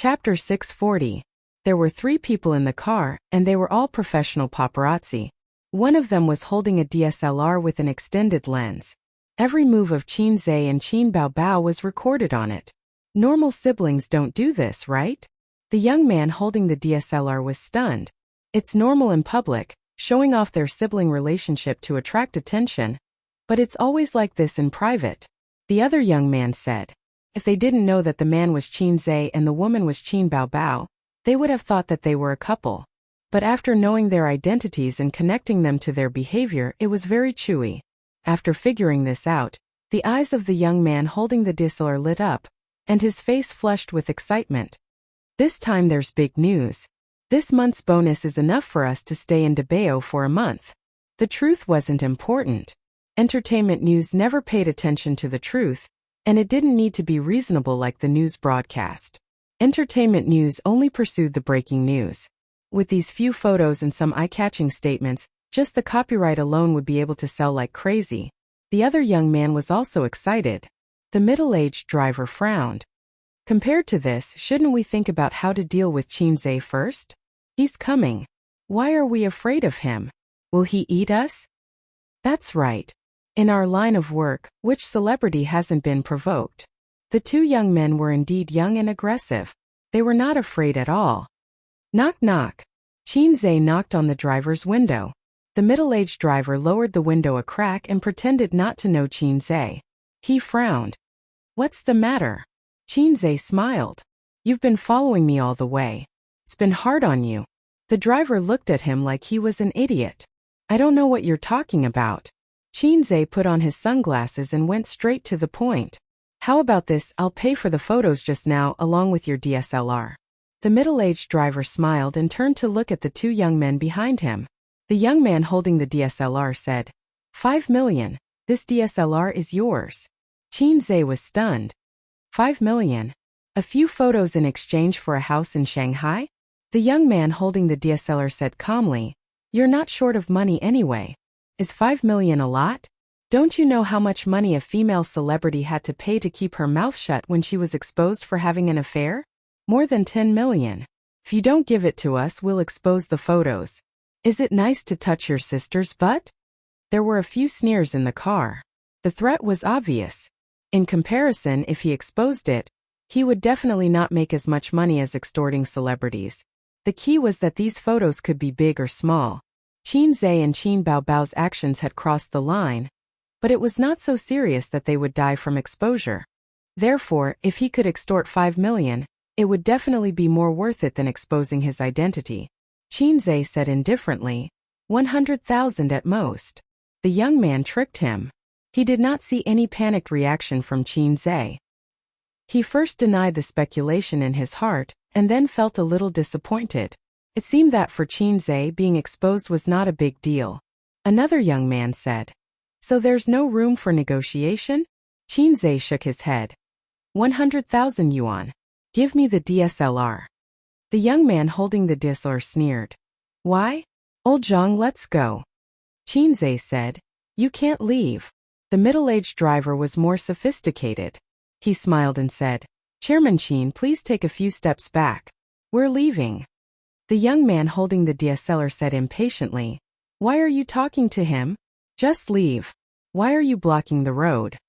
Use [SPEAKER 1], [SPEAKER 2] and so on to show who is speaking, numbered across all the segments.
[SPEAKER 1] Chapter 640. There were 3 people in the car, and they were all professional paparazzi. One of them was holding a DSLR with an extended lens. Every move of Qin Zhe and Qin Baobao was recorded on it. Normal siblings don't do this, right? The young man holding the DSLR was stunned. It's normal in public, showing off their sibling relationship to attract attention. But it's always like this in private. The other young man said. If they didn't know that the man was Qin Zhe and the woman was Qin Baobao, they would have thought that they were a couple. But after knowing their identities and connecting them to their behavior, it was very chewy. After figuring this out, the eyes of the young man holding the DSLR lit up, and his face flushed with excitement. This time there's big news. This month's bonus is enough for us to stay in Debao for a month. The truth wasn't important. Entertainment news never paid attention to the truth, and it didn't need to be reasonable like the news broadcast. Entertainment news only pursued the breaking news. With these few photos and some eye-catching statements, just the copyright alone would be able to sell like crazy. The other young man was also excited. The middle-aged driver frowned. Compared to this, shouldn't we think about how to deal with Qin Zhe first? He's coming. Why are we afraid of him? Will he eat us? That's right. In our line of work, which celebrity hasn't been provoked? The 2 young men were indeed young and aggressive. They were not afraid at all. Knock knock. Qin Zhe knocked on the driver's window. The middle-aged driver lowered the window a crack and pretended not to know Qin Zhe. He frowned. What's the matter? Qin Zhe smiled. You've been following me all the way. It's been hard on you. The driver looked at him like he was an idiot. I don't know what you're talking about. Qin Zhe put on his sunglasses and went straight to the point. How about this? I'll pay for the photos just now along with your DSLR. The middle-aged driver smiled and turned to look at the 2 young men behind him. The young man holding the DSLR said, 5 million. This DSLR is yours. Qin Zhe was stunned. 5 million? A few photos in exchange for a house in Shanghai? The young man holding the DSLR said calmly, You're not short of money anyway. Is 5 million a lot? Don't you know how much money a female celebrity had to pay to keep her mouth shut when she was exposed for having an affair? More than 10 million. If you don't give it to us, we'll expose the photos. Is it nice to touch your sister's butt? There were a few sneers in the car. The threat was obvious. In comparison, if he exposed it, he would definitely not make as much money as extorting celebrities. The key was that these photos could be big or small. Qin Zhe and Qin Baobao's actions had crossed the line, but it was not so serious that they would die from exposure. Therefore, if he could extort 5 million, it would definitely be more worth it than exposing his identity. Qin Zhe said indifferently, 100,000 at most. The young man tricked him. He did not see any panicked reaction from Qin Zhe. He first denied the speculation in his heart, and then felt a little disappointed. It seemed that for Qin Zhe being exposed was not a big deal. Another young man said, So there's no room for negotiation? Qin Zhe shook his head. 100,000 yuan. Give me the DSLR. The young man holding the DSLR sneered. Why? Old Zhang, let's go. Qin Zhe said, You can't leave. The middle-aged driver was more sophisticated. He smiled and said, Chairman Qin, please take a few steps back. We're leaving. The young man holding the DSLR said impatiently, Why are you talking to him? Just leave. Why are you blocking the road?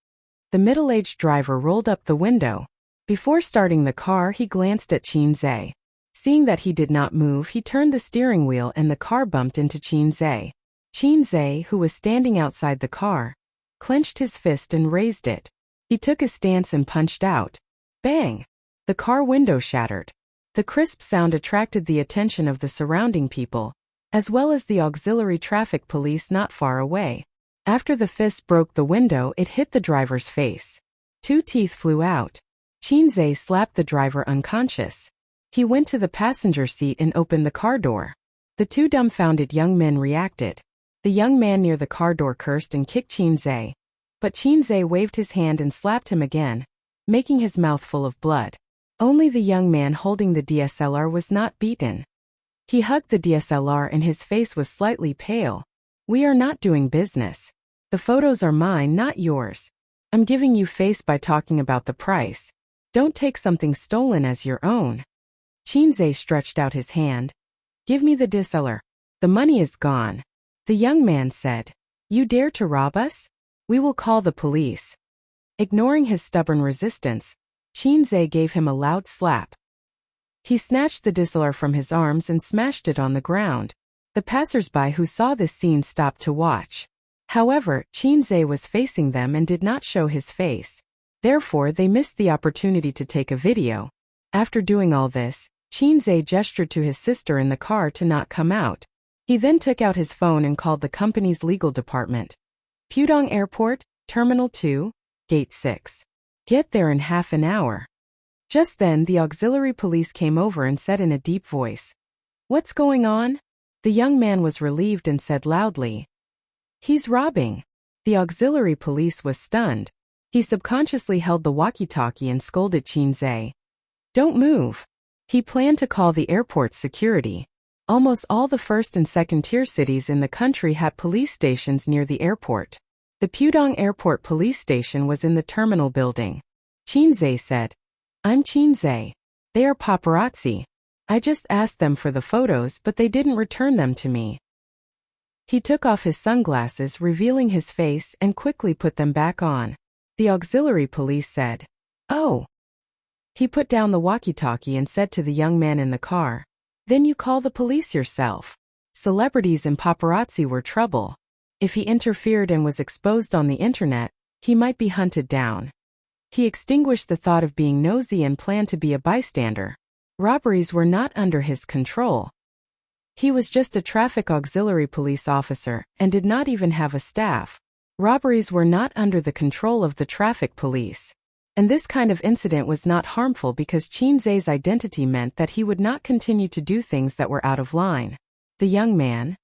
[SPEAKER 1] The middle-aged driver rolled up the window. Before starting the car, he glanced at Qin Zhe. Seeing that he did not move, he turned the steering wheel and the car bumped into Qin Zhe. Qin Zhe, who was standing outside the car, clenched his fist and raised it. He took a stance and punched out. Bang! The car window shattered. The crisp sound attracted the attention of the surrounding people, as well as the auxiliary traffic police not far away. After the fist broke the window, it hit the driver's face. 2 teeth flew out. Qin Zhe slapped the driver unconscious. He went to the passenger seat and opened the car door. The 2 dumbfounded young men reacted. The young man near the car door cursed and kicked Qin Zhe. But Qin Zhe waved his hand and slapped him again, making his mouth full of blood. Only the young man holding the DSLR was not beaten. He hugged the DSLR and his face was slightly pale. We are not doing business. The photos are mine, not yours. I'm giving you face by talking about the price. Don't take something stolen as your own. Chinze stretched out his hand. Give me the DSLR. The money is gone. The young man said, You dare to rob us? We will call the police. Ignoring his stubborn resistance, Chinze gave him a loud slap. He snatched the DSLR from his arms and smashed it on the ground. The passersby who saw this scene stopped to watch. However, Chinze was facing them and did not show his face. Therefore, they missed the opportunity to take a video. After doing all this, Chinze gestured to his sister in the car to not come out. He then took out his phone and called the company's legal department. Pudong Airport, Terminal 2, Gate 6. Get there in half an hour. Just then, the auxiliary police came over and said in a deep voice, What's going on? The young man was relieved and said loudly, He's robbing. The auxiliary police was stunned. He subconsciously held the walkie-talkie and scolded Chinze. Don't move. He planned to call the airport's security. Almost all the first and second tier cities in the country had police stations near the airport. The Pudong Airport police station was in the terminal building. Chinze said, I'm Chinze. They are paparazzi. I just asked them for the photos but they didn't return them to me. He took off his sunglasses, revealing his face, and quickly put them back on. The auxiliary police said, Oh. He put down the walkie-talkie and said to the young man in the car, Then you call the police yourself. Celebrities and paparazzi were trouble. If he interfered and was exposed on the internet, he might be hunted down. He extinguished the thought of being nosy and planned to be a bystander. Robberies were not under his control. He was just a traffic auxiliary police officer and did not even have a staff. Robberies were not under the control of the traffic police. And this kind of incident was not harmful because Chinze's identity meant that he would not continue to do things that were out of line. The young man?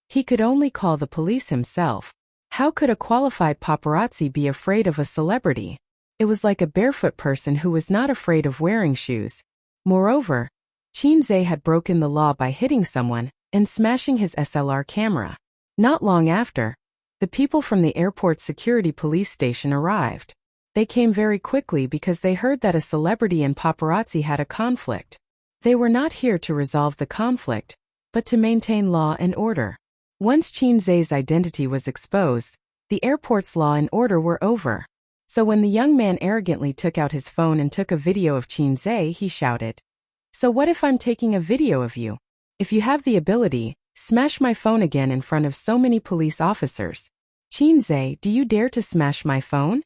[SPEAKER 1] He could only call the police himself. How could a qualified paparazzi be afraid of a celebrity? It was like a barefoot person who was not afraid of wearing shoes. Moreover, Chinze had broken the law by hitting someone and smashing his SLR camera. Not long after, the people from the airport security police station arrived. They came very quickly because they heard that a celebrity and paparazzi had a conflict. They were not here to resolve the conflict, but to maintain law and order. Once Chinze's identity was exposed, the airport's law and order were over. So when the young man arrogantly took out his phone and took a video of Chinze, he shouted, So what if I'm taking a video of you? If you have the ability, smash my phone again in front of so many police officers. Chinze, do you dare to smash my phone?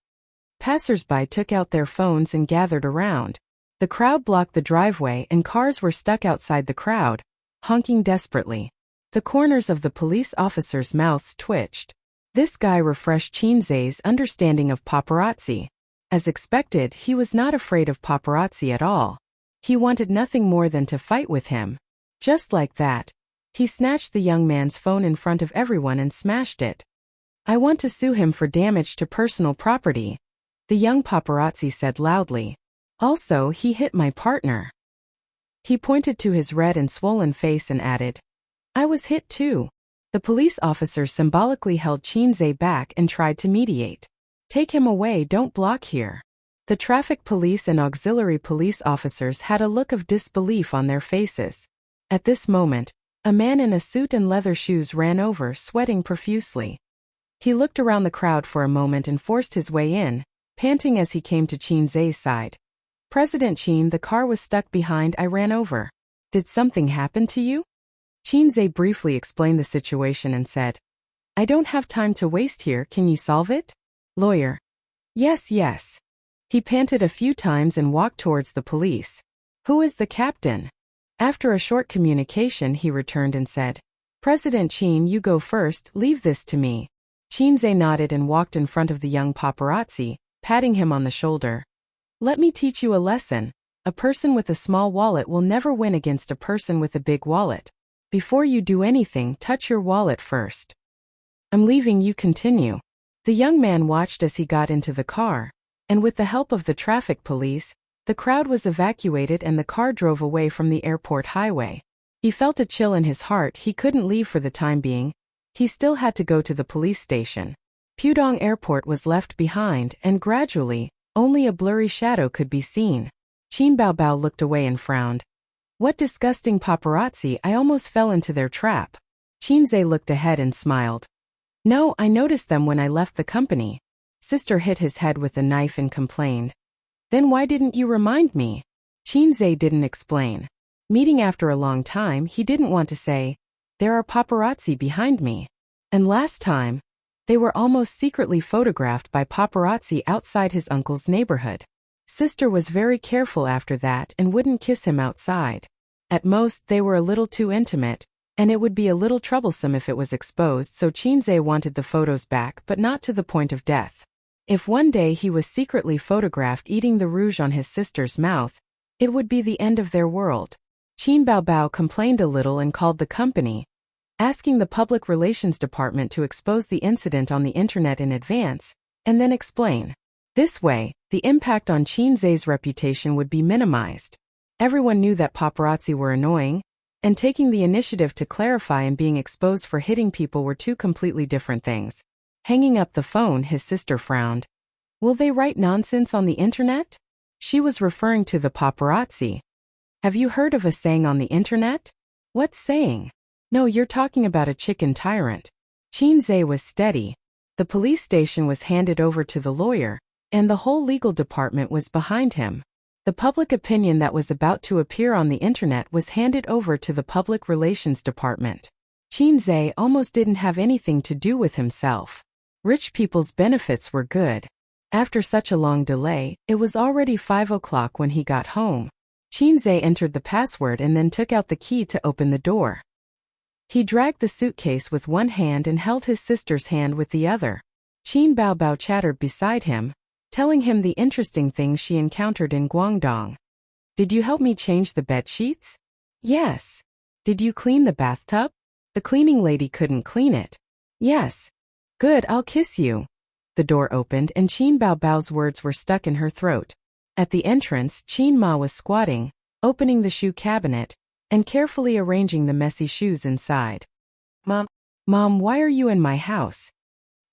[SPEAKER 1] Passersby took out their phones and gathered around. The crowd blocked the driveway and cars were stuck outside the crowd, honking desperately. The corners of the police officers' mouths twitched. This guy refreshed Chinze's understanding of paparazzi. As expected, he was not afraid of paparazzi at all. He wanted nothing more than to fight with him. Just like that, he snatched the young man's phone in front of everyone and smashed it. I want to sue him for damage to personal property, the young paparazzi said loudly. Also, he hit my partner. He pointed to his red and swollen face and added, I was hit too. The police officer symbolically held Chinze back and tried to mediate. Take him away, don't block here. The traffic police and auxiliary police officers had a look of disbelief on their faces. At this moment, a man in a suit and leather shoes ran over, sweating profusely. He looked around the crowd for a moment and forced his way in, panting as he came to Chinze's side. President Chin, the car was stuck behind, I ran over. Did something happen to you? Chinze briefly explained the situation and said, I don't have time to waste here, can you solve it? Lawyer. Yes. He panted a few times and walked towards the police. Who is the captain? After a short communication he returned and said, President Chin, you go first, leave this to me. Chinze nodded and walked in front of the young paparazzi, patting him on the shoulder. Let me teach you a lesson. A person with a small wallet will never win against a person with a big wallet. Before you do anything, touch your wallet first. I'm leaving, you continue. The young man watched as he got into the car, and with the help of the traffic police, the crowd was evacuated and the car drove away from the airport highway. He felt a chill in his heart. He couldn't leave for the time being. He still had to go to the police station. Pudong Airport was left behind, and gradually, only a blurry shadow could be seen. Qin Baobao looked away and frowned. What disgusting paparazzi, I almost fell into their trap. Qinzhe looked ahead and smiled. No, I noticed them when I left the company. Sister hit his head with a knife and complained. Then why didn't you remind me? Qinzhe didn't explain. Meeting after a long time, he didn't want to say, there are paparazzi behind me. And last time, they were almost secretly photographed by paparazzi outside his uncle's neighborhood. Sister was very careful after that and wouldn't kiss him outside. At most, they were a little too intimate, and it would be a little troublesome if it was exposed, so Qinzhe wanted the photos back, but not to the point of death. If one day he was secretly photographed eating the rouge on his sister's mouth, it would be the end of their world. Qin Baobao complained a little and called the company, asking the public relations department to expose the incident on the internet in advance, and then explain. This way, the impact on Qinzhe's reputation would be minimized. Everyone knew that paparazzi were annoying, and taking the initiative to clarify and being exposed for hitting people were two completely different things. Hanging up the phone, his sister frowned. Will they write nonsense on the internet? She was referring to the paparazzi. Have you heard of a saying on the internet? What saying? No, you're talking about a chicken tyrant. Qinzhe was steady. The police station was handed over to the lawyer, and the whole legal department was behind him. The public opinion that was about to appear on the internet was handed over to the public relations department. Qinzhe almost didn't have anything to do with himself. Rich people's benefits were good. After such a long delay, it was already 5 o'clock when he got home. Qinzhe entered the password and then took out the key to open the door. He dragged the suitcase with one hand and held his sister's hand with the other. Qin Baobao chattered beside him, telling him the interesting things she encountered in Guangdong. Did you help me change the bed sheets? Yes. Did you clean the bathtub? The cleaning lady couldn't clean it. Yes. Good, I'll kiss you. The door opened and Qin Baobao's words were stuck in her throat. At the entrance, Qin Ma was squatting, opening the shoe cabinet, and carefully arranging the messy shoes inside. Mom, why are you in my house?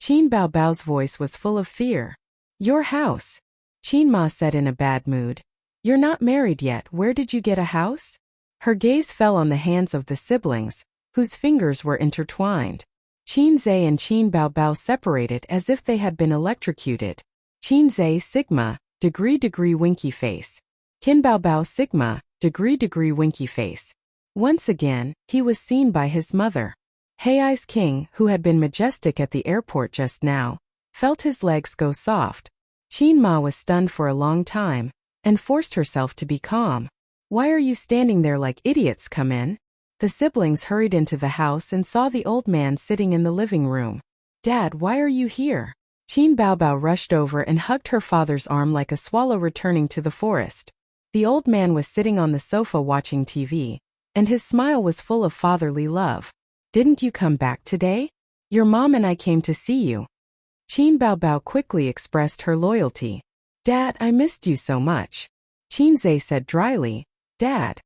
[SPEAKER 1] Qin Baobao's voice was full of fear. Your house? Qin Ma said in a bad mood. You're not married yet, where did you get a house? Her gaze fell on the hands of the siblings, whose fingers were intertwined. Qinzhe and Qin Baobao separated as if they had been electrocuted. Qinzhe sigma, degree winky face. Qin Baobao sigma, degree winky face. Once again, he was seen by his mother. Hei's king, who had been majestic at the airport just now, felt his legs go soft. Qin Ma was stunned for a long time, and forced herself to be calm. Why are you standing there like idiots? Come in. The siblings hurried into the house and saw the old man sitting in the living room. Dad, why are you here? Qin Baobao rushed over and hugged her father's arm like a swallow returning to the forest. The old man was sitting on the sofa watching TV, and his smile was full of fatherly love. Didn't you come back today? Your mom and I came to see you. Qin Baobao quickly expressed her loyalty. Dad, I missed you so much. Qinzhe said dryly, Dad.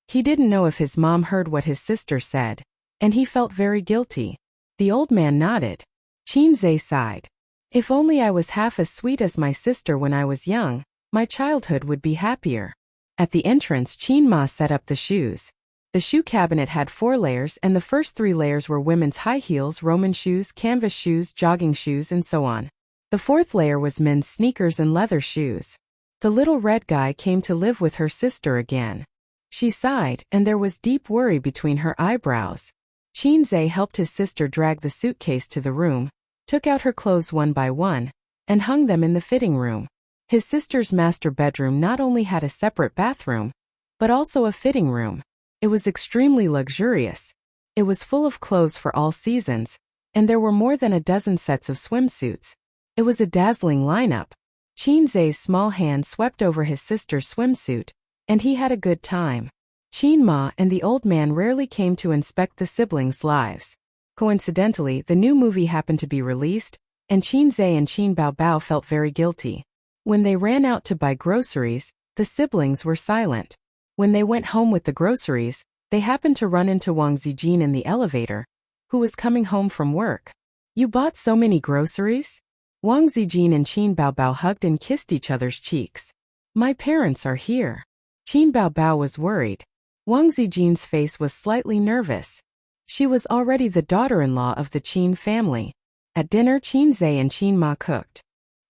[SPEAKER 1] He didn't know if his mom heard what his sister said, and he felt very guilty. The old man nodded. Qinzhe sighed. If only I was half as sweet as my sister when I was young, my childhood would be happier. At the entrance, Qin Ma set up the shoes. The shoe cabinet had 4 layers, and the first 3 layers were women's high heels, Roman shoes, canvas shoes, jogging shoes, and so on. The 4th layer was men's sneakers and leather shoes. The little red guy came to live with her sister again. She sighed, and there was deep worry between her eyebrows. Qinzhe helped his sister drag the suitcase to the room, took out her clothes one by one, and hung them in the fitting room. His sister's master bedroom not only had a separate bathroom, but also a fitting room. It was extremely luxurious. It was full of clothes for all seasons, and there were more than a dozen sets of swimsuits. It was a dazzling lineup. Qinzhe's small hand swept over his sister's swimsuit, and he had a good time. Qin Ma and the old man rarely came to inspect the siblings' lives. Coincidentally, the new movie happened to be released, and Qinzhe and Qin Baobao felt very guilty. When they ran out to buy groceries, the siblings were silent. When they went home with the groceries, they happened to run into Wang Zijin in the elevator, who was coming home from work. You bought so many groceries? Wang Zijin and Qin Baobao hugged and kissed each other's cheeks. My parents are here. Qin Baobao was worried. Wang Zijin's face was slightly nervous. She was already the daughter-in-law of the Qin family. At dinner, Qin Zhe and Qin Ma cooked.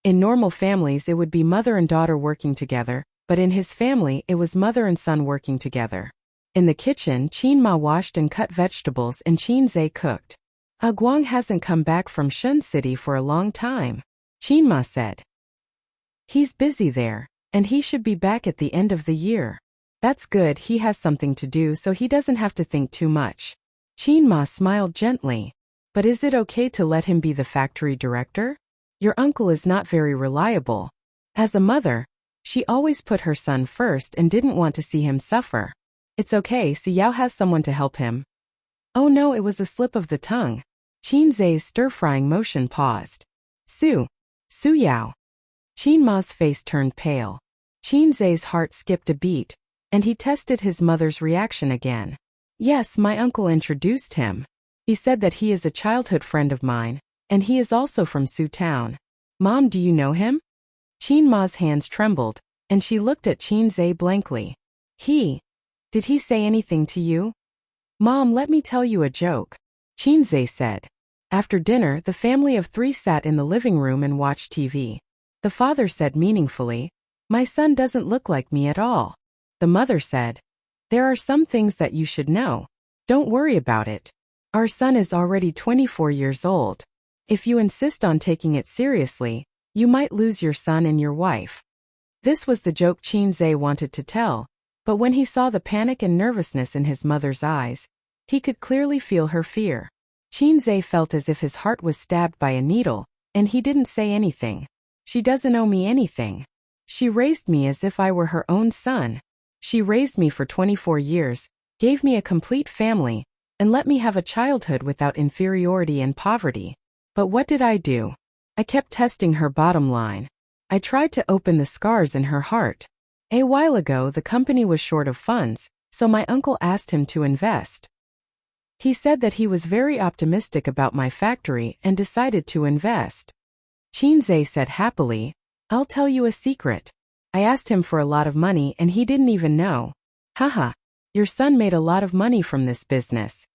[SPEAKER 1] In normal families it would be mother and daughter working together, but in his family it was mother and son working together. In the kitchen, Qin Ma washed and cut vegetables and Qin Zhe cooked. Guang hasn't come back from Shun City for a long time, Qin Ma said. He's busy there, and he should be back at the end of the year. That's good, he has something to do so he doesn't have to think too much. Qin Ma smiled gently. But is it okay to let him be the factory director? Your uncle is not very reliable. As a mother, she always put her son first and didn't want to see him suffer. It's okay, Su Yao has someone to help him. Oh no, it was a slip of the tongue. Qin Zhe's stir-frying motion paused. Su Yao. Qin Ma's face turned pale. Qin Zhe's heart skipped a beat, and he tested his mother's reaction again. Yes, my uncle introduced him. He said that he is a childhood friend of mine, and he is also from Su Town. Mom, do you know him? Qin Ma's hands trembled, and she looked at Qin Zhe blankly. Did he say anything to you? Mom, let me tell you a joke, Qin Zhe said. After dinner, the family of 3 sat in the living room and watched TV. The father said meaningfully, my son doesn't look like me at all. The mother said, there are some things that you should know. Don't worry about it. Our son is already 24 years old. If you insist on taking it seriously, you might lose your son and your wife. This was the joke Qin Zhe wanted to tell, but when he saw the panic and nervousness in his mother's eyes, he could clearly feel her fear. Qin Zhe felt as if his heart was stabbed by a needle, and he didn't say anything. She doesn't owe me anything. She raised me as if I were her own son. She raised me for 24 years, gave me a complete family, and let me have a childhood without inferiority and poverty. But what did I do? I kept testing her bottom line. I tried to open the scars in her heart. A while ago, the company was short of funds, so my uncle asked him to invest. He said that he was very optimistic about my factory and decided to invest. Qin Zhe said happily, I'll tell you a secret. I asked him for a lot of money and he didn't even know. Haha, your son made a lot of money from this business.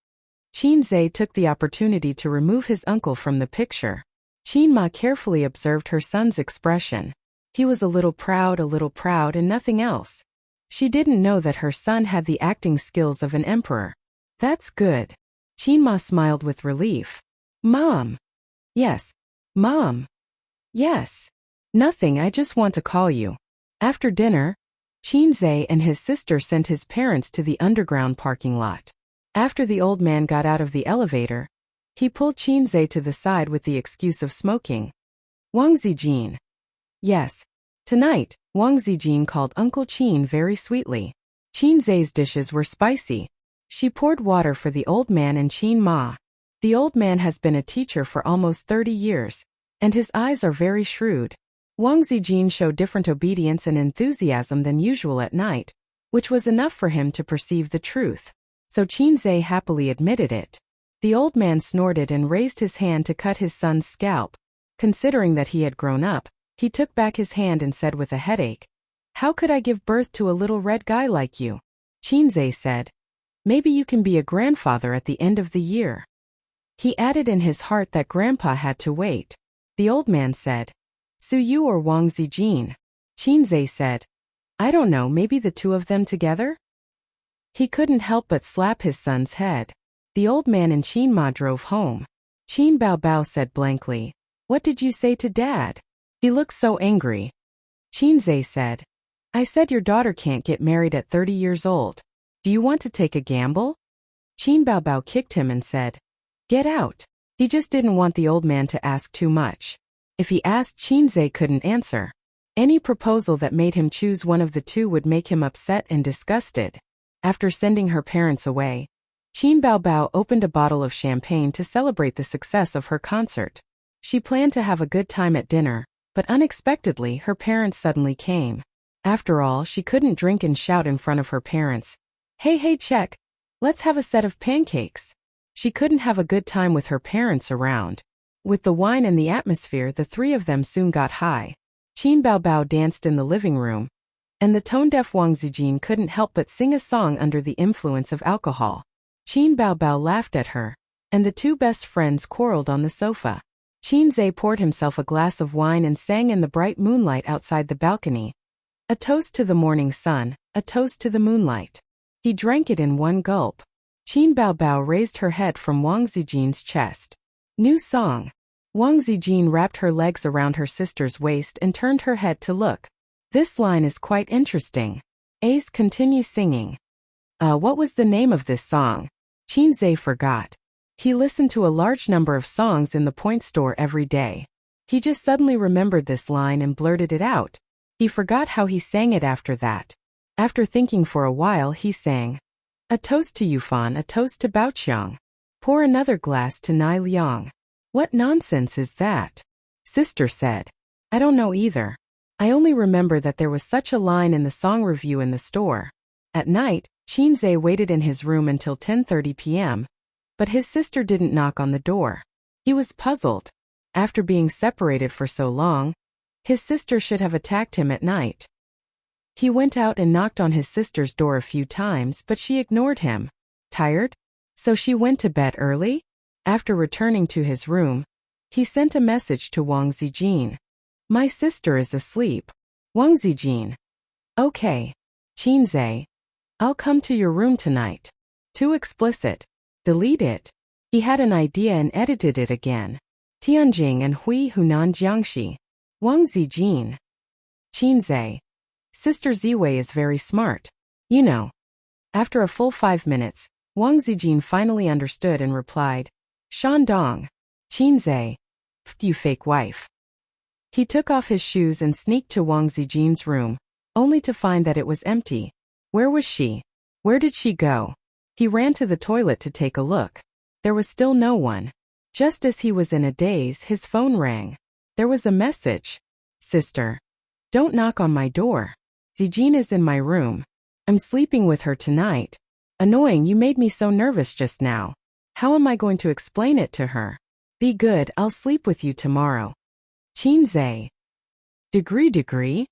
[SPEAKER 1] Qin Zhe took the opportunity to remove his uncle from the picture. Qin Ma carefully observed her son's expression. He was a little proud and nothing else. She didn't know that her son had the acting skills of an emperor. That's good. Qin Ma smiled with relief. Mom. Yes. Mom. Yes. Nothing, I just want to call you. After dinner, Qin Zhe and his sister sent his parents to the underground parking lot. After the old man got out of the elevator, he pulled Qin Zhe to the side with the excuse of smoking. Wang Zijin. Yes. Tonight, Wang Zijin called Uncle Qin very sweetly. Qin Zhe's dishes were spicy. She poured water for the old man and Qin Ma. The old man has been a teacher for almost 30 years, and his eyes are very shrewd. Wang Zijin showed different obedience and enthusiasm than usual at night, which was enough for him to perceive the truth. So Qin Zhe happily admitted it. The old man snorted and raised his hand to cut his son's scalp. Considering that he had grown up, he took back his hand and said with a headache, How could I give birth to a little red guy like you? Qin Zhe said, Maybe you can be a grandfather at the end of the year. He added in his heart that Grandpa had to wait. The old man said, Su Yu or Wang Zijin? Qin Zhe said, I don't know, maybe the two of them together? He couldn't help but slap his son's head. The old man and Qin Ma drove home. Qin Bao said blankly, What did you say to Dad? He looks so angry. Qin Zhe said, I said your daughter can't get married at 30 years old. Do you want to take a gamble? Qin Bao kicked him and said, Get out. He just didn't want the old man to ask too much. If he asked, Qin Zhe couldn't answer. Any proposal that made him choose one of the two would make him upset and disgusted. After sending her parents away, Qin Bao opened a bottle of champagne to celebrate the success of her concert. She planned to have a good time at dinner, but unexpectedly her parents suddenly came. After all, she couldn't drink and shout in front of her parents, Hey, check. Let's have a set of pancakes. She couldn't have a good time with her parents around. With the wine and the atmosphere, the three of them soon got high. Qin Bao danced in the living room, and the tone-deaf Wang Zijin couldn't help but sing a song under the influence of alcohol. Qin Baobao laughed at her, and the two best friends quarreled on the sofa. Qin Zhe poured himself a glass of wine and sang in the bright moonlight outside the balcony. A toast to the morning sun, a toast to the moonlight. He drank it in one gulp. Qin Baobao raised her head from Wang Zijin's chest. New song. Wang Zijin wrapped her legs around her sister's waist and turned her head to look. This line is quite interesting. Ace, continue singing. What was the name of this song? Qin Zhe forgot. He listened to a large number of songs in the Point Store every day. He just suddenly remembered this line and blurted it out. He forgot how he sang it after that. After thinking for a while, he sang, "A toast to Yufan, a toast to Baoqiang. Pour another glass to Nai Liang." What nonsense is that? Sister said. I don't know either. I only remember that there was such a line in the song review in the store. At night, Qin Zhe waited in his room until 10:30 p.m., but his sister didn't knock on the door. He was puzzled. After being separated for so long, his sister should have attacked him at night. He went out and knocked on his sister's door a few times, but she ignored him. Tired? So she went to bed early? After returning to his room, he sent a message to Wang Zijin. My sister is asleep. Wang Zijin. Okay. Qin Zhe. I'll come to your room tonight. Too explicit. Delete it. He had an idea and edited it again. Tianjing and Hui Hunan Jiangxi. Wang Zijin. Qin Zhe. Sister Ziwei is very smart. You know. After a full 5 minutes, Wang Zijin finally understood and replied, Shandong. Qin Zhe. You fake wife. He took off his shoes and sneaked to Wang Zijin's room, only to find that it was empty. Where was she? Where did she go? He ran to the toilet to take a look. There was still no one. Just as he was in a daze, his phone rang. There was a message. Sister. Don't knock on my door. Zijin is in my room. I'm sleeping with her tonight. Annoying, you made me so nervous just now. How am I going to explain it to her? Be good, I'll sleep with you tomorrow. Qin Zhe. Degree?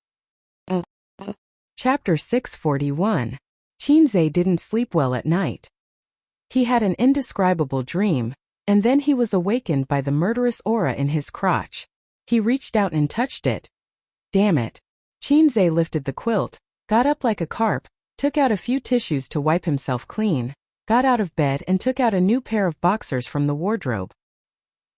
[SPEAKER 1] Chapter 641. Qin Zhe didn't sleep well at night. He had an indescribable dream, and then he was awakened by the murderous aura in his crotch. He reached out and touched it. Damn it. Qin Zhe lifted the quilt, got up like a carp, took out a few tissues to wipe himself clean, got out of bed and took out a new pair of boxers from the wardrobe.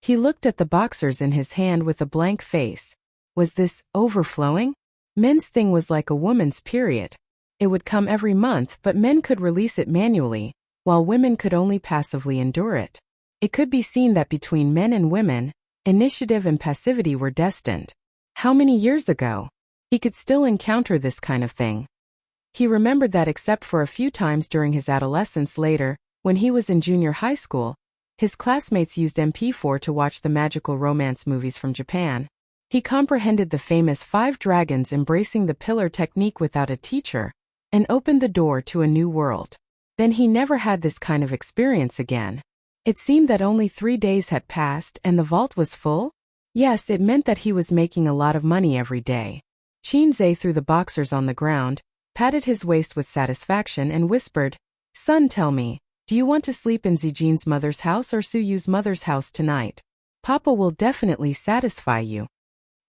[SPEAKER 1] He looked at the boxers in his hand with a blank face. Was this overflowing? Men's thing was like a woman's period. It would come every month, but men could release it manually, while women could only passively endure it. It could be seen that between men and women, initiative and passivity were destined. How many years ago? He could still encounter this kind of thing. He remembered that except for a few times during his adolescence later, when he was in junior high school, his classmates used MP4 to watch the magical romance movies from Japan. He comprehended the famous 5 dragons embracing the pillar technique without a teacher, and opened the door to a new world. Then he never had this kind of experience again. It seemed that only 3 days had passed and the vault was full? Yes, it meant that he was making a lot of money every day. Qin Zhe threw the boxers on the ground, patted his waist with satisfaction and whispered, Son, tell me, do you want to sleep in Zijin's mother's house or Suyu's mother's house tonight? Papa will definitely satisfy you.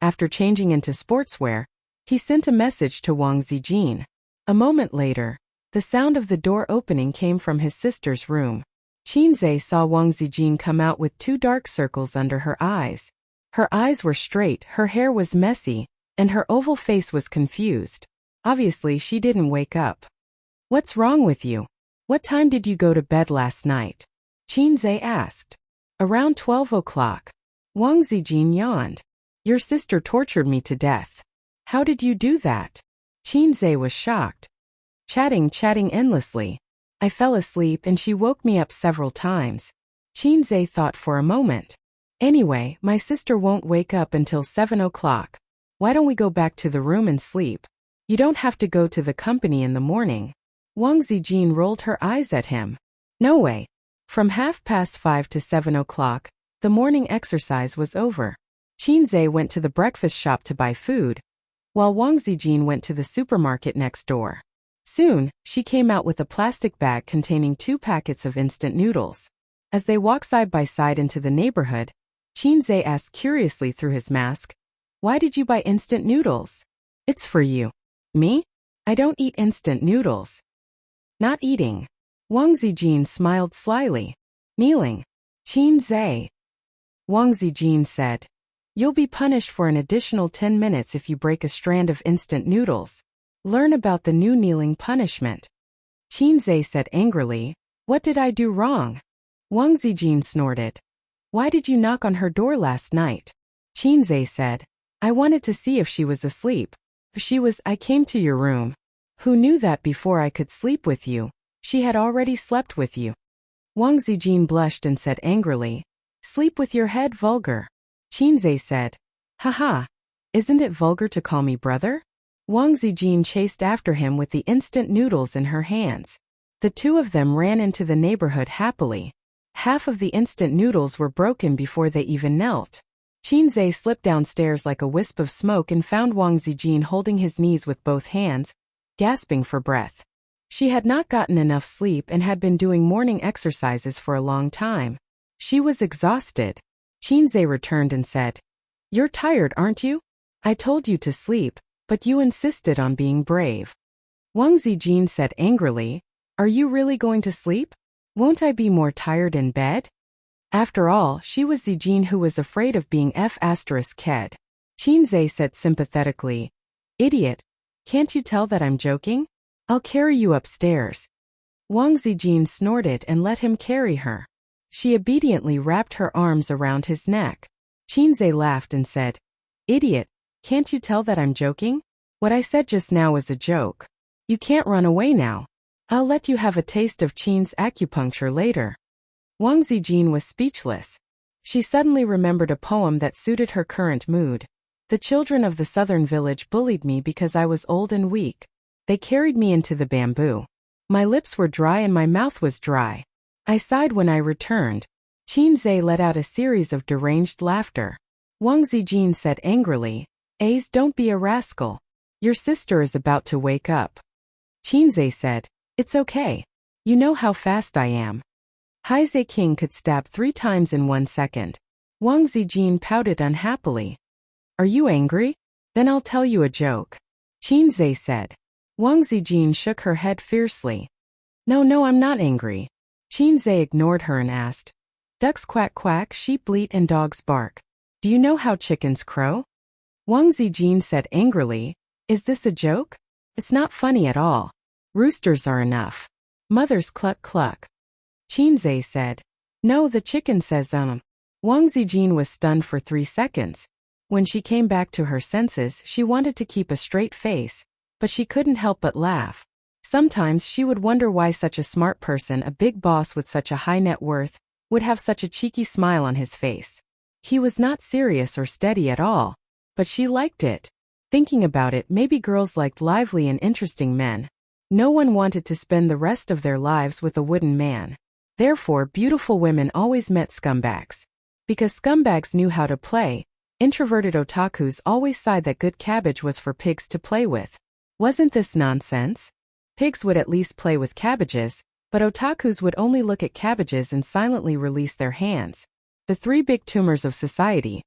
[SPEAKER 1] After changing into sportswear, he sent a message to Wang Zijin. A moment later, the sound of the door opening came from his sister's room. Qin Zhe saw Wang Zijin come out with 2 dark circles under her eyes. Her eyes were straight, her hair was messy, and her oval face was confused. Obviously, she didn't wake up. What's wrong with you? What time did you go to bed last night? Qin Zhe asked. Around 12 o'clock. Wang Zijin yawned. Your sister tortured me to death. How did you do that? Qin Zhe was shocked. Chatting endlessly. I fell asleep and she woke me up several times. Qin Zhe thought for a moment. Anyway, my sister won't wake up until 7 o'clock. Why don't we go back to the room and sleep? You don't have to go to the company in the morning. Wang Zijin rolled her eyes at him. No way. From 5:30 to 7 o'clock, the morning exercise was over. Qin Zhe went to the breakfast shop to buy food. while Wang Zijin went to the supermarket next door. Soon, she came out with a plastic bag containing 2 packets of instant noodles. As they walked side by side into the neighborhood, Qinzhe asked curiously through his mask, "Why did you buy instant noodles?" "It's for you." "Me? I don't eat instant noodles." "Not eating." Wang Zijin smiled slyly. "Kneeling." "Qinzhe." Wang Zijin said, "You'll be punished for an additional 10 minutes if you break a strand of instant noodles. Learn about the new kneeling punishment." Qinzhe said angrily, "What did I do wrong?" Wang Zijin snorted. "Why did you knock on her door last night?" Qinzhe said, "I wanted to see if she was asleep. I came to your room." "Who knew that before I could sleep with you? She had already slept with you." Wang Zijin blushed and said angrily, "Sleep with your head, vulgar." Qinzhe said, "Haha, isn't it vulgar to call me brother?" Wang Zijin chased after him with the instant noodles in her hands. The two of them ran into the neighborhood happily. Half of the instant noodles were broken before they even knelt. Qinzhe slipped downstairs like a wisp of smoke and found Wang Zijin holding his knees with both hands, gasping for breath. She had not gotten enough sleep and had been doing morning exercises for a long time. She was exhausted. Qinzhe returned and said, "You're tired, aren't you? I told you to sleep, but you insisted on being brave." Wang Zijin said angrily, "Are you really going to sleep? Won't I be more tired in bed?" After all, she was Zijin who was afraid of being F***ed. Qinzhe said sympathetically, "Idiot, can't you tell that I'm joking? I'll carry you upstairs." Wang Zijin snorted and let him carry her. She obediently wrapped her arms around his neck. Qinzhe laughed and said, "Idiot, can't you tell that I'm joking? What I said just now was a joke. You can't run away now. I'll let you have a taste of Qin's acupuncture later." Wang Zijin was speechless. She suddenly remembered a poem that suited her current mood. "The children of the southern village bullied me because I was old and weak. They carried me into the bamboo. My lips were dry and my mouth was dry. I sighed when I returned." Qinzhe let out a series of deranged laughter. Wang Zijin said angrily, "Ace, don't be a rascal. Your sister is about to wake up." Qinzhe said, "It's okay. You know how fast I am." Heise King could stab 3 times in 1 second. Wang Zijin pouted unhappily. "Are you angry? Then I'll tell you a joke," Qinzhe said. Wang Zijin shook her head fiercely. No, I'm not angry." Qinzhe ignored her and asked, "Ducks quack quack, sheep bleat and dogs bark. Do you know how chickens crow?" Wang Zijin said angrily, "Is this a joke? It's not funny at all. Roosters are enough. Mothers cluck cluck." Qinzhe said, "No, the chicken says Wang Zijin was stunned for 3 seconds. When she came back to her senses, she wanted to keep a straight face, but she couldn't help but laugh. Sometimes she would wonder why such a smart person, a big boss with such a high net worth, would have such a cheeky smile on his face. He was not serious or steady at all, but she liked it. Thinking about it, maybe girls liked lively and interesting men. No one wanted to spend the rest of their lives with a wooden man. Therefore, beautiful women always met scumbags. Because scumbags knew how to play, introverted otakus always sighed that good cabbage was for pigs to play with. Wasn't this nonsense? Pigs would at least play with cabbages, but otakus would only look at cabbages and silently release their hands. The 3 big tumors of society: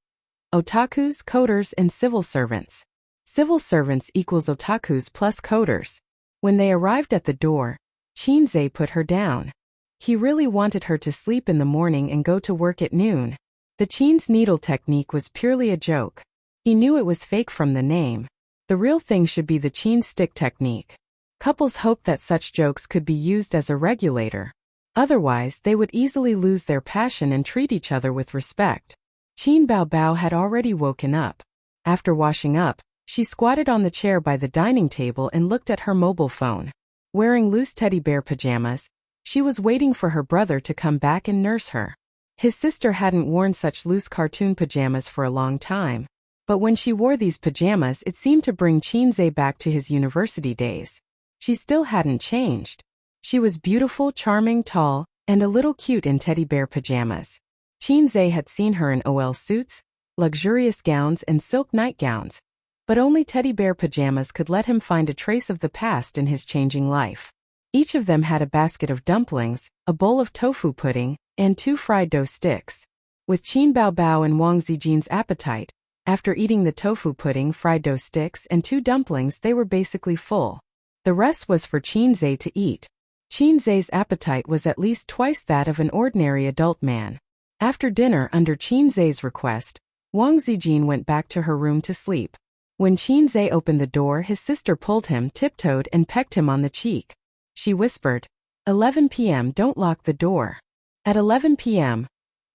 [SPEAKER 1] otakus, coders, and civil servants. Civil servants equals otakus plus coders. When they arrived at the door, Qinzhe put her down. He really wanted her to sleep in the morning and go to work at noon. The Qin's needle technique was purely a joke. He knew it was fake from the name. The real thing should be the Qin stick technique. Couples hoped that such jokes could be used as a regulator. Otherwise, they would easily lose their passion and treat each other with respect. Qin Baobao had already woken up. After washing up, she squatted on the chair by the dining table and looked at her mobile phone. Wearing loose teddy bear pajamas, she was waiting for her brother to come back and nurse her. His sister hadn't worn such loose cartoon pajamas for a long time. But when she wore these pajamas, it seemed to bring Qinzhe back to his university days. She still hadn't changed. She was beautiful, charming, tall, and a little cute in teddy bear pajamas. Qinzhe had seen her in OL suits, luxurious gowns, and silk nightgowns. But only teddy bear pajamas could let him find a trace of the past in his changing life. Each of them had a basket of dumplings, a bowl of tofu pudding, and 2 fried dough sticks. With Qin Bao Bao and Wang Zijin's appetite, after eating the tofu pudding, fried dough sticks, and 2 dumplings, they were basically full. The rest was for Qin Zhe to eat. Qin Zhe's appetite was at least twice that of an ordinary adult man. After dinner, under Qin Zhe's request, Wang Zijin went back to her room to sleep. When Qin Zhe opened the door, his sister pulled him, tiptoed, and pecked him on the cheek. She whispered, 11 p.m. Don't lock the door. At 11 p.m.,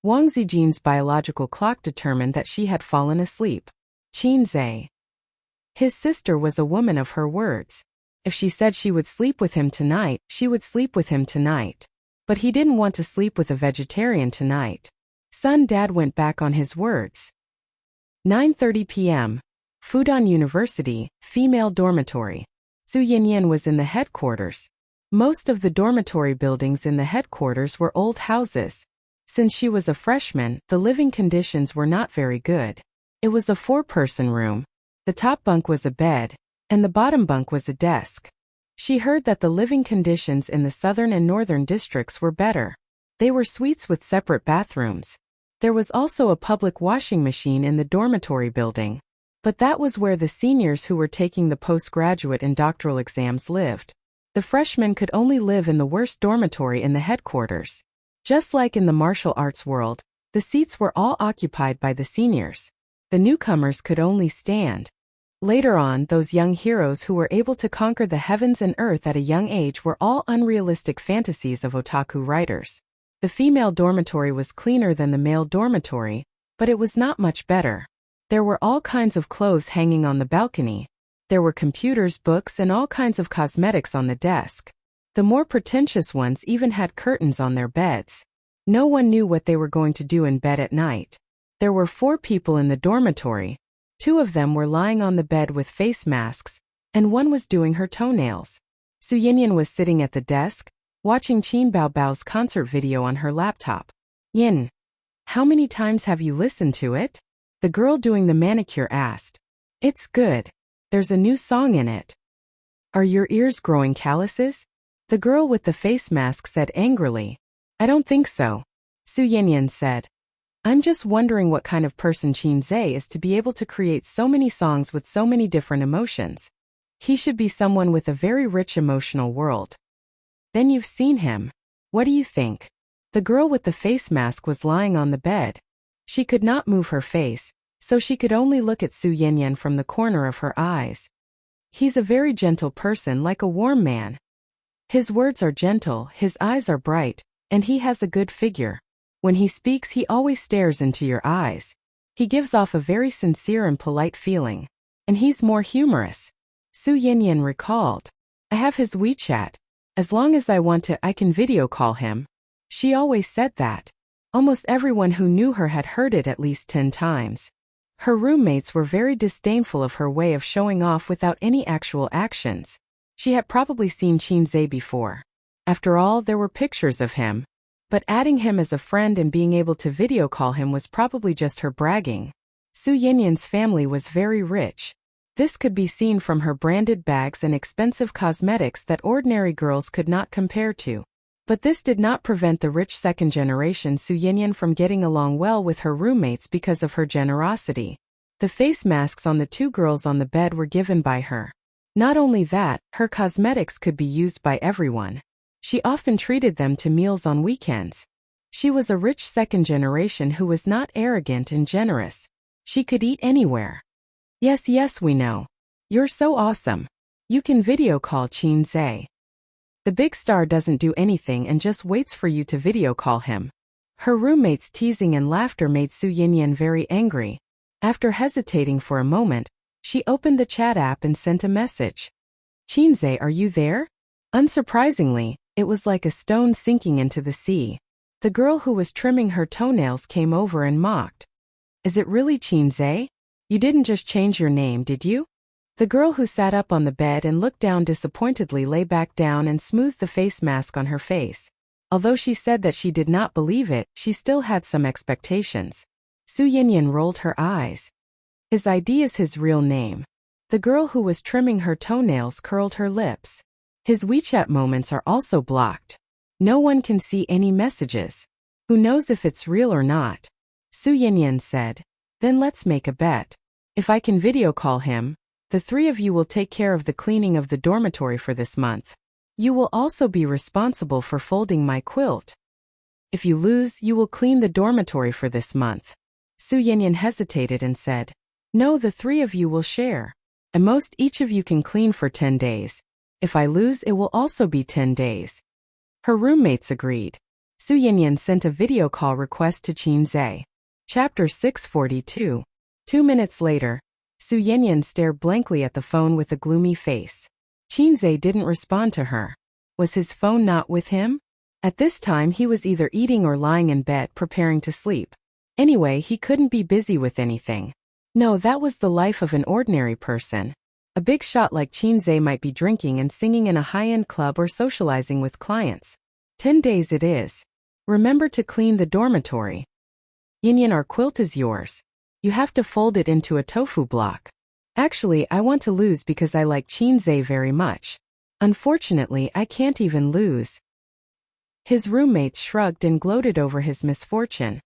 [SPEAKER 1] Wang Zijin's biological clock determined that she had fallen asleep. Qin Zhe. His sister was a woman of her words. If she said she would sleep with him tonight, she would sleep with him tonight. But he didn't want to sleep with a vegetarian tonight. Dad went back on his words. 9:30 p.m. Fudan University, female dormitory. Su Yinyan was in the headquarters. Most of the dormitory buildings in the headquarters were old houses. Since she was a freshman, the living conditions were not very good. It was a 4-person room. The top bunk was a bed, and the bottom bunk was a desk. She heard that the living conditions in the southern and northern districts were better. They were suites with separate bathrooms. There was also a public washing machine in the dormitory building. But that was where the seniors who were taking the postgraduate and doctoral exams lived. The freshmen could only live in the worst dormitory in the headquarters. Just like in the martial arts world, the seats were all occupied by the seniors. The newcomers could only stand. Later on, those young heroes who were able to conquer the heavens and earth at a young age were all unrealistic fantasies of otaku writers. The female dormitory was cleaner than the male dormitory, but it was not much better. There were all kinds of clothes hanging on the balcony. There were computers, books, and all kinds of cosmetics on the desk. The more pretentious ones even had curtains on their beds. No one knew what they were going to do in bed at night. There were 4 people in the dormitory. 2 of them were lying on the bed with face masks, and 1 was doing her toenails. Su Yinyan was sitting at the desk, watching Qin Bao Bao's concert video on her laptop. Yin, how many times have you listened to it? The girl doing the manicure asked. It's good. There's a new song in it. Are your ears growing calluses? The girl with the face mask said angrily. I don't think so. Su Yinyan said. I'm just wondering what kind of person Qin Zhe is to be able to create so many songs with so many different emotions. He should be someone with a very rich emotional world. Then you've seen him. What do you think? The girl with the face mask was lying on the bed. She could not move her face, so she could only look at Su Yinyan from the corner of her eyes. He's a very gentle person, like a warm man. His words are gentle, his eyes are bright, and he has a good figure. When he speaks, he always stares into your eyes. He gives off a very sincere and polite feeling. And he's more humorous. Su Yinyan recalled. I have his WeChat. As long as I want to, I can video call him. She always said that. Almost everyone who knew her had heard it at least 10 times. Her roommates were very disdainful of her way of showing off without any actual actions. She had probably seen Qin Zhe before. After all, there were pictures of him. But adding him as a friend and being able to video call him was probably just her bragging. Su Yinyan's family was very rich. This could be seen from her branded bags and expensive cosmetics that ordinary girls could not compare to. But this did not prevent the rich second-generation Su Yinyan from getting along well with her roommates because of her generosity. The face masks on the 2 girls on the bed were given by her. Not only that, her cosmetics could be used by everyone. She often treated them to meals on weekends. She was a rich second generation who was not arrogant and generous. She could eat anywhere. Yes, we know. You're so awesome. You can video call Qin Zhe. The big star doesn't do anything and just waits for you to video call him. Her roommate's teasing and laughter made Su Yinyan very angry. After hesitating for a moment, she opened the chat app and sent a message. Qin Zhe, are you there? Unsurprisingly, it was like a stone sinking into the sea. The girl who was trimming her toenails came over and mocked. Is it really Qin Zhe? You didn't just change your name, did you? The girl who sat up on the bed and looked down disappointedly lay back down and smoothed the face mask on her face. Although she said that she did not believe it, she still had some expectations. Su Yinyan rolled her eyes. His ID is his real name. The girl who was trimming her toenails curled her lips. His WeChat moments are also blocked. No one can see any messages. Who knows if it's real or not? Su Yinyan said. Then let's make a bet. If I can video call him, the three of you will take care of the cleaning of the dormitory for this month. You will also be responsible for folding my quilt. If you lose, you will clean the dormitory for this month. Su Yinyan hesitated and said, no, the three of you will share. At most, each of you can clean for 10 days. If I lose, it will also be 10 days. Her roommates agreed. Su Yinyan sent a video call request to Qin Zhe. Chapter 642. 2 minutes later, Su Yinyan stared blankly at the phone with a gloomy face. Qin Zhe didn't respond to her. Was his phone not with him? At this time he was either eating or lying in bed preparing to sleep. Anyway, he couldn't be busy with anything. No, that was the life of an ordinary person. A big shot like Qin Zhe might be drinking and singing in a high-end club or socializing with clients. 10 days it is. Remember to clean the dormitory. Yinyan, our quilt is yours. You have to fold it into a tofu block. Actually, I want to lose because I like Qin Zhe very much. Unfortunately, I can't even lose. His roommates shrugged and gloated over his misfortune.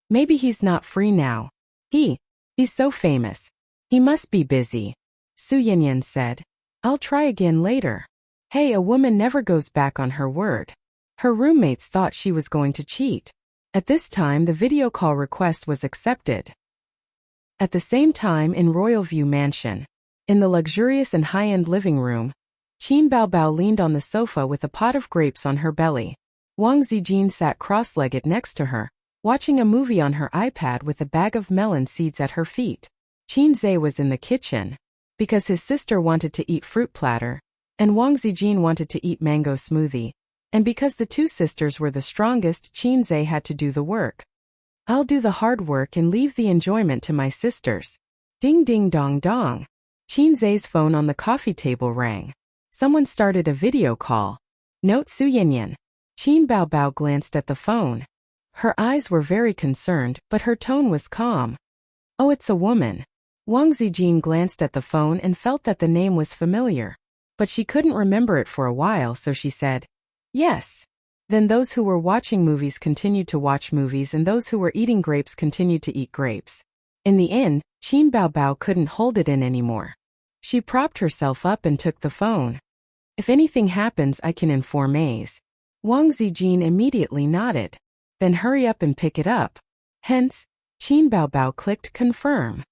[SPEAKER 1] Maybe he's not free now. He's so famous. He must be busy. Su Yinyan said. I'll try again later. Hey, a woman never goes back on her word. Her roommates thought she was going to cheat. At this time, the video call request was accepted. At the same time, in Royal View Mansion, in the luxurious and high-end living room, Qin Baobao leaned on the sofa with a pot of grapes on her belly. Wang Zijin sat cross-legged next to her, watching a movie on her iPad with a bag of melon seeds at her feet. Qin Zhe was in the kitchen, because his sister wanted to eat fruit platter, and Wang Zijin wanted to eat mango smoothie, and because the two sisters were the strongest, Qin Zhe had to do the work. I'll do the hard work and leave the enjoyment to my sisters. Ding ding dong dong. Qin Zhe's phone on the coffee table rang. Someone started a video call. Note Su Yinyan. Qin Baobao glanced at the phone. Her eyes were very concerned, but her tone was calm. Oh, it's a woman. Wang Zijin glanced at the phone and felt that the name was familiar. But she couldn't remember it for a while, so she said, yes. Then those who were watching movies continued to watch movies and those who were eating grapes continued to eat grapes. In the end, Qin Baobao couldn't hold it in anymore. She propped herself up and took the phone. If anything happens, I can inform Maze. Wang Zijin immediately nodded. Then hurry up and pick it up. Hence, Qin Baobao clicked confirm.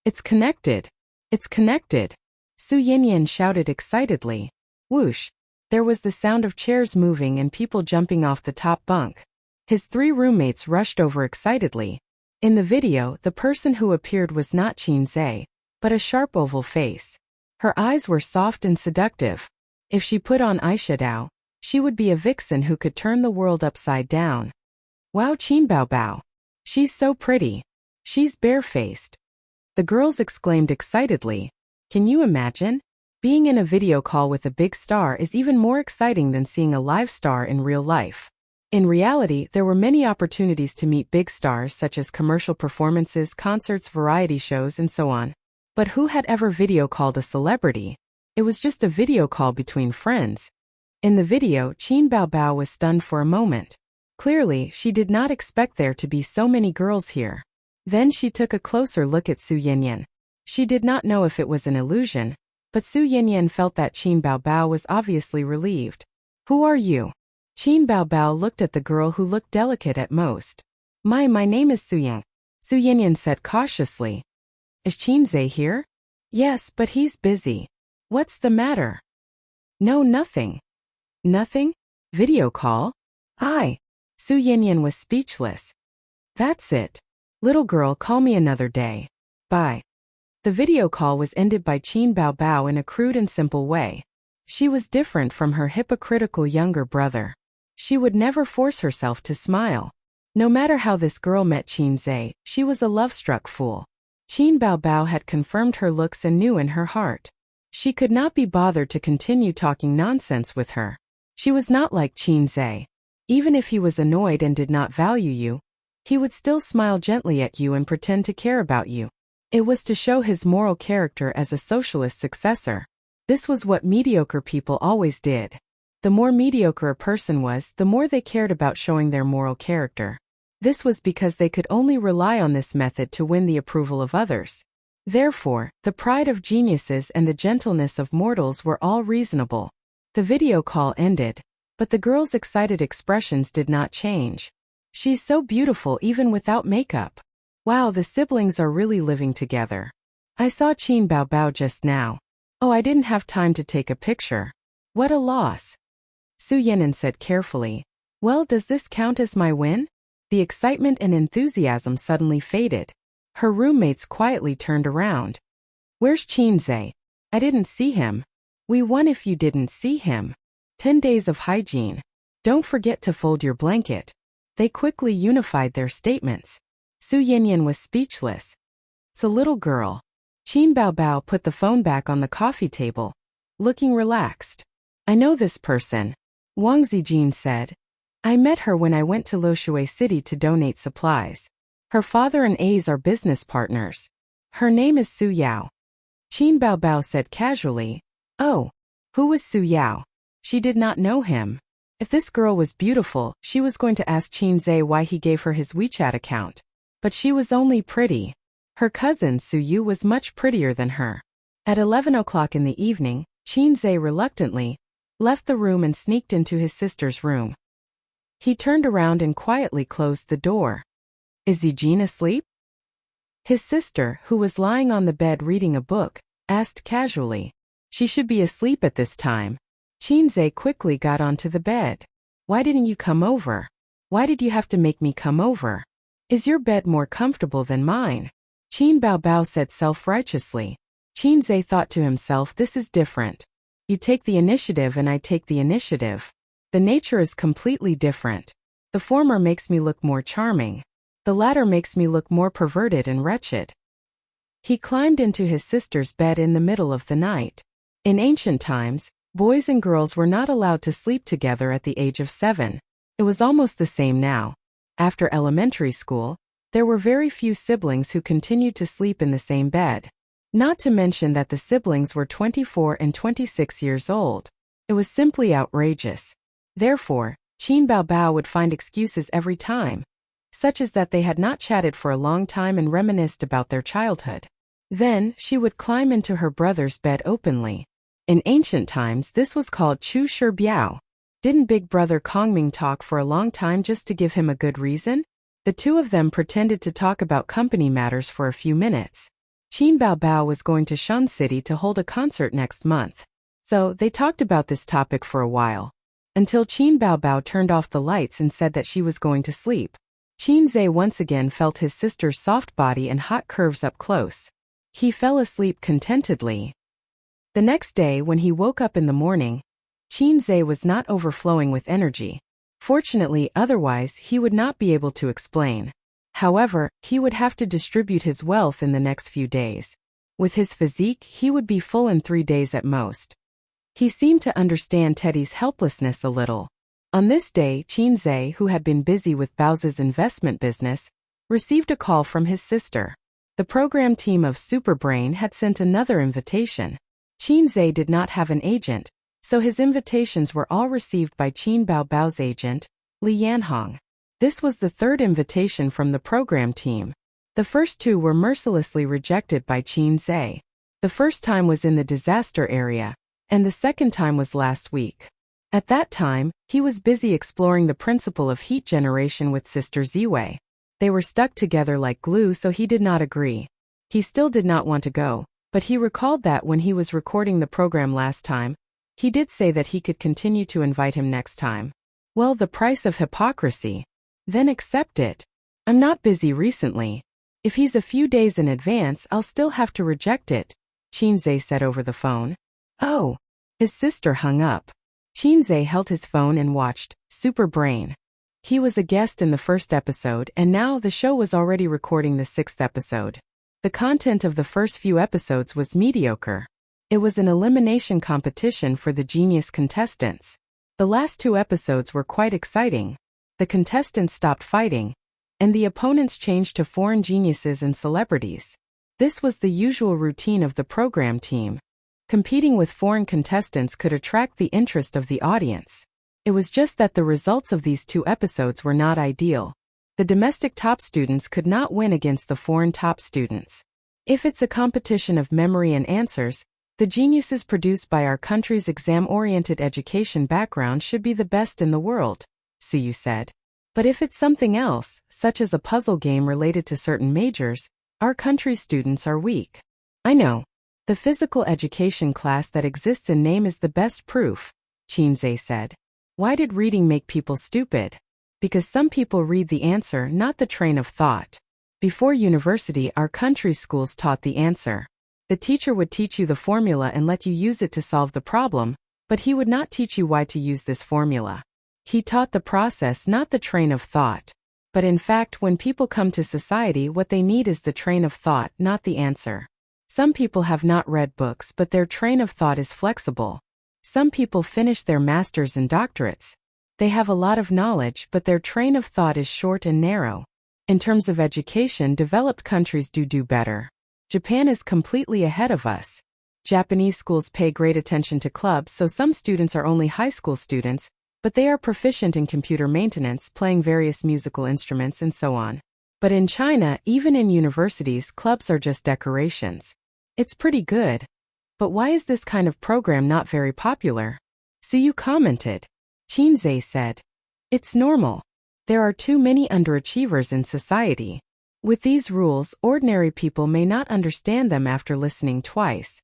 [SPEAKER 1] It's connected. It's connected. Su Yinyan shouted excitedly. Whoosh. There was the sound of chairs moving and people jumping off the top bunk. His three roommates rushed over excitedly. In the video, the person who appeared was not Qin Zhe, but a sharp oval face. Her eyes were soft and seductive. If she put on eyeshadow, she would be a vixen who could turn the world upside down. Wow, Qin Baobao. She's so pretty. She's barefaced. The girls exclaimed excitedly. Can you imagine? Being in a video call with a big star is even more exciting than seeing a live star in real life. In reality, there were many opportunities to meet big stars such as commercial performances, concerts, variety shows, and so on. But who had ever video called a celebrity? It was just a video call between friends. In the video, Qin Baobao was stunned for a moment. Clearly, she did not expect there to be so many girls here. Then she took a closer look at Su Yinyan. She did not know if it was an illusion, but Su Yinyan felt that Qin Baobao was obviously relieved. Who are you? Qin Baobao looked at the girl who looked delicate at most. My name is Su Yang. Su Yinyan said cautiously. Is Qin Zhe here? Yes, but he's busy. What's the matter? No, nothing. Nothing? Video call? Su Yinyan was speechless. That's it. Little girl, call me another day. Bye. The video call was ended by Qin Baobao in a crude and simple way. She was different from her hypocritical younger brother. She would never force herself to smile. No matter how this girl met Qin Zhe, she was a love-struck fool. Qin Baobao had confirmed her looks and knew in her heart. She could not be bothered to continue talking nonsense with her. She was not like Qin Zhe. Even if he was annoyed and did not value you, he would still smile gently at you and pretend to care about you. It was to show his moral character as a socialist successor. This was what mediocre people always did. The more mediocre a person was, the more they cared about showing their moral character. This was because they could only rely on this method to win the approval of others. Therefore, the pride of geniuses and the gentleness of mortals were all reasonable. The video call ended, but the girl's excited expressions did not change. She's so beautiful even without makeup. Wow, the siblings are really living together. I saw Qin Bao Bao just now. Oh, I didn't have time to take a picture. What a loss. Su Yan'an said carefully. Well, does this count as my win? The excitement and enthusiasm suddenly faded. Her roommates quietly turned around. Where's Qinze? I didn't see him. We won if you didn't see him. 10 days of hygiene. Don't forget to fold your blanket. They quickly unified their statements. Su Yan'an was speechless. It's a little girl. Qin Bao Bao put the phone back on the coffee table, looking relaxed. I know this person, Wang Zijin said. I met her when I went to Loshui City to donate supplies. Her father and A's are business partners. Her name is Su Yao. Qin Bao Bao said casually. Oh, who was Su Yao? She did not know him. If this girl was beautiful, she was going to ask Qinze why he gave her his WeChat account. But she was only pretty. Her cousin Su Yu was much prettier than her. At 11 o'clock in the evening, Qinze reluctantly left the room and sneaked into his sister's room. He turned around and quietly closed the door. Is Zijin asleep? His sister, who was lying on the bed reading a book, asked casually. She should be asleep at this time. Qinze quickly got onto the bed. Why didn't you come over? Why did you have to make me come over? Is your bed more comfortable than mine? Qin Bao Bao said self-righteously. Qinze thought to himself, this is different. You take the initiative and I take the initiative. The nature is completely different. The former makes me look more charming. The latter makes me look more perverted and wretched. He climbed into his sister's bed in the middle of the night. In ancient times, boys and girls were not allowed to sleep together at the age of 7. It was almost the same now. After elementary school, there were very few siblings who continued to sleep in the same bed. Not to mention that the siblings were 24 and 26 years old. It was simply outrageous. Therefore, Qin Bao Bao would find excuses every time, such as that they had not chatted for a long time and reminisced about their childhood. Then, she would climb into her brother's bed openly. In ancient times, this was called Chu Shi Biao. Didn't Big Brother Kongming talk for a long time just to give him a good reason? The two of them pretended to talk about company matters for a few minutes. Qin Bao Bao was going to Shun City to hold a concert next month. So, they talked about this topic for a while. Until Qin Bao Bao turned off the lights and said that she was going to sleep. Qinze once again felt his sister's soft body and hot curves up close. He fell asleep contentedly. The next day when he woke up in the morning, Qinze was not overflowing with energy. Fortunately, otherwise he would not be able to explain. However, he would have to distribute his wealth in the next few days. With his physique, he would be full in 3 days at most. He seemed to understand Teddy's helplessness a little. On this day, Qinze, who had been busy with Bao's investment business, received a call from his sister. The program team of Superbrain had sent another invitation. Qinze did not have an agent, so his invitations were all received by Qin Bao Bao's agent, Li Yanhong. This was the third invitation from the program team. The first 2 were mercilessly rejected by Qinze. The first time was in the disaster area, and the second time was last week. At that time, he was busy exploring the principle of heat generation with Sister Ziwei. They were stuck together like glue, so he did not agree. He still did not want to go, but he recalled that when he was recording the program last time, he did say that he could continue to invite him next time. Well, the price of hypocrisy. Then accept it. I'm not busy recently. If he's a few days in advance, I'll still have to reject it, Qinze said over the phone. Oh. His sister hung up. Qinze held his phone and watched Superbrain. He was a guest in the first episode, and now the show was already recording the 6th episode. The content of the first few episodes was mediocre. It was an elimination competition for the genius contestants. The last 2 episodes were quite exciting. The contestants stopped fighting, and the opponents changed to foreign geniuses and celebrities. This was the usual routine of the program team. Competing with foreign contestants could attract the interest of the audience. It was just that the results of these 2 episodes were not ideal. The domestic top students could not win against the foreign top students. If it's a competition of memory and answers, the geniuses produced by our country's exam-oriented education background should be the best in the world, Suyu said. But if it's something else, such as a puzzle game related to certain majors, our country's students are weak. I know. The physical education class that exists in name is the best proof, Chinze said. Why did reading make people stupid? Because some people read the answer, not the train of thought. Before university, our country's schools taught the answer. The teacher would teach you the formula and let you use it to solve the problem, but he would not teach you why to use this formula. He taught the process, not the train of thought. But in fact, when people come to society, what they need is the train of thought, not the answer. Some people have not read books, but their train of thought is flexible. Some people finish their masters and doctorates. They have a lot of knowledge, but their train of thought is short and narrow. In terms of education, developed countries do better. Japan is completely ahead of us. Japanese schools pay great attention to clubs, so some students are only high school students, but they are proficient in computer maintenance, playing various musical instruments and so on. But in China, even in universities, clubs are just decorations. It's pretty good. But why is this kind of program not very popular? Suyu commented. Chinze said. It's normal. There are too many underachievers in society. With these rules, ordinary people may not understand them after listening twice.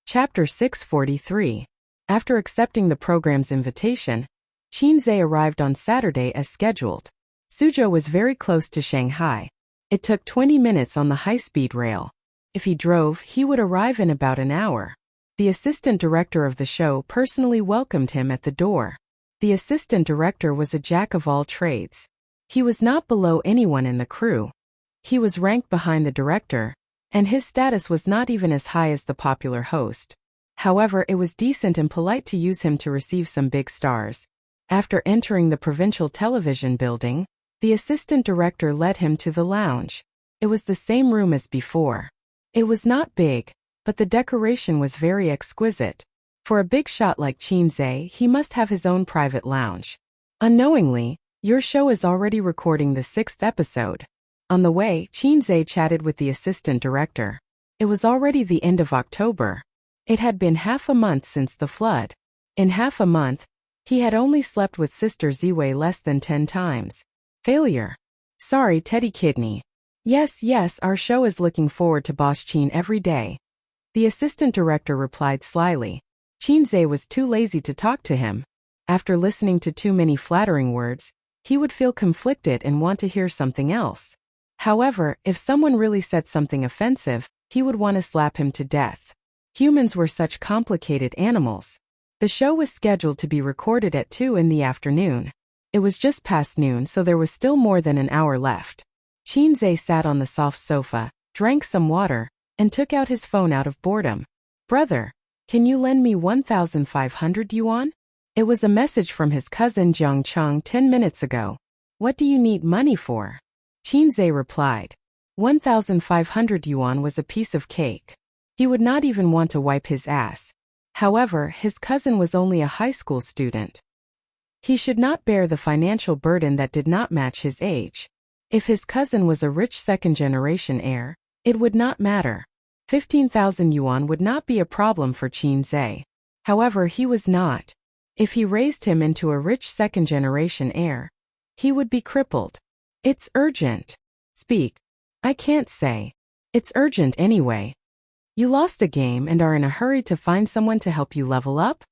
[SPEAKER 1] Chapter 643. After accepting the program's invitation, Chinze arrived on Saturday as scheduled. Suzhou was very close to Shanghai. It took 20 minutes on the high-speed rail. If he drove, he would arrive in about an hour. The assistant director of the show personally welcomed him at the door. The assistant director was a jack of all trades. He was not below anyone in the crew. He was ranked behind the director, and his status was not even as high as the popular host. However, it was decent and polite to use him to receive some big stars. After entering the provincial television building, the assistant director led him to the lounge. It was the same room as before. It was not big, but the decoration was very exquisite. For a big shot like Chinze, he must have his own private lounge. Unknowingly, your show is already recording the 6th episode. On the way, Chinze chatted with the assistant director. It was already the end of October. It had been half a month since the flood. In half a month, he had only slept with Sister Ziwei less than 10 times. Failure. Sorry, Teddy Kidney. Yes, our show is looking forward to Boss Chin every day. The assistant director replied slyly. Chinze was too lazy to talk to him. After listening to too many flattering words, he would feel conflicted and want to hear something else. However, if someone really said something offensive, he would want to slap him to death. Humans were such complicated animals. The show was scheduled to be recorded at 2 in the afternoon. It was just past noon, so there was still more than an hour left. Chinze sat on the soft sofa, drank some water, and took out his phone out of boredom. Brother, can you lend me 1,500 yuan? It was a message from his cousin Jiang Cheng 10 minutes ago. What do you need money for? Chinze replied. 1,500 yuan was a piece of cake. He would not even want to wipe his ass. However, his cousin was only a high school student. He should not bear the financial burden that did not match his age. If his cousin was a rich second-generation heir, it would not matter. 15,000 yuan would not be a problem for Chinze. However, he was not. If he raised him into a rich second-generation heir, he would be crippled. It's urgent. Speak. I can't say. It's urgent anyway. You lost a game and are in a hurry to find someone to help you level up?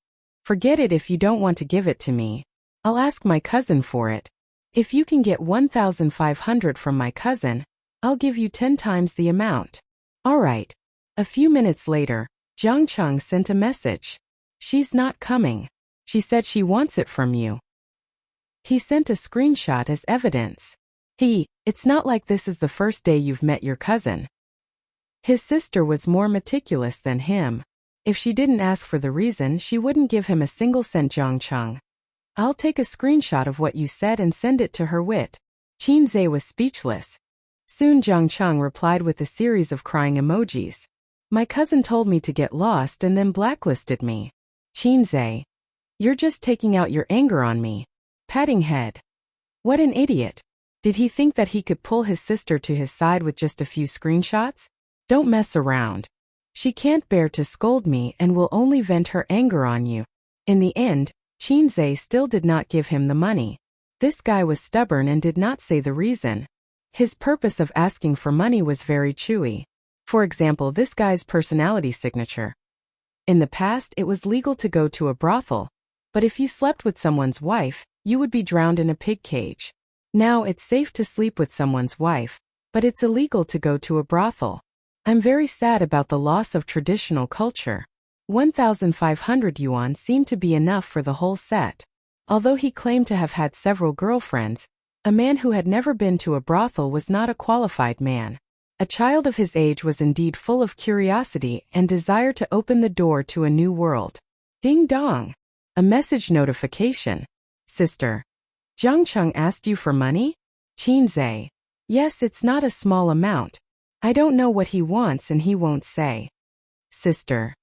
[SPEAKER 1] Forget it if you don't want to give it to me. I'll ask my cousin for it. If you can get 1,500 from my cousin, I'll give you 10 times the amount. All right. A few minutes later, Jiang Cheng sent a message. She's not coming. She said she wants it from you. He sent a screenshot as evidence. It's not like this is the first day you've met your cousin. His sister was more meticulous than him. If she didn't ask for the reason, she wouldn't give him a single cent. Jiang Cheng. I'll take a screenshot of what you said and send it to her. Chinze was speechless. Soon Jiang Cheng replied with a series of crying emojis. My cousin told me to get lost and then blacklisted me. Qinzhe. You're just taking out your anger on me. Patting head. What an idiot. Did he think that he could pull his sister to his side with just a few screenshots? Don't mess around. She can't bear to scold me and will only vent her anger on you. In the end, Qinzhe still did not give him the money. This guy was stubborn and did not say the reason. His purpose of asking for money was very chewy. For example, this guy's personality signature. In the past, it was legal to go to a brothel, but if you slept with someone's wife, you would be drowned in a pig cage. Now it's safe to sleep with someone's wife, but it's illegal to go to a brothel. I'm very sad about the loss of traditional culture. 1,500 yuan seemed to be enough for the whole set. Although he claimed to have had several girlfriends, a man who had never been to a brothel was not a qualified man. A child of his age was indeed full of curiosity and desire to open the door to a new world. Ding dong. A message notification. Sister. Jiang Cheng asked you for money? Qinzhe. Yes, it's not a small amount. I don't know what he wants and he won't say. Sister.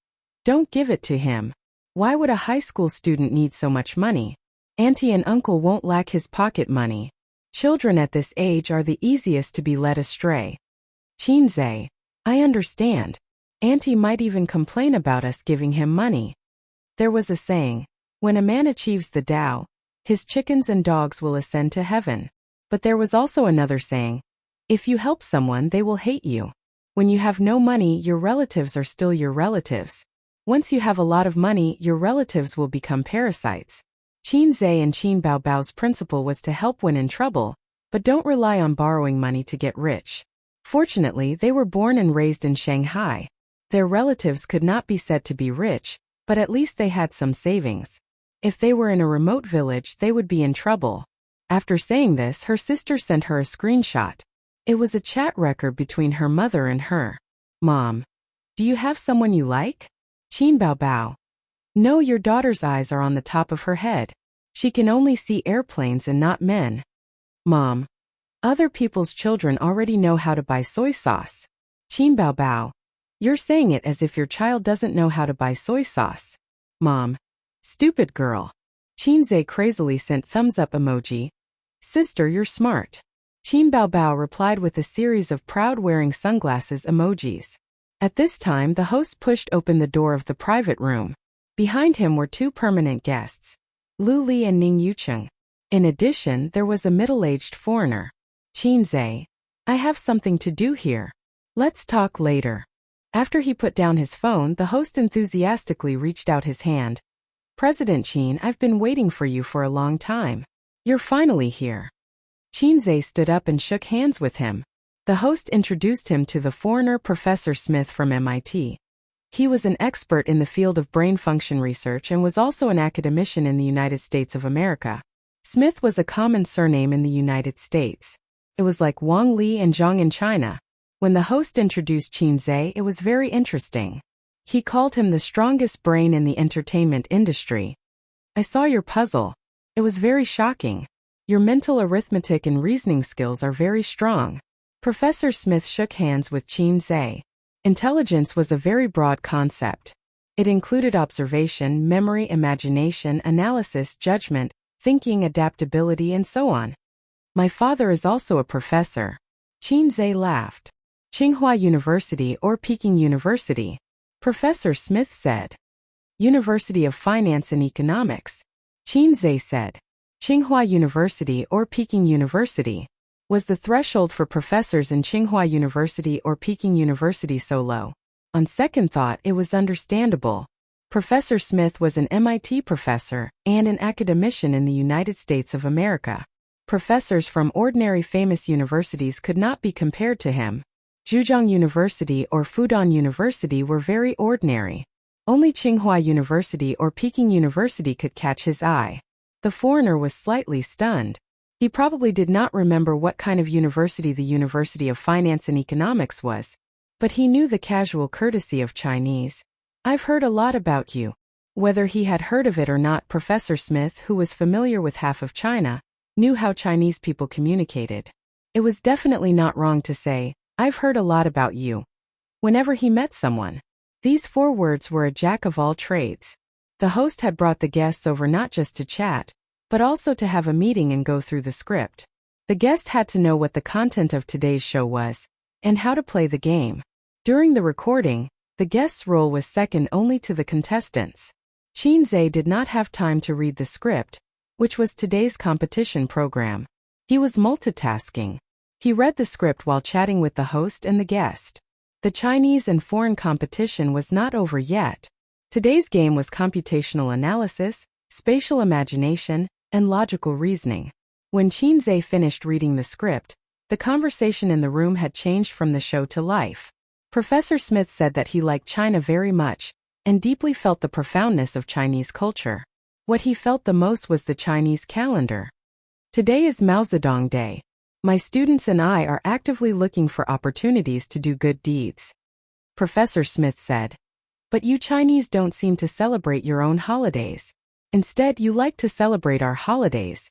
[SPEAKER 1] Don't give it to him. Why would a high school student need so much money? Auntie and uncle won't lack his pocket money. Children at this age are the easiest to be led astray. Qinzhe. I understand. Auntie might even complain about us giving him money. There was a saying, when a man achieves the Tao, his chickens and dogs will ascend to heaven. But there was also another saying, if you help someone, they will hate you. When you have no money, your relatives are still your relatives. Once you have a lot of money, your relatives will become parasites. Qinzhe and Qin Baobao's principle was to help when in trouble, but don't rely on borrowing money to get rich. Fortunately, they were born and raised in Shanghai. Their relatives could not be said to be rich, but at least they had some savings. If they were in a remote village, they would be in trouble. After saying this, her sister sent her a screenshot. It was a chat record between her mother and her. Mom. Do you have someone you like? Qin Baobao. No, your daughter's eyes are on the top of her head. She can only see airplanes and not men. Mom. Other people's children already know how to buy soy sauce. Qin Baobao. You're saying it as if your child doesn't know how to buy soy sauce. Mom. Stupid girl. Qinzhe crazily sent thumbs up emoji. Sister, you're smart. Qin Baobao replied with a series of proud wearing sunglasses emojis. At this time, the host pushed open the door of the private room. Behind him were two permanent guests, Lu Li and Ning Yucheng. In addition, there was a middle-aged foreigner. Qinzhe. I have something to do here. Let's talk later. After he put down his phone, the host enthusiastically reached out his hand. President Qin, I've been waiting for you for a long time. You're finally here. Qinzhe stood up and shook hands with him. The host introduced him to the foreigner Professor Smith from MIT. He was an expert in the field of brain function research and was also an academician in the United States of America. Smith was a common surname in the United States. It was like Wang Li and Zhang in China. When the host introduced Qinzhe, it was very interesting. He called him the strongest brain in the entertainment industry. I saw your puzzle. It was very shocking. Your mental arithmetic and reasoning skills are very strong. Professor Smith shook hands with Qinzhe. Intelligence was a very broad concept. It included observation, memory, imagination, analysis, judgment, thinking, adaptability, and so on. My father is also a professor. Qinzhe laughed. Tsinghua University or Peking University? Professor Smith said. University of Finance and Economics. Qinzhe said. Tsinghua University or Peking University? Was the threshold for professors in Tsinghua University or Peking University so low? On second thought, it was understandable. Professor Smith was an MIT professor and an academician in the United States of America. Professors from ordinary famous universities could not be compared to him. Zhejiang University or Fudan University were very ordinary. Only Tsinghua University or Peking University could catch his eye. The foreigner was slightly stunned. He probably did not remember what kind of university the University of Finance and Economics was. But he knew the casual courtesy of Chinese. I've heard a lot about you. Whether he had heard of it or not, Professor Smith, who was familiar with half of China, knew how Chinese people communicated. It was definitely not wrong to say, "I've heard a lot about you," whenever he met someone. These 4 words were a jack of all trades. The host had brought the guests over not just to chat, but also to have a meeting and go through the script. The guest had to know what the content of today's show was, and how to play the game. During the recording, the guest's role was second only to the contestants. Qin did not have time to read the script, which was today's competition program. He was multitasking. He read the script while chatting with the host and the guest. The Chinese and foreign competition was not over yet. Today's game was computational analysis, spatial imagination, and logical reasoning. When Qin finished reading the script, the conversation in the room had changed from the show to life. Professor Smith said that he liked China very much and deeply felt the profoundness of Chinese culture. What he felt the most was the Chinese calendar. Today is Mao Zedong Day. My students and I are actively looking for opportunities to do good deeds. Professor Smith said. But you Chinese don't seem to celebrate your own holidays. Instead, you like to celebrate our holidays.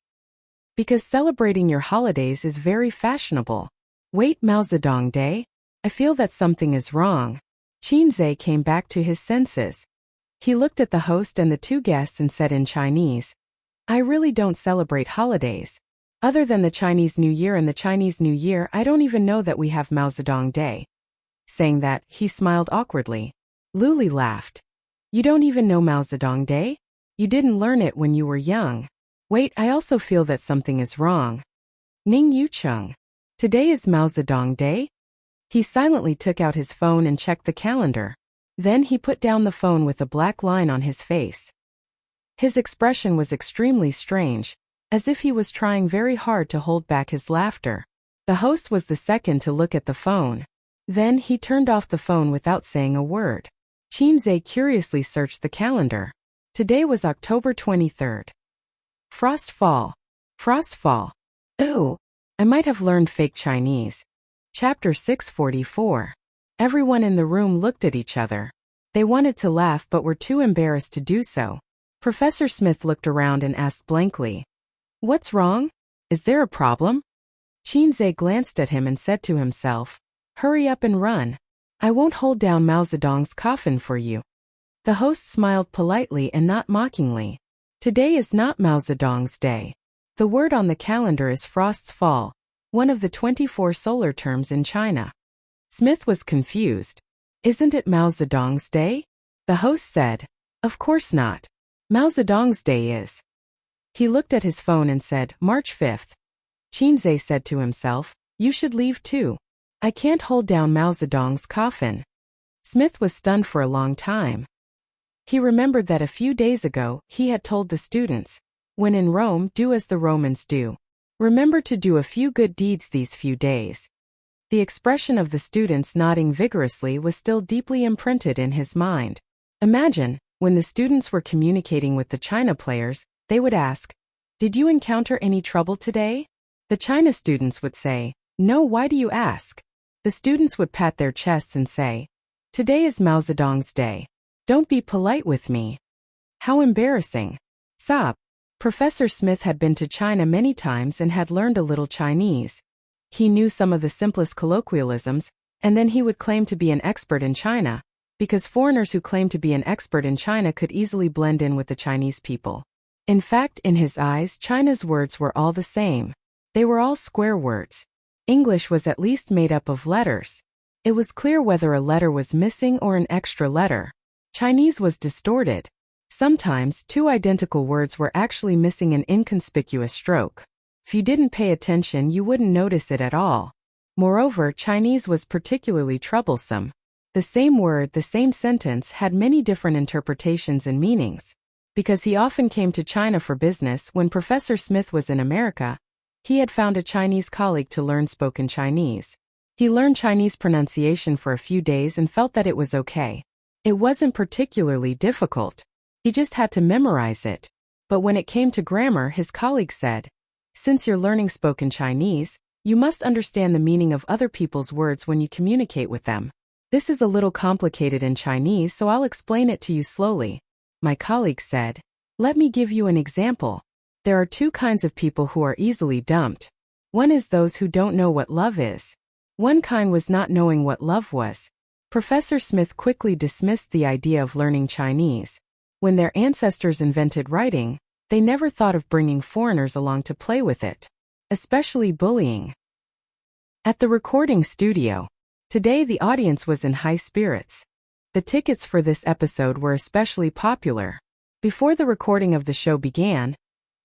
[SPEAKER 1] Because celebrating your holidays is very fashionable. Wait, Mao Zedong Day? I feel that something is wrong. Qin came back to his senses. He looked at the host and the 2 guests and said in Chinese, "I really don't celebrate holidays. Other than the Chinese New Year and the Chinese New Year, I don't even know that we have Mao Zedong Day." Saying that, he smiled awkwardly. Luli laughed. "You don't even know Mao Zedong Day? You didn't learn it when you were young. Wait, I also feel that something is wrong. Ning Yucheng. Today is Mao Zedong Day?" He silently took out his phone and checked the calendar. Then he put down the phone with a black line on his face. His expression was extremely strange, as if he was trying very hard to hold back his laughter. The host was the second to look at the phone. Then he turned off the phone without saying a word. Qin curiously searched the calendar. Today was October 23rd. Frostfall. Frostfall. Ooh, I might have learned fake Chinese. Chapter 644. Everyone in the room looked at each other. They wanted to laugh but were too embarrassed to do so. Professor Smith looked around and asked blankly, "What's wrong? Is there a problem?" Qin glanced at him and said to himself, "Hurry up and run. I won't hold down Mao Zedong's coffin for you." The host smiled politely and not mockingly. Today is not Mao Zedong's day. The word on the calendar is Frost's Fall, one of the 24 solar terms in China. Smith was confused. "Isn't it Mao Zedong's day?" The host said, "Of course not. Mao Zedong's day is." He looked at his phone and said, "March 5th. Qin said to himself, "You should leave too. I can't hold down Mao Zedong's coffin." Smith was stunned for a long time. He remembered that a few days ago, he had told the students, "When in Rome, do as the Romans do. Remember to do a few good deeds these few days." The expression of the students nodding vigorously was still deeply imprinted in his mind. Imagine, when the students were communicating with the China players, they would ask, "Did you encounter any trouble today?" The China students would say, "No, why do you ask?" The students would pat their chests and say, "Today is Mao Zedong's day. Don't be polite with me." How embarrassing. Sob. Professor Smith had been to China many times and had learned a little Chinese. He knew some of the simplest colloquialisms, and then he would claim to be an expert in China, because foreigners who claimed to be an expert in China could easily blend in with the Chinese people. In fact, in his eyes, China's words were all the same. They were all square words. English was at least made up of letters. It was clear whether a letter was missing or an extra letter. Chinese was distorted. Sometimes, 2 identical words were actually missing an inconspicuous stroke. If you didn't pay attention, you wouldn't notice it at all. Moreover, Chinese was particularly troublesome. The same word, the same sentence had many different interpretations and meanings. Because he often came to China for business, when Professor Smith was in America, he had found a Chinese colleague to learn spoken Chinese. He learned Chinese pronunciation for a few days and felt that it was okay. It wasn't particularly difficult. He just had to memorize it. But when it came to grammar, his colleague said, "Since you're learning spoken Chinese, you must understand the meaning of other people's words when you communicate with them. This is a little complicated in Chinese, so I'll explain it to you slowly." My colleague said, "Let me give you an example. There are 2 kinds of people who are easily dumped. One is those who don't know what love is. One kind was not knowing what love was. Professor Smith quickly dismissed the idea of learning Chinese. When their ancestors invented writing, they never thought of bringing foreigners along to play with it. Especially bullying. At the recording studio, today the audience was in high spirits. The tickets for this episode were especially popular. Before the recording of the show began,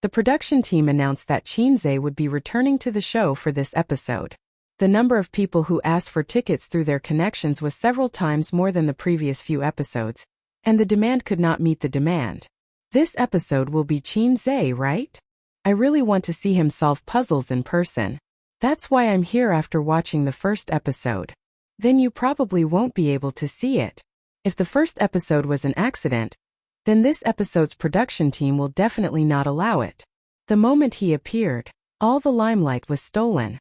[SPEAKER 1] the production team announced that Qinze would be returning to the show for this episode. The number of people who asked for tickets through their connections was several times more than the previous few episodes, and the demand could not meet the demand. This episode will be Qinze, right? I really want to see him solve puzzles in person. That's why I'm here after watching the first episode. Then you probably won't be able to see it. If the first episode was an accident, then this episode's production team will definitely not allow it. The moment he appeared, all the limelight was stolen.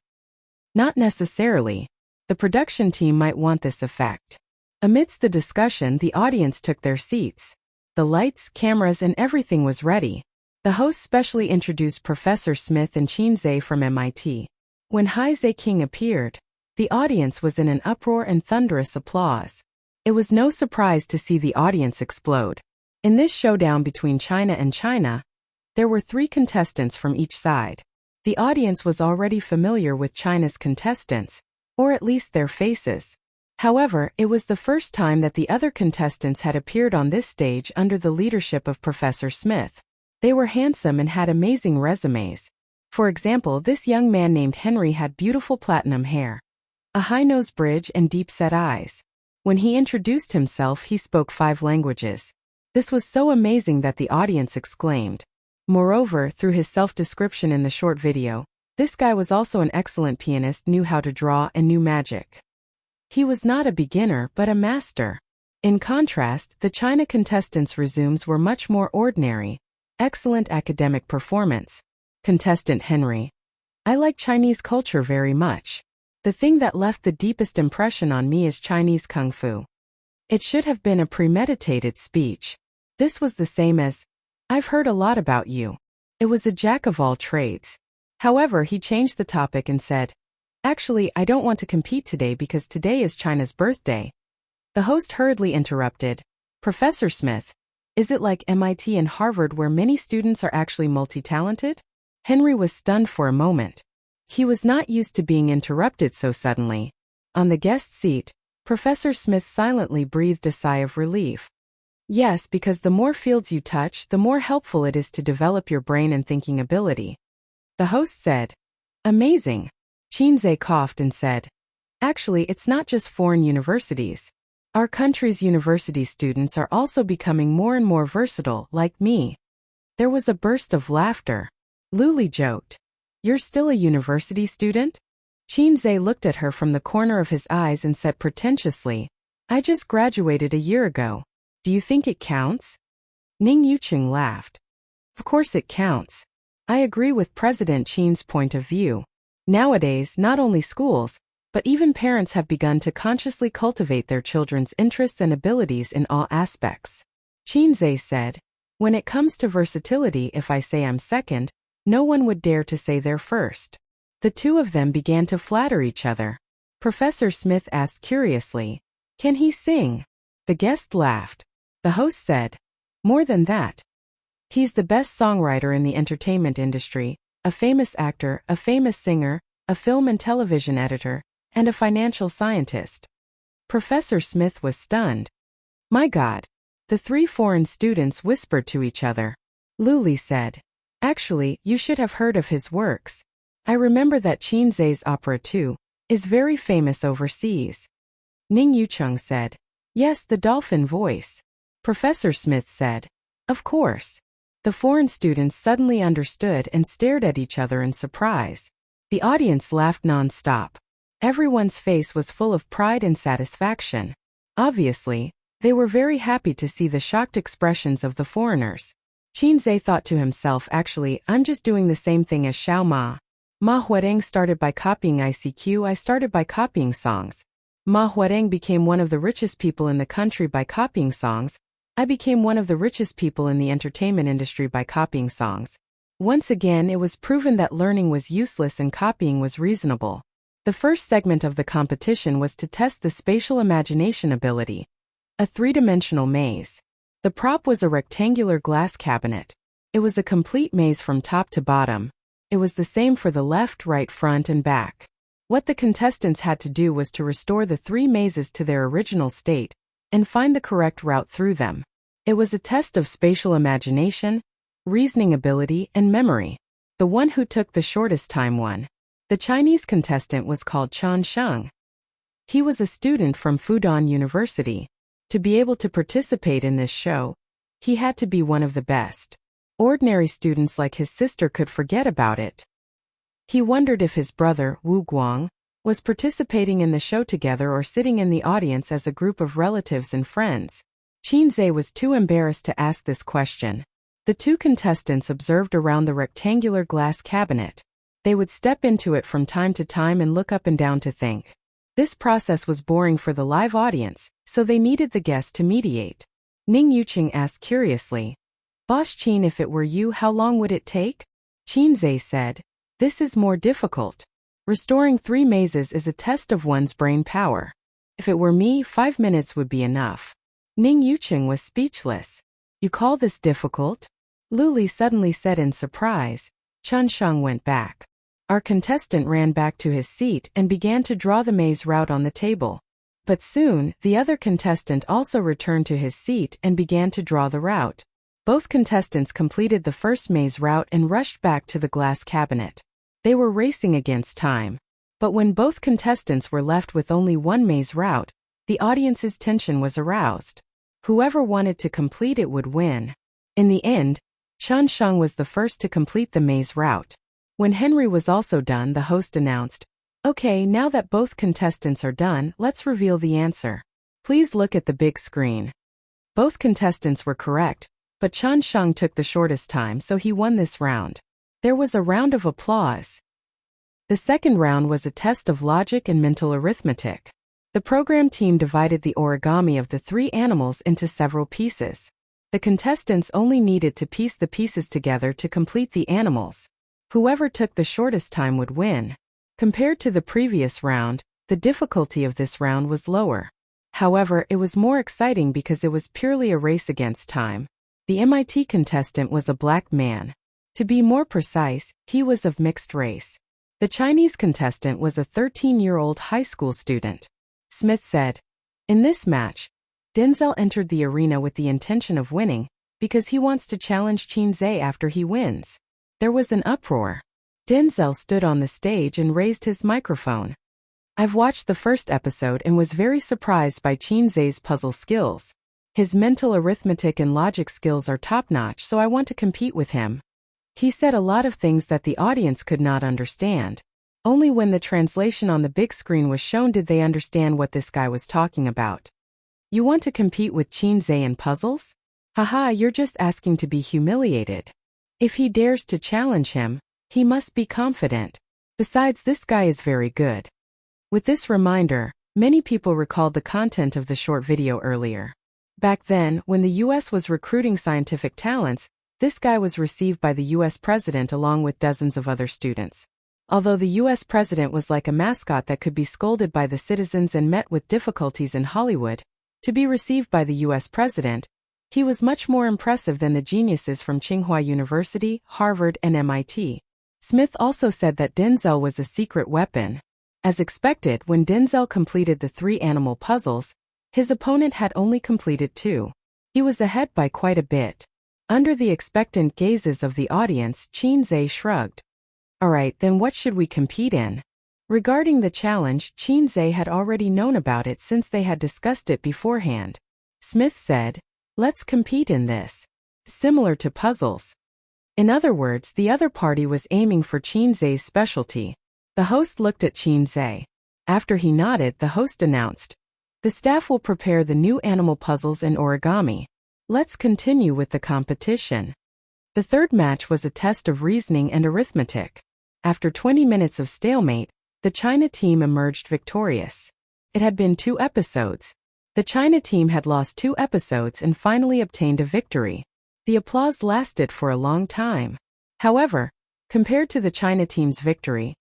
[SPEAKER 1] Not necessarily. The production team might want this effect. Amidst the discussion, the audience took their seats. The lights, cameras, and everything was ready. The host specially introduced Professor Smith and Qinze from MIT. When Hai King appeared, the audience was in an uproar and thunderous applause. It was no surprise to see the audience explode. In this showdown between China and China, there were 3 contestants from each side. The audience was already familiar with China's contestants, or at least their faces. However, it was the first time that the other contestants had appeared on this stage under the leadership of Professor Smith. They were handsome and had amazing resumes. For example, this young man named Henry had beautiful platinum hair, a high nose bridge, and deep-set eyes. When he introduced himself, he spoke 5 languages. This was so amazing that the audience exclaimed. Moreover, through his self-description in the short video, this guy was also an excellent pianist, knew how to draw, and knew magic. He was not a beginner, but a master. In contrast, the China contestants' resumes were much more ordinary. Excellent academic performance. Contestant Henry. I like Chinese culture very much. The thing that left the deepest impression on me is Chinese Kung Fu. It should have been a premeditated speech. This was the same as, I've heard a lot about you. It was a jack of all trades. However, he changed the topic and said, actually, I don't want to compete today because today is China's birthday. The host hurriedly interrupted, Professor Smith, is it like MIT and Harvard where many students are actually multi-talented? Henry was stunned for a moment. He was not used to being interrupted so suddenly. On the guest seat, Professor Smith silently breathed a sigh of relief. Yes, because the more fields you touch, the more helpful it is to develop your brain and thinking ability. The host said, amazing. Qinze coughed and said, actually, it's not just foreign universities. Our country's university students are also becoming more and more versatile, like me. There was a burst of laughter. Luli joked, you're still a university student? Qinze looked at her from the corner of his eyes and said pretentiously, I just graduated a year ago. Do you think it counts? Ning Yucheng laughed. Of course it counts. I agree with President Qin's point of view. Nowadays, not only schools, but even parents have begun to consciously cultivate their children's interests and abilities in all aspects. Qinze said, when it comes to versatility, if I say I'm second, no one would dare to say they're first. The two of them began to flatter each other. Professor Smith asked curiously, can he sing? The guest laughed. The host said, more than that. He's the best songwriter in the entertainment industry, a famous actor, a famous singer, a film and television editor, and a financial scientist. Professor Smith was stunned. My God. The 3 foreign students whispered to each other. Luli said, actually, you should have heard of his works. I remember that Qinze's opera too is very famous overseas. Ning Yucheng said, yes, the dolphin voice. Professor Smith said, of course. The foreign students suddenly understood and stared at each other in surprise. The audience laughed non-stop. Everyone's face was full of pride and satisfaction. Obviously, they were very happy to see the shocked expressions of the foreigners. Qinze thought to himself, actually, I'm just doing the same thing as Xiao Ma. Ma Huadeng started by copying ICQ, I started by copying songs. Ma Huadeng became one of the richest people in the country by copying songs. I became one of the richest people in the entertainment industry by copying songs. Once again, it was proven that learning was useless and copying was reasonable. The first segment of the competition was to test the spatial imagination ability. A three-dimensional maze. The prop was a rectangular glass cabinet. It was a complete maze from top to bottom. It was the same for the left, right, front, and back. What the contestants had to do was to restore the three mazes to their original state and find the correct route through them. It was a test of spatial imagination, reasoning ability, and memory. The one who took the shortest time won. The Chinese contestant was called Chen Sheng. He was a student from Fudan University. To be able to participate in this show, he had to be one of the best. Ordinary students like his sister could forget about it. He wondered if his brother, Wu Guang, was participating in the show together or sitting in the audience as a group of relatives and friends. Qin Zhe was too embarrassed to ask this question. The two contestants observed around the rectangular glass cabinet. They would step into it from time to time and look up and down to think. This process was boring for the live audience, so they needed the guest to mediate. Ning Yuqing asked curiously, "Boss Qin, if it were you, how long would it take?" Qin Zhe said, "This is more difficult. Restoring three mazes is a test of one's brain power. If it were me, 5 minutes would be enough." Ning Yuqing was speechless. "You call this difficult?" Lu Li suddenly said in surprise. Chen Sheng went back. Our contestant ran back to his seat and began to draw the maze route on the table. But soon, the other contestant also returned to his seat and began to draw the route. Both contestants completed the first maze route and rushed back to the glass cabinet. They were racing against time. But when both contestants were left with only one maze route, the audience's tension was aroused. Whoever wanted to complete it would win. In the end, Chen Sheng was the first to complete the maze route. When Henry was also done, the host announced, "Okay, now that both contestants are done, let's reveal the answer. Please look at the big screen." Both contestants were correct, but Chen Sheng took the shortest time, so he won this round. There was a round of applause. The second round was a test of logic and mental arithmetic. The program team divided the origami of the three animals into several pieces. The contestants only needed to piece the pieces together to complete the animals. Whoever took the shortest time would win. Compared to the previous round, the difficulty of this round was lower. However, it was more exciting because it was purely a race against time. The MIT contestant was a black man. To be more precise, he was of mixed race. The Chinese contestant was a 13-year-old high school student. Smith said, "In this match, Denzel entered the arena with the intention of winning because he wants to challenge Qin Zhe after he wins." There was an uproar. Denzel stood on the stage and raised his microphone. "I've watched the first episode and was very surprised by Qin Zhe's puzzle skills. His mental arithmetic and logic skills are top-notch, so I want to compete with him. He said a lot of things that the audience could not understand. Only when the translation on the big screen was shown did they understand what this guy was talking about. You want to compete with Qin Zhe in puzzles? Haha, you're just asking to be humiliated. If he dares to challenge him, he must be confident. Besides, this guy is very good." With this reminder, many people recalled the content of the short video earlier. Back then, when the US was recruiting scientific talents, this guy was received by the US president along with dozens of other students. Although the US president was like a mascot that could be scolded by the citizens and met with difficulties in Hollywood, to be received by the US president, he was much more impressive than the geniuses from Tsinghua University, Harvard, and MIT. Smith also said that Denzel was a secret weapon. As expected, when Denzel completed the three animal puzzles, his opponent had only completed 2. He was ahead by quite a bit. Under the expectant gazes of the audience, Qin Zhe shrugged. "Alright, then what should we compete in?" Regarding the challenge, Qin Zhe had already known about it since they had discussed it beforehand. Smith said, "Let's compete in this. Similar to puzzles." In other words, the other party was aiming for Qin Zhe's specialty. The host looked at Qin Zhe. After he nodded, the host announced, "The staff will prepare the new animal puzzles and origami. Let's continue with the competition." The third match was a test of reasoning and arithmetic. After 20 minutes of stalemate, the China team emerged victorious. It had been 2 episodes. The China team had lost 2 episodes and finally obtained a victory. The applause lasted for a long time. However, compared to the China team's victory,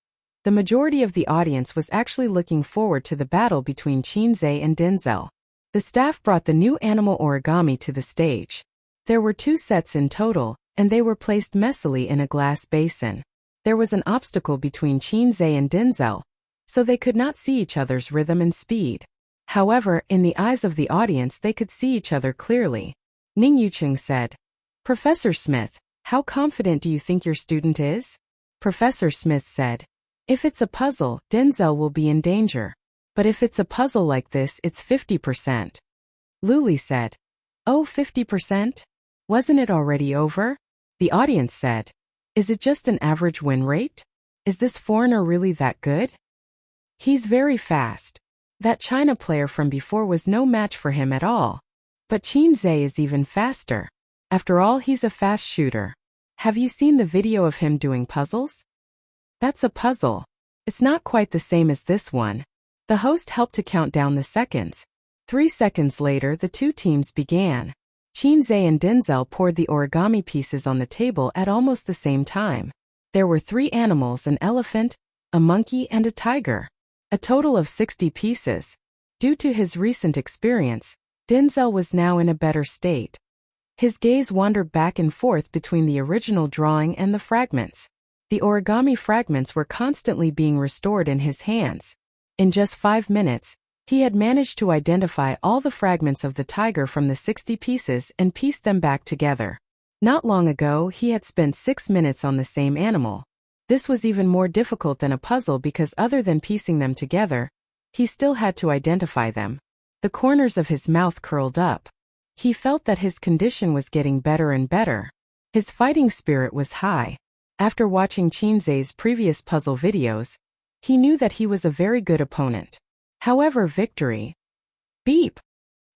[SPEAKER 1] the majority of the audience was actually looking forward to the battle between Qinzhe and Denzel. The staff brought the new animal origami to the stage. There were 2 sets in total, and they were placed messily in a glass basin. There was an obstacle between Qinzhe and Denzel, so they could not see each other's rhythm and speed. However, in the eyes of the audience they could see each other clearly. Ning Yucheng said, "Professor Smith, how confident do you think your student is?" Professor Smith said, "If it's a puzzle, Denzel will be in danger. But if it's a puzzle like this, it's 50%. Luli said, "Oh, 50%? Wasn't it already over?" The audience said, "Is it just an average win rate? Is this foreigner really that good? He's very fast. That China player from before was no match for him at all. But Qinzhe is even faster. After all, he's a fast shooter. Have you seen the video of him doing puzzles? That's a puzzle. It's not quite the same as this one." The host helped to count down the seconds. 3 seconds later, the 2 teams began. Qinzhe and Denzel poured the origami pieces on the table at almost the same time. There were 3 animals: an elephant, a monkey, and a tiger. A total of 60 pieces. Due to his recent experience, Denzel was now in a better state. His gaze wandered back and forth between the original drawing and the fragments. The origami fragments were constantly being restored in his hands. In just 5 minutes, he had managed to identify all the fragments of the tiger from the 60 pieces and pieced them back together. Not long ago, he had spent 6 minutes on the same animal. This was even more difficult than a puzzle because other than piecing them together, he still had to identify them. The corners of his mouth curled up. He felt that his condition was getting better and better. His fighting spirit was high. After watching Qinzhe's previous puzzle videos, he knew that he was a very good opponent. However, victory... Beep!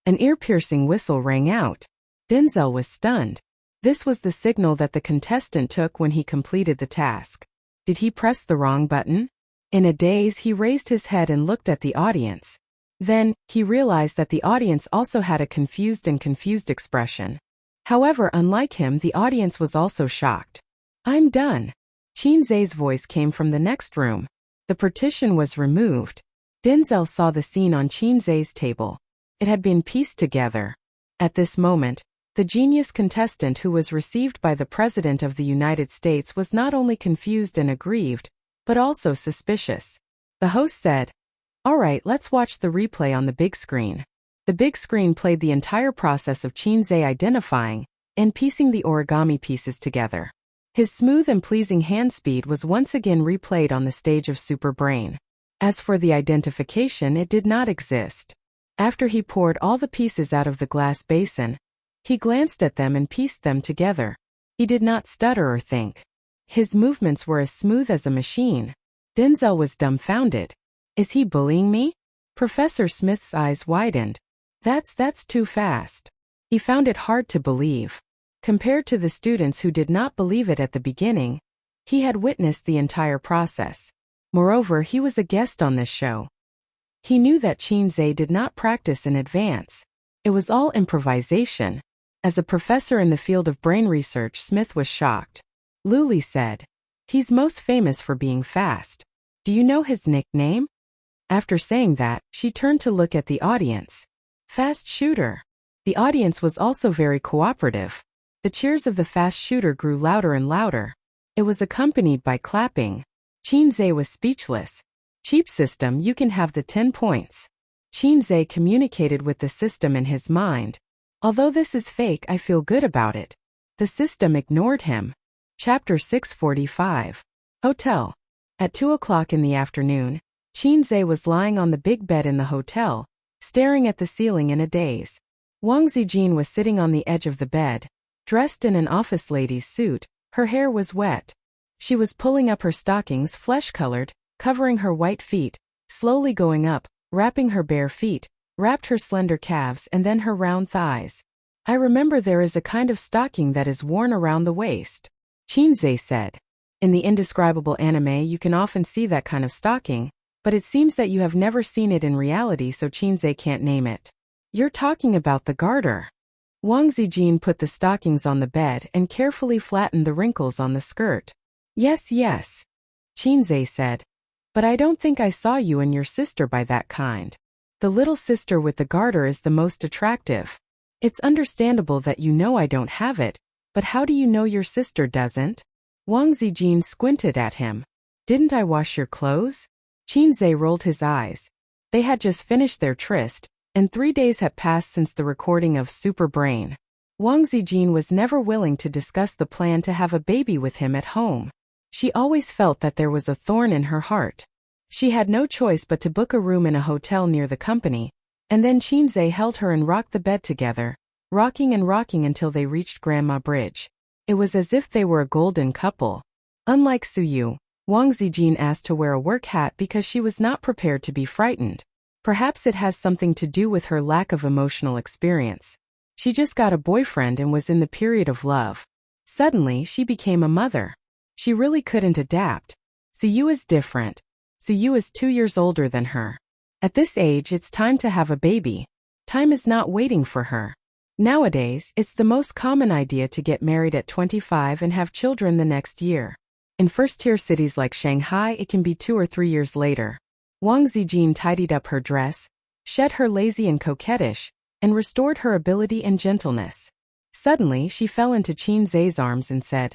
[SPEAKER 1] An ear-piercing whistle rang out. Denzel was stunned. This was the signal that the contestant took when he completed the task. Did he press the wrong button? In a daze, he raised his head and looked at the audience. Then, he realized that the audience also had a confused expression. However, unlike him, the audience was also shocked. "I'm done." Qinzhe's voice came from the next room. The partition was removed. Denzel saw the scene on Qinzhe's table. It had been pieced together. At this moment, the genius contestant who was received by the President of the United States was not only confused and aggrieved, but also suspicious. The host said, "All right, let's watch the replay on the big screen." The big screen played the entire process of Qinzhe identifying and piecing the origami pieces together. His smooth and pleasing hand speed was once again replayed on the stage of Super Brain. As for the identification, it did not exist. After he poured all the pieces out of the glass basin, he glanced at them and pieced them together. He did not stutter or think. His movements were as smooth as a machine. Denzel was dumbfounded. "Is he bullying me?" Professor Smith's eyes widened. That's too fast." He found it hard to believe. Compared to the students who did not believe it at the beginning, he had witnessed the entire process. Moreover, he was a guest on this show. He knew that Qinzhe did not practice in advance. It was all improvisation. As a professor in the field of brain research, Smith was shocked. Luli said, "He's most famous for being fast. Do you know his nickname?" After saying that, she turned to look at the audience. Fast shooter. The audience was also very cooperative. The cheers of the fast shooter grew louder and louder. It was accompanied by clapping. Qinzhe was speechless. "Cheap system, you can have the 10 points." Qinzhe communicated with the system in his mind. "Although this is fake, I feel good about it." The system ignored him. Chapter 645. Hotel. At 2 o'clock in the afternoon, Qinzhe was lying on the big bed in the hotel, staring at the ceiling in a daze. Wang Zijin was sitting on the edge of the bed, dressed in an office lady's suit. Her hair was wet. She was pulling up her stockings, flesh-colored, covering her white feet, slowly going up, wrapping her bare feet, wrapped her slender calves and then her round thighs. "I remember there is a kind of stocking that is worn around the waist," Qinzhe said. "In the indescribable anime you can often see that kind of stocking, but it seems that you have never seen it in reality, so Qinzhe can't name it." "You're talking about the garter." Wang Zijin put the stockings on the bed and carefully flattened the wrinkles on the skirt. Yes, yes, Qinzhe said. But I don't think I saw you and your sister by that kind. The little sister with the garter is the most attractive. It's understandable that you know I don't have it, but how do you know your sister doesn't? Wang Zijin squinted at him. Didn't I wash your clothes? Qinzhe rolled his eyes. They had just finished their tryst, and 3 days had passed since the recording of Super Brain. Wang Zijin was never willing to discuss the plan to have a baby with him at home. She always felt that there was a thorn in her heart. She had no choice but to book a room in a hotel near the company, and then Qinzhe held her and rocked the bed together, rocking and rocking until they reached Grandma Bridge. It was as if they were a golden couple. Unlike Suyu, Wang Zijin asked to wear a work hat because she was not prepared to be frightened. Perhaps it has something to do with her lack of emotional experience. She just got a boyfriend and was in the period of love. Suddenly, she became a mother. She really couldn't adapt. Suyu is different. Suyu is 2 years older than her. At this age, it's time to have a baby. Time is not waiting for her. Nowadays, it's the most common idea to get married at 25 and have children the next year. In first-tier cities like Shanghai, it can be 2 or 3 years later. Wang Zijin tidied up her dress, shed her lazy and coquettish, and restored her ability and gentleness. Suddenly, she fell into Qinzhe's arms and said,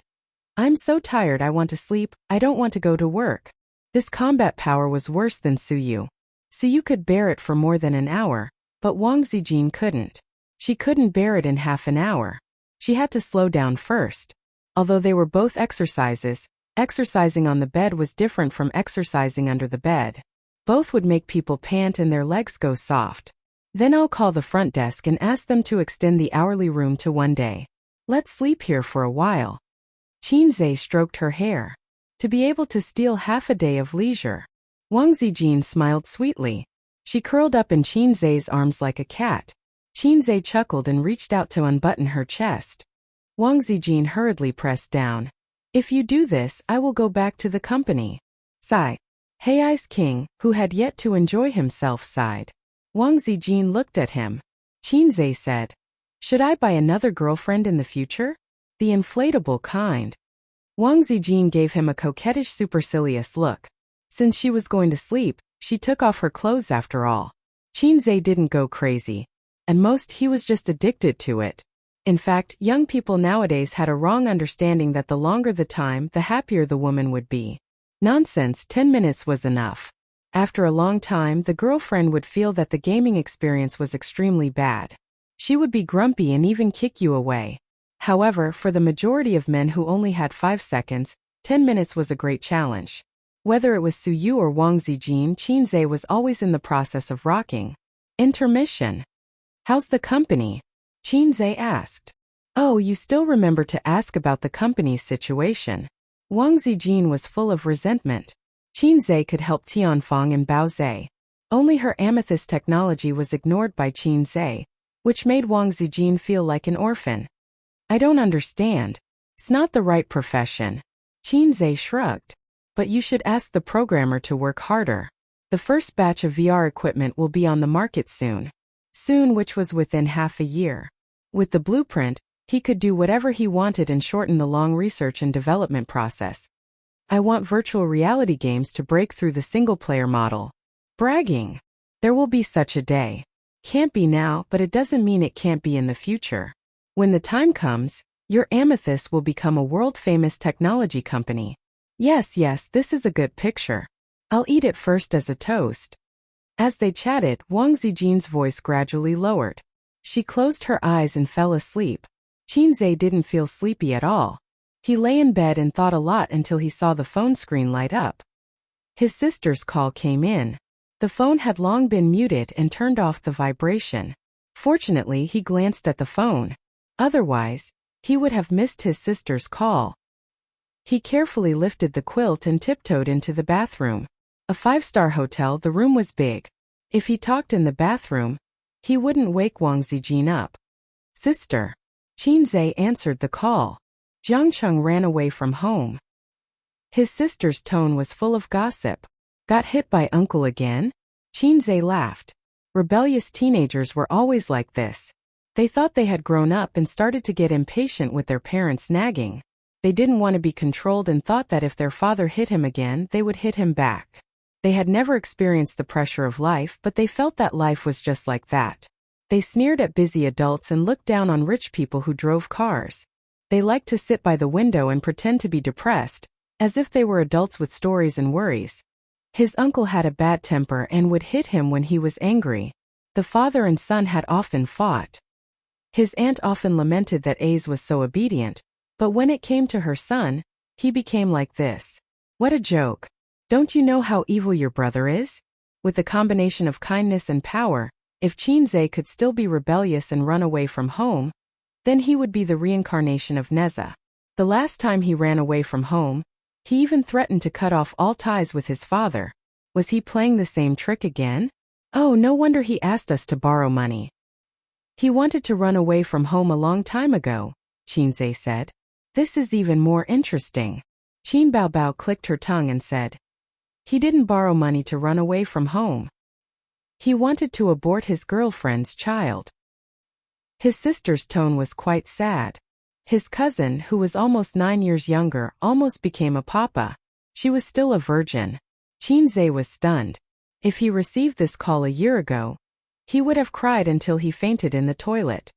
[SPEAKER 1] I'm so tired I want to sleep, I don't want to go to work. This combat power was worse than Suyu. Suyu could bear it for more than an hour, but Wang Zijin couldn't. She couldn't bear it in half an hour. She had to slow down first. Although they were both exercises, exercising on the bed was different from exercising under the bed. Both would make people pant and their legs go soft. Then I'll call the front desk and ask them to extend the hourly room to 1 day. Let's sleep here for a while. Qinzhe stroked her hair. To be able to steal half a day of leisure. Wang Zijin smiled sweetly. She curled up in Qinzhe's arms like a cat. Qinzhe chuckled and reached out to unbutton her chest. Wang Zijin hurriedly pressed down. If you do this, I will go back to the company. Sigh. Hei's king, who had yet to enjoy himself, sighed. Wang Zijin looked at him. Qinzhe said, should I buy another girlfriend in the future? The inflatable kind. Wang Zijin gave him a coquettish supercilious look. Since she was going to sleep, she took off her clothes after all. Qinzhe didn't go crazy. At most, he was just addicted to it. In fact, young people nowadays had a wrong understanding that the longer the time, the happier the woman would be. Nonsense, 10 minutes was enough. After a long time, the girlfriend would feel that the gaming experience was extremely bad. She would be grumpy and even kick you away. However, for the majority of men who only had 5 seconds, 10 minutes was a great challenge. Whether it was Suyu or Wang Zijin, Qinzhe was always in the process of rocking. Intermission. How's the company? Qinzhe asked. Oh, you still remember to ask about the company's situation. Wang Zijin was full of resentment. Qinzhe could help Tianfang and Baoze. Only her amethyst technology was ignored by Qinzhe, which made Wang Zijin feel like an orphan. I don't understand. It's not the right profession. Qinzhe shrugged. But you should ask the programmer to work harder. The first batch of VR equipment will be on the market soon. Soon, which was within half a year. With the blueprint, he could do whatever he wanted and shorten the long research and development process. I want virtual reality games to break through the single-player model. Bragging. There will be such a day. Can't be now, but it doesn't mean it can't be in the future. When the time comes, your amethyst will become a world-famous technology company. Yes, this is a good picture. I'll eat it first as a toast. As they chatted, Wang Zijin's voice gradually lowered. She closed her eyes and fell asleep. Qinzhe didn't feel sleepy at all. He lay in bed and thought a lot until he saw the phone screen light up. His sister's call came in. The phone had long been muted and turned off the vibration. Fortunately, he glanced at the phone. Otherwise, he would have missed his sister's call. He carefully lifted the quilt and tiptoed into the bathroom. A 5-star hotel, the room was big. If he talked in the bathroom, he wouldn't wake Wang Zijin up. Sister. Qinzhe answered the call. Jiangcheng ran away from home. His sister's tone was full of gossip. Got hit by uncle again? Qinzhe laughed. Rebellious teenagers were always like this. They thought they had grown up and started to get impatient with their parents nagging. They didn't want to be controlled and thought that if their father hit him again, they would hit him back. They had never experienced the pressure of life, but they felt that life was just like that. They sneered at busy adults and looked down on rich people who drove cars. They liked to sit by the window and pretend to be depressed, as if they were adults with stories and worries. His uncle had a bad temper and would hit him when he was angry. The father and son had often fought. His aunt often lamented that Ace was so obedient, but when it came to her son, he became like this. What a joke. Don't you know how evil your brother is? With a combination of kindness and power, if Chinze could still be rebellious and run away from home, then he would be the reincarnation of Neza. The last time he ran away from home, he even threatened to cut off all ties with his father. Was he playing the same trick again? Oh, no wonder he asked us to borrow money. He wanted to run away from home a long time ago, Chinze said. This is even more interesting. Qin Baobao clicked her tongue and said, he didn't borrow money to run away from home. He wanted to abort his girlfriend's child. His sister's tone was quite sad. His cousin, who was almost 9 years younger, almost became a papa. She was still a virgin. Chinze was stunned. If he received this call a year ago, he would have cried until he fainted in the toilet.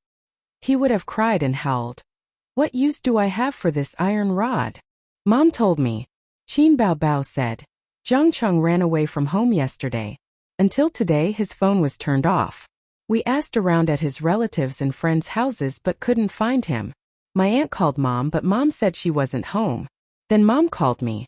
[SPEAKER 1] He would have cried and howled. What use do I have for this iron rod? Mom told me. Qin Baobao said. Zhang Cheng ran away from home yesterday. Until today his phone was turned off. We asked around at his relatives and friends' houses but couldn't find him. My aunt called Mom but Mom said she wasn't home. Then Mom called me.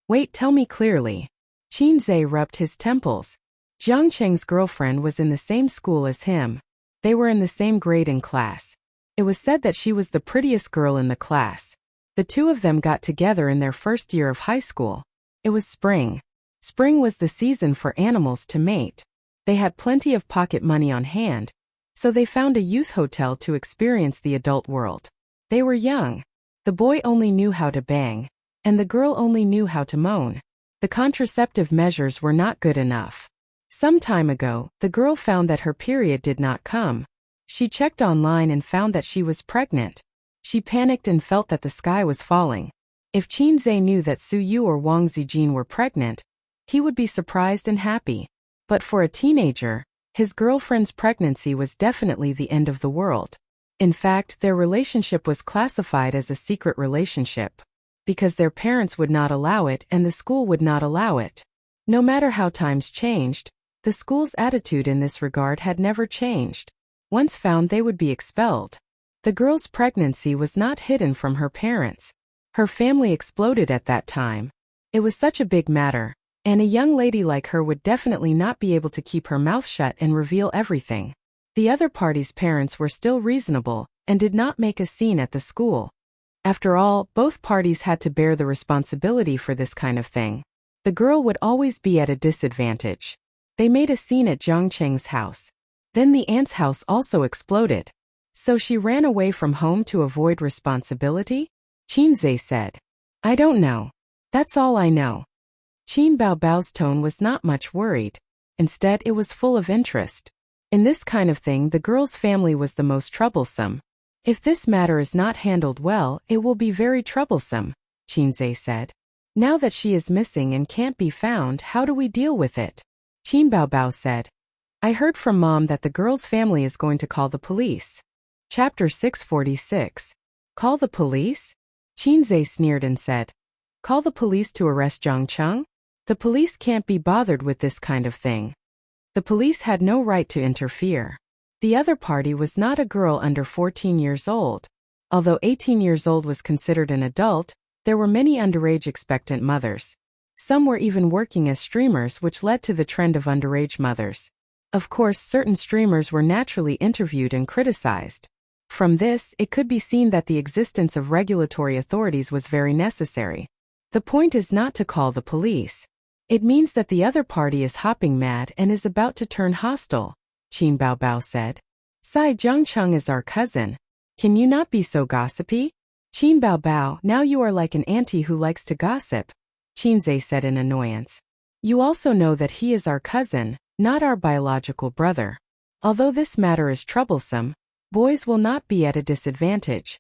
[SPEAKER 1] Wait, tell me clearly. Chinze rubbed his temples. Zhang Cheng's girlfriend was in the same school as him. They were in the same grade and class. It was said that she was the prettiest girl in the class. The two of them got together in their first year of high school. It was spring. Spring was the season for animals to mate. They had plenty of pocket money on hand, so they found a youth hotel to experience the adult world. They were young. The boy only knew how to bang, and the girl only knew how to moan. The contraceptive measures were not good enough. Some time ago, the girl found that her period did not come. She checked online and found that she was pregnant. She panicked and felt that the sky was falling. If Chinze knew that Su Yu or Wang Zijin were pregnant, he would be surprised and happy. But for a teenager, his girlfriend's pregnancy was definitely the end of the world. In fact, their relationship was classified as a secret relationship, because their parents would not allow it and the school would not allow it. No matter how times changed, the school's attitude in this regard had never changed. Once found, they would be expelled. The girl's pregnancy was not hidden from her parents. Her family exploded at that time. It was such a big matter, and a young lady like her would definitely not be able to keep her mouth shut and reveal everything. The other party's parents were still reasonable and did not make a scene at the school. After all, both parties had to bear the responsibility for this kind of thing. The girl would always be at a disadvantage. They made a scene at Zhang Cheng's house. Then the aunt's house also exploded. So she ran away from home to avoid responsibility? Chinze said. I don't know. That's all I know. Qin Baobao's tone was not much worried. Instead, it was full of interest. In this kind of thing, the girl's family was the most troublesome. If this matter is not handled well, it will be very troublesome, Chinze said. Now that she is missing and can't be found, how do we deal with it? Qin Baobao said. I heard from Mom that the girl's family is going to call the police. Chapter 646. Call the police? Chinze sneered and said. Call the police to arrest Zhang Cheng? The police can't be bothered with this kind of thing. The police had no right to interfere. The other party was not a girl under 14 years old. Although 18 years old was considered an adult, there were many underage expectant mothers. Some were even working as streamers, which led to the trend of underage mothers. Of course, certain streamers were naturally interviewed and criticized. From this, it could be seen that the existence of regulatory authorities was very necessary. The point is not to call the police. It means that the other party is hopping mad and is about to turn hostile, Qin Baobao said. Sai Zhangcheng is our cousin. Can you not be so gossipy? Qin Baobao, now you are like an auntie who likes to gossip, Chinze said in annoyance. You also know that he is our cousin, not our biological brother. Although this matter is troublesome, Boys will not be at a disadvantage.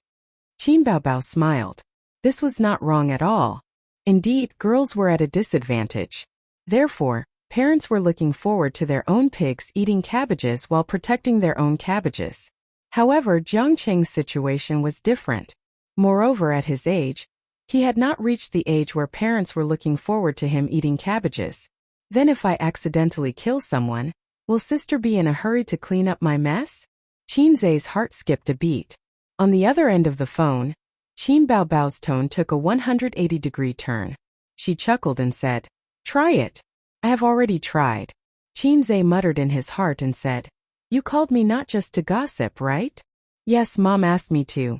[SPEAKER 1] Qin Baobao smiled. This was not wrong at all. Indeed, girls were at a disadvantage. Therefore, parents were looking forward to their own pigs eating cabbages while protecting their own cabbages. However, Jiang Cheng's situation was different. Moreover, at his age, he had not reached the age where parents were looking forward to him eating cabbages. Then if I accidentally kill someone, will sister be in a hurry to clean up my mess? Qin Zai's heart skipped a beat. On the other end of the phone, Qin Baobao's tone took a 180-degree turn. She chuckled and said, "Try it." "I have already tried." Qin Zai muttered in his heart and said, "You called me not just to gossip, right?" "Yes, Mom asked me to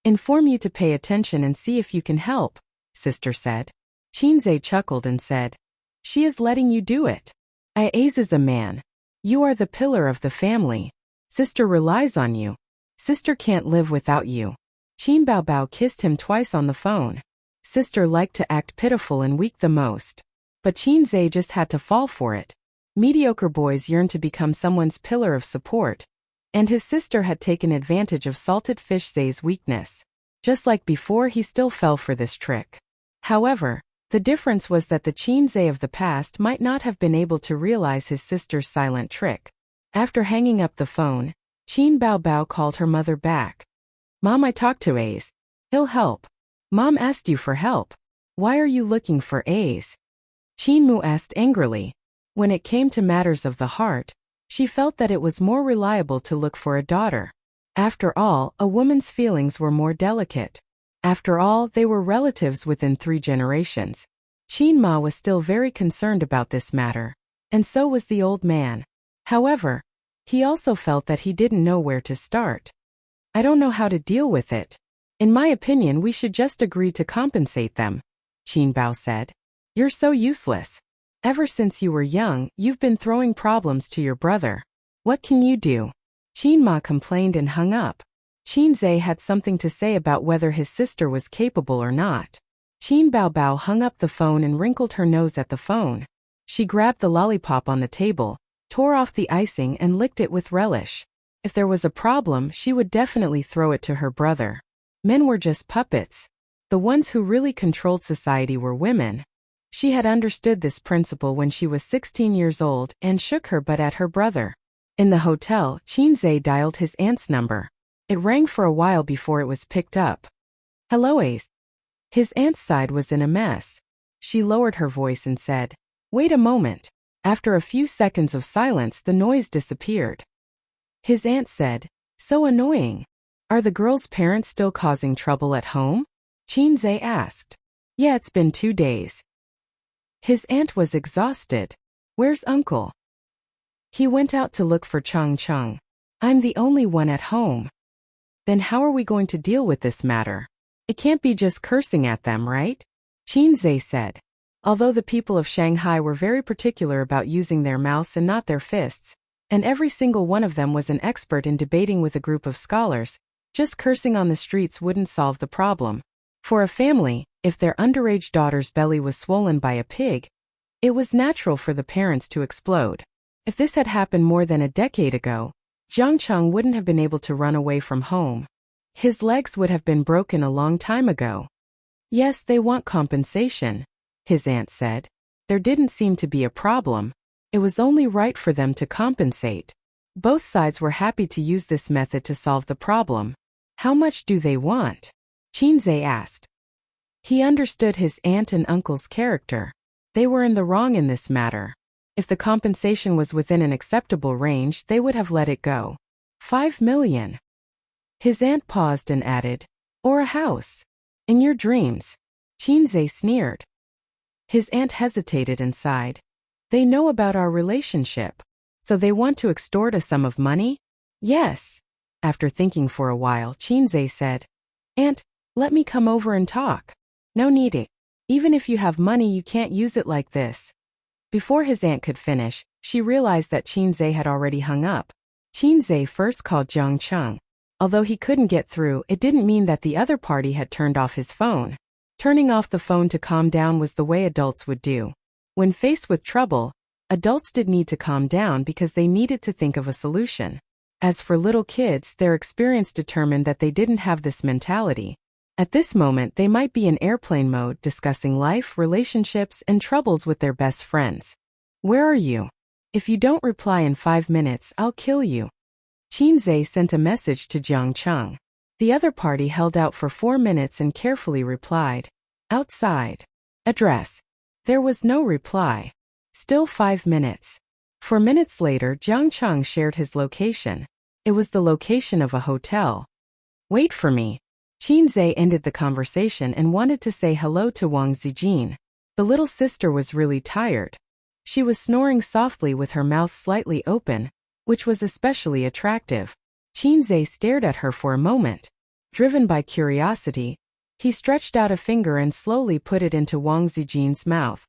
[SPEAKER 1] inform you to pay attention and see if you can help," sister said. Qin Zai chuckled and said, "She is letting you do it. Ace is a man. You are the pillar of the family. Sister relies on you. Sister can't live without you." Qin Baobao kissed him twice on the phone. Sister liked to act pitiful and weak the most. But Qin Zai just had to fall for it. Mediocre boys yearn to become someone's pillar of support. And his sister had taken advantage of salted fish Zai's weakness. Just like before, he still fell for this trick. However, the difference was that the Qin Zai of the past might not have been able to realize his sister's silent trick. After hanging up the phone, Qin Baobao called her mother back. "Mom, I talked to Ace. He'll help." "Mom asked you for help. Why are you looking for Ace?" Qin Mu asked angrily. When it came to matters of the heart, she felt that it was more reliable to look for a daughter. After all, a woman's feelings were more delicate. After all, they were relatives within 3 generations. Qin Ma was still very concerned about this matter. And so was the old man. However, he also felt that he didn't know where to start. "I don't know how to deal with it. In my opinion, we should just agree to compensate them," Qin Bao said. "You're so useless. Ever since you were young, you've been throwing problems to your brother. What can you do?" Qin Ma complained and hung up. Qin Zai had something to say about whether his sister was capable or not. Qin Baobao hung up the phone and wrinkled her nose at the phone. She grabbed the lollipop on the table, tore off the icing and licked it with relish. If there was a problem, she would definitely throw it to her brother. Men were just puppets. The ones who really controlled society were women. She had understood this principle when she was 16 years old and shook her butt at her brother. In the hotel, Qin Zai dialed his aunt's number. It rang for a while before it was picked up. "Hello, Ace." His aunt's side was in a mess. She lowered her voice and said, "Wait a moment." After a few seconds of silence, the noise disappeared. His aunt said, "So annoying. Are the girl's parents still causing trouble at home?" Qin Zai asked. "Yeah, it's been 2 days." His aunt was exhausted. "Where's uncle?" "He went out to look for Chang Cheng. I'm the only one at home." "Then how are we going to deal with this matter? It can't be just cursing at them, right?" Qin Zai said. Although the people of Shanghai were very particular about using their mouths and not their fists, and every single one of them was an expert in debating with a group of scholars, just cursing on the streets wouldn't solve the problem. For a family, if their underage daughter's belly was swollen by a pig, it was natural for the parents to explode. If this had happened more than a decade ago, Jiang Cheng wouldn't have been able to run away from home. His legs would have been broken a long time ago. "Yes, they want compensation," his aunt said. "There didn't seem to be a problem. It was only right for them to compensate." Both sides were happy to use this method to solve the problem. "How much do they want?" Qin Zai asked. He understood his aunt and uncle's character. They were in the wrong in this matter. If the compensation was within an acceptable range, they would have let it go. 5 million. His aunt paused and added, "Or a house. In your dreams." Qin Zai sneered. His aunt hesitated and sighed. "They know about our relationship. So they want to extort a sum of money?" "Yes." After thinking for a while, Qin Zai said, "Aunt, let me come over and talk." "No need it. Even if you have money, you can't use it like this." Before his aunt could finish, she realized that Qin Zai had already hung up. Qin Zai first called Jiang Cheng. Although he couldn't get through, it didn't mean that the other party had turned off his phone. Turning off the phone to calm down was the way adults would do. When faced with trouble, adults did need to calm down because they needed to think of a solution. As for little kids, their experience determined that they didn't have this mentality. At this moment, they might be in airplane mode discussing life, relationships, and troubles with their best friends. Where are you? If you don't reply in 5 minutes, I'll kill you. Qinzhe sent a message to Jiang Cheng. The other party held out for 4 minutes and carefully replied, outside. Address. There was no reply. Still 5 minutes. 4 minutes later, Jiang Cheng shared his location. It was the location of a hotel. Wait for me. Qinzhe ended the conversation and wanted to say hello to Wang Zijin. The little sister was really tired. She was snoring softly with her mouth slightly open, which was especially attractive. Qinzhe stared at her for a moment. Driven by curiosity, he stretched out a finger and slowly put it into Wang Zijin's mouth.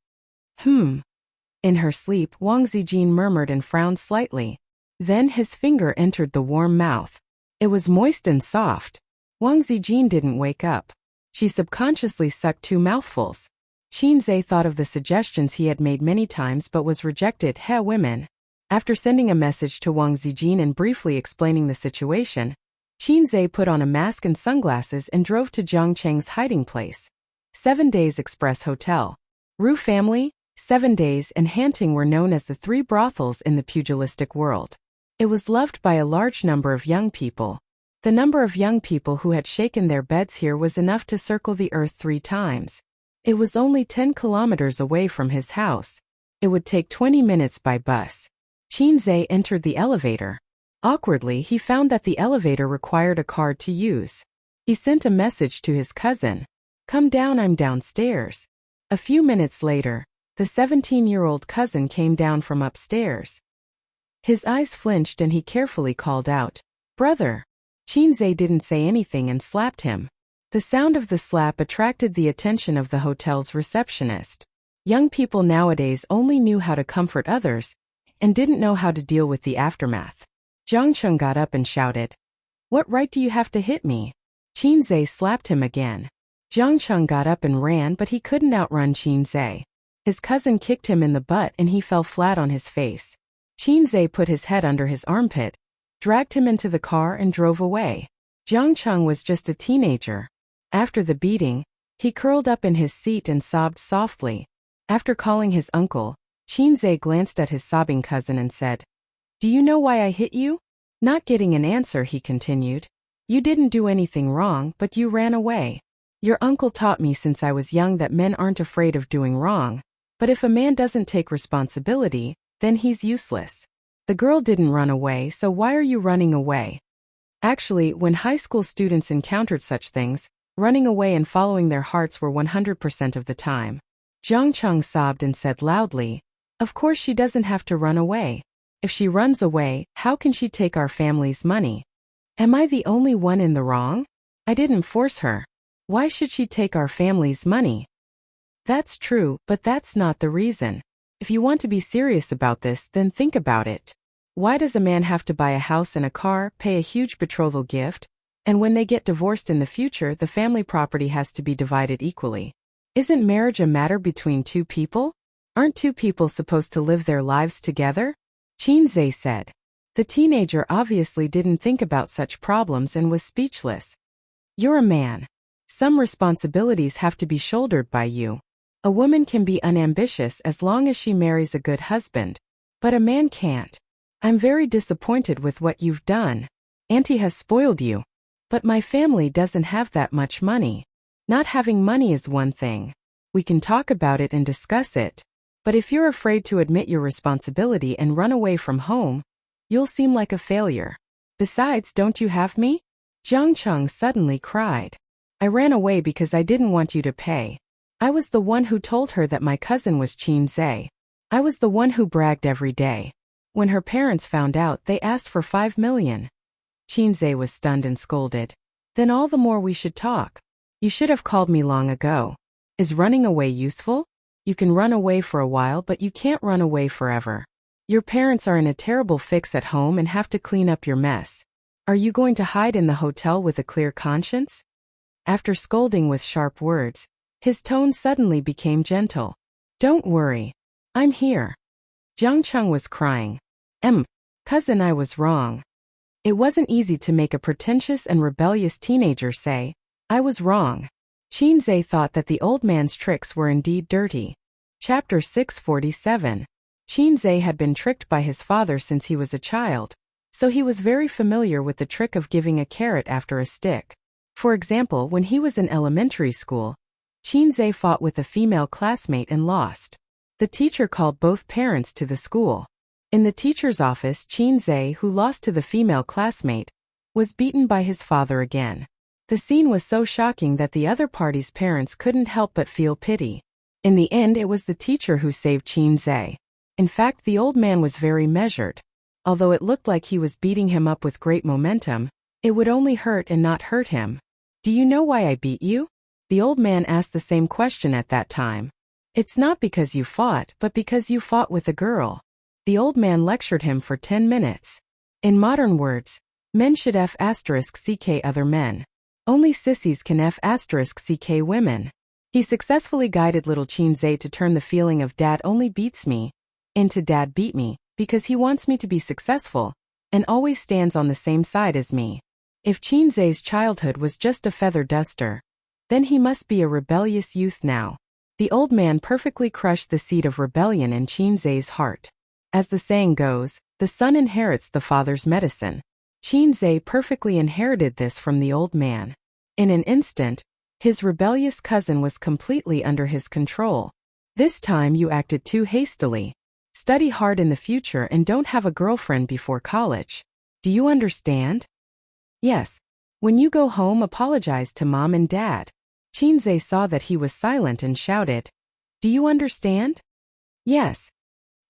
[SPEAKER 1] In her sleep, Wang Zijin murmured and frowned slightly. Then his finger entered the warm mouth. It was moist and soft. Wang Zijin didn't wake up. She subconsciously sucked 2 mouthfuls. Qinzhe thought of the suggestions he had made many times but was rejected. Women. After sending a message to Wang Zijin and briefly explaining the situation, Qinzhe put on a mask and sunglasses and drove to Jiang Cheng's hiding place. 7 Days Express Hotel. Ru family, 7 Days, and Hanting were known as the 3 brothels in the pugilistic world. It was loved by a large number of young people. The number of young people who had shaken their beds here was enough to circle the earth 3 times. It was only 10 kilometers away from his house. It would take 20 minutes by bus. Qinzhe entered the elevator. Awkwardly, he found that the elevator required a card to use. He sent a message to his cousin. Come down, I'm downstairs. A few minutes later, the 17-year-old cousin came down from upstairs. His eyes flinched and he carefully called out, Brother. Qinzhe didn't say anything and slapped him. The sound of the slap attracted the attention of the hotel's receptionist. Young people nowadays only knew how to comfort others and didn't know how to deal with the aftermath. Jiang Cheng got up and shouted, What right do you have to hit me? Qinzhe slapped him again. Jiang Cheng got up and ran, but he couldn't outrun Qinzhe. His cousin kicked him in the butt and he fell flat on his face. Qinzhe put his head under his armpit, dragged him into the car and drove away. Jiang Cheng was just a teenager. After the beating, he curled up in his seat and sobbed softly. After calling his uncle, Qinzhe glanced at his sobbing cousin and said, Do you know why I hit you? Not getting an answer, he continued. You didn't do anything wrong, but you ran away. Your uncle taught me since I was young that men aren't afraid of doing wrong, but if a man doesn't take responsibility, then he's useless. The girl didn't run away, so why are you running away? Actually, when high school students encountered such things, running away and following their hearts were 100% of the time. Jiang Cheng sobbed and said loudly, Of course she doesn't have to run away. If she runs away, how can she take our family's money? Am I the only one in the wrong? I didn't force her. Why should she take our family's money? That's true, but that's not the reason. If you want to be serious about this, then think about it. Why does a man have to buy a house and a car, pay a huge betrothal gift, and when they get divorced in the future, the family property has to be divided equally? Isn't marriage a matter between 2 people? Aren't 2 people supposed to live their lives together? Qinzhe said. The teenager obviously didn't think about such problems and was speechless. You're a man. Some responsibilities have to be shouldered by you. A woman can be unambitious as long as she marries a good husband, but a man can't. I'm very disappointed with what you've done. Auntie has spoiled you. But my family doesn't have that much money. Not having money is one thing. We can talk about it and discuss it. But if you're afraid to admit your responsibility and run away from home, you'll seem like a failure. Besides, don't you have me? Jiang Cheng suddenly cried. I ran away because I didn't want you to pay. I was the one who told her that my cousin was Qinzhe. I was the one who bragged every day. When her parents found out, they asked for 5 million. Qinzhe was stunned and scolded. Then all the more we should talk. You should have called me long ago. Is running away useful? You can run away for a while, but you can't run away forever. Your parents are in a terrible fix at home and have to clean up your mess. Are you going to hide in the hotel with a clear conscience? After scolding with sharp words, his tone suddenly became gentle. Don't worry. I'm here. Jiang Cheng was crying. Cousin, I was wrong. It wasn't easy to make a pretentious and rebellious teenager say, "I was wrong." Qinzhe thought that the old man's tricks were indeed dirty. Chapter 647. Qinzhe had been tricked by his father since he was a child, so he was very familiar with the trick of giving a carrot after a stick. For example, when he was in elementary school, Qinzhe fought with a female classmate and lost. The teacher called both parents to the school. In the teacher's office, Qinzhe, who lost to the female classmate, was beaten by his father again. The scene was so shocking that the other party's parents couldn't help but feel pity. In the end, it was the teacher who saved Qinzhe. In fact, the old man was very measured. Although it looked like he was beating him up with great momentum, it would only hurt and not hurt him. "Do you know why I beat you?" The old man asked the same question at that time. "It's not because you fought, but because you fought with a girl." The old man lectured him for 10 minutes. In modern words, men should f*ck other men. Only sissies can f*ck women. He successfully guided little Qinzhe to turn the feeling of "dad only beats me" into "dad beat me, because he wants me to be successful, and always stands on the same side as me." If Qinzhe's childhood was just a feather duster, then he must be a rebellious youth now. The old man perfectly crushed the seed of rebellion in Qinzhe's heart. As the saying goes, the son inherits the father's medicine. Qinzhe perfectly inherited this from the old man. In an instant, his rebellious cousin was completely under his control. "This time you acted too hastily. Study hard in the future and don't have a girlfriend before college. Do you understand?" "Yes. When you go home, apologize to mom and dad." Qinzhe saw that he was silent and shouted, "Do you understand?" "Yes."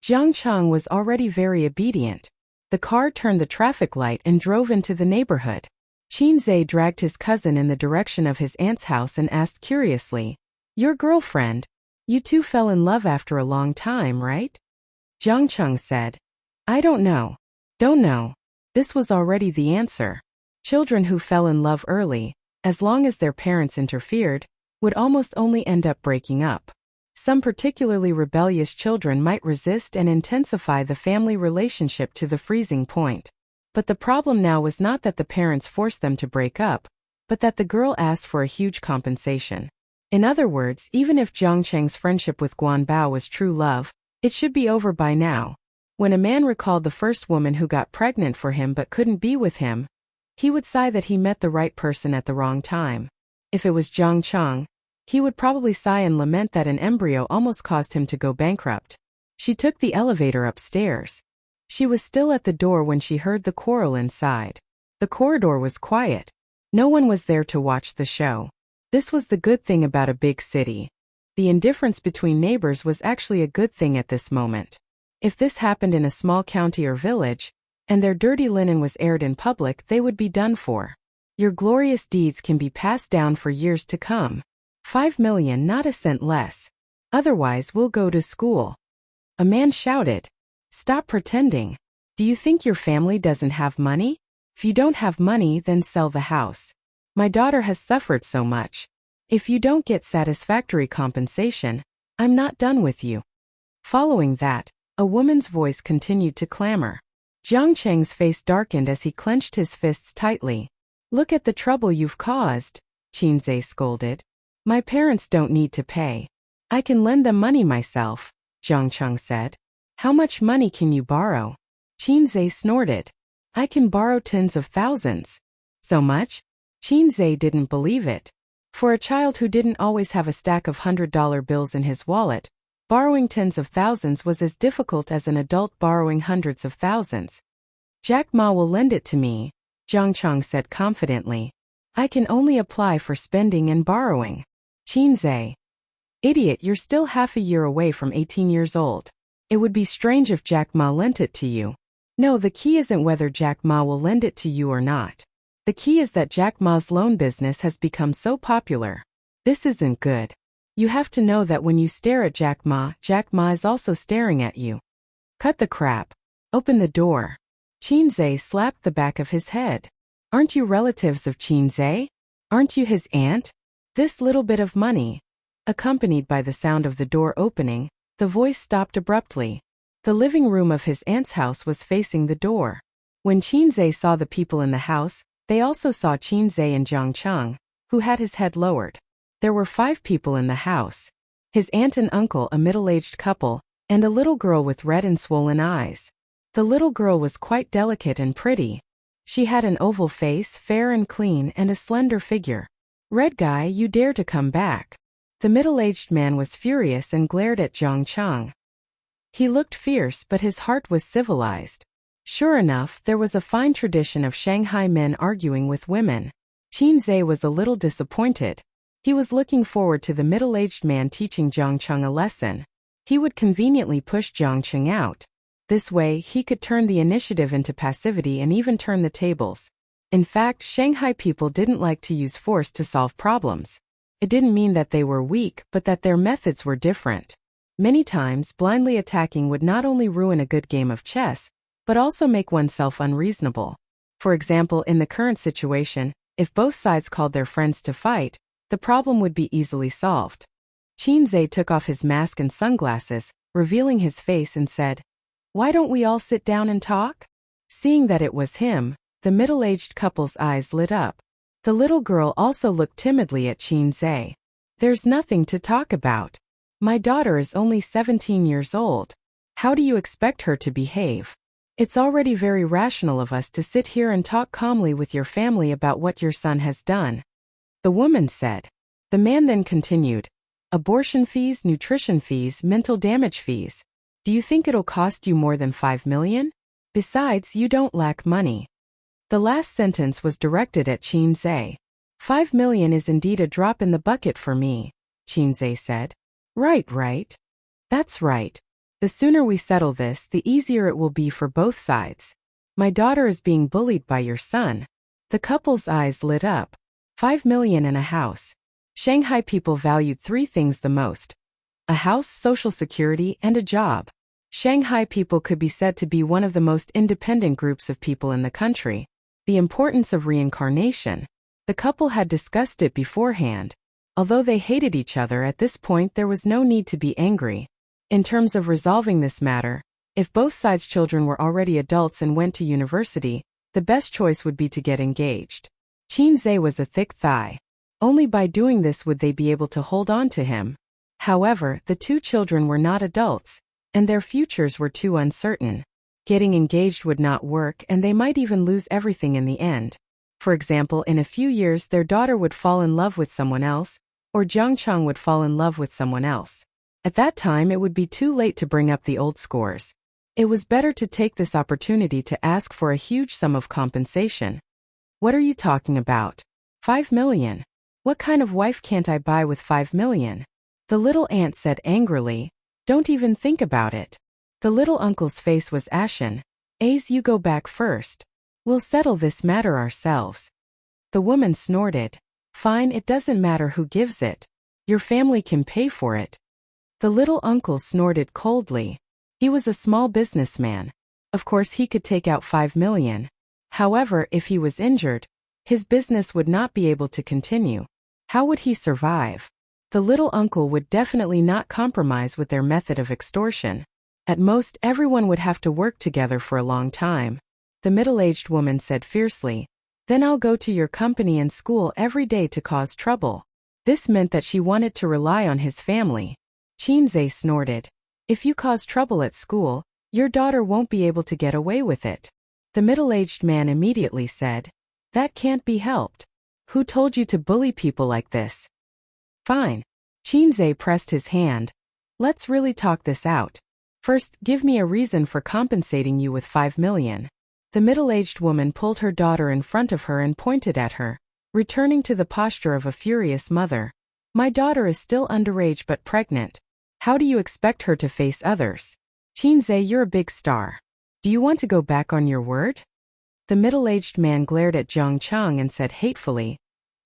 [SPEAKER 1] Jiang Cheng was already very obedient. The car turned the traffic light and drove into the neighborhood. Qinzhe dragged his cousin in the direction of his aunt's house and asked curiously, "Your girlfriend? You two fell in love after a long time, right?" Jiang Cheng said, "I don't know. Don't know." This was already the answer. Children who fell in love early, as long as their parents interfered, would almost only end up breaking up. Some particularly rebellious children might resist and intensify the family relationship to the freezing point. But the problem now was not that the parents forced them to break up, but that the girl asked for a huge compensation. In other words, even if Jiang Cheng's friendship with Guan Bao was true love, it should be over by now. When a man recalled the first woman who got pregnant for him but couldn't be with him, he would sigh that he met the right person at the wrong time. If it was Jiang Cheng, he would probably sigh and lament that an embryo almost caused him to go bankrupt. She took the elevator upstairs. She was still at the door when she heard the quarrel inside. The corridor was quiet. No one was there to watch the show. This was the good thing about a big city. The indifference between neighbors was actually a good thing at this moment. If this happened in a small county or village, and their dirty linen was aired in public, they would be done for. Your glorious deeds can be passed down for years to come. 5 million, not a cent less. Otherwise, we'll go to school. A man shouted, "Stop pretending. Do you think your family doesn't have money? If you don't have money, then sell the house. My daughter has suffered so much. If you don't get satisfactory compensation, I'm not done with you." Following that, a woman's voice continued to clamor. Jiang Cheng's face darkened as he clenched his fists tightly. "Look at the trouble you've caused," Qinzhe scolded. "My parents don't need to pay. I can lend them money myself," Jiang Cheng said. "How much money can you borrow?" Qinzhe snorted. "I can borrow tens of thousands." "So much?" Qinzhe didn't believe it. For a child who didn't always have a stack of $100 bills in his wallet, borrowing tens of thousands was as difficult as an adult borrowing hundreds of thousands. "Jack Ma will lend it to me," Jiang Cheng said confidently. "I can only apply for spending and borrowing." Qinzhe. "Idiot, you're still half a year away from 18 years old. It would be strange if Jack Ma lent it to you." "No, the key isn't whether Jack Ma will lend it to you or not. The key is that Jack Ma's loan business has become so popular. This isn't good. You have to know that when you stare at Jack Ma is also staring at you. Cut the crap. Open the door." Qinzhe slapped the back of his head. "Aren't you relatives of Qinzhe? Aren't you his aunt?" This little bit of money. Accompanied by the sound of the door opening, the voice stopped abruptly. The living room of his aunt's house was facing the door. When Qinzhe saw the people in the house, they also saw Qinzhe and Zhangcheng, who had his head lowered. There were 5 people in the house. His aunt and uncle, a middle-aged couple, and a little girl with red and swollen eyes. The little girl was quite delicate and pretty. She had an oval face, fair and clean, and a slender figure. "Red guy, you dare to come back." The middle-aged man was furious and glared at Zhangcheng. He looked fierce, but his heart was civilized. Sure enough, there was a fine tradition of Shanghai men arguing with women. Qinzhe was a little disappointed. He was looking forward to the middle-aged man teaching Zhangcheng a lesson. He would conveniently push Zhangcheng out. This way, he could turn the initiative into passivity and even turn the tables. In fact, Shanghai people didn't like to use force to solve problems. It didn't mean that they were weak, but that their methods were different. Many times, blindly attacking would not only ruin a good game of chess, but also make oneself unreasonable. For example, in the current situation, if both sides called their friends to fight, the problem would be easily solved. Qinzhe took off his mask and sunglasses, revealing his face, and said, "Why don't we all sit down and talk?" Seeing that it was him, the middle-aged couple's eyes lit up. The little girl also looked timidly at Qinzhe. "There's nothing to talk about. My daughter is only 17 years old. How do you expect her to behave? It's already very rational of us to sit here and talk calmly with your family about what your son has done," the woman said. The man then continued, "Abortion fees, nutrition fees, mental damage fees. Do you think it'll cost you more than 5 million? Besides, you don't lack money." The last sentence was directed at Qinzhe. "5 million is indeed a drop in the bucket for me," Qinzhe said. Right. That's right. The sooner we settle this, the easier it will be for both sides. My daughter is being bullied by your son." The couple's eyes lit up. 5 million and a house. Shanghai people valued 3 things the most: a house, social security, and a job. Shanghai people could be said to be one of the most independent groups of people in the country. The importance of reincarnation. The couple had discussed it beforehand. Although they hated each other at this point, there was no need to be angry. In terms of resolving this matter, if both sides' children were already adults and went to university, the best choice would be to get engaged. Qinzhe was a thick thigh. Only by doing this would they be able to hold on to him. However, the 2 children were not adults, and their futures were too uncertain. Getting engaged would not work, and they might even lose everything in the end. For example, in a few years their daughter would fall in love with someone else, or Zhangcheng would fall in love with someone else. At that time it would be too late to bring up the old scores. It was better to take this opportunity to ask for a huge sum of compensation. "What are you talking about? 5 million? What kind of wife can't I buy with 5 million? The little aunt said angrily. "Don't even think about it." The little uncle's face was ashen. "Ace, you go back first. We'll settle this matter ourselves." The woman snorted. "Fine, it doesn't matter who gives it. Your family can pay for it." The little uncle snorted coldly. He was a small businessman. Of course he could take out 5 million. However, if he was injured, his business would not be able to continue. How would he survive? The little uncle would definitely not compromise with their method of extortion. At most, everyone would have to work together for a long time. The middle-aged woman said fiercely, "Then I'll go to your company and school every day to cause trouble." This meant that she wanted to rely on his family. Qinzhe snorted. "If you cause trouble at school, your daughter won't be able to get away with it." The middle-aged man immediately said, "That can't be helped. Who told you to bully people like this?" "Fine." Qinzhe pressed his hand. "Let's really talk this out. First, give me a reason for compensating you with 5 million. The middle-aged woman pulled her daughter in front of her and pointed at her, returning to the posture of a furious mother. "My daughter is still underage but pregnant. How do you expect her to face others? Qinzhe, you're a big star. Do you want to go back on your word?" The middle-aged man glared at Zhangcheng and said hatefully,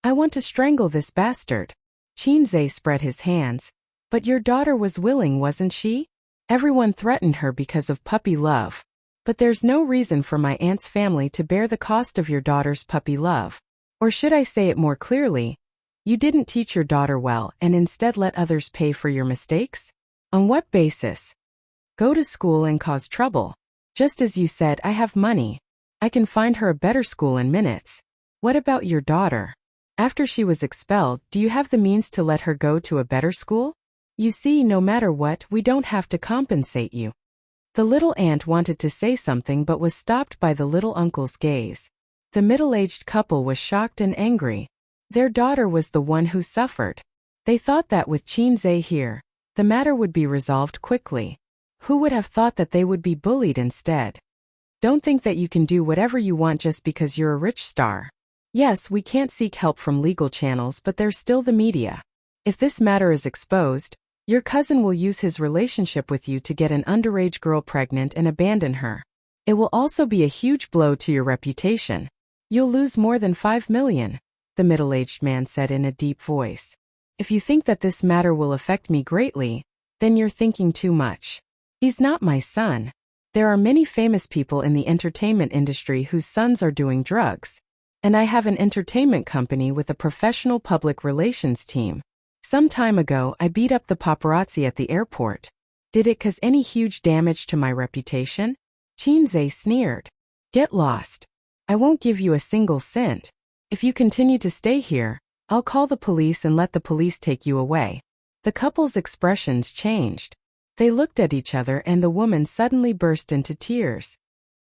[SPEAKER 1] "I want to strangle this bastard." Qinzhe spread his hands. "But your daughter was willing, wasn't she? Everyone threatened her because of puppy love. But there's no reason for my aunt's family to bear the cost of your daughter's puppy love. Or should I say it more clearly? You didn't teach your daughter well and instead let others pay for your mistakes? On what basis? Go to school and cause trouble. Just as you said, I have money. I can find her a better school in minutes. What about your daughter? After she was expelled, do you have the means to let her go to a better school? You see, no matter what, we don't have to compensate you. The little aunt wanted to say something but was stopped by the little uncle's gaze. The middle-aged couple was shocked and angry. Their daughter was the one who suffered. They thought that with Qinze here, the matter would be resolved quickly. Who would have thought that they would be bullied instead? Don't think that you can do whatever you want just because you're a rich star. Yes, we can't seek help from legal channels, but there's still the media. If this matter is exposed, your cousin will use his relationship with you to get an underage girl pregnant and abandon her. It will also be a huge blow to your reputation. You'll lose more than 5 million, the middle-aged man said in a deep voice. If you think that this matter will affect me greatly, then you're thinking too much. He's not my son. There are many famous people in the entertainment industry whose sons are doing drugs. And I have an entertainment company with a professional public relations team. Some time ago, I beat up the paparazzi at the airport. Did it cause any huge damage to my reputation? Qinze sneered. Get lost. I won't give you a single cent. If you continue to stay here, I'll call the police and let the police take you away. The couple's expressions changed. They looked at each other and the woman suddenly burst into tears.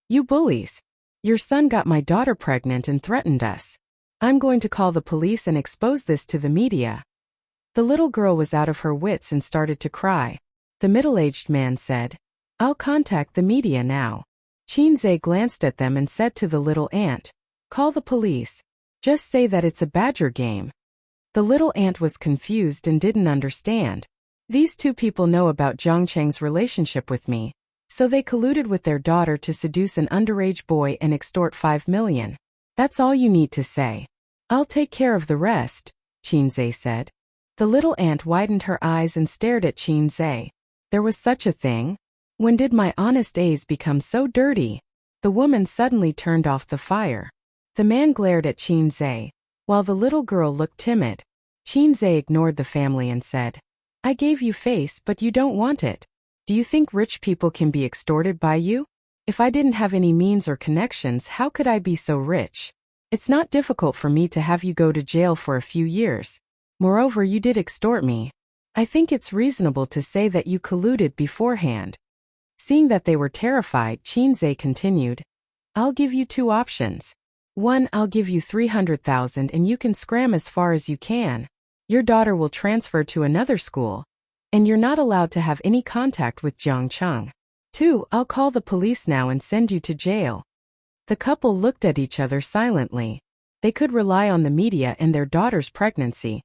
[SPEAKER 1] You bullies. Your son got my daughter pregnant and threatened us. I'm going to call the police and expose this to the media. The little girl was out of her wits and started to cry. The middle-aged man said, I'll contact the media now. Qinze glanced at them and said to the little aunt, Call the police. Just say that it's a badger game. The little aunt was confused and didn't understand. These two people know about Zhangcheng's relationship with me. So they colluded with their daughter to seduce an underage boy and extort 5 million. That's all you need to say. I'll take care of the rest, Qinze said. The little aunt widened her eyes and stared at Qinze. There was such a thing? When did my honest A's become so dirty? The woman suddenly turned off the fire. The man glared at Qinze, while the little girl looked timid. Qinze ignored the family and said, I gave you face but you don't want it. Do you think rich people can be extorted by you? If I didn't have any means or connections, how could I be so rich? It's not difficult for me to have you go to jail for a few years. Moreover, you did extort me. I think it's reasonable to say that you colluded beforehand. Seeing that they were terrified, Qinze continued, I'll give you 2 options. 1, I'll give you 300,000 and you can scram as far as you can. Your daughter will transfer to another school. And you're not allowed to have any contact with Zhangcheng. 2, I'll call the police now and send you to jail. The couple looked at each other silently. They could rely on the media and their daughter's pregnancy,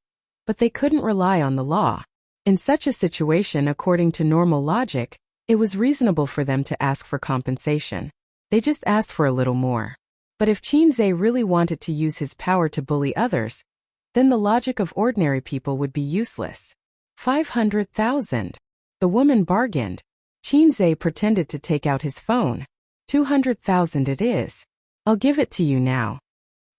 [SPEAKER 1] but they couldn't rely on the law. In such a situation, according to normal logic, it was reasonable for them to ask for compensation. They just asked for a little more. But if Qinze really wanted to use his power to bully others, then the logic of ordinary people would be useless. 500,000. The woman bargained. Qinze pretended to take out his phone. 200,000 it is. I'll give it to you now.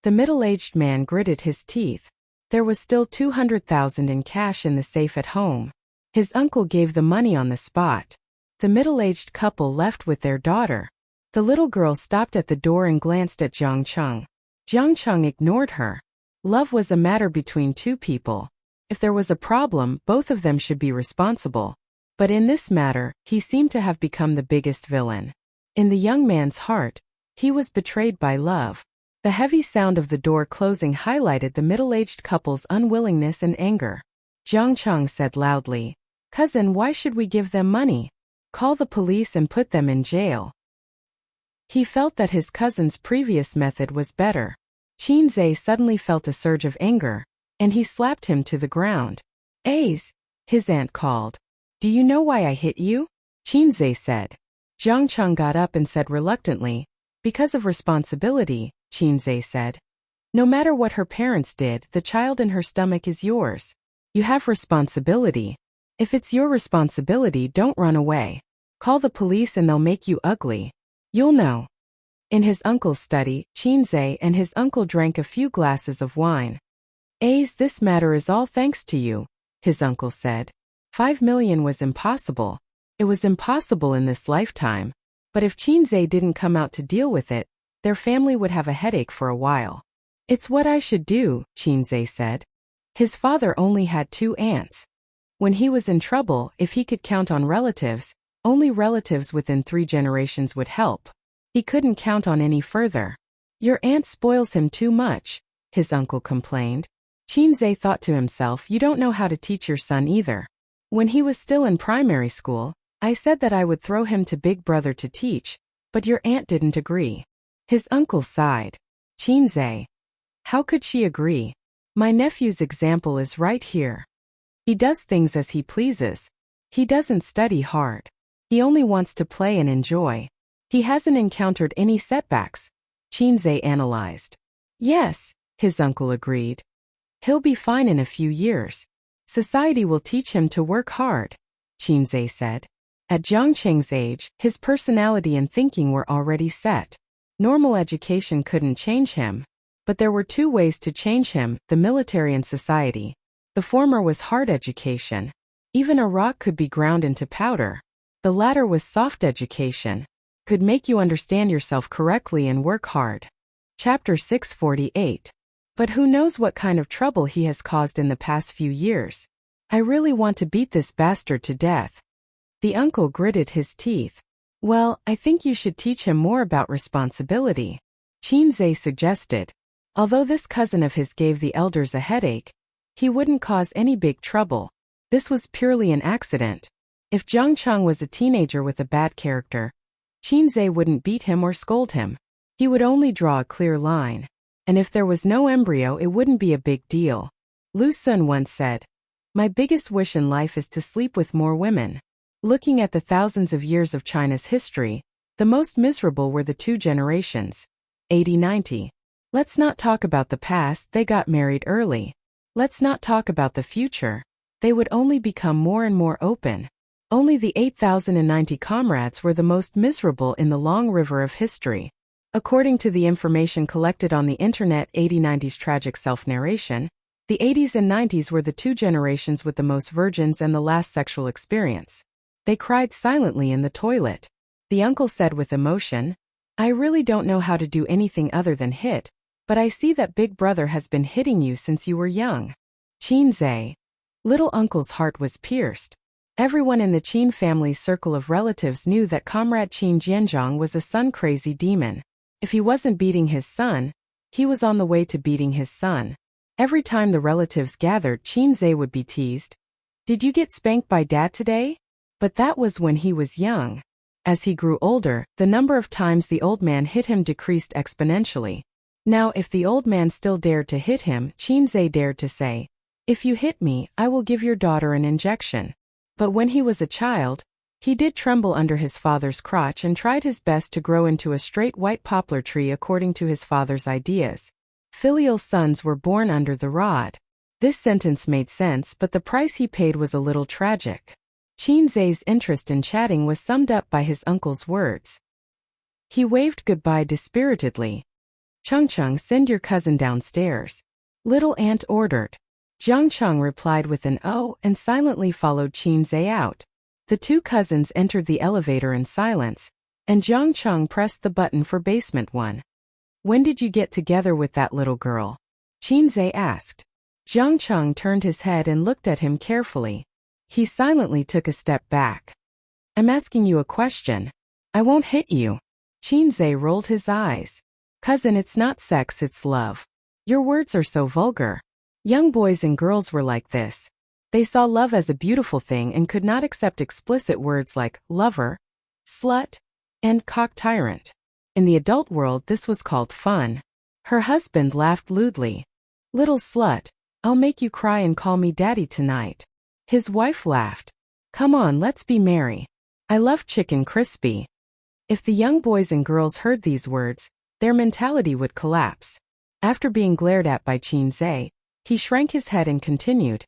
[SPEAKER 1] The middle-aged man gritted his teeth. There was still 200,000 in cash in the safe at home. His uncle gave the money on the spot. The middle-aged couple left with their daughter. The little girl stopped at the door and glanced at Zhangcheng. Zhangcheng ignored her. Love was a matter between 2 people. If there was a problem, both of them should be responsible. But in this matter, he seemed to have become the biggest villain. In the young man's heart, he was betrayed by love. The heavy sound of the door closing highlighted the middle-aged couple's unwillingness and anger. Zhangcheng said loudly, Cousin, why should we give them money? Call the police and put them in jail. He felt that his cousin's previous method was better. Qinze suddenly felt a surge of anger, and he slapped him to the ground. Ace, his aunt called. Do you know why I hit you? Qinze said. Zhangcheng got up and said reluctantly, Because of responsibility, Qinze said. No matter what her parents did, the child in her stomach is yours. You have responsibility. If it's your responsibility, don't run away. Call the police and they'll make you ugly. You'll know. In his uncle's study, Qinze and his uncle drank a few glasses of wine. Ace, this matter is all thanks to you, his uncle said. 5 million was impossible. It was impossible in this lifetime. But if Qinze didn't come out to deal with it, their family would have a headache for a while. It's what I should do, Qinzhe said. His father only had 2 aunts. When he was in trouble, if he could count on relatives, only relatives within 3 generations would help. He couldn't count on any further. Your aunt spoils him too much, his uncle complained. Qinzhe thought to himself, you don't know how to teach your son either. When he was still in primary school, I said that I would throw him to Big Brother to teach, but your aunt didn't agree. His uncle sighed. Qinzhe. How could she agree? My nephew's example is right here. He does things as he pleases. He doesn't study hard. He only wants to play and enjoy. He hasn't encountered any setbacks, Qinzhe analyzed. Yes, his uncle agreed. He'll be fine in a few years. Society will teach him to work hard, Qinzhe said. At Zhangcheng's age, his personality and thinking were already set. Normal education couldn't change him. But there were 2 ways to change him, the military and society. The former was hard education. Even a rock could be ground into powder. The latter was soft education. Could make you understand yourself correctly and work hard. Chapter 648. But who knows what kind of trouble he has caused in the past few years. I really want to beat this bastard to death. The uncle gritted his teeth. Well, I think you should teach him more about responsibility, Qinzhe suggested. Although this cousin of his gave the elders a headache, he wouldn't cause any big trouble. This was purely an accident. If Zhangcheng was a teenager with a bad character, Qinzhe wouldn't beat him or scold him. He would only draw a clear line. And if there was no embryo, it wouldn't be a big deal. Lu Sun once said, my biggest wish in life is to sleep with more women. Looking at the thousands of years of China's history, the most miserable were the 2 generations. 80-90. Let's not talk about the past, they got married early. Let's not talk about the future. They would only become more and more open. Only the 8090 comrades were the most miserable in the long river of history. According to the information collected on the internet 8090's tragic self-narration, the 80s and 90s were the 2 generations with the most virgins and the last sexual experience. They cried silently in the toilet. The uncle said with emotion, I really don't know how to do anything other than hit, but I see that Big Brother has been hitting you since you were young. Qinzhe. Little uncle's heart was pierced. Everyone in the Qin family's circle of relatives knew that Comrade Qin Jianzhong was a son-crazy demon. If he wasn't beating his son, he was on the way to beating his son. Every time the relatives gathered, Qinzhe would be teased. Did you get spanked by dad today? But that was when he was young. As he grew older, the number of times the old man hit him decreased exponentially. Now if the old man still dared to hit him, Qinzhe dared to say, if you hit me, I will give your daughter an injection. But when he was a child, he did tremble under his father's crotch and tried his best to grow into a straight white poplar tree according to his father's ideas. Filial sons were born under the rod. This sentence made sense, but the price he paid was a little tragic. Qinzhe's interest in chatting was summed up by his uncle's words. He waved goodbye dispiritedly. Chengcheng, send your cousin downstairs. Little aunt ordered. Zhangcheng replied with an "oh" and silently followed Qinzhe out. The 2 cousins entered the elevator in silence, and Zhangcheng pressed the button for basement 1. When did you get together with that little girl? Qinzhe asked. Zhangcheng turned his head and looked at him carefully. He silently took a step back. I'm asking you a question. I won't hit you. Qinzhe rolled his eyes. Cousin, it's not sex, it's love. Your words are so vulgar. Young boys and girls were like this. They saw love as a beautiful thing and could not accept explicit words like lover, slut, and cock tyrant. In the adult world, this was called fun. Her husband laughed lewdly. Little slut, I'll make you cry and call me daddy tonight. His wife laughed. Come on, let's be merry. I love chicken crispy. If the young boys and girls heard these words, their mentality would collapse. After being glared at by Qinzhe, he shrank his head and continued.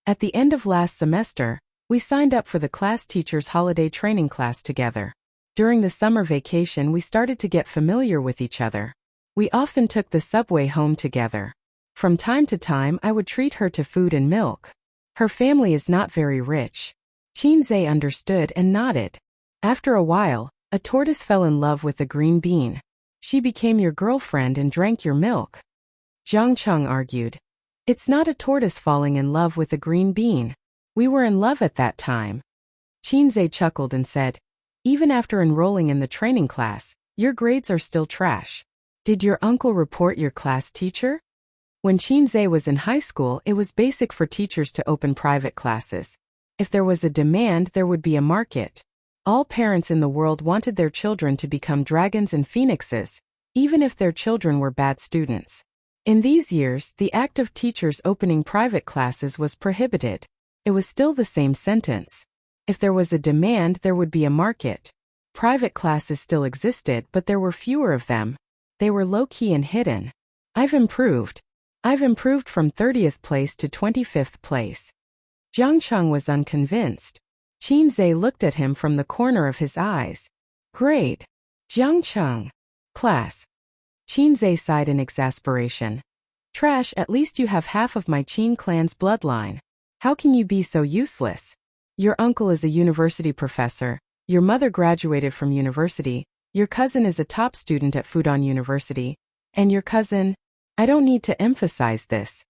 [SPEAKER 1] At the end of last semester, we signed up for the class teacher's holiday training class together. During the summer vacation, we started to get familiar with each other. We often took the subway home together. From time to time, I would treat her to food and milk. Her family is not very rich. Qinzhe understood and nodded. After a while, a tortoise fell in love with a green bean. She became your girlfriend and drank your milk. Jiang Cheng argued. It's not a tortoise falling in love with a green bean. We were in love at that time. Qinzhe chuckled and said, even after enrolling in the training class, your grades are still trash. Did your uncle report your class teacher? When Qinzhe was in high school, it was basic for teachers to open private classes. If there was a demand, there would be a market. All parents in the world wanted their children to become dragons and phoenixes, even if their children were bad students. In these years, the act of teachers opening private classes was prohibited. It was still the same sentence. If there was a demand, there would be a market. Private classes still existed, but there were fewer of them. They were low-key and hidden. I've improved from 30th place to 25th place. Jiang Cheng was unconvinced. Qinzhe looked at him from the corner of his eyes. Great. Jiang Cheng. Class. Qinzhe sighed in exasperation. Trash, at least you have half of my Qin clan's bloodline. How can you be so useless? Your uncle is a university professor, your mother graduated from university, your cousin is a top student at Fudan University, and your cousin, I don't need to emphasize this.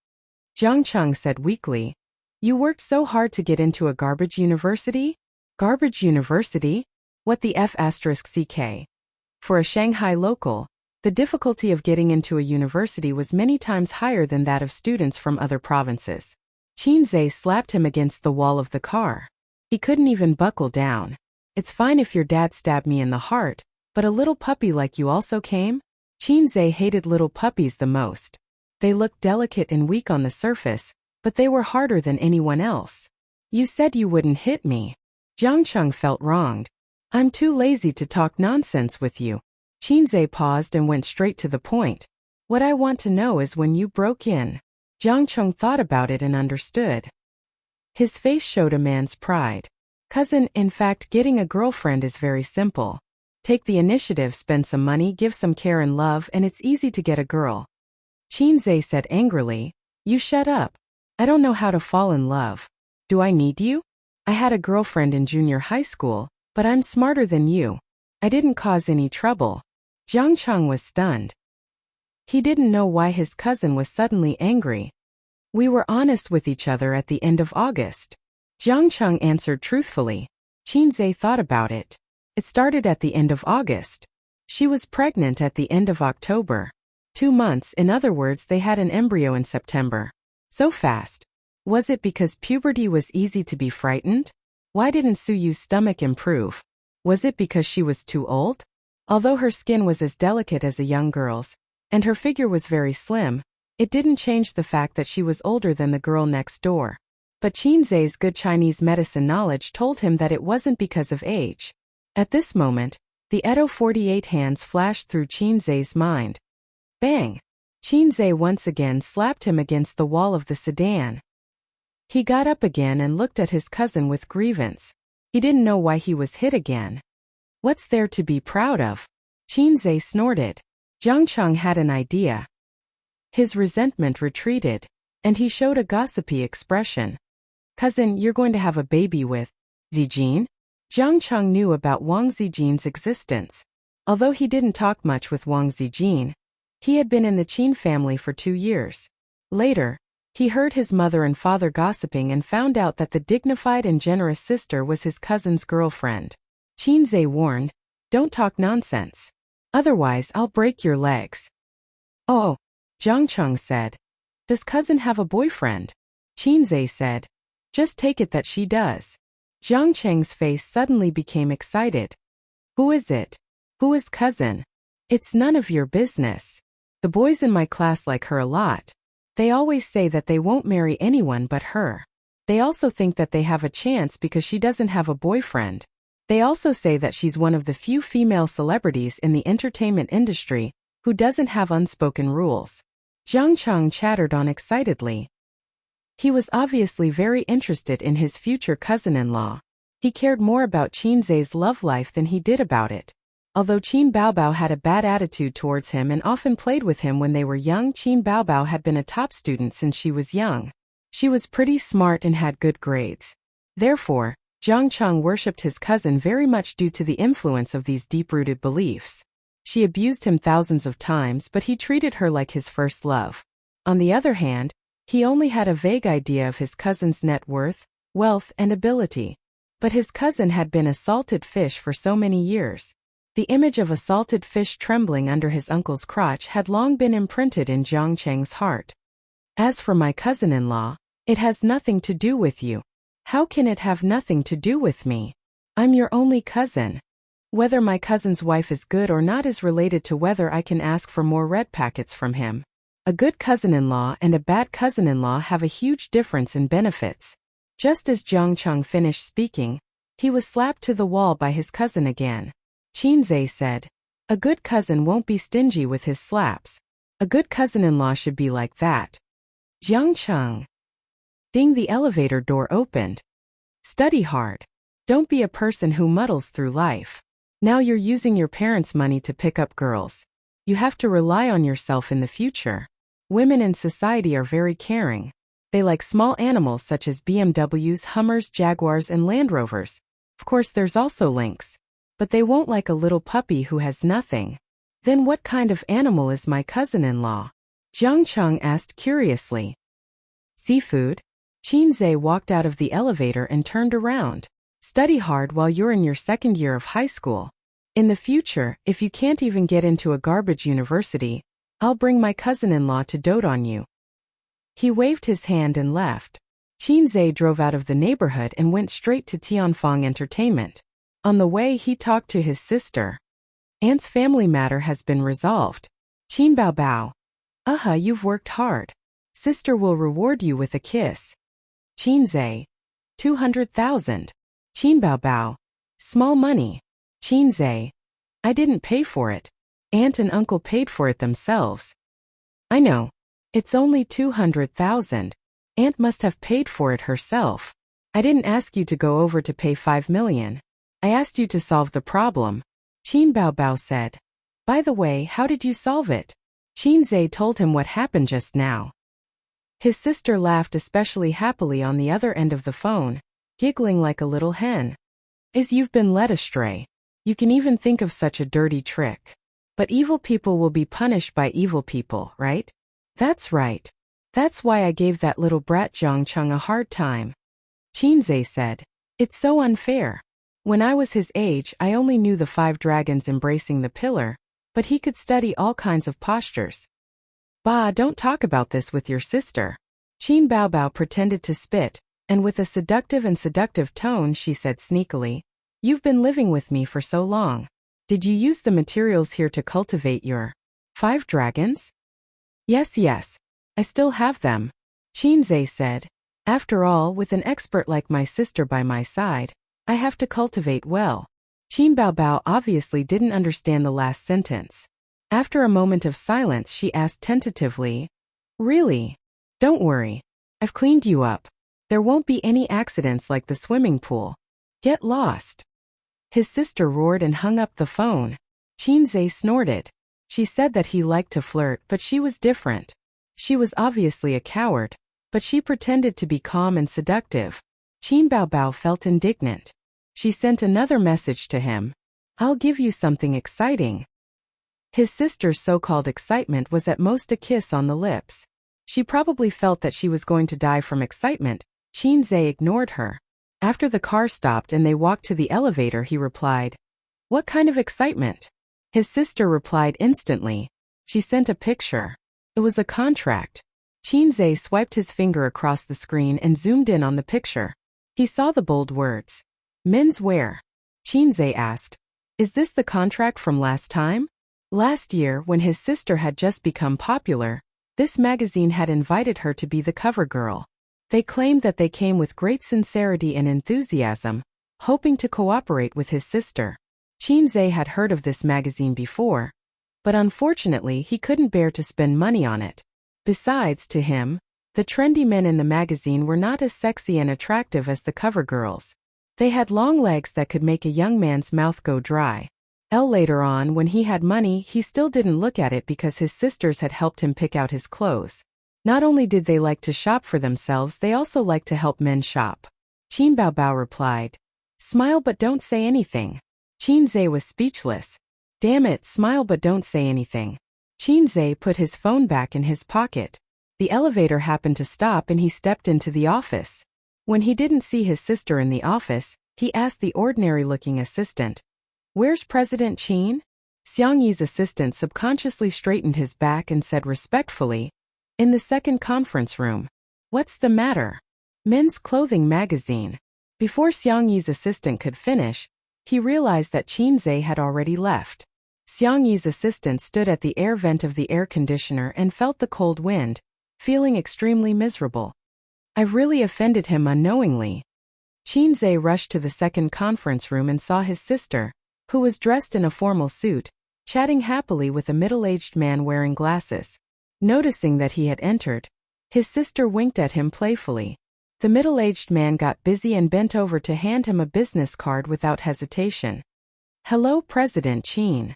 [SPEAKER 1] Jiang Cheng said weakly. You worked so hard to get into a garbage university? Garbage university? What the F***ck? For a Shanghai local, the difficulty of getting into a university was many times higher than that of students from other provinces. Qinzhe slapped him against the wall of the car. He couldn't even buckle down. It's fine if your dad stabbed me in the heart, but a little puppy like you also came? Qinzhe hated little puppies the most. They looked delicate and weak on the surface, but they were harder than anyone else. You said you wouldn't hit me. Jiang Cheng felt wronged. I'm too lazy to talk nonsense with you. Qinzhe paused and went straight to the point. What I want to know is when you broke in. Jiang Cheng thought about it and understood. His face showed a man's pride. Cousin, in fact, getting a girlfriend is very simple. Take the initiative, spend some money, give some care and love, and it's easy to get a girl. Qinzhe said angrily, you shut up. I don't know how to fall in love. Do I need you? I had a girlfriend in junior high school, but I'm smarter than you. I didn't cause any trouble. Jiang Cheng was stunned. He didn't know why his cousin was suddenly angry. We were honest with each other at the end of August. Jiang Cheng answered truthfully. Qinzhe thought about it. It started at the end of August. She was pregnant at the end of October. 2 months, in other words, they had an embryo in September. So fast. Was it because puberty was easy to be frightened? Why didn't Suyu's stomach improve? Was it because she was too old? Although her skin was as delicate as a young girl's, and her figure was very slim, it didn't change the fact that she was older than the girl next door. But Qinzhe's good Chinese medicine knowledge told him that it wasn't because of age. At this moment, the Edo 48 hands flashed through Qinzhe's mind. Bang! Qinzhe once again slapped him against the wall of the sedan. He got up again and looked at his cousin with grievance. He didn't know why he was hit again. What's there to be proud of? Qinzhe snorted. Jiang Cheng had an idea. His resentment retreated, and he showed a gossipy expression. Cousin, you're going to have a baby with Zijin? Jiang Cheng knew about Wang Zijin's existence. Although he didn't talk much with Wang Zijin, he had been in the Qin family for 2 years. Later, he heard his mother and father gossiping and found out that the dignified and generous sister was his cousin's girlfriend. Qinzhe warned, don't talk nonsense. Otherwise, I'll break your legs. Oh, Jiang Cheng said. Does cousin have a boyfriend? Qinzhe said. Just take it that she does. Jiang Cheng's face suddenly became excited. Who is it? Who is cousin? It's none of your business. The boys in my class like her a lot. They always say that they won't marry anyone but her. They also think that they have a chance because she doesn't have a boyfriend. They also say that she's one of the few female celebrities in the entertainment industry who doesn't have unspoken rules. Jiang Cheng chattered on excitedly. He was obviously very interested in his future cousin-in-law. He cared more about Qinzhe's love life than he did about it. Although Qin Baobao had a bad attitude towards him and often played with him when they were young, Qin Baobao had been a top student since she was young. She was pretty smart and had good grades. Therefore, Jiang Cheng worshipped his cousin very much due to the influence of these deep-rooted beliefs. She abused him thousands of times, but he treated her like his first love. On the other hand, he only had a vague idea of his cousin's net worth, wealth, and ability. But his cousin had been a salted fish for so many years. The image of a salted fish trembling under his uncle's crotch had long been imprinted in Jiang Cheng's heart. As for my cousin-in-law, it has nothing to do with you. How can it have nothing to do with me? I'm your only cousin. Whether my cousin's wife is good or not is related to whether I can ask for more red packets from him. A good cousin-in-law and a bad cousin-in-law have a huge difference in benefits. Just as Jiang Cheng finished speaking, he was slapped to the wall by his cousin again. Qinzhe said, "A good cousin won't be stingy with his slaps. A good cousin-in-law should be like that." Jiang Cheng. Ding, the elevator door opened. Study hard. Don't be a person who muddles through life. Now you're using your parents' money to pick up girls. You have to rely on yourself in the future. Women in society are very caring. They like small animals such as BMWs, Hummers, Jaguars, and Land Rovers. Of course, there's also lynx. But they won't like a little puppy who has nothing. Then what kind of animal is my cousin-in-law? Jiang Cheng asked curiously. Seafood? Qinzhe walked out of the elevator and turned around. Study hard while you're in your second year of high school. In the future, if you can't even get into a garbage university, I'll bring my cousin-in-law to dote on you. He waved his hand and left. Qinzhe drove out of the neighborhood and went straight to Tianfang Entertainment. On the way, he talked to his sister. Aunt's family matter has been resolved. Qin Bao Bao. You've worked hard. Sister will reward you with a kiss. Qinzhe. 200,000. Qin Bao Bao. Small money. Qinzhe. I didn't pay for it. Aunt and uncle paid for it themselves. I know. It's only 200,000. Aunt must have paid for it herself. I didn't ask you to go over to pay 5 million. I asked you to solve the problem. Qin Bao Bao said. By the way, how did you solve it? Qinzhe told him what happened just now. His sister laughed especially happily on the other end of the phone, giggling like a little hen. You've been led astray. You can even think of such a dirty trick. But evil people will be punished by evil people, right? That's right. That's why I gave that little brat Jiang Cheng a hard time. Qinzhe said. It's so unfair. When I was his age, I only knew the 5 dragons embracing the pillar, but he could study all kinds of postures. Bah, don't talk about this with your sister. Qin Bao Bao pretended to spit, and with a seductive tone she said sneakily, You've been living with me for so long. Did you use the materials here to cultivate your 5 dragons? Yes. I still have them. Qinzhe said. After all, with an expert like my sister by my side, I have to cultivate well. Qin Bao Bao obviously didn't understand the last sentence. After a moment of silence, she asked tentatively, Really? Don't worry. I've cleaned you up. There won't be any accidents like the swimming pool. Get lost. His sister roared and hung up the phone. Qinzhe snorted. She said that he liked to flirt, but she was different. She was obviously a coward, but she pretended to be calm and seductive. Qin Bao Bao felt indignant. She sent another message to him. I'll give you something exciting. His sister's so-called excitement was at most a kiss on the lips. She probably felt that she was going to die from excitement. Qinzhe ignored her. After the car stopped and they walked to the elevator, he replied, What kind of excitement? His sister replied instantly. She sent a picture. It was a contract. Qinzhe swiped his finger across the screen and zoomed in on the picture. He saw the bold words. Men's wear. Qinzhe asked, Is this the contract from last time? Last year, when his sister had just become popular, this magazine had invited her to be the cover girl. They claimed that they came with great sincerity and enthusiasm, hoping to cooperate with his sister. Qinzhe had heard of this magazine before, but unfortunately he couldn't bear to spend money on it. Besides, to him, the trendy men in the magazine were not as sexy and attractive as the cover girls. They had long legs that could make a young man's mouth go dry. Later on, when he had money, he still didn't look at it because his sisters had helped him pick out his clothes. Not only did they like to shop for themselves, they also liked to help men shop. Qin Bao Bao replied, Smile but don't say anything. Qinzhe was speechless. Damn it, smile but don't say anything. Qinzhe put his phone back in his pocket. The elevator happened to stop and he stepped into the office. When he didn't see his sister in the office, he asked the ordinary-looking assistant, "Where's President Qin?" Xiang Yi's assistant subconsciously straightened his back and said respectfully, "In the second conference room." "What's the matter?" "Men's Clothing Magazine." Before Xiang Yi's assistant could finish, he realized that Qinzhe had already left. Xiang Yi's assistant stood at the air vent of the air conditioner and felt the cold wind, feeling extremely miserable. "I've really offended him unknowingly." Qinzhe rushed to the second conference room and saw his sister, who was dressed in a formal suit, chatting happily with a middle-aged man wearing glasses. Noticing that he had entered, his sister winked at him playfully. The middle-aged man got busy and bent over to hand him a business card without hesitation. "Hello, President Qin."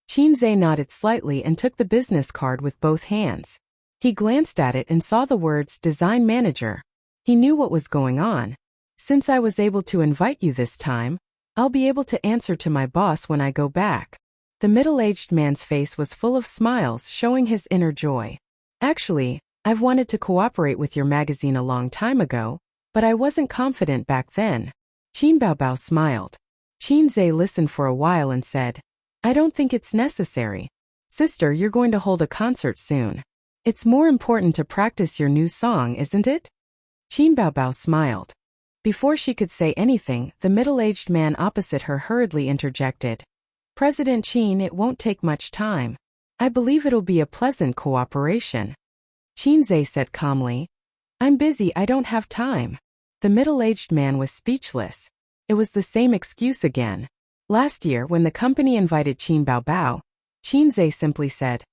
[SPEAKER 1] Qinzhe nodded slightly and took the business card with both hands. He glanced at it and saw the words Design Manager. He knew what was going on. "Since I was able to invite you this time, I'll be able to answer to my boss when I go back." The middle-aged man's face was full of smiles, showing his inner joy. "Actually, I've wanted to cooperate with your magazine a long time ago, but I wasn't confident back then." Qin Baobao smiled. Qinzhe listened for a while and said, "I don't think it's necessary. Sister, you're going to hold a concert soon. It's more important to practice your new song, isn't it?" Qin Baobao smiled. Before she could say anything, the middle-aged man opposite her hurriedly interjected, "President Qin, it won't take much time. I believe it'll be a pleasant cooperation." Qinzhe said calmly, "I'm busy, I don't have time." The middle-aged man was speechless. It was the same excuse again. Last year, when the company invited Qin Baobao, Qinzhe simply said,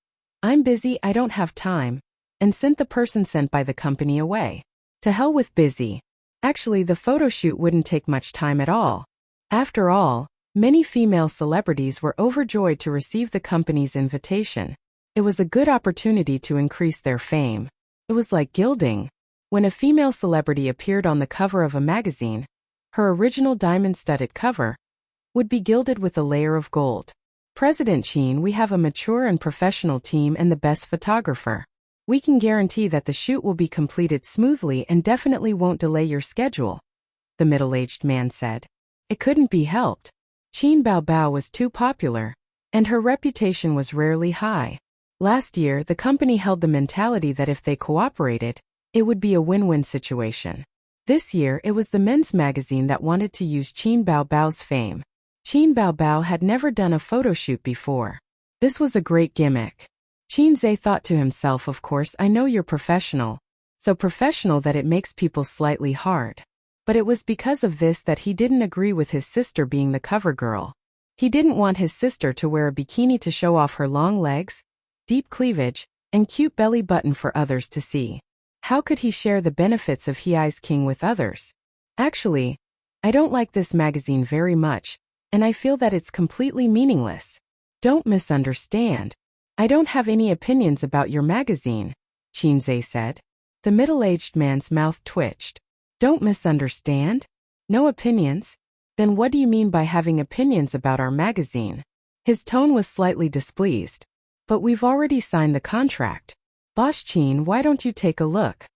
[SPEAKER 1] "I'm busy, I don't have time," and sent the person sent by the company away. To hell with busy. Actually, the photo shoot wouldn't take much time at all. After all, many female celebrities were overjoyed to receive the company's invitation. It was a good opportunity to increase their fame. It was like gilding. When a female celebrity appeared on the cover of a magazine, her original diamond-studded cover would be gilded with a layer of gold. "President Qin, we have a mature and professional team and the best photographer. We can guarantee that the shoot will be completed smoothly and definitely won't delay your schedule," the middle-aged man said. It couldn't be helped. Qin Baobao was too popular, and her reputation was rarely high. Last year, the company held the mentality that if they cooperated, it would be a win-win situation. This year, it was the men's magazine that wanted to use Qin Baobao's fame. Qin Baobao had never done a photo shoot before. This was a great gimmick. Qinzhe thought to himself, of course, I know you're professional. So professional that it makes people slightly hard. But it was because of this that he didn't agree with his sister being the cover girl. He didn't want his sister to wear a bikini to show off her long legs, deep cleavage, and cute belly button for others to see. How could he share the benefits of Hei's King with others? Actually, I don't like this magazine very much, and I feel that it's completely meaningless. Don't misunderstand. I don't have any opinions about your magazine, Qinzhe said. The middle-aged man's mouth twitched. Don't misunderstand? No opinions? Then what do you mean by having opinions about our magazine? His tone was slightly displeased. But we've already signed the contract. Boss Qin, why don't you take a look?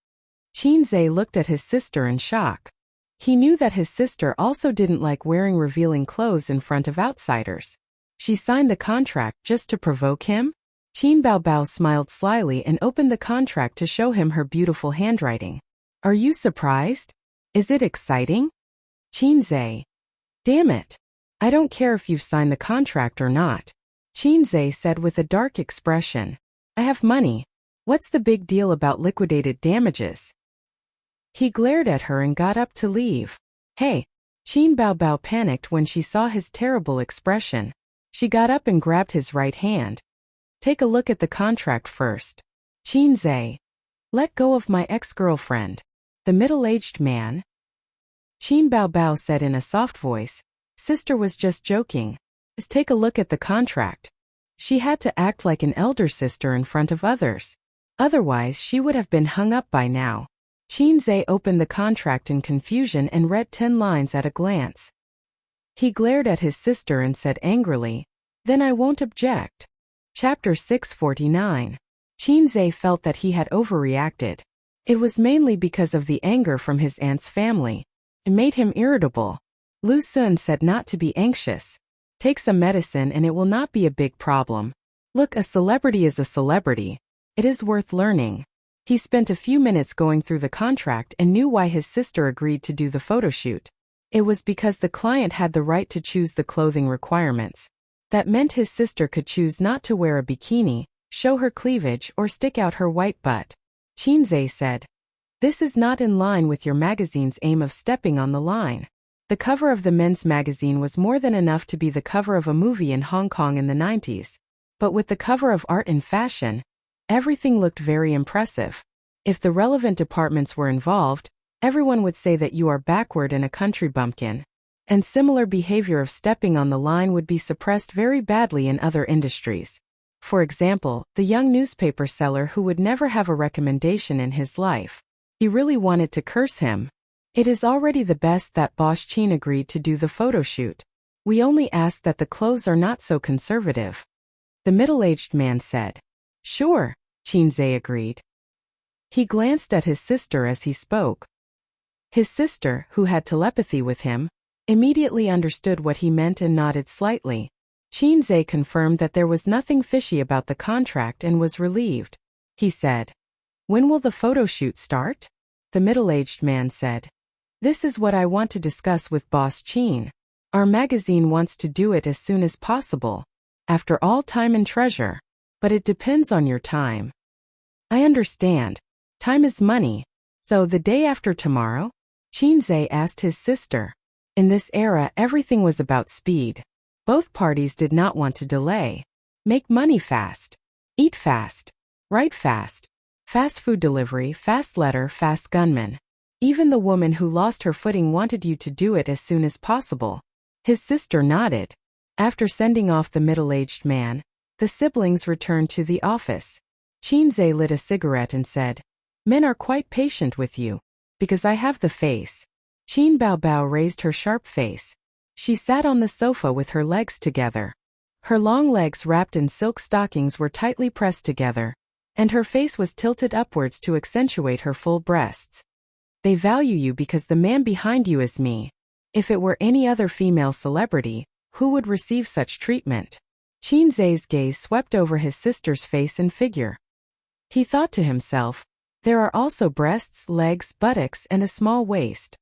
[SPEAKER 1] Qinzhe looked at his sister in shock. He knew that his sister also didn't like wearing revealing clothes in front of outsiders. She signed the contract just to provoke him? Qin Baobao smiled slyly and opened the contract to show him her beautiful handwriting. Are you surprised? Is it exciting? Qinzhe. Damn it. I don't care if you've signed the contract or not. Qinzhe said with a dark expression. I have money. What's the big deal about liquidated damages? He glared at her and got up to leave. Hey! Qin Baobao panicked when she saw his terrible expression. She got up and grabbed his right hand. Take a look at the contract first. Qinzhe. Let go of my ex-girlfriend. The middle-aged man. Qin Baobao said in a soft voice. Sister was just joking. Just take a look at the contract. She had to act like an elder sister in front of others. Otherwise, she would have been hung up by now. Qinzhe opened the contract in confusion and read 10 lines at a glance. He glared at his sister and said angrily, Then I won't object. Chapter 649. Qinzhe felt that he had overreacted. It was mainly because of the anger from his aunt's family. It made him irritable. Lu Sun said not to be anxious. Take some medicine and it will not be a big problem. Look, a celebrity is a celebrity. It is worth learning. He spent a few minutes going through the contract and knew why his sister agreed to do the photoshoot. It was because the client had the right to choose the clothing requirements. That meant his sister could choose not to wear a bikini, show her cleavage, or stick out her white butt. Qinzhe said, "This is not in line with your magazine's aim of stepping on the line." The cover of the men's magazine was more than enough to be the cover of a movie in Hong Kong in the 90s. But with the cover of Art and Fashion, everything looked very impressive. If the relevant departments were involved, everyone would say that you are backward and a country bumpkin. And similar behavior of stepping on the line would be suppressed very badly in other industries. For example, the young newspaper seller who would never have a recommendation in his life. He really wanted to curse him. It is already the best that Boss Qin agreed to do the photo shoot. We only ask that the clothes are not so conservative. The middle-aged man said. Sure, Qinzhe agreed. He glanced at his sister as he spoke. His sister, who had telepathy with him, immediately understood what he meant and nodded slightly. Qinzhe confirmed that there was nothing fishy about the contract and was relieved. He said, "When will the photo shoot start?" The middle-aged man said, "This is what I want to discuss with Boss Qin. Our magazine wants to do it as soon as possible. After all, time and treasure. But it depends on your time." "I understand. Time is money. So the day after tomorrow?" Qinzhe asked his sister. In this era, everything was about speed. Both parties did not want to delay. Make money fast. Eat fast. Write fast. Fast food delivery, fast letter, fast gunman. Even the woman who lost her footing wanted you to do it as soon as possible. His sister nodded. After sending off the middle-aged man, the siblings returned to the office. Qinzhe lit a cigarette and said, "Men are quite patient with you. Because I have the face." Qin Baobao raised her sharp face. She sat on the sofa with her legs together. Her long legs wrapped in silk stockings were tightly pressed together, and her face was tilted upwards to accentuate her full breasts. "They value you because the man behind you is me. If it were any other female celebrity, who would receive such treatment?" Qinzhe's gaze swept over his sister's face and figure. He thought to himself, there are also breasts, legs, buttocks, and a small waist.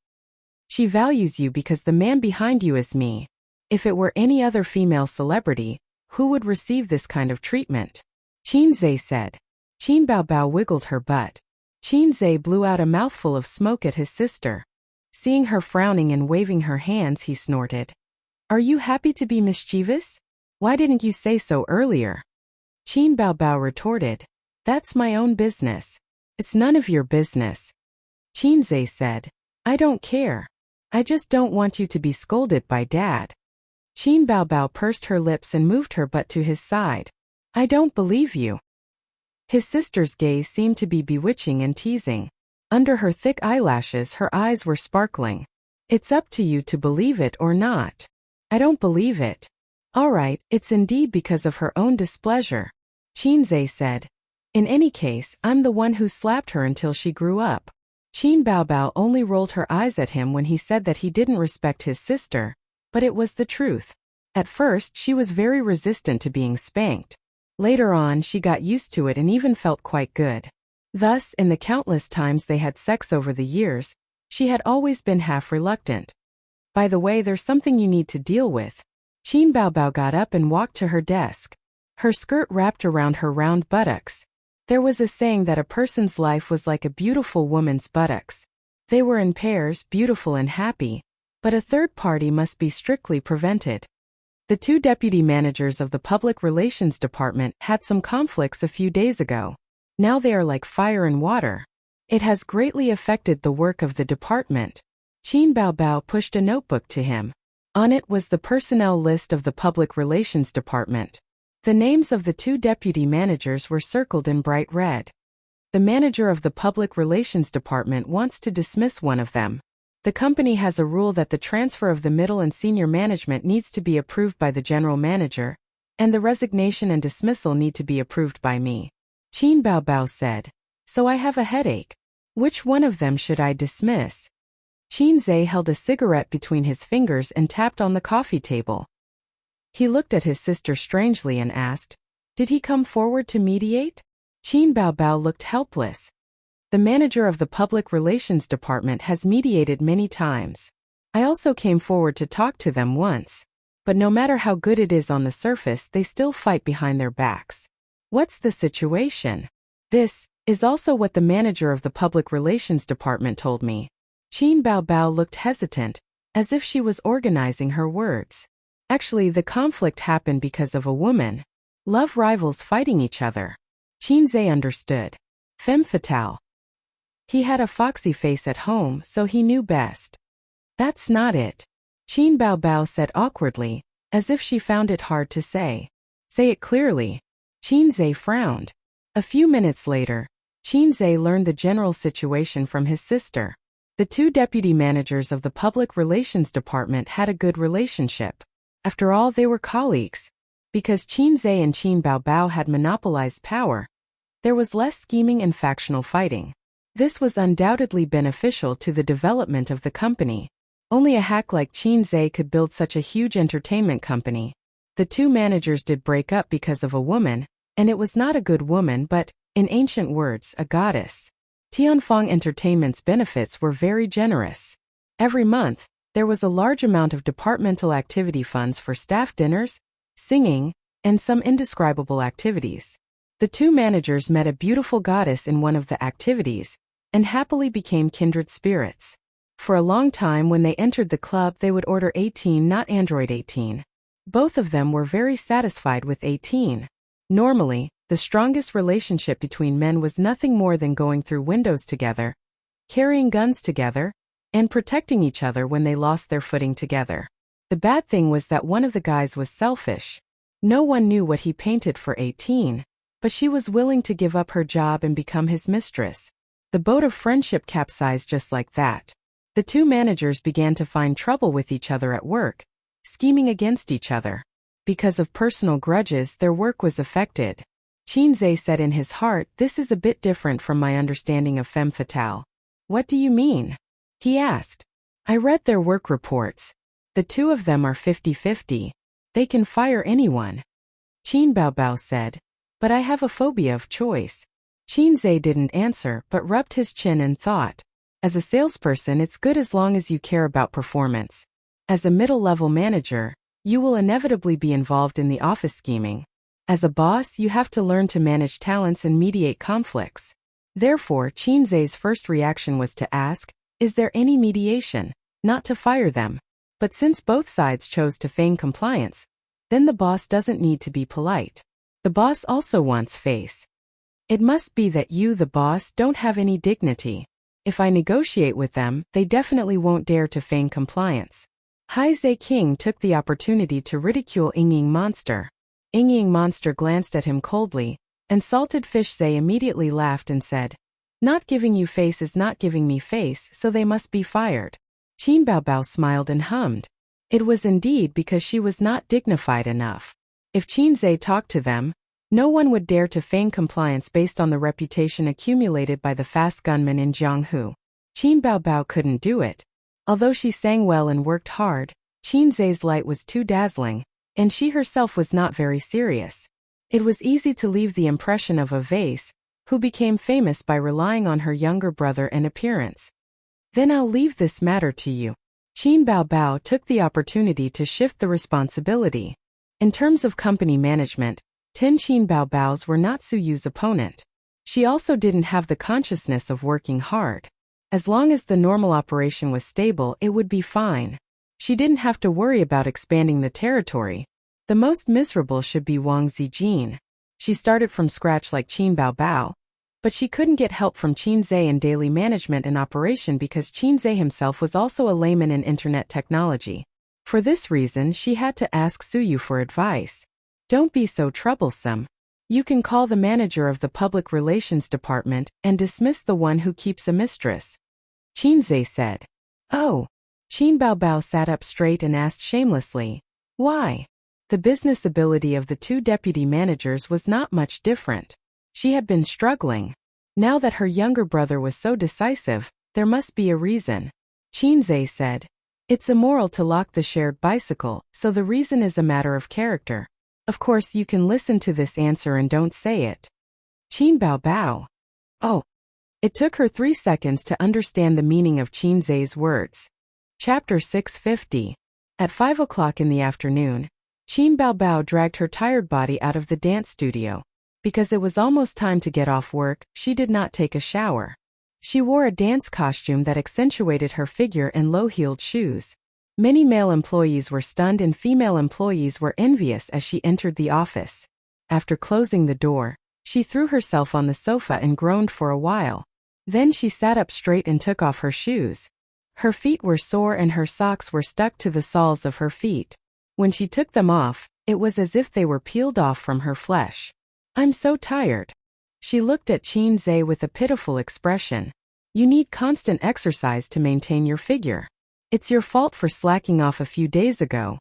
[SPEAKER 1] She values you because the man behind you is me. If it were any other female celebrity, who would receive this kind of treatment? Qinzhe said. Qin Baobao wiggled her butt. Qinzhe blew out a mouthful of smoke at his sister. Seeing her frowning and waving her hands, he snorted. "Are you happy to be mischievous? Why didn't you say so earlier?" Qin Baobao retorted. "That's my own business. It's none of your business." Qinzhe said. "I don't care. I just don't want you to be scolded by Dad." Qin Baobao pursed her lips and moved her butt to his side. "I don't believe you." His sister's gaze seemed to be bewitching and teasing. Under her thick eyelashes, her eyes were sparkling. "It's up to you to believe it or not." "I don't believe it." "All right, it's indeed because of her own displeasure," Qinzhe said. "In any case, I'm the one who slapped her until she grew up." Qin Baobao only rolled her eyes at him when he said that he didn't respect his sister, but it was the truth. At first, she was very resistant to being spanked. Later on, she got used to it and even felt quite good. Thus, in the countless times they had sex over the years, she had always been half reluctant. "By the way, there's something you need to deal with." Qin Baobao got up and walked to her desk. Her skirt wrapped around her round buttocks. There was a saying that a person's life was like a beautiful woman's buttocks. They were in pairs, beautiful and happy, but a third party must be strictly prevented. The two deputy managers of the Public Relations Department had some conflicts a few days ago. Now they are like fire and water. It has greatly affected the work of the department. Qin Baobao pushed a notebook to him. On it was the personnel list of the Public Relations Department. The names of the two deputy managers were circled in bright red. The manager of the Public Relations Department wants to dismiss one of them. The company has a rule that the transfer of the middle and senior management needs to be approved by the general manager, and the resignation and dismissal need to be approved by me. Qin Baobao said. So I have a headache. Which one of them should I dismiss? Qin Zhe held a cigarette between his fingers and tapped on the coffee table. He looked at his sister strangely and asked, "Did he come forward to mediate?" Qin Baobao looked helpless. The manager of the public relations department has mediated many times. I also came forward to talk to them once. But no matter how good it is on the surface, they still fight behind their backs. What's the situation? This is also what the manager of the public relations department told me. Qin Baobao looked hesitant, as if she was organizing her words. Actually, the conflict happened because of a woman. Love rivals fighting each other. Qin Zhe understood. Femme fatale. He had a foxy face at home, so he knew best. That's not it. Qin Baobao said awkwardly, as if she found it hard to say. Say it clearly. Qin Zhe frowned. A few minutes later, Qin Zhe learned the general situation from his sister. The two deputy managers of the public relations department had a good relationship. After all, they were colleagues. Because Qin Zhe and Qin Baobao had monopolized power, there was less scheming and factional fighting. This was undoubtedly beneficial to the development of the company. Only a hack like Qin Zhe could build such a huge entertainment company. The two managers did break up because of a woman, and it was not a good woman but, in ancient words, a goddess. Tianfeng Entertainment's benefits were very generous. Every month, there was a large amount of departmental activity funds for staff dinners, singing, and some indescribable activities. The two managers met a beautiful goddess in one of the activities, and happily became kindred spirits. For a long time when they entered the club they would order 18, not Android 18. Both of them were very satisfied with 18. Normally, the strongest relationship between men was nothing more than going through windows together, carrying guns together, and protecting each other when they lost their footing together. The bad thing was that one of the guys was selfish. No one knew what he painted for 18, but she was willing to give up her job and become his mistress. The boat of friendship capsized just like that. The two managers began to find trouble with each other at work, scheming against each other. Because of personal grudges, their work was affected. Qin Zhe said in his heart, "This is a bit different from my understanding of femme fatale." "What do you mean?" he asked. "I read their work reports. The two of them are 50-50. They can fire anyone." Qin Baobao said, "But I have a phobia of choice." Qin Zhe didn't answer but rubbed his chin and thought. As a salesperson, it's good as long as you care about performance. As a middle-level manager, you will inevitably be involved in the office scheming. As a boss, you have to learn to manage talents and mediate conflicts. Therefore, Qin Zhe's first reaction was to ask, "Is there any mediation?" Not to fire them. But since both sides chose to feign compliance, then the boss doesn't need to be polite. The boss also wants face. It must be that you, the boss, don't have any dignity. If I negotiate with them, they definitely won't dare to feign compliance. Hai Zhe King took the opportunity to ridicule Ying Monster. Ying Monster glanced at him coldly, and Salted Fish Zhe immediately laughed and said, "Not giving you face is not giving me face, so they must be fired." Qin Baobao smiled and hummed. It was indeed because she was not dignified enough. If Qin Zhe talked to them, no one would dare to feign compliance based on the reputation accumulated by the fast gunman in Jianghu. Qin Baobao couldn't do it. Although she sang well and worked hard, Qin Zhe's light was too dazzling, and she herself was not very serious. It was easy to leave the impression of a vase, who became famous by relying on her younger brother and appearance. "Then I'll leave this matter to you." Qin Baobao took the opportunity to shift the responsibility. In terms of company management, Qin Baobao's were not Su Yu's opponent. She also didn't have the consciousness of working hard. As long as the normal operation was stable, it would be fine. She didn't have to worry about expanding the territory. The most miserable should be Wang Zijin. She started from scratch like Qin Baobao, but she couldn't get help from Qin Zhe in daily management and operation because Qin Zhe himself was also a layman in internet technology. For this reason, she had to ask Su Yu for advice. "Don't be so troublesome. You can call the manager of the public relations department and dismiss the one who keeps a mistress," Qin Zhe said. "Oh." Qin Baobao sat up straight and asked shamelessly, "Why?" The business ability of the two deputy managers was not much different. She had been struggling. Now that her younger brother was so decisive, there must be a reason. Qinzhe said. It's immoral to lock the shared bicycle, so the reason is a matter of character. Of course you can listen to this answer and don't say it. Qin Bao Bao. Oh. It took her 3 seconds to understand the meaning of Qinzhe's words. Chapter 650. At 5 o'clock in the afternoon, Qin Bao Bao dragged her tired body out of the dance studio. Because it was almost time to get off work, she did not take a shower. She wore a dance costume that accentuated her figure and low-heeled shoes. Many male employees were stunned and female employees were envious as she entered the office. After closing the door, she threw herself on the sofa and groaned for a while. Then she sat up straight and took off her shoes. Her feet were sore and her socks were stuck to the soles of her feet. When she took them off, it was as if they were peeled off from her flesh. I'm so tired. She looked at Qinzhe with a pitiful expression. You need constant exercise to maintain your figure. It's your fault for slacking off a few days ago.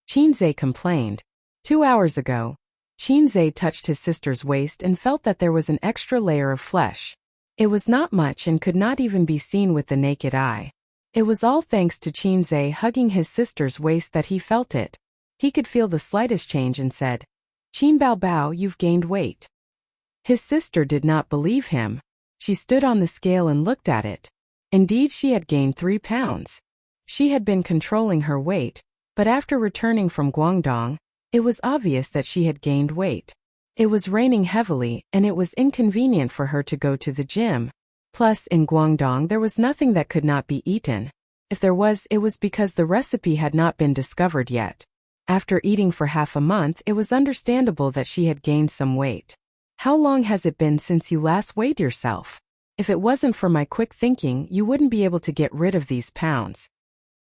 [SPEAKER 1] Qinzhe complained. 2 hours ago, Qinzhe touched his sister's waist and felt that there was an extra layer of flesh. It was not much and could not even be seen with the naked eye. It was all thanks to Qinzhe hugging his sister's waist that he felt it. He could feel the slightest change and said, Qin Bao Bao, you've gained weight. His sister did not believe him. She stood on the scale and looked at it. Indeed, she had gained 3 pounds. She had been controlling her weight, but after returning from Guangdong, it was obvious that she had gained weight. It was raining heavily, and it was inconvenient for her to go to the gym. Plus, in Guangdong there was nothing that could not be eaten. If there was, it was because the recipe had not been discovered yet. After eating for half a month, it was understandable that she had gained some weight. How long has it been since you last weighed yourself? If it wasn't for my quick thinking, you wouldn't be able to get rid of these pounds.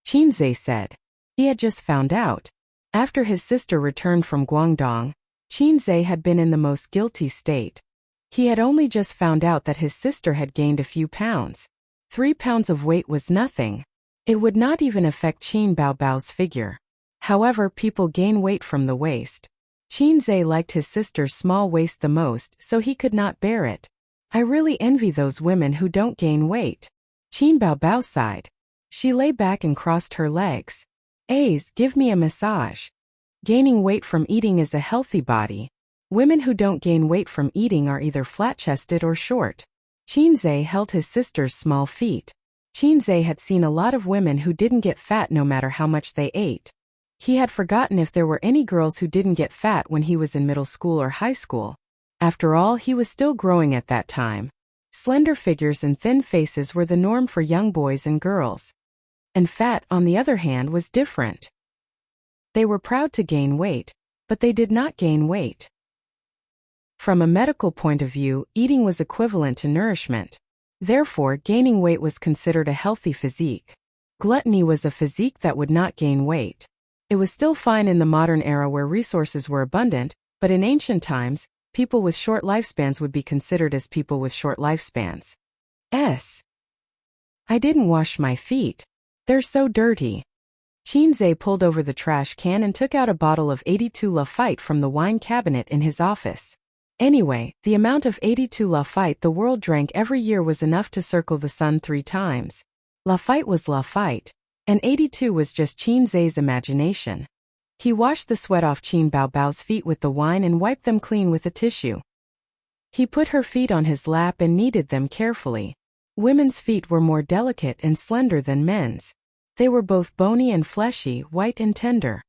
[SPEAKER 1] Qinzhe said. He had just found out. After his sister returned from Guangdong, Qinzhe had been in the most guilty state. He had only just found out that his sister had gained a few pounds. 3 pounds of weight was nothing. It would not even affect Qin Bao Bao's figure. However, people gain weight from the waist. Qinzhe liked his sister's small waist the most, so he could not bear it. I really envy those women who don't gain weight. Qin Bao Bao sighed. She lay back and crossed her legs. Aze, give me a massage. Gaining weight from eating is a healthy body. Women who don't gain weight from eating are either flat-chested or short. Qinzhe held his sister's small feet. Qinzhe had seen a lot of women who didn't get fat no matter how much they ate. He had forgotten if there were any girls who didn't get fat when he was in middle school or high school. After all, he was still growing at that time. Slender figures and thin faces were the norm for young boys and girls. And fat, on the other hand, was different. They were proud to gain weight, but they did not gain weight. From a medical point of view, eating was equivalent to nourishment. Therefore, gaining weight was considered a healthy physique. Gluttony was a physique that would not gain weight. It was still fine in the modern era where resources were abundant, but in ancient times, people with short lifespans would be considered as people with short lifespans. I didn't wash my feet. They're so dirty. Qinzhe pulled over the trash can and took out a bottle of 82 Lafite from the wine cabinet in his office. Anyway, the amount of 82 Lafite the world drank every year was enough to circle the sun 3 times. Lafite was Lafite, and 82 was just Qinzhe's imagination. He washed the sweat off Qin Bao Bao's feet with the wine and wiped them clean with a tissue. He put her feet on his lap and kneaded them carefully. Women's feet were more delicate and slender than men's. They were both bony and fleshy, white and tender.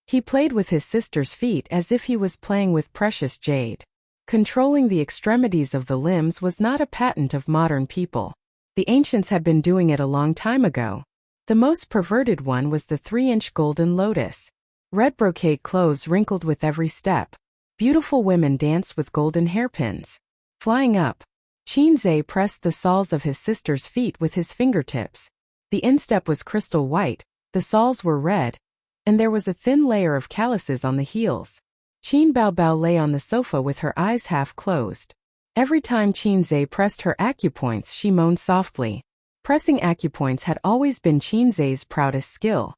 [SPEAKER 1] He played with his sister's feet as if he was playing with precious jade. Controlling the extremities of the limbs was not a patent of modern people. The ancients had been doing it a long time ago. The most perverted one was the 3-inch golden lotus. Red brocade clothes wrinkled with every step. Beautiful women danced with golden hairpins. Flying up, Qinzhe pressed the soles of his sister's feet with his fingertips. The instep was crystal white, the soles were red, and there was a thin layer of calluses on the heels. Qin Bao Bao lay on the sofa with her eyes half closed. Every time Qinzhe pressed her acupoints, she moaned softly. Pressing acupoints had always been Qinzhe's proudest skill.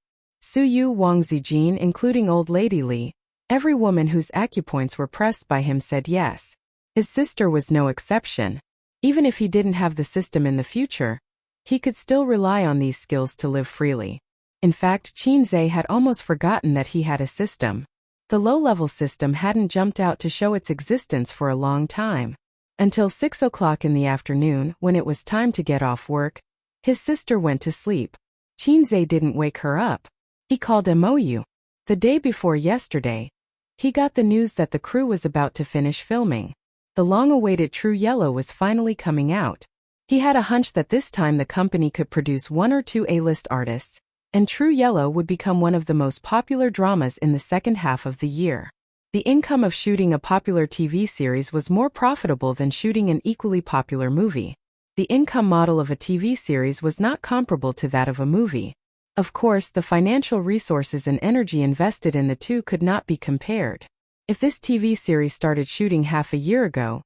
[SPEAKER 1] Suyu Wang Zijin, including Old Lady Li. Every woman whose acupoints were pressed by him said yes. His sister was no exception. Even if he didn't have the system in the future, he could still rely on these skills to live freely. In fact, Qinzhe had almost forgotten that he had a system. The low-level system hadn't jumped out to show its existence for a long time. Until 6 o'clock in the afternoon, when it was time to get off work, his sister went to sleep. Qinzhe didn't wake her up. He called Mou. The day before yesterday, he got the news that the crew was about to finish filming. The long-awaited True Yellow was finally coming out. He had a hunch that this time the company could produce 1 or 2 A-list artists, and True Yellow would become one of the most popular dramas in the second half of the year. The income of shooting a popular TV series was more profitable than shooting an equally popular movie. The income model of a TV series was not comparable to that of a movie. Of course, the financial resources and energy invested in the two could not be compared. If this TV series started shooting half a year ago,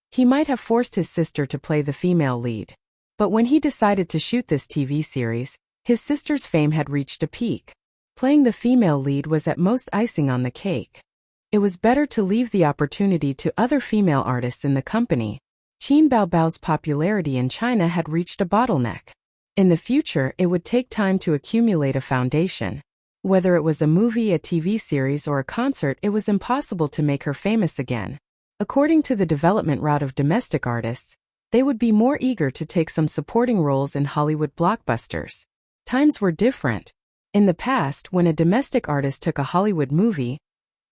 [SPEAKER 1] he might have forced his sister to play the female lead. But when he decided to shoot this TV series, his sister's fame had reached a peak. Playing the female lead was at most icing on the cake. It was better to leave the opportunity to other female artists in the company. Qin Baobao's popularity in China had reached a bottleneck. In the future, it would take time to accumulate a foundation. Whether it was a movie, a TV series, or a concert, it was impossible to make her famous again. According to the development route of domestic artists, they would be more eager to take some supporting roles in Hollywood blockbusters. Times were different. In the past, when a domestic artist took a Hollywood movie,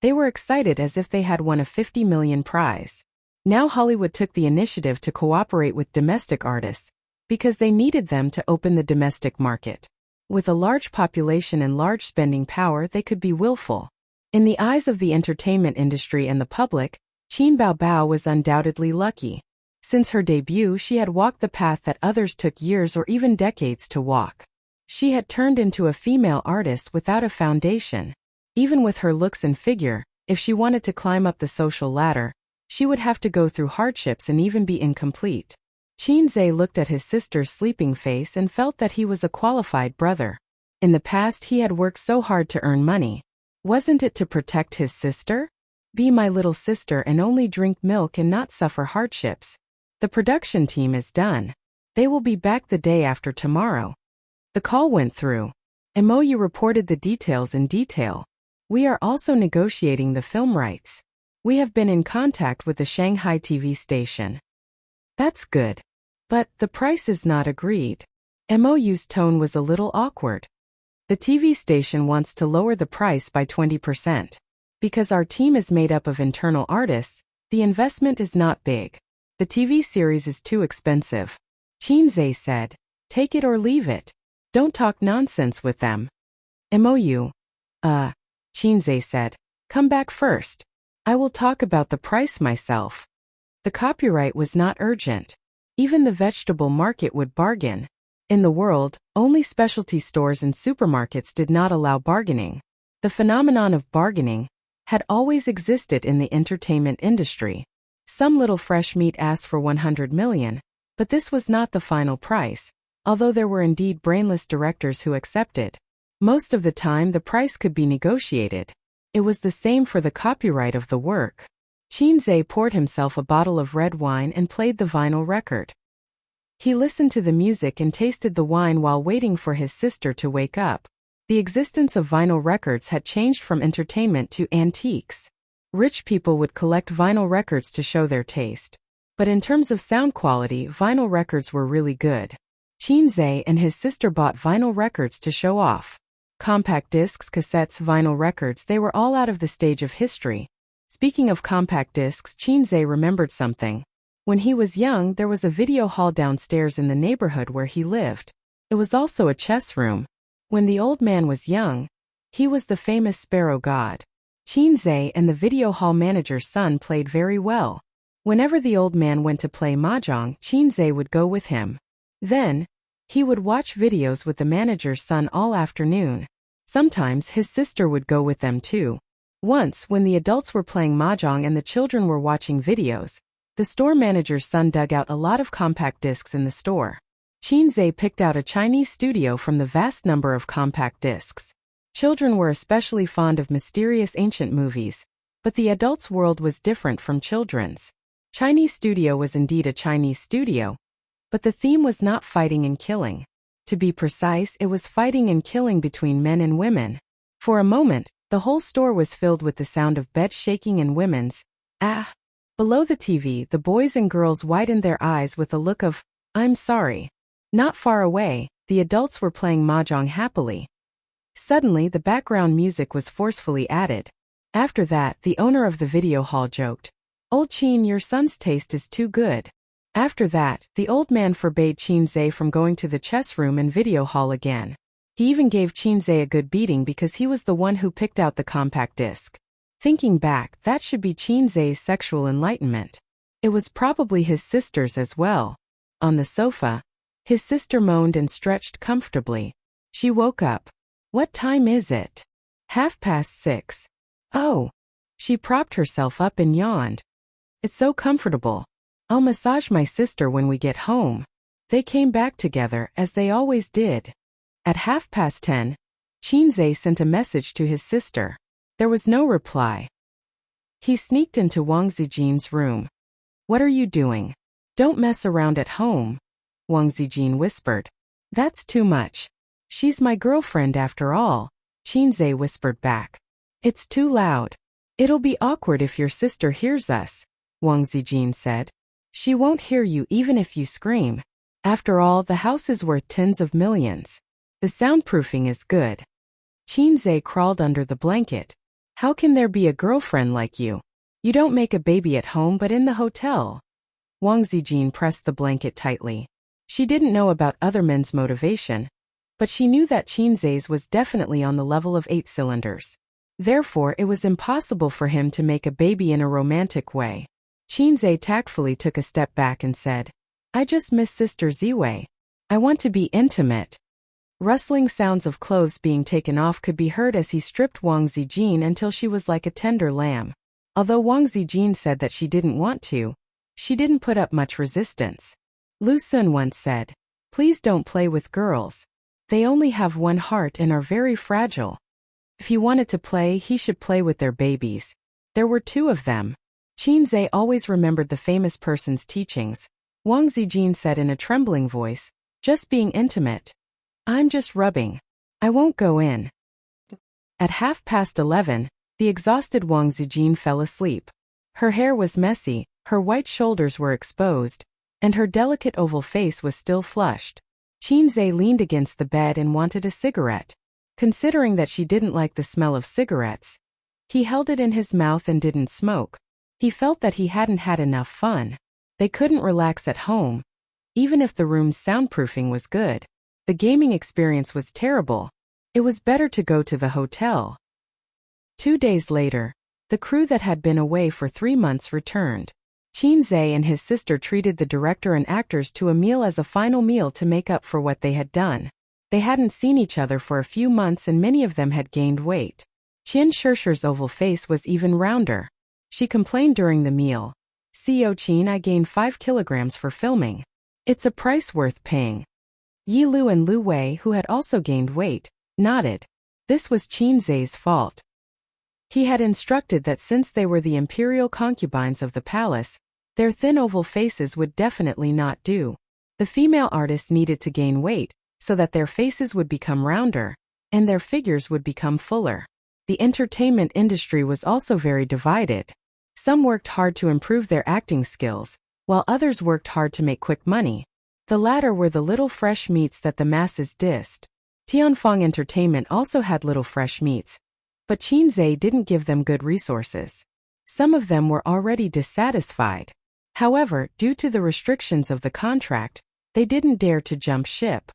[SPEAKER 1] they were excited as if they had won a $50 million prize. Now Hollywood took the initiative to cooperate with domestic artists, because they needed them to open the domestic market. With a large population and large spending power, they could be willful. In the eyes of the entertainment industry and the public, Qin Baobao was undoubtedly lucky. Since her debut, she had walked the path that others took years or even decades to walk. She had turned into a female artist without a foundation. Even with her looks and figure, if she wanted to climb up the social ladder, she would have to go through hardships and even be incomplete. Qinzhe looked at his sister's sleeping face and felt that he was a qualified brother. In the past, he had worked so hard to earn money. Wasn't it to protect his sister? Be my little sister and only drink milk and not suffer hardships. The production team is done. They will be back the day after tomorrow. The call went through. Mou reported the details in detail. We are also negotiating the film rights. We have been in contact with the Shanghai TV station. That's good. But the price is not agreed. Mou's tone was a little awkward. The TV station wants to lower the price by 20%. Because our team is made up of internal artists, the investment is not big. The TV series is too expensive. Qinzhe said, take it or leave it. Don't talk nonsense with them. Mou. Qinzhe said, come back first. I will talk about the price myself. The copyright was not urgent. Even the vegetable market would bargain. In the world, only specialty stores and supermarkets did not allow bargaining. The phenomenon of bargaining had always existed in the entertainment industry. Some little fresh meat asked for 100 million, but this was not the final price, although there were indeed brainless directors who accepted. Most of the time the price could be negotiated. It was the same for the copyright of the work. Qinzhe poured himself a bottle of red wine and played the vinyl record. He listened to the music and tasted the wine while waiting for his sister to wake up. The existence of vinyl records had changed from entertainment to antiques. Rich people would collect vinyl records to show their taste. But in terms of sound quality, vinyl records were really good. Qinzhe and his sister bought vinyl records to show off. Compact discs, cassettes, vinyl records, they were all out of the stage of history. Speaking of compact discs, Qinzhe remembered something. When he was young, there was a video hall downstairs in the neighborhood where he lived. It was also a chess room. When the old man was young, he was the famous sparrow god. Qinzhe and the video hall manager's son played very well. Whenever the old man went to play mahjong, Qinzhe would go with him. Then, he would watch videos with the manager's son all afternoon. Sometimes his sister would go with them too. Once, when the adults were playing mahjong and the children were watching videos, the store manager's son dug out a lot of compact discs in the store. Qinzhe picked out a Chinese studio from the vast number of compact discs. Children were especially fond of mysterious ancient movies, but the adults' world was different from children's. Chinese studio was indeed a Chinese studio, but the theme was not fighting and killing. To be precise, it was fighting and killing between men and women. For a moment, the whole store was filled with the sound of bed shaking and women's, ah. Below the TV, the boys and girls widened their eyes with a look of, I'm sorry. Not far away, the adults were playing mahjong happily. Suddenly, the background music was forcefully added. After that, the owner of the video hall joked, Old Qin, your son's taste is too good. After that, the old man forbade Qin Zhe from going to the chess room and video hall again. He even gave Qin Zhe a good beating because he was the one who picked out the compact disc. Thinking back, that should be Qin Zhe's sexual enlightenment. It was probably his sister's as well. On the sofa, his sister moaned and stretched comfortably. She woke up. What time is it? 6:30. Oh. She propped herself up and yawned. It's so comfortable. I'll massage my sister when we get home. They came back together as they always did. At 10:30, Qin Zhe sent a message to his sister. There was no reply. He sneaked into Wang Zijin's room. What are you doing? Don't mess around at home, Wang Zijin whispered. That's too much. She's my girlfriend after all, Qin Zhe whispered back. It's too loud. It'll be awkward if your sister hears us, Wang Zijin said. She won't hear you even if you scream. After all, the house is worth tens of millions. The soundproofing is good. Qin Zhe crawled under the blanket. How can there be a girlfriend like you? You don't make a baby at home but in the hotel. Wang Zijin pressed the blanket tightly. She didn't know about other men's motivation, but she knew that Qin Zhe's was definitely on the level of 8 cylinders. Therefore, it was impossible for him to make a baby in a romantic way. Qin Zhe tactfully took a step back and said, I just miss Sister Ziwei. I want to be intimate. Rustling sounds of clothes being taken off could be heard as he stripped Wang Zijin until she was like a tender lamb. Although Wang Zijin said that she didn't want to, she didn't put up much resistance. Lu Sun once said, Please don't play with girls. They only have one heart and are very fragile. If he wanted to play, he should play with their babies. There were 2 of them. Qin Zhe always remembered the famous person's teachings. Wang Zijin said in a trembling voice, Just being intimate. I'm just rubbing. I won't go in. At 11:30, the exhausted Wang Zijin fell asleep. Her hair was messy, her white shoulders were exposed, and her delicate oval face was still flushed. Qin Zhe leaned against the bed and wanted a cigarette. Considering that she didn't like the smell of cigarettes, he held it in his mouth and didn't smoke. He felt that he hadn't had enough fun. They couldn't relax at home. Even if the room's soundproofing was good, the gaming experience was terrible. It was better to go to the hotel. 2 days later, the crew that had been away for 3 months returned. Qin Zhe and his sister treated the director and actors to a meal as a final meal to make up for what they had done. They hadn't seen each other for a few months and many of them had gained weight. Qin Shishi's oval face was even rounder. She complained during the meal. CEO Qin, I gained 5 kilograms for filming. It's a price worth paying. Yi Lu and Lu Wei, who had also gained weight, nodded. This was Qin Zhe's fault. He had instructed that since they were the imperial concubines of the palace, their thin oval faces would definitely not do. The female artists needed to gain weight, so that their faces would become rounder, and their figures would become fuller. The entertainment industry was also very divided. Some worked hard to improve their acting skills, while others worked hard to make quick money. The latter were the little fresh meats that the masses dissed. Tianfeng Entertainment also had little fresh meats, but Qin Zhe didn't give them good resources. Some of them were already dissatisfied. However, due to the restrictions of the contract, they didn't dare to jump ship.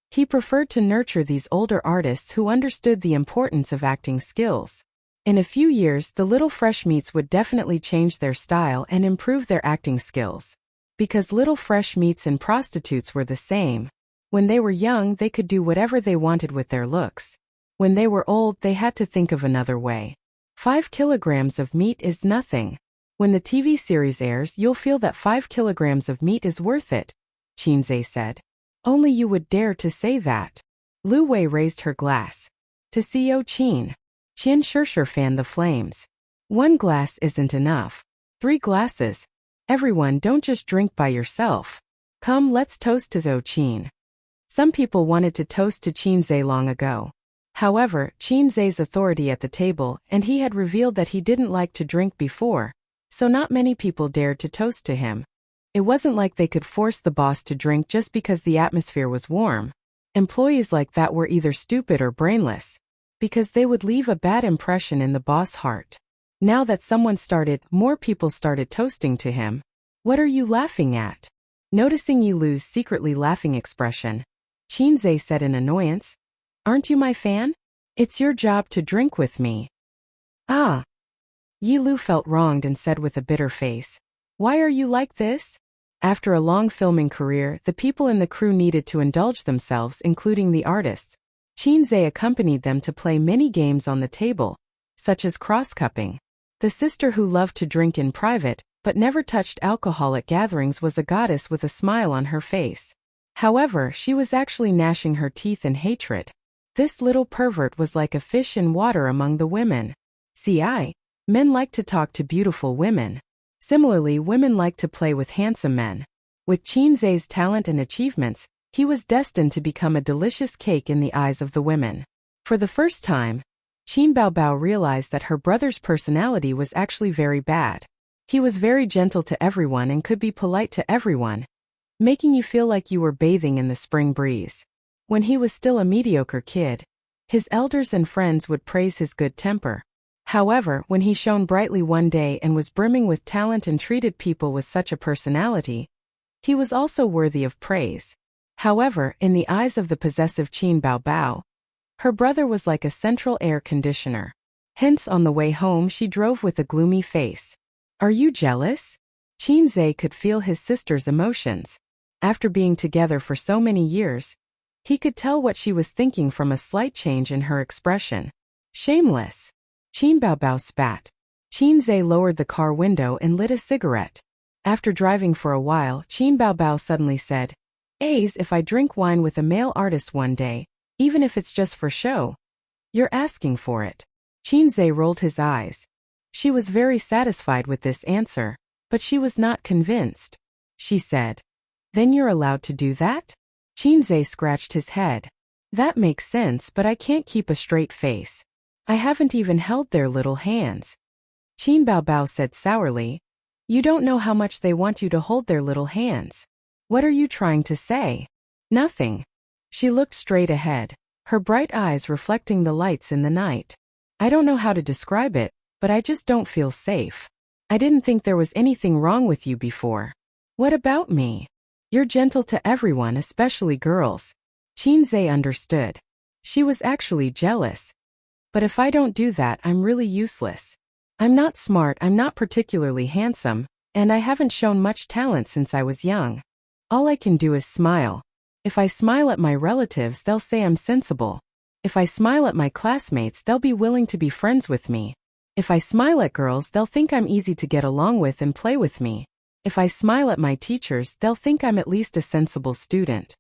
[SPEAKER 1] He preferred to nurture these older artists who understood the importance of acting skills. In a few years, the little fresh meats would definitely change their style and improve their acting skills. Because little fresh meats and prostitutes were the same. When they were young, they could do whatever they wanted with their looks. When they were old, they had to think of another way. 5 kilograms of meat is nothing. When the TV series airs, you'll feel that 5 kilograms of meat is worth it, Qin Zhe said. Only you would dare to say that. Lu Wei raised her glass. To CEO Qin. Qian Sure fanned the flames. One glass isn't enough. 3 glasses. Everyone, don't just drink by yourself. Come, let's toast to Zhou Qin. Some people wanted to toast to Qin Zhe long ago. However, Qin Zhe's authority at the table, and he had revealed that he didn't like to drink before, so not many people dared to toast to him. It wasn't like they could force the boss to drink just because the atmosphere was warm. Employees like that were either stupid or brainless, because they would leave a bad impression in the boss' heart. Now that more people started toasting to him. What are you laughing at? Noticing Yi Lu's secretly laughing expression, Qin Zhe said in annoyance, Aren't you my fan? It's your job to drink with me. Ah. Yi Lu felt wronged and said with a bitter face, Why are you like this? After a long filming career, the people in the crew needed to indulge themselves, including the artists. Qin Zhe accompanied them to play many games on the table, such as cross-cupping. The sister who loved to drink in private, but never touched alcohol at gatherings, was a goddess with a smile on her face. However, she was actually gnashing her teeth in hatred. This little pervert was like a fish in water among the women. Men like to talk to beautiful women. Similarly, women like to play with handsome men. With Qin Zhe's talent and achievements, he was destined to become a delicious cake in the eyes of the women. For the first time, Qin Baobao realized that her brother's personality was actually very bad. He was very gentle to everyone and could be polite to everyone, making you feel like you were bathing in the spring breeze. When he was still a mediocre kid, his elders and friends would praise his good temper. However, when he shone brightly one day and was brimming with talent and treated people with such a personality, he was also worthy of praise. However, in the eyes of the possessive Qin Baobao, her brother was like a central air conditioner. Hence, on the way home she drove with a gloomy face. Are you jealous? Qin Zhe could feel his sister's emotions. After being together for so many years, he could tell what she was thinking from a slight change in her expression. Shameless. Qin Baobao spat. Qin Zhe lowered the car window and lit a cigarette. After driving for a while, Qin Baobao suddenly said, If I drink wine with a male artist one day, even if it's just for show, you're asking for it. Qin Zhe rolled his eyes. She was very satisfied with this answer, but she was not convinced. She said, Then you're allowed to do that? Qin Zhe scratched his head. That makes sense, but I can't keep a straight face. I haven't even held their little hands. Qin Baobao said sourly, You don't know how much they want you to hold their little hands. What are you trying to say? Nothing. She looked straight ahead, her bright eyes reflecting the lights in the night. I don't know how to describe it, but I just don't feel safe. I didn't think there was anything wrong with you before. What about me? You're gentle to everyone, especially girls. Qin Zhe understood. She was actually jealous. But if I don't do that, I'm really useless. I'm not smart, I'm not particularly handsome, and I haven't shown much talent since I was young. All I can do is smile. If I smile at my relatives, they'll say I'm sensible. If I smile at my classmates, they'll be willing to be friends with me. If I smile at girls, they'll think I'm easy to get along with and play with me. If I smile at my teachers, they'll think I'm at least a sensible student.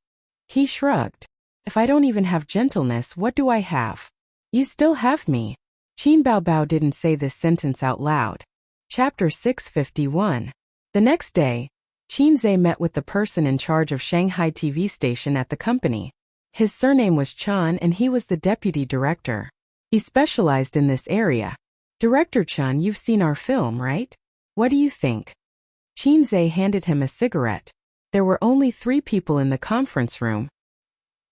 [SPEAKER 1] He shrugged. If I don't even have gentleness, what do I have? You still have me. Qin Baobao didn't say this sentence out loud. Chapter 651. The next day, Qin Zhe met with the person in charge of Shanghai TV station at the company. His surname was Chan and he was the deputy director. He specialized in this area. Director Chan, you've seen our film, right? What do you think? Qin Zhe handed him a cigarette. There were only 3 people in the conference room.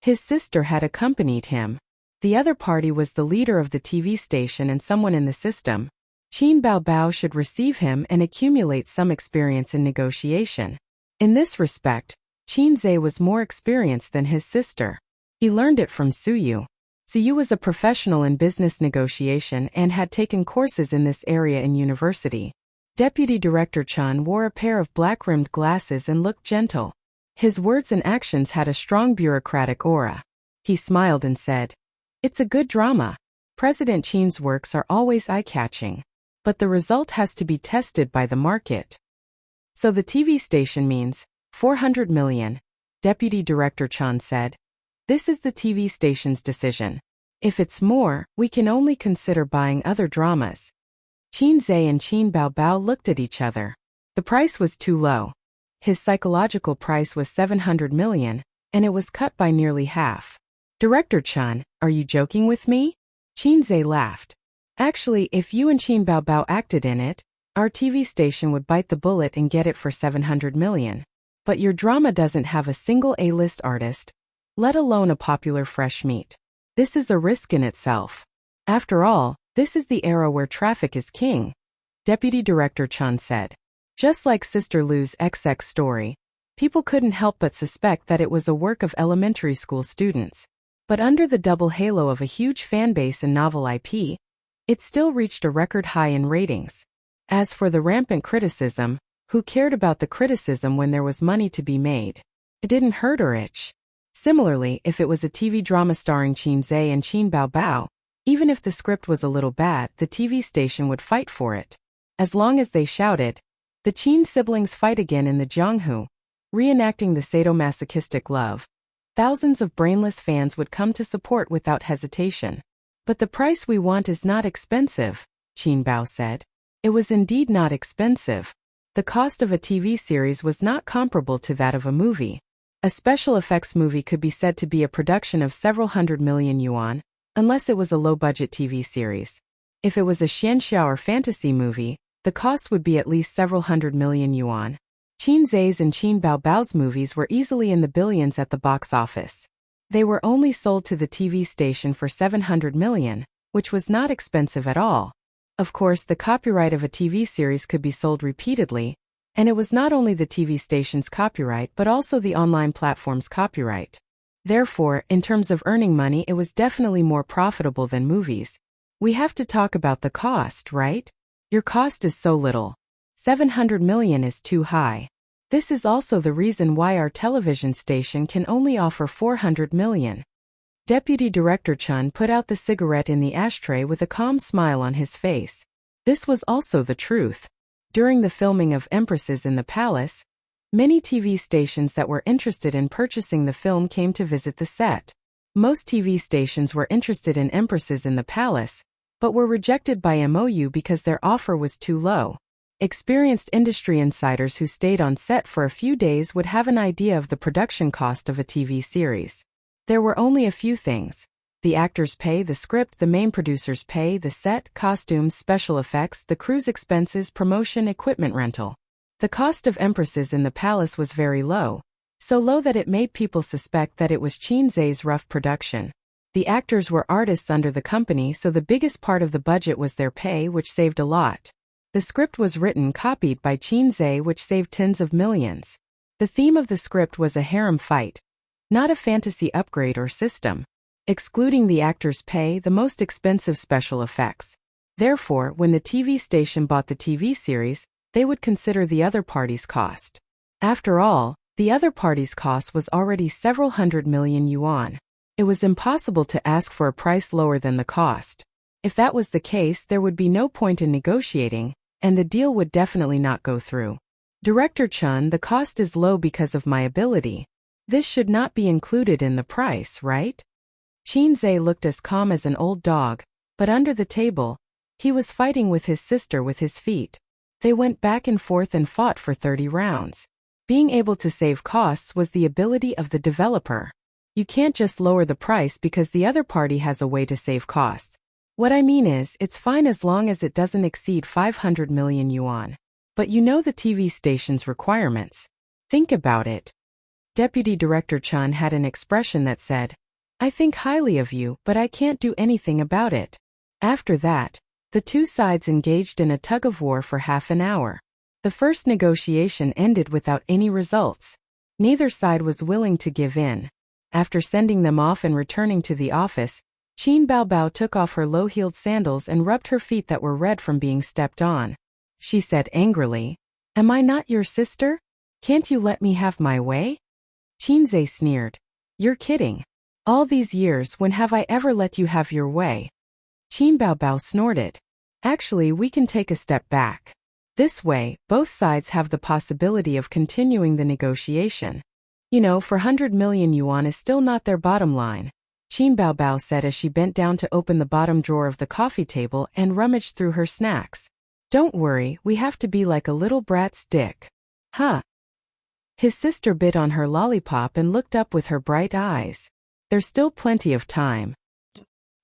[SPEAKER 1] His sister had accompanied him. The other party was the leader of the TV station and someone in the system. Qin Baobao should receive him and accumulate some experience in negotiation. In this respect, Qin Zhe was more experienced than his sister. He learned it from Suyu. Suyu was a professional in business negotiation and had taken courses in this area in university. Deputy Director Chan wore a pair of black-rimmed glasses and looked gentle. His words and actions had a strong bureaucratic aura. He smiled and said, It's a good drama. President Qin's works are always eye-catching. But the result has to be tested by the market. So the TV station means 400 million, Deputy Director Chan said. This is the TV station's decision. If it's more, we can only consider buying other dramas. Qin Zhe and Qin Baobao looked at each other. The price was too low. His psychological price was 700 million, and it was cut by nearly half. Director Chun, are you joking with me? Qin Zhe laughed. Actually, if you and Qin Baobao acted in it, our TV station would bite the bullet and get it for 700 million. But your drama doesn't have a single A-list artist, let alone a popular fresh meat. This is a risk in itself. After all, this is the era where traffic is king, Deputy Director Chun said. Just like Sister Lu's XX story, people couldn't help but suspect that it was a work of elementary school students. But under the double halo of a huge fanbase and novel IP, it still reached a record high in ratings. As for the rampant criticism, who cared about the criticism when there was money to be made? It didn't hurt or itch. Similarly, if it was a TV drama starring Qin Zhe and Qin Baobao, even if the script was a little bad, the TV station would fight for it. As long as they shouted, the Qin siblings fight again in the Jianghu, reenacting the sadomasochistic love, thousands of brainless fans would come to support without hesitation. But the price we want is not expensive, Qin Bao said. It was indeed not expensive. The cost of a TV series was not comparable to that of a movie. A special effects movie could be said to be a production of several hundred million yuan, unless it was a low-budget TV series. If it was a xianxia or fantasy movie, the cost would be at least several hundred million yuan. Qin Zhe's and Qin Baobao's movies were easily in the billions at the box office. They were only sold to the TV station for 700 million, which was not expensive at all. Of course, the copyright of a TV series could be sold repeatedly, and it was not only the TV station's copyright but also the online platform's copyright. Therefore, in terms of earning money, it was definitely more profitable than movies. We have to talk about the cost, right? Your cost is so little. 700 million is too high. This is also the reason why our television station can only offer 400 million. Deputy Director Chun put out the cigarette in the ashtray with a calm smile on his face. This was also the truth. During the filming of Empresses in the Palace, many TV stations that were interested in purchasing the film came to visit the set. Most TV stations were interested in Empresses in the Palace, but were rejected by MOU because their offer was too low. Experienced industry insiders who stayed on set for a few days would have an idea of the production cost of a TV series. There were only a few things. The actors pay, the script, the main producers pay, the set, costumes, special effects, the crew's expenses, promotion, equipment rental. The cost of Empresses in the Palace was very low, so low that it made people suspect that it was Qin Zhe's rough production. The actors were artists under the company, so the biggest part of the budget was their pay, which saved a lot. The script was written, copied by Qin Zhe, which saved tens of millions. The theme of the script was a harem fight, not a fantasy upgrade or system. Excluding the actors' pay, the most expensive special effects. Therefore, when the TV station bought the TV series, they would consider the other party's cost. After all, the other party's cost was already several hundred million yuan. It was impossible to ask for a price lower than the cost. If that was the case, there would be no point in negotiating, and the deal would definitely not go through. Director Chun, the cost is low because of my ability. This should not be included in the price, right? Qin Zhe looked as calm as an old dog, but under the table, he was fighting with his sister with his feet. They went back and forth and fought for 30 rounds. Being able to save costs was the ability of the developer. You can't just lower the price because the other party has a way to save costs. What I mean is, it's fine as long as it doesn't exceed 500 million yuan. But you know the TV station's requirements. Think about it. Deputy Director Chun had an expression that said, I think highly of you, but I can't do anything about it. After that, the two sides engaged in a tug-of-war for half an hour. The first negotiation ended without any results. Neither side was willing to give in. After sending them off and returning to the office, Qin Baobao took off her low-heeled sandals and rubbed her feet that were red from being stepped on. She said angrily, Am I not your sister? Can't you let me have my way? Qin Zhe sneered. You're kidding. All these years, when have I ever let you have your way? Qin Baobao snorted. Actually, we can take a step back. This way, both sides have the possibility of continuing the negotiation. You know, 400 million yuan is still not their bottom line. Qin Bao said as she bent down to open the bottom drawer of the coffee table and rummaged through her snacks. Don't worry, we have to be like a little brat's dick. Huh? His sister bit on her lollipop and looked up with her bright eyes. There's still plenty of time.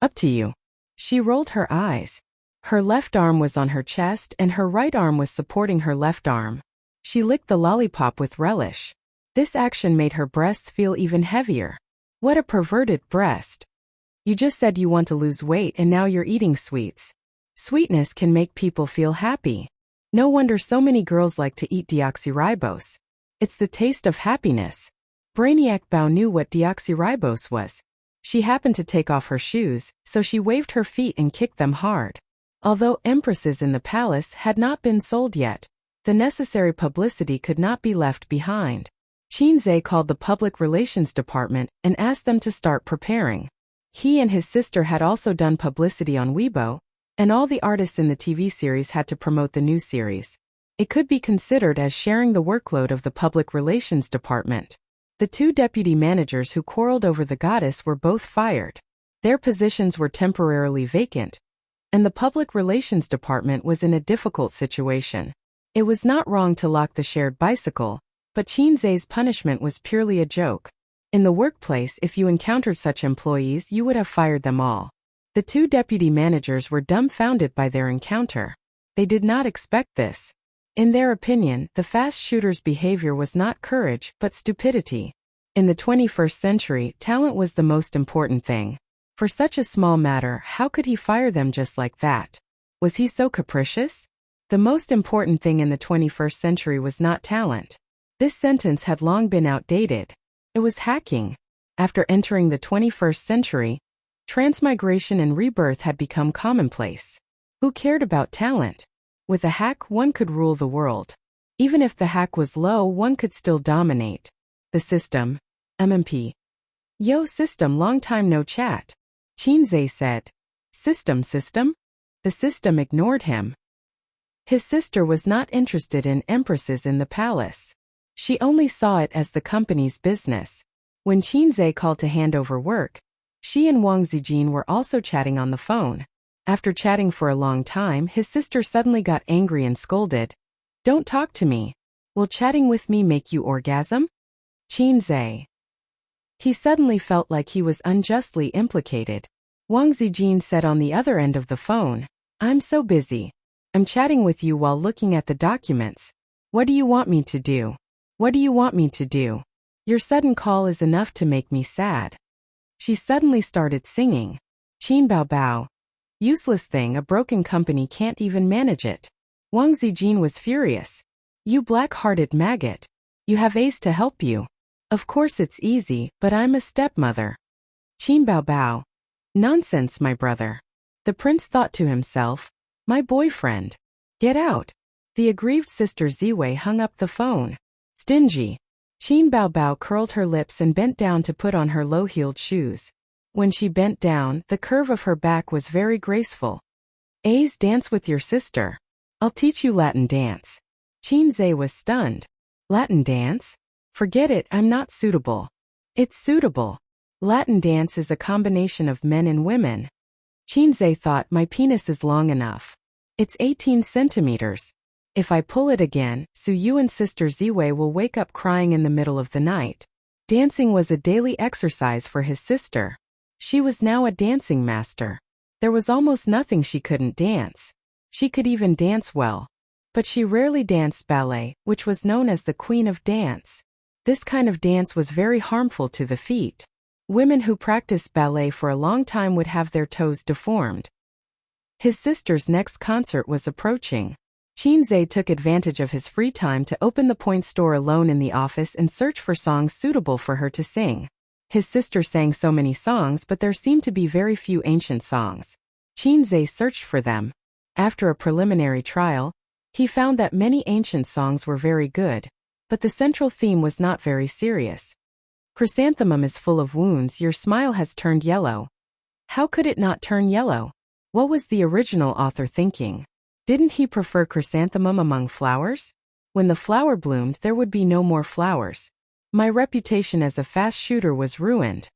[SPEAKER 1] Up to you. She rolled her eyes. Her left arm was on her chest and her right arm was supporting her left arm. She licked the lollipop with relish. This action made her breasts feel even heavier. What a perverted breast. You just said you want to lose weight and now you're eating sweets. Sweetness can make people feel happy. No wonder so many girls like to eat deoxyribose. It's the taste of happiness. Brainiac Bao knew what deoxyribose was. She happened to take off her shoes, so she waved her feet and kicked them hard. Although empresses in the palace had not been sold yet, the necessary publicity could not be left behind. Qinze called the public relations department and asked them to start preparing. He and his sister had also done publicity on Weibo, and all the artists in the TV series had to promote the new series. It could be considered as sharing the workload of the public relations department. The two deputy managers who quarreled over the goddess were both fired. Their positions were temporarily vacant, and the public relations department was in a difficult situation. It was not wrong to lock the shared bicycle, but Qinze's punishment was purely a joke. In the workplace, if you encountered such employees, you would have fired them all. The two deputy managers were dumbfounded by their encounter. They did not expect this. In their opinion, the fast shooter's behavior was not courage, but stupidity. In the 21st century, talent was the most important thing. For such a small matter, how could he fire them just like that? Was he so capricious? The most important thing in the 21st century was not talent. This sentence had long been outdated. It was hacking. After entering the 21st century, transmigration and rebirth had become commonplace. Who cared about talent? With a hack, one could rule the world. Even if the hack was low, one could still dominate. The system. MMP. Yo system, long time no chat. Qinze said. System? The system ignored him. His sister was not interested in empresses in the palace. She only saw it as the company's business. When Qinze called to hand over work, she and Wang Zijin were also chatting on the phone. After chatting for a long time, his sister suddenly got angry and scolded. Don't talk to me. Will chatting with me make you orgasm? Qinze. He suddenly felt like he was unjustly implicated. Wang Zijin said on the other end of the phone, I'm so busy. I'm chatting with you while looking at the documents. What do you want me to do? What do you want me to do? Your sudden call is enough to make me sad. She suddenly started singing. Qin Bao. Useless thing, a broken company can't even manage it. Wang Zijin was furious. You black-hearted maggot. You have Ace to help you. Of course it's easy, but I'm a stepmother. Qin Bao. Nonsense, my brother. The prince thought to himself, my boyfriend. Get out. The aggrieved sister Ziwei hung up the phone. Stingy. Qin Bao curled her lips and bent down to put on her low-heeled shoes. When she bent down, the curve of her back was very graceful. A's dance with your sister. I'll teach you Latin dance. Qinze was stunned. Latin dance? Forget it, I'm not suitable. It's suitable. Latin dance is a combination of men and women. Qinze thought my penis is long enough. It's 18 centimeters. If I pull it again, so you and sister Ziwei will wake up crying in the middle of the night. Dancing was a daily exercise for his sister. She was now a dancing master. There was almost nothing she couldn't dance. She could even dance well. But she rarely danced ballet, which was known as the queen of dance. This kind of dance was very harmful to the feet. Women who practiced ballet for a long time would have their toes deformed. His sister's next concert was approaching. Qinze took advantage of his free time to open the point store alone in the office and search for songs suitable for her to sing. His sister sang so many songs, but there seemed to be very few ancient songs. Qinze searched for them. After a preliminary trial, he found that many ancient songs were very good, but the central theme was not very serious. Chrysanthemum is full of wounds, your smile has turned yellow. How could it not turn yellow? What was the original author thinking? Didn't he prefer chrysanthemum among flowers? When the flower bloomed, there would be no more flowers. My reputation as a fast shooter was ruined.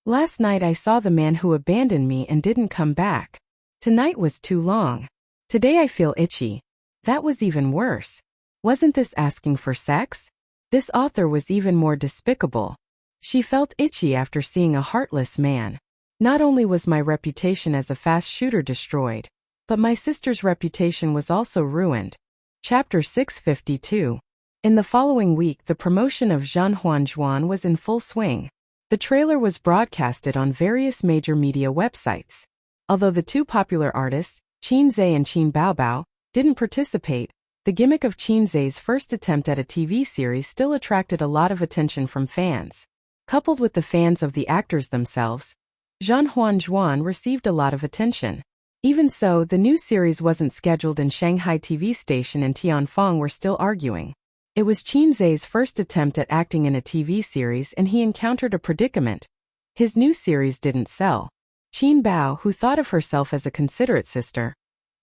[SPEAKER 1] Last night I saw the man who abandoned me and didn't come back. Tonight was too long. Today I feel itchy. That was even worse. Wasn't this asking for sex? This author was even more despicable. She felt itchy after seeing a heartless man. Not only was my reputation as a fast shooter destroyed, but my sister's reputation was also ruined. Chapter 652. In the following week, the promotion of Zhan Huanjuan was in full swing. The trailer was broadcasted on various major media websites. Although the two popular artists, Qin Zhe and Qin Baobao, didn't participate, the gimmick of Qin Zhe's first attempt at a TV series still attracted a lot of attention from fans. Coupled with the fans of the actors themselves, Zhan Huanjuan received a lot of attention. Even so, the new series wasn't scheduled in Shanghai TV station and Tianfeng were still arguing. It was Qin Zhe's first attempt at acting in a TV series and he encountered a predicament. His new series didn't sell. Qin Bao, who thought of herself as a considerate sister,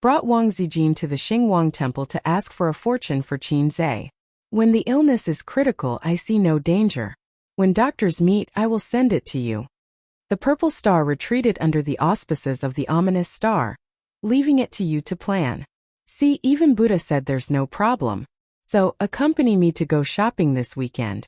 [SPEAKER 1] brought Wang Zijin to the Xingwang temple to ask for a fortune for Qin Zhe. When the illness is critical, I see no danger. When doctors meet, I will send it to you. The purple star retreated under the auspices of the ominous star, leaving it to you to plan. See, even Buddha said there's no problem. So, accompany me to go shopping this weekend.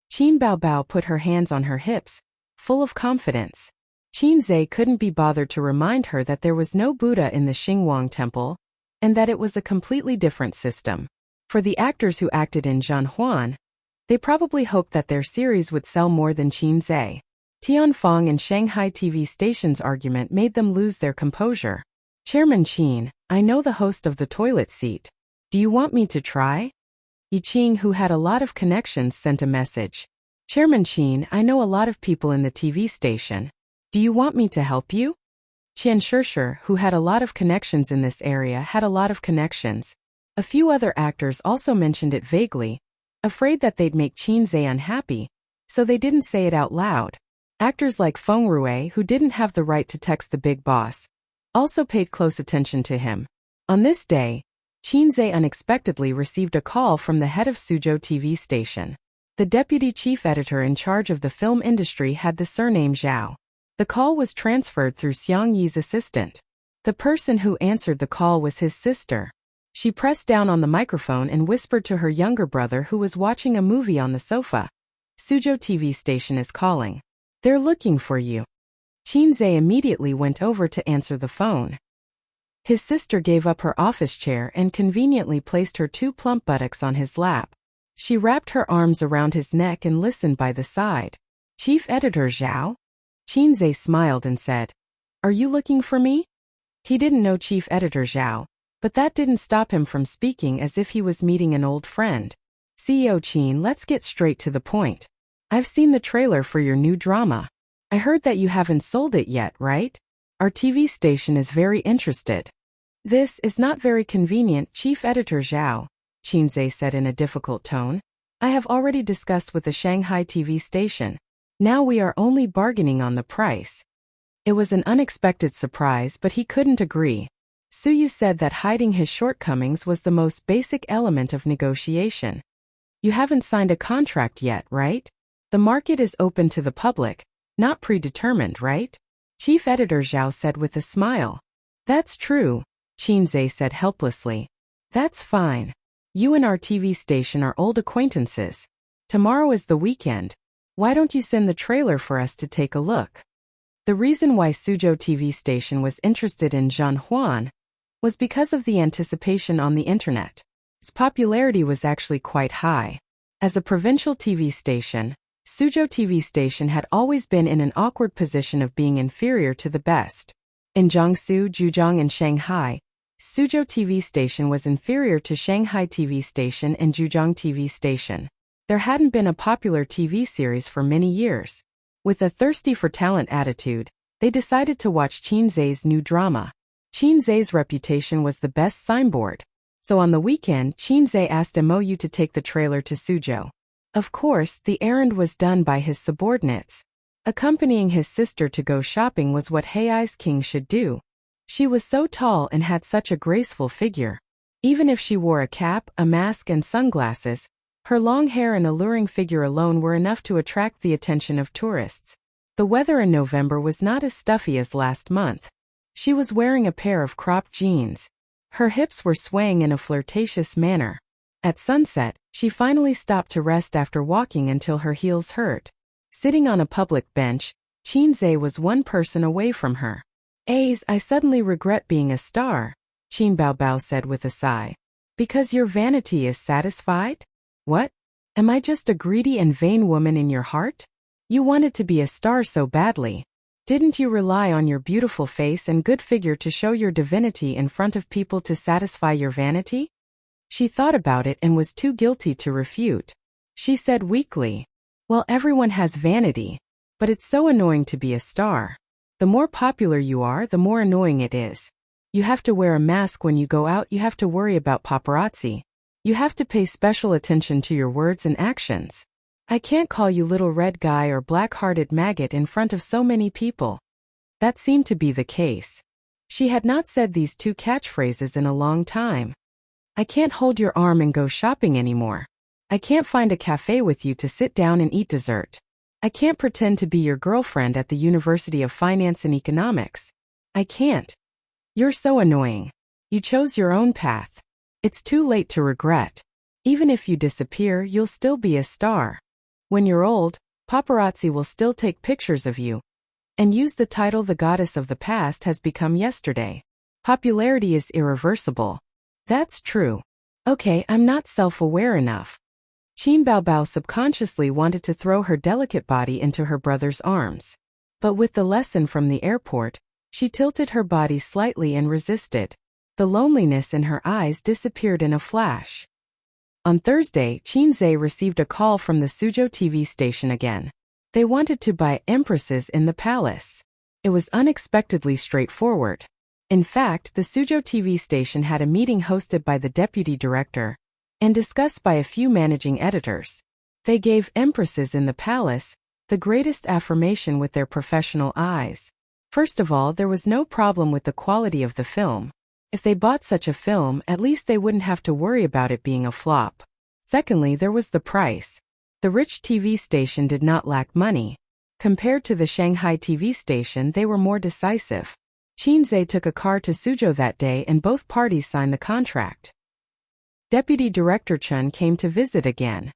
[SPEAKER 1] Qin Baobao put her hands on her hips, full of confidence. Qin Zhe couldn't be bothered to remind her that there was no Buddha in the Xingwang temple, and that it was a completely different system. For the actors who acted in Zhan Huan, they probably hoped that their series would sell more than Qin Zhe. Tianfeng and Shanghai TV station's argument made them lose their composure. Chairman Qin, I know the host of the toilet seat. Do you want me to try? Yiqing, who had a lot of connections, sent a message. Chairman Qin, I know a lot of people in the TV station. Do you want me to help you? Qian Shishir, who had a lot of connections in this area, had a lot of connections. A few other actors also mentioned it vaguely, afraid that they'd make Qin Zhe unhappy, so they didn't say it out loud. Actors like Feng Rui, who didn't have the right to text the big boss, also paid close attention to him. On this day, Qin Zhe unexpectedly received a call from the head of Suzhou TV station. The deputy chief editor in charge of the film industry had the surname Zhao. The call was transferred through Xiang Yi's assistant. The person who answered the call was his sister. She pressed down on the microphone and whispered to her younger brother who was watching a movie on the sofa. Suzhou TV station is calling. They're looking for you. Qin Zhe immediately went over to answer the phone. His sister gave up her office chair and conveniently placed her two plump buttocks on his lap. She wrapped her arms around his neck and listened by the side. Chief Editor Zhao? Qin Zhe smiled and said, Are you looking for me? He didn't know Chief Editor Zhao, but that didn't stop him from speaking as if he was meeting an old friend. CEO Qin, let's get straight to the point. I've seen the trailer for your new drama. I heard that you haven't sold it yet, right? Our TV station is very interested. This is not very convenient, Chief Editor Zhao, Qin Zhe said in a difficult tone. I have already discussed with the Shanghai TV station. Now we are only bargaining on the price. It was an unexpected surprise, but he couldn't agree. Suyu said that hiding his shortcomings was the most basic element of negotiation. You haven't signed a contract yet, right? The market is open to the public, not predetermined, right? Chief Editor Zhao said with a smile. That's true, Qin Zhe said helplessly. That's fine. You and our TV station are old acquaintances. Tomorrow is the weekend. Why don't you send the trailer for us to take a look? The reason why Suzhou TV station was interested in Zhan Huan was because of the anticipation on the internet. Its popularity was actually quite high. As a provincial TV station, Suzhou TV station had always been in an awkward position of being inferior to the best. In Jiangsu, Zhejiang, and Shanghai, Suzhou TV station was inferior to Shanghai TV station and Zhejiang TV station. There hadn't been a popular TV series for many years. With a thirsty for talent attitude, they decided to watch Qin Zhe's new drama. Qin Zhe's reputation was the best signboard. So on the weekend, Qin Zhe asked MOU to take the trailer to Suzhou. Of course, the errand was done by his subordinates. Accompanying his sister to go shopping was what Hei's king should do. She was so tall and had such a graceful figure. Even if she wore a cap, a mask, and sunglasses, her long hair and alluring figure alone were enough to attract the attention of tourists. The weather in November was not as stuffy as last month. She was wearing a pair of cropped jeans. Her hips were swaying in a flirtatious manner. At sunset, she finally stopped to rest after walking until her heels hurt. Sitting on a public bench, Qinze was one person away from her. I suddenly regret being a star, Qin Baobao said with a sigh. Because your vanity is satisfied? What? Am I just a greedy and vain woman in your heart? You wanted to be a star so badly. Didn't you rely on your beautiful face and good figure to show your divinity in front of people to satisfy your vanity? She thought about it and was too guilty to refute. She said weakly, well, everyone has vanity, but it's so annoying to be a star. The more popular you are, the more annoying it is. You have to wear a mask when you go out, you have to worry about paparazzi. You have to pay special attention to your words and actions. I can't call you little red guy or black-hearted maggot in front of so many people. That seemed to be the case. She had not said these two catchphrases in a long time. I can't hold your arm and go shopping anymore. I can't find a cafe with you to sit down and eat dessert. I can't pretend to be your girlfriend at the University of Finance and Economics. I can't. You're so annoying. You chose your own path. It's too late to regret. Even if you disappear, you'll still be a star. When you're old, paparazzi will still take pictures of you and use the title "The Goddess of the Past has become yesterday." Popularity is irreversible. That's true. Okay, I'm not self-aware enough. Qin Baobao subconsciously wanted to throw her delicate body into her brother's arms. But with the lesson from the airport, she tilted her body slightly and resisted. The loneliness in her eyes disappeared in a flash. On Thursday, Qinze received a call from the Suzhou TV station again. They wanted to buy empresses in the palace. It was unexpectedly straightforward. In fact, the Suzhou TV station had a meeting hosted by the deputy director and discussed by a few managing editors. They gave empresses in the palace the greatest affirmation with their professional eyes. First of all, there was no problem with the quality of the film. If they bought such a film, at least they wouldn't have to worry about it being a flop. Secondly, there was the price. The rich TV station did not lack money. Compared to the Shanghai TV station, they were more decisive. Qinze took a car to Suzhou that day and both parties signed the contract. Deputy Director Chun came to visit again.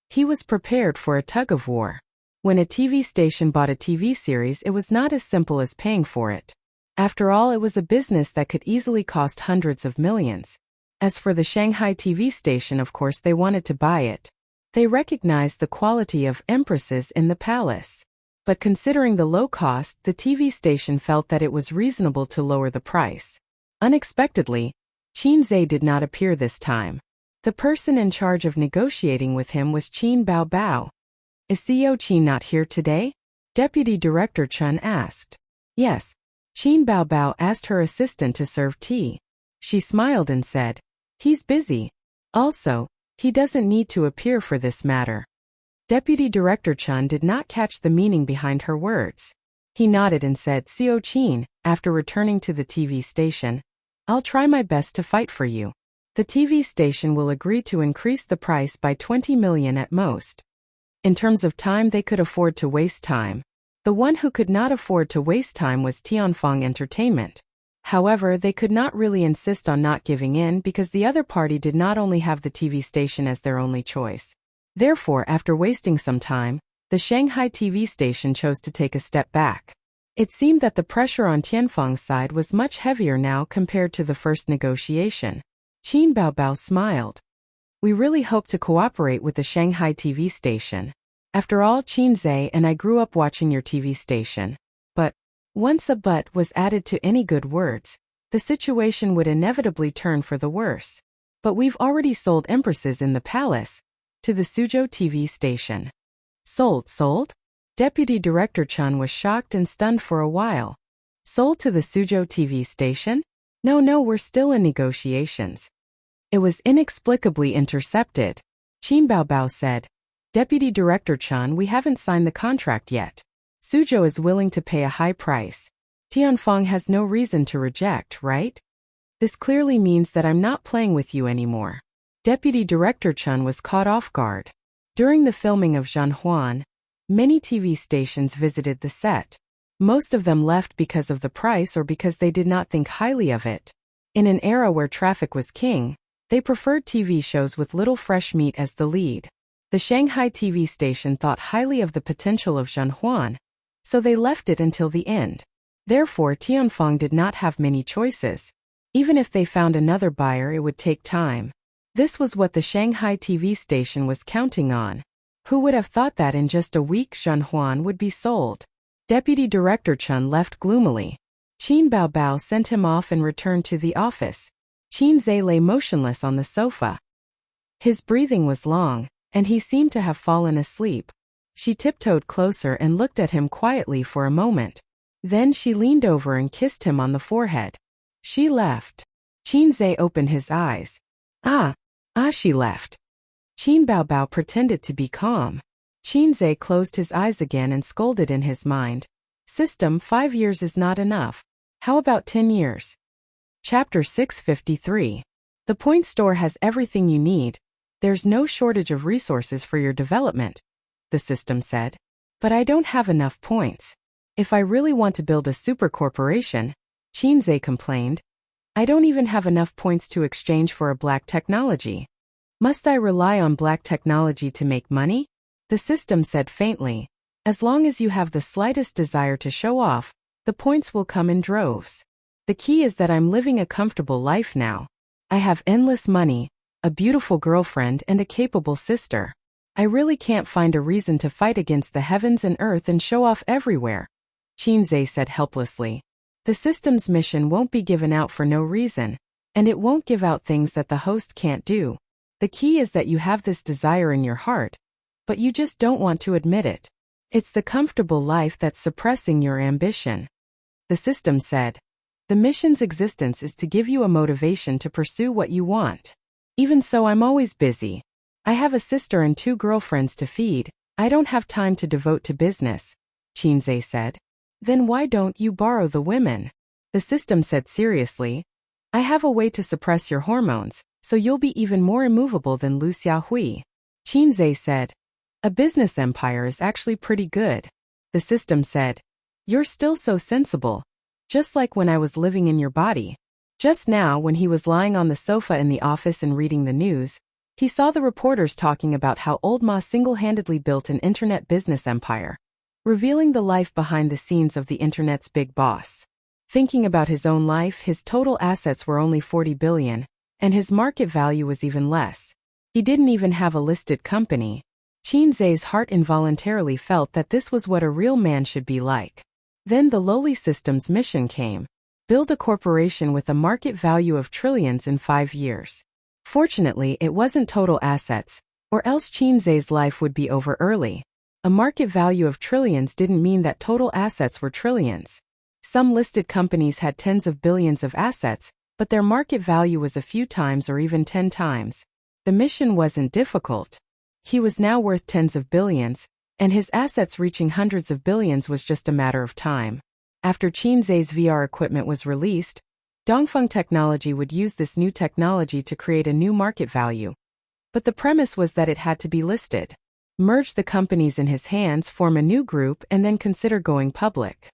[SPEAKER 1] He was prepared for a tug-of-war. When a TV station bought a TV series, it was not as simple as paying for it. After all, it was a business that could easily cost hundreds of millions. As for the Shanghai TV station, of course, they wanted to buy it. They recognized the quality of empresses in the palace. But considering the low cost, the TV station felt that it was reasonable to lower the price. Unexpectedly, Qinze did not appear this time. The person in charge of negotiating with him was Qin Baobao. Is CEO Qin not here today? Deputy Director Chun asked. Yes. Qin Baobao asked her assistant to serve tea. She smiled and said, he's busy. Also, he doesn't need to appear for this matter. Deputy Director Chun did not catch the meaning behind her words. He nodded and said, CEO Qin, after returning to the TV station, I'll try my best to fight for you. The TV station will agree to increase the price by 20 million at most. In terms of time, they could afford to waste time. The one who could not afford to waste time was Tianfeng Entertainment. However, they could not really insist on not giving in because the other party did not only have the TV station as their only choice. Therefore, after wasting some time, the Shanghai TV station chose to take a step back. It seemed that the pressure on Tianfeng's side was much heavier now compared to the first negotiation. Qin Baobao smiled. We really hope to cooperate with the Shanghai TV station. After all, Qinze and I grew up watching your TV station. But, once a but was added to any good words, the situation would inevitably turn for the worse. But we've already sold empresses in the palace to the Suzhou TV station. Sold? Deputy Director Chun was shocked and stunned for a while. Sold to the Suzhou TV station? No, we're still in negotiations. It was inexplicably intercepted. Qin Baobao said, Deputy Director Chun, we haven't signed the contract yet. Suzhou is willing to pay a high price. Tianfeng has no reason to reject, right? This clearly means that I'm not playing with you anymore. Deputy Director Chun was caught off guard. During the filming of Zhan Huan, Many TV stations visited the set. Most of them left because of the price or because they did not think highly of it. In an era where traffic was king, they preferred TV shows with little fresh meat as the lead. The Shanghai TV station thought highly of the potential of Zhenhuan, so they left it until the end. Therefore, Tianfeng did not have many choices. Even if they found another buyer, it would take time. This was what the Shanghai TV station was counting on. Who would have thought that in just a week Zhenhuan would be sold? Deputy Director Chen left gloomily. Qin Baobao sent him off and returned to the office. Qin Zhe lay motionless on the sofa. His breathing was long, and he seemed to have fallen asleep. She tiptoed closer and looked at him quietly for a moment. Then she leaned over and kissed him on the forehead. She left. Qin Zhe opened his eyes. She left. Qin Baobao pretended to be calm. Qin Zhe closed his eyes again and scolded in his mind. System, 5 years is not enough. How about 10 years? Chapter 653. The point store has everything you need. There's no shortage of resources for your development, the system said. But I don't have enough points. If I really want to build a super corporation, Qin Zhe complained, I don't even have enough points to exchange for a black technology. Must I rely on black technology to make money? The system said faintly. As long as you have the slightest desire to show off, the points will come in droves. The key is that I'm living a comfortable life now. I have endless money, a beautiful girlfriend and a capable sister. I really can't find a reason to fight against the heavens and earth and show off everywhere, Qin Zhe said helplessly. The system's mission won't be given out for no reason, and it won't give out things that the host can't do. The key is that you have this desire in your heart, but you just don't want to admit it. It's the comfortable life that's suppressing your ambition. The system said, the mission's existence is to give you a motivation to pursue what you want. Even so, I'm always busy. I have a sister and 2 girlfriends to feed. I don't have time to devote to business, Qin Zhe said. Then why don't you borrow the women? The system said seriously. I have a way to suppress your hormones, so you'll be even more immovable than Lu Xiaohui. Qin Zhe said. A business empire is actually pretty good. The system said. You're still so sensible. Just like when I was living in your body. Just now, when he was lying on the sofa in the office and reading the news, he saw the reporters talking about how old Ma single-handedly built an internet business empire, revealing the life behind the scenes of the internet's big boss. Thinking about his own life, his total assets were only 40 billion, and his market value was even less. He didn't even have a listed company. Qin Zhe's heart involuntarily felt that this was what a real man should be like. Then the lowly system's mission came. Build a corporation with a market value of trillions in 5 years. Fortunately, it wasn't total assets, or else Qin Zhe's life would be over early. A market value of trillions didn't mean that total assets were trillions. Some listed companies had tens of billions of assets, but their market value was a few times or even 10 times. The mission wasn't difficult. He was now worth tens of billions, and his assets reaching hundreds of billions was just a matter of time. After Qin Zhe's VR equipment was released, Dongfeng Technology would use this new technology to create a new market value. But the premise was that it had to be listed. Merge the companies in his hands, form a new group, and then consider going public.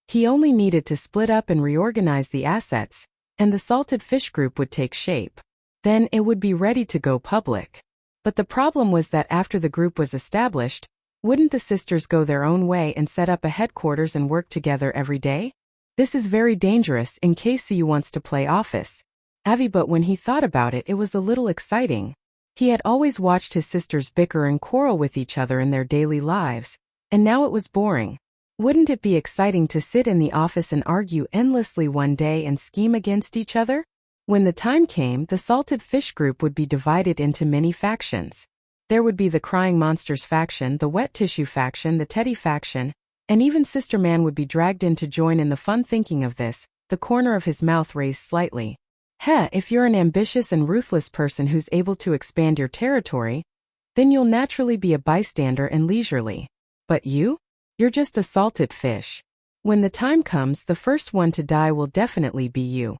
[SPEAKER 1] He only needed to split up and reorganize the assets, and the Salted Fish Group would take shape. Then it would be ready to go public. But the problem was that after the group was established, wouldn't the sisters go their own way and set up a headquarters and work together every day? This is very dangerous in case Siyu wants to play office. But when he thought about it, it was a little exciting. He had always watched his sisters bicker and quarrel with each other in their daily lives, and now it was boring. Wouldn't it be exciting to sit in the office and argue endlessly one day and scheme against each other? When the time came, the Salted Fish Group would be divided into many factions. There would be the Crying Monsters faction, the Wet Tissue faction, the Teddy faction, and even Sister Man would be dragged in to join in the fun. Thinking of this, the corner of his mouth raised slightly. If you're an ambitious and ruthless person who's able to expand your territory, then you'll naturally be a bystander and leisurely. But you're just a salted fish. When the time comes, the first one to die will definitely be you.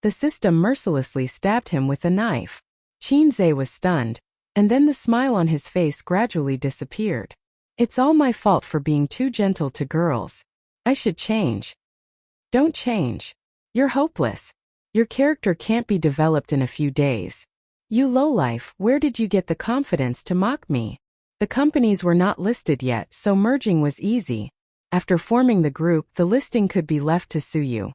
[SPEAKER 1] The system mercilessly stabbed him with a knife. Qin Zhe was stunned, and then the smile on his face gradually disappeared. It's all my fault for being too gentle to girls. I should change. Don't change. You're hopeless. Your character can't be developed in a few days. You lowlife, where did you get the confidence to mock me? The companies were not listed yet, so merging was easy. After forming the group, the listing could be left to Suyu.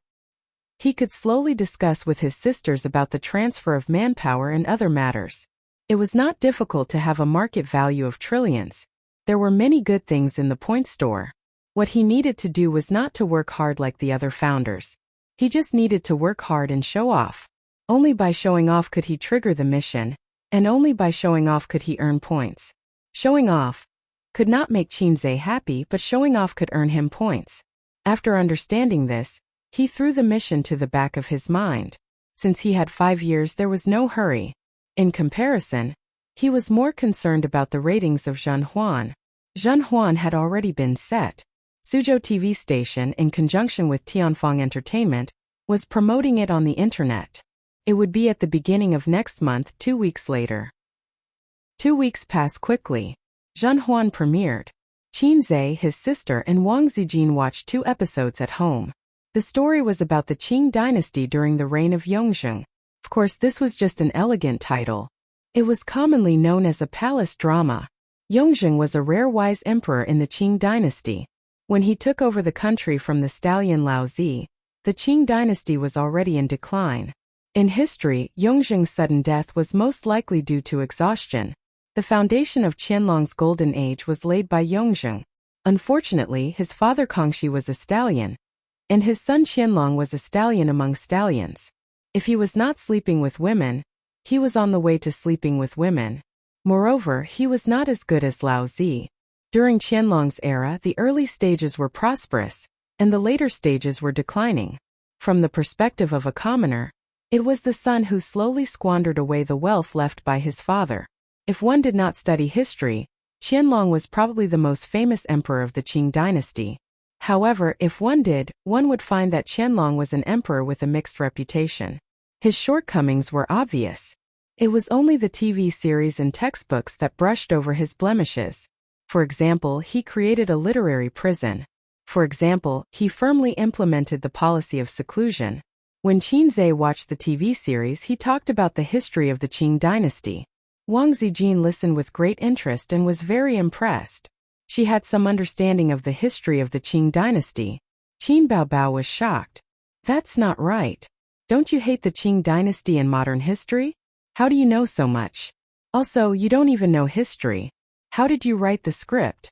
[SPEAKER 1] He could slowly discuss with his sisters about the transfer of manpower and other matters. It was not difficult to have a market value of trillions. There were many good things in the point store. What he needed to do was not to work hard like the other founders. He just needed to work hard and show off. Only by showing off could he trigger the mission, and only by showing off could he earn points. Showing off could not make Chinze happy, but showing off could earn him points. After understanding this, he threw the mission to the back of his mind. Since he had 5 years, there was no hurry. In comparison, he was more concerned about the ratings of Zhenhuan. Zhenhuan had already been set. Suzhou TV station, in conjunction with Tianfeng Entertainment, was promoting it on the internet. It would be at the beginning of next month, 2 weeks later. 2 weeks passed quickly. Zhenhuan premiered. Qinze, his sister, and Wang Zijin watched 2 episodes at home. The story was about the Qing dynasty during the reign of Yongzheng. Of course, this was just an elegant title. It was commonly known as a palace drama. Yongzheng was a rare wise emperor in the Qing dynasty. When he took over the country from the stallion Laozi, the Qing dynasty was already in decline. In history, Yongzheng's sudden death was most likely due to exhaustion. The foundation of Qianlong's golden age was laid by Yongzheng. Unfortunately, his father Kangxi was a stallion, and his son Qianlong was a stallion among stallions. If he was not sleeping with women, he was on the way to sleeping with women. Moreover, he was not as good as Laozi. During Qianlong's era, the early stages were prosperous, and the later stages were declining. From the perspective of a commoner, it was the son who slowly squandered away the wealth left by his father. If one did not study history, Qianlong was probably the most famous emperor of the Qing dynasty. However, if one did, one would find that Qianlong was an emperor with a mixed reputation. His shortcomings were obvious. It was only the TV series and textbooks that brushed over his blemishes. For example, he created a literary prison. For example, he firmly implemented the policy of seclusion. When Qinze watched the TV series, he talked about the history of the Qing dynasty. Wang Zijin listened with great interest and was very impressed. She had some understanding of the history of the Qing dynasty. Qin Baobao was shocked. That's not right. Don't you hate the Qing dynasty and modern history? How do you know so much? Also, you don't even know history. How did you write the script?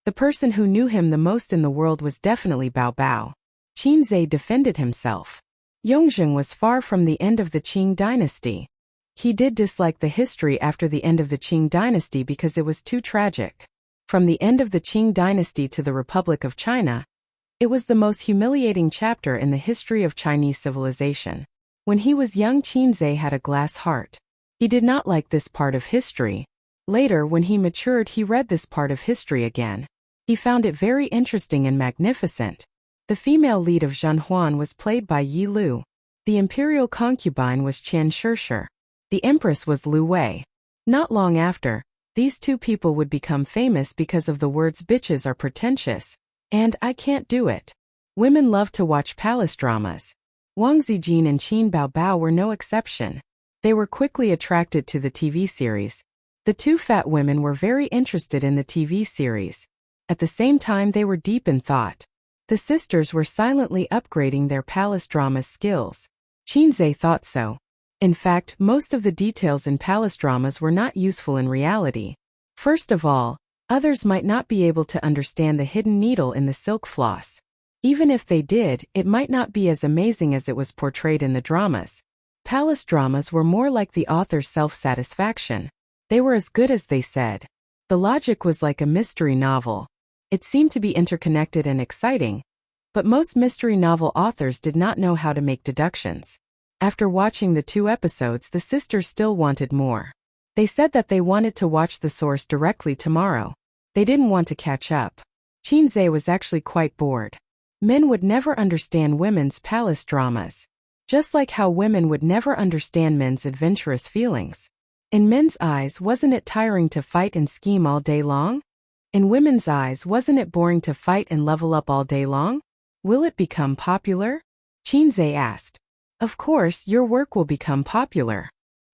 [SPEAKER 1] The person who knew him the most in the world was definitely Baobao. Qinze defended himself. Yongzheng was far from the end of the Qing dynasty. He did dislike the history after the end of the Qing dynasty because it was too tragic. From the end of the Qing dynasty to the Republic of China, it was the most humiliating chapter in the history of Chinese civilization. When he was young, Qinze had a glass heart. He did not like this part of history. Later, when he matured, he read this part of history again. He found it very interesting and magnificent. The female lead of Zhenhuan was played by Yi Lu. The imperial concubine was Qian Shishir. The empress was Lu Wei. Not long after, these 2 people would become famous because of the words "bitches are pretentious" and "I can't do it." Women love to watch palace dramas. Wang Zijin and Qin Baobao were no exception. They were quickly attracted to the TV series. The 2 fat women were very interested in the TV series. At the same time, they were deep in thought. The sisters were silently upgrading their palace drama skills. Qinze thought so. In fact, most of the details in palace dramas were not useful in reality. First of all, others might not be able to understand the hidden needle in the silk floss. Even if they did, it might not be as amazing as it was portrayed in the dramas. Palace dramas were more like the author's self-satisfaction. They were as good as they said. The logic was like a mystery novel. It seemed to be interconnected and exciting, but most mystery novel authors did not know how to make deductions. After watching the 2 episodes, the sisters still wanted more. They said that they wanted to watch the source directly tomorrow. They didn't want to catch up. Qinze was actually quite bored. Men would never understand women's palace dramas. Just like how women would never understand men's adventurous feelings. In men's eyes, wasn't it tiring to fight and scheme all day long? In women's eyes, wasn't it boring to fight and level up all day long? Will it become popular? Qin Zhe asked. Of course, your work will become popular.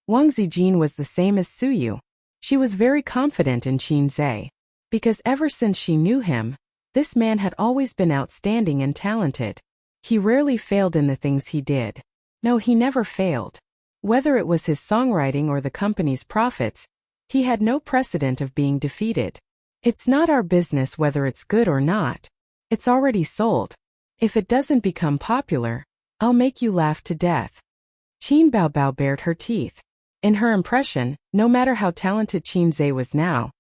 [SPEAKER 1] Wang Zijin was the same as Suyu. She was very confident in Qin Zhe. Because ever since she knew him, this man had always been outstanding and talented. He rarely failed in the things he did. No, he never failed. Whether it was his songwriting or the company's profits, he had no precedent of being defeated. It's not our business whether it's good or not. It's already sold. If it doesn't become popular, I'll make you laugh to death. Qin Baobao bared her teeth. In her impression, no matter how talented Qin Zhe was now,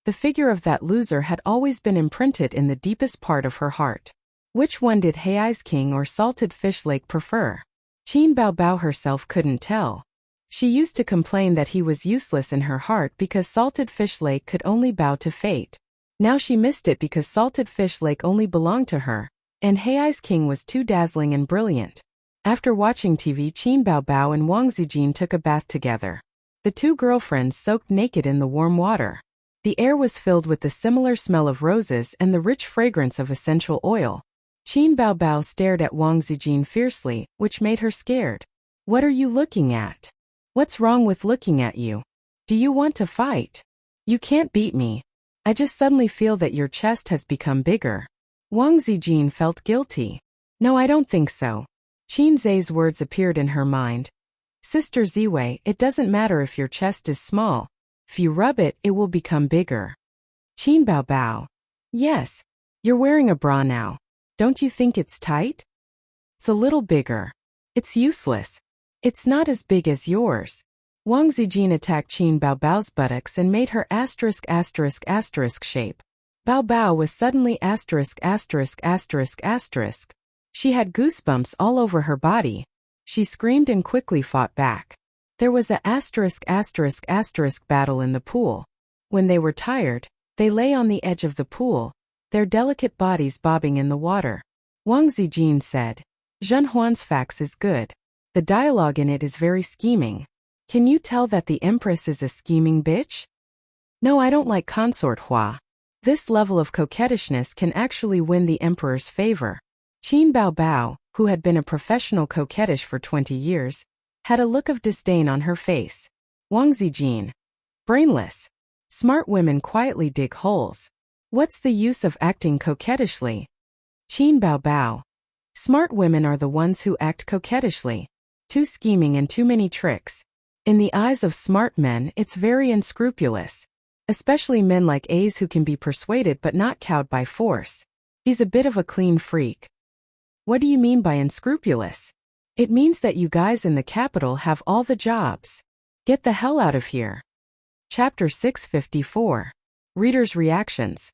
[SPEAKER 1] the figure of that loser had always been imprinted in the deepest part of her heart. Which one did Hei's King or Salted Fish Lake prefer? Qin Baobao herself couldn't tell. She used to complain that he was useless in her heart because Salted Fish Lake could only bow to fate. Now she missed it because Salted Fish Lake only belonged to her, and Hei's King was too dazzling and brilliant. After watching TV, Qin Baobao and Wang Zijin took a bath together. The two girlfriends soaked naked in the warm water. The air was filled with the similar smell of roses and the rich fragrance of essential oil. Qin Baobao stared at Wang Zijin fiercely, which made her scared. What are you looking at? What's wrong with looking at you? Do you want to fight? You can't beat me. I just suddenly feel that your chest has become bigger. Wang Zijin felt guilty. No, I don't think so. Qin Zhe's words appeared in her mind. Sister Ziwei, it doesn't matter if your chest is small. If you rub it, it will become bigger. Qin Baobao. Yes. You're wearing a bra now. Don't you think it's tight? It's a little bigger. It's useless. It's not as big as yours. Wang Zijin attacked Qin Baobao's buttocks and made her asterisk asterisk asterisk shape. Baobao was suddenly asterisk asterisk asterisk asterisk. She had goosebumps all over her body. She screamed and quickly fought back. There was a asterisk asterisk asterisk battle in the pool. When they were tired, they lay on the edge of the pool, their delicate bodies bobbing in the water. Wang Zijin said, Zhen Huan's fax is good. The dialogue in it is very scheming. Can you tell that the Empress is a scheming bitch? No, I don't like Consort Hua. This level of coquettishness can actually win the Emperor's favor. Qin Baobao, who had been a professional coquettish for 20 years, had a look of disdain on her face. Wang Zijin. Brainless. Smart women quietly dig holes. What's the use of acting coquettishly? Qin Baobao. Smart women are the ones who act coquettishly. Too scheming and too many tricks. In the eyes of smart men, it's very unscrupulous. Especially men like A's who can be persuaded but not cowed by force. He's a bit of a clean freak. What do you mean by unscrupulous? It means that you guys in the capital have all the jobs. Get the hell out of here. Chapter 654. Readers' Reactions.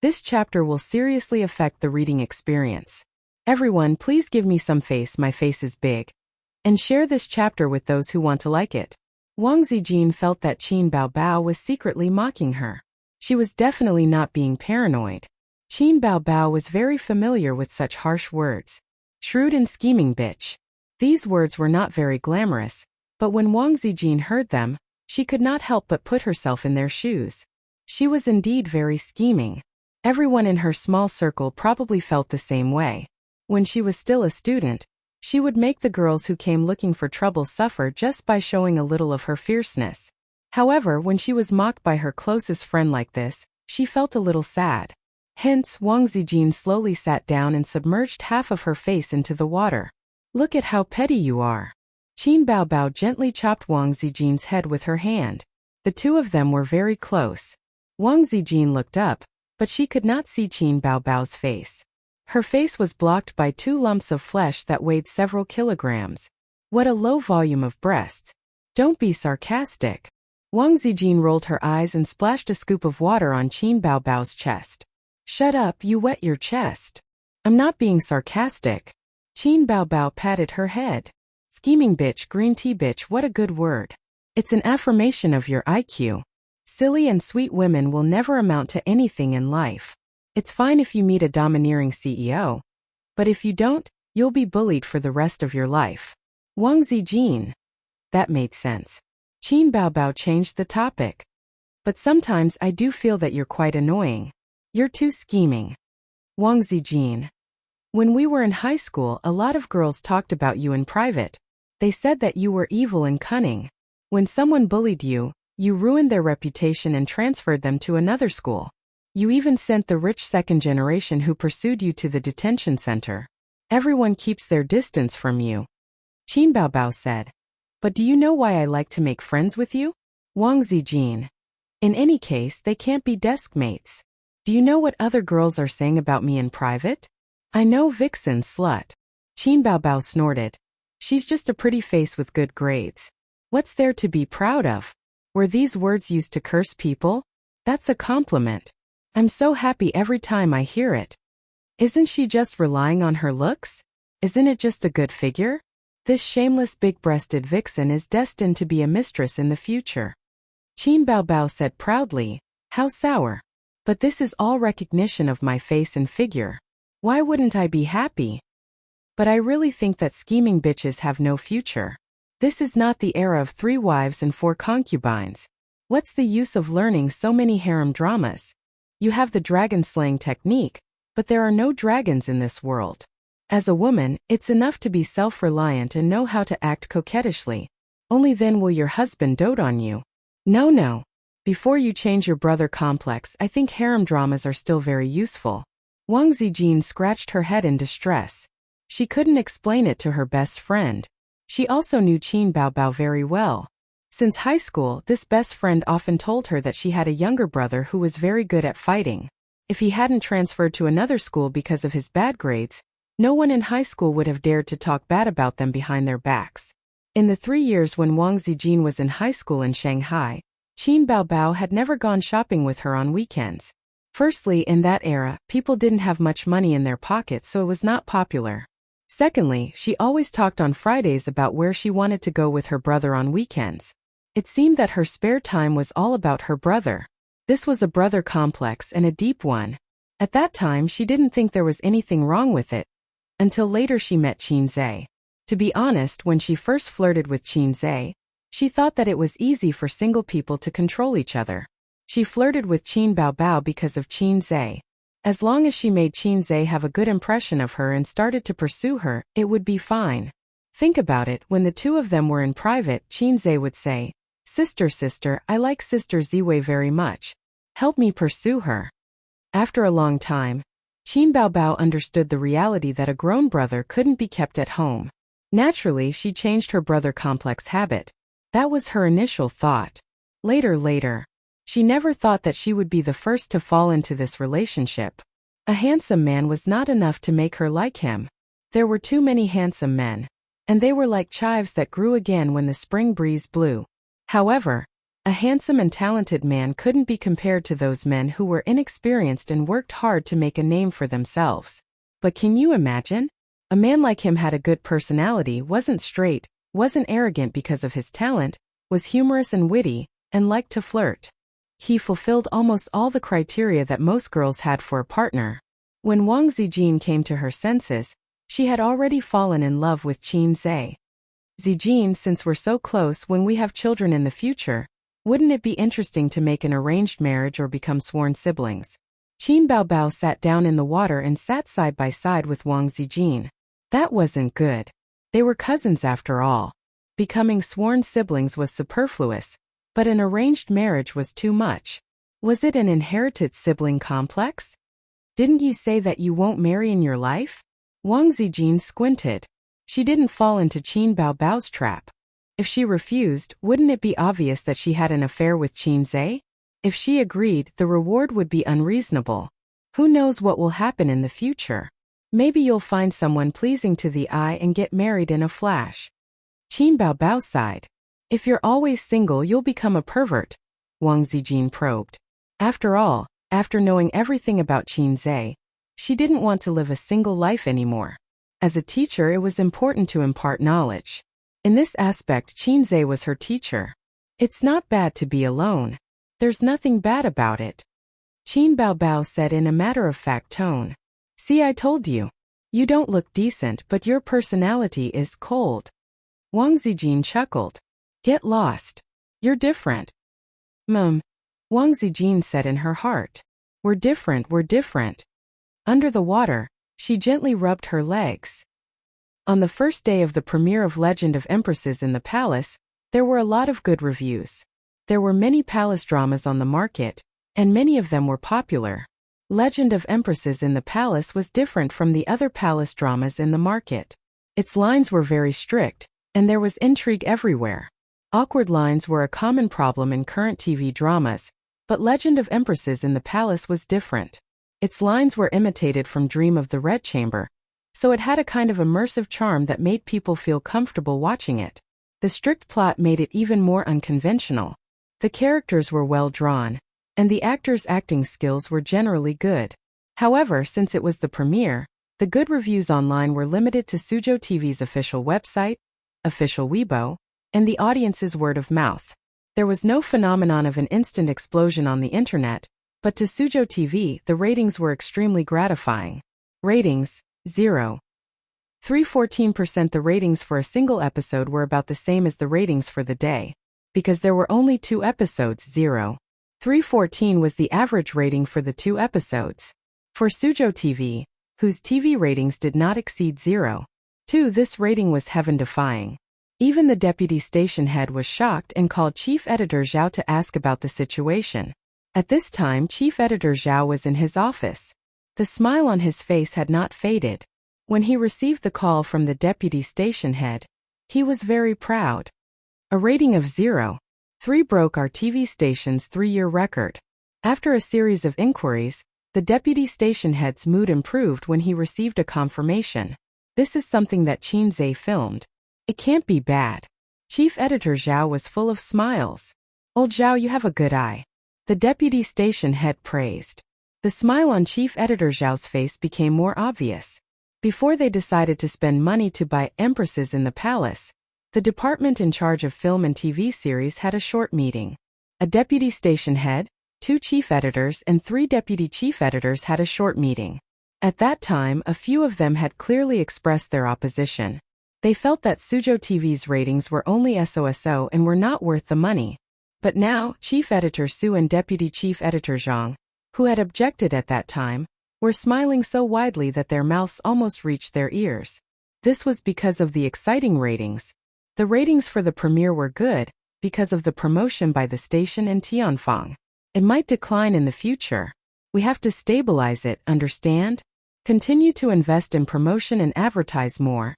[SPEAKER 1] This chapter will seriously affect the reading experience. Everyone, please give me some face, my face is big. And share this chapter with those who want to like it. Wang Zijin felt that Qin Baobao was secretly mocking her. She was definitely not being paranoid. Qin Baobao was very familiar with such harsh words. Shrewd and scheming bitch. These words were not very glamorous, but when Wang Zijin heard them, she could not help but put herself in their shoes. She was indeed very scheming. Everyone in her small circle probably felt the same way. When she was still a student, she would make the girls who came looking for trouble suffer just by showing a little of her fierceness. However, when she was mocked by her closest friend like this, she felt a little sad. Hence, Wang Zijin slowly sat down and submerged half of her face into the water. Look at how petty you are. Qin Baobao gently chopped Wang Zijin's head with her hand. The two of them were very close. Wang Zijin looked up, but she could not see Qin Baobao's face. Her face was blocked by 2 lumps of flesh that weighed several kilograms. What a low volume of breasts. Don't be sarcastic. Wang Zijin rolled her eyes and splashed a scoop of water on Qin Baobao's chest. Shut up, you wet your chest. I'm not being sarcastic. Qin Baobao patted her head. Scheming bitch, green tea bitch, what a good word. It's an affirmation of your IQ. Silly and sweet women will never amount to anything in life. It's fine if you meet a domineering CEO. But if you don't, you'll be bullied for the rest of your life. Wang Zijin. That made sense. Qin Baobao changed the topic. But sometimes I do feel that you're quite annoying. You're too scheming. Wang Zijin. When we were in high school, a lot of girls talked about you in private. They said that you were evil and cunning. When someone bullied you, you ruined their reputation and transferred them to another school. You even sent the rich second generation who pursued you to the detention center. Everyone keeps their distance from you. Qin Baobao said. But do you know why I like to make friends with you? Wang Zijin. In any case, they can't be desk mates. Do you know what other girls are saying about me in private? I know, vixen slut. Qin Baobao snorted. She's just a pretty face with good grades. What's there to be proud of? Were these words used to curse people? That's a compliment. I'm so happy every time I hear it. Isn't she just relying on her looks? Isn't it just a good figure? This shameless big-breasted vixen is destined to be a mistress in the future. Qin Baobao said proudly, how sour. But this is all recognition of my face and figure. Why wouldn't I be happy? But I really think that scheming bitches have no future. This is not the era of 3 wives and 4 concubines. What's the use of learning so many harem dramas? You have the dragon-slaying technique, but there are no dragons in this world. As a woman, it's enough to be self-reliant and know how to act coquettishly. Only then will your husband dote on you. No. Before you change your brother complex, I think harem dramas are still very useful. Wang Zijin scratched her head in distress. She couldn't explain it to her best friend. She also knew Qin Baobao very well. Since high school, this best friend often told her that she had a younger brother who was very good at fighting. If he hadn't transferred to another school because of his bad grades, no one in high school would have dared to talk bad about them behind their backs. In the 3 years when Wang Zijin was in high school in Shanghai, Qin Baobao had never gone shopping with her on weekends. Firstly, in that era, people didn't have much money in their pockets, so it was not popular. Secondly, she always talked on Fridays about where she wanted to go with her brother on weekends. It seemed that her spare time was all about her brother. This was a brother complex and a deep one. At that time, she didn't think there was anything wrong with it. Until later she met Qin Zhe. To be honest, when she first flirted with Qin Zhe, she thought that it was easy for single people to control each other. She flirted with Qin Baobao because of Qin Zhe. As long as she made Qin Zhe have a good impression of her and started to pursue her, it would be fine. Think about it, when the two of them were in private, Qin Zhe would say, Sister, I like Sister Ziwei very much. Help me pursue her. After a long time, Qin Baobao understood the reality that a grown brother couldn't be kept at home. Naturally, she changed her brother complex habit. That was her initial thought. Later, she never thought that she would be the first to fall into this relationship. A handsome man was not enough to make her like him. There were too many handsome men, and they were like chives that grew again when the spring breeze blew. However, a handsome and talented man couldn't be compared to those men who were inexperienced and worked hard to make a name for themselves. But can you imagine? A man like him had a good personality, wasn't straight, wasn't arrogant because of his talent, was humorous and witty, and liked to flirt. He fulfilled almost all the criteria that most girls had for a partner. When Wang Zijin came to her senses, she had already fallen in love with Qin Zhe. Zijin, since we're so close, when we have children in the future, wouldn't it be interesting to make an arranged marriage or become sworn siblings? Qin Baobao sat down in the water and sat side by side with Wang Zijin. That wasn't good. They were cousins after all. Becoming sworn siblings was superfluous, but an arranged marriage was too much. Was it an inherited sibling complex? Didn't you say that you won't marry in your life? Wang Zijin squinted. She didn't fall into Qin Baobao's trap. If she refused, wouldn't it be obvious that she had an affair with Qin Zhe? If she agreed, the reward would be unreasonable. Who knows what will happen in the future? Maybe you'll find someone pleasing to the eye and get married in a flash. Qin Baobao sighed. If you're always single, you'll become a pervert, Wang Zijin probed. After all, after knowing everything about Qin Zhe, she didn't want to live a single life anymore. As a teacher, it was important to impart knowledge. In this aspect, Qin Zhe was her teacher. It's not bad to be alone. There's nothing bad about it. Qin Baobao said in a matter-of-fact tone. See, I told you. You don't look decent, but your personality is cold. Wang Zijin chuckled. Get lost. You're different. Wang Zijin said in her heart. We're different, we're different. Under the water, she gently rubbed her legs. On the first day of the premiere of Legend of Empresses in the Palace, there were a lot of good reviews. There were many palace dramas on the market, and many of them were popular. Legend of Empresses in the Palace was different from the other palace dramas in the market. Its lines were very strict, and there was intrigue everywhere. Awkward lines were a common problem in current TV dramas, but Legend of Empresses in the Palace was different. Its lines were imitated from Dream of the Red Chamber, so it had a kind of immersive charm that made people feel comfortable watching it. The strict plot made it even more unconventional. The characters were well drawn, and the actors' acting skills were generally good. However, since it was the premiere, the good reviews online were limited to Sujo TV's official website, official Weibo, and the audience's word of mouth. There was no phenomenon of an instant explosion on the internet, but to Sujo TV, the ratings were extremely gratifying. Ratings, 0. 314%. The ratings for a single episode were about the same as the ratings for the day. Because there were only 2 episodes, 0. 314 was the average rating for the 2 episodes. For Sujo TV, whose TV ratings did not exceed 0. 2, this rating was heaven-defying. Even the deputy station head was shocked and called Chief Editor Zhao to ask about the situation. At this time, Chief Editor Zhao was in his office. The smile on his face had not faded. When he received the call from the deputy station head, he was very proud. A rating of 0.3 broke our TV station's 3-year record. After a series of inquiries, the deputy station head's mood improved when he received a confirmation. This is something that Qin Zhe filmed. It can't be bad. Chief Editor Zhao was full of smiles. Old Zhao, you have a good eye. The deputy station head praised. The smile on Chief Editor Zhao's face became more obvious. Before they decided to spend money to buy Empresses in the Palace, the department in charge of film and TV series had a short meeting. A deputy station head, 2 chief editors and 3 deputy chief editors had a short meeting. At that time, a few of them had clearly expressed their opposition. They felt that Sujo TV's ratings were only so and were not worth the money. But now, Chief Editor Su and Deputy Chief Editor Zhang, who had objected at that time, were smiling so widely that their mouths almost reached their ears. This was because of the exciting ratings. The ratings for the premiere were good, because of the promotion by the station and Tianfang. It might decline in the future. We have to stabilize it, understand? Continue to invest in promotion and advertise more.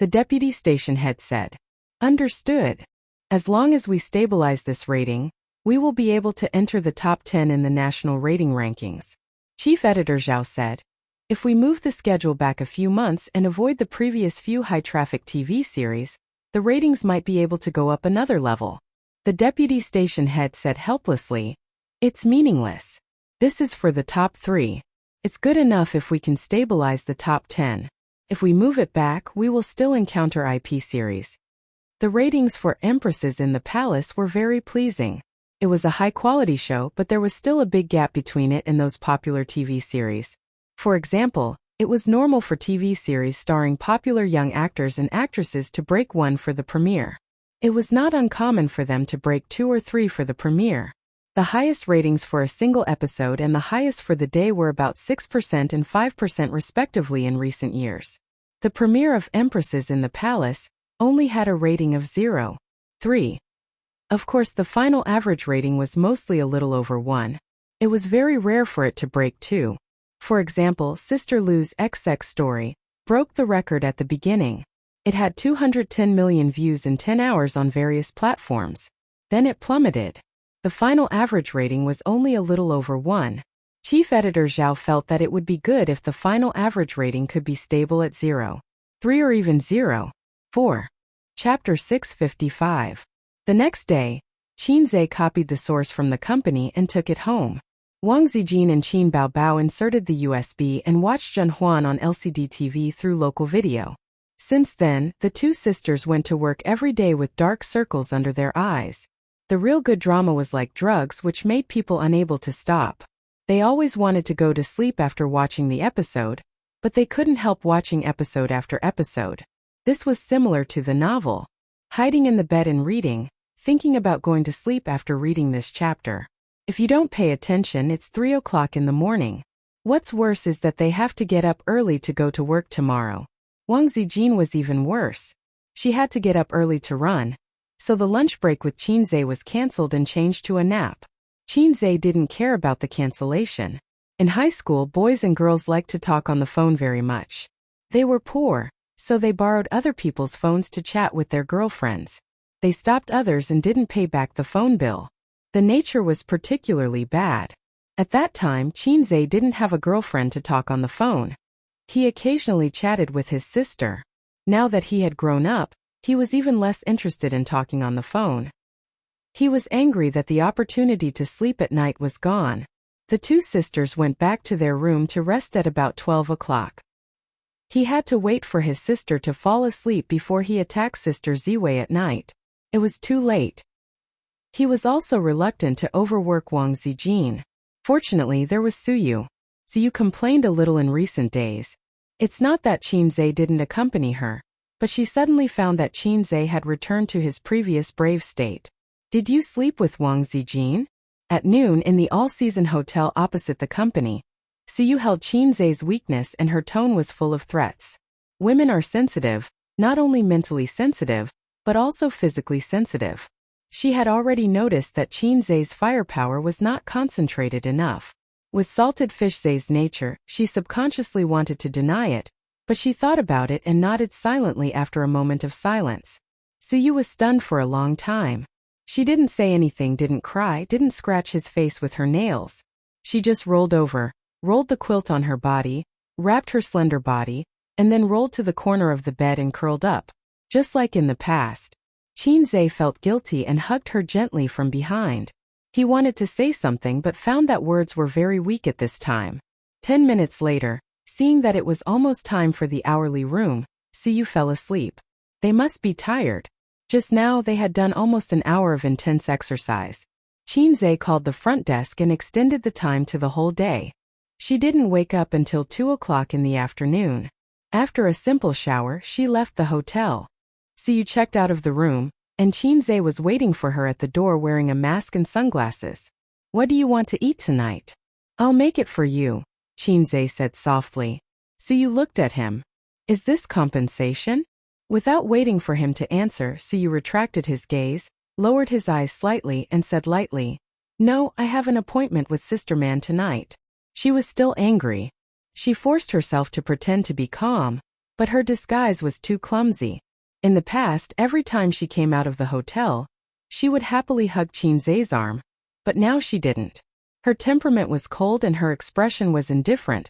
[SPEAKER 1] The deputy station head said. Understood. As long as we stabilize this rating, we will be able to enter the top 10 in the national rating rankings. Chief Editor Zhao said. If we move the schedule back a few months and avoid the previous few high-traffic TV series, the ratings might be able to go up another level. The deputy station head said helplessly. It's meaningless. This is for the top 3. It's good enough if we can stabilize the top 10. If we move it back, we will still encounter IP series. The ratings for Empresses in the Palace were very pleasing. It was a high-quality show, but there was still a big gap between it and those popular TV series. For example, it was normal for TV series starring popular young actors and actresses to break 1 for the premiere. It was not uncommon for them to break 2 or 3 for the premiere. The highest ratings for a single episode and the highest for the day were about 6% and 5% respectively in recent years. The premiere of Empresses in the Palace only had a rating of 0.3. Of course, the final average rating was mostly a little over 1. It was very rare for it to break 2. For example, Sister Lu's XX story broke the record at the beginning. It had 210 million views in 10 hours on various platforms. Then it plummeted. The final average rating was only a little over 1. Chief Editor Zhao felt that it would be good if the final average rating could be stable at 0.3 or even 0.4. Chapter 655. The next day, Qin Zhe copied the source from the company and took it home. Wang Zijin and Qin Baobao inserted the USB and watched Zhen Huan on LCD TV through local video. Since then, the 2 sisters went to work every day with dark circles under their eyes. The real good drama was like drugs which made people unable to stop. They always wanted to go to sleep after watching the episode, but they couldn't help watching episode after episode. This was similar to the novel. Hiding in the bed and reading, thinking about going to sleep after reading this chapter. If you don't pay attention, it's 3 o'clock in the morning. What's worse is that they have to get up early to go to work tomorrow. Wang Zijin was even worse. She had to get up early to run. So the lunch break with Qinzhe was cancelled and changed to a nap. Qinzhe didn't care about the cancellation. In high school, boys and girls liked to talk on the phone very much. They were poor, so they borrowed other people's phones to chat with their girlfriends. They stopped others and didn't pay back the phone bill. The nature was particularly bad. At that time, Qinzhe didn't have a girlfriend to talk on the phone. He occasionally chatted with his sister. Now that he had grown up, he was even less interested in talking on the phone. He was angry that the opportunity to sleep at night was gone. The two sisters went back to their room to rest at about 12 o'clock. He had to wait for his sister to fall asleep before he attacked Sister Ziwei at night. It was too late. He was also reluctant to overwork Wang Zijin. Fortunately, there was Suyu. Suyu complained a little in recent days. It's not that Qinzhe didn't accompany her, but she suddenly found that Qinzhe had returned to his previous brave state. Did you sleep with Wang Zijin? At noon in the all-season hotel opposite the company, Suyu held Qinzhe's weakness and her tone was full of threats. Women are sensitive, not only mentally sensitive, but also physically sensitive. She had already noticed that Qinzhe's firepower was not concentrated enough. With salted fish Zhe's nature, she subconsciously wanted to deny it, but she thought about it and nodded silently after a moment of silence. Suyu was stunned for a long time. She didn't say anything, didn't cry, didn't scratch his face with her nails. She just rolled over, rolled the quilt on her body, wrapped her slender body, and then rolled to the corner of the bed and curled up. Just like in the past. Qinzhe felt guilty and hugged her gently from behind. He wanted to say something but found that words were very weak at this time. 10 minutes later, seeing that it was almost time for the hourly room, Suyu fell asleep. They must be tired. Just now they had done almost an hour of intense exercise. Qinzhe called the front desk and extended the time to the whole day. She didn't wake up until 2 o'clock in the afternoon. After a simple shower, she left the hotel. Suyu checked out of the room, and Qinzhe was waiting for her at the door wearing a mask and sunglasses. What do you want to eat tonight? I'll make it for you, Qinzhe said softly. Suyu looked at him. Is this compensation? Without waiting for him to answer, Suyu retracted his gaze, lowered his eyes slightly and said lightly, No, I have an appointment with Sister Man tonight. She was still angry. She forced herself to pretend to be calm, but her disguise was too clumsy. In the past, every time she came out of the hotel, she would happily hug Qinzhe's arm, but now she didn't. Her temperament was cold and her expression was indifferent,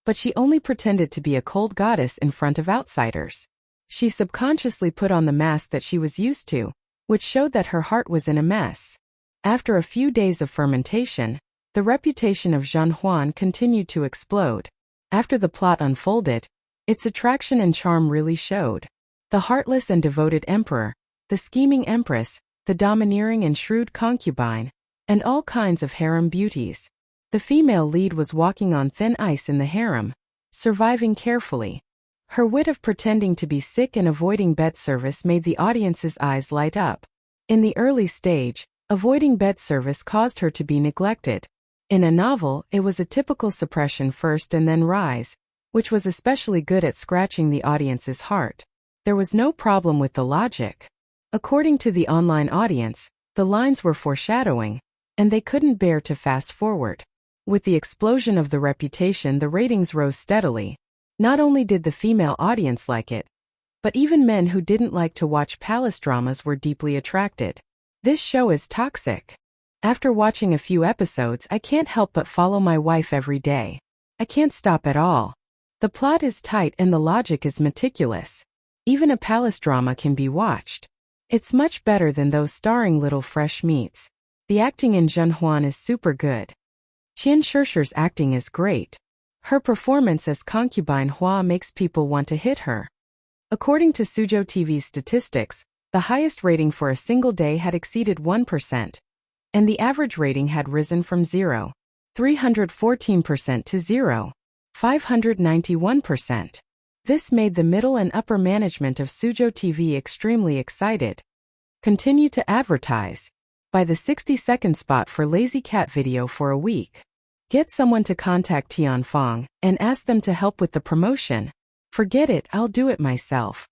[SPEAKER 1] but she only pretended to be a cold goddess in front of outsiders. She subconsciously put on the mask that she was used to, which showed that her heart was in a mess. After a few days of fermentation, the reputation of Zhan Huan continued to explode. After the plot unfolded, its attraction and charm really showed. The heartless and devoted emperor, the scheming empress, the domineering and shrewd concubine, and all kinds of harem beauties. The female lead was walking on thin ice in the harem, surviving carefully. Her wit of pretending to be sick and avoiding bed service made the audience's eyes light up. In the early stage, avoiding bed service caused her to be neglected. In a novel, it was a typical suppression first and then rise, which was especially good at scratching the audience's heart. There was no problem with the logic. According to the online audience, the lines were foreshadowing, and they couldn't bear to fast forward. With the explosion of the reputation, the ratings rose steadily. Not only did the female audience like it, but even men who didn't like to watch palace dramas were deeply attracted. This show is toxic. After watching a few episodes, I can't help but follow my wife every day. I can't stop at all. The plot is tight and the logic is meticulous. Even a palace drama can be watched. It's much better than those starring little fresh meats. The acting in Zhen Huan is super good. Qian Shishir's acting is great. Her performance as concubine Hua makes people want to hit her. According to Suzhou TV's statistics, the highest rating for a single day had exceeded 1%, and the average rating had risen from 0.314% to 0.591%. This made the middle and upper management of Suzhou TV extremely excited. Continue to advertise. Buy the 60-second spot for lazy cat video for a week. Get someone to contact Tianfang and ask them to help with the promotion. Forget it, I'll do it myself.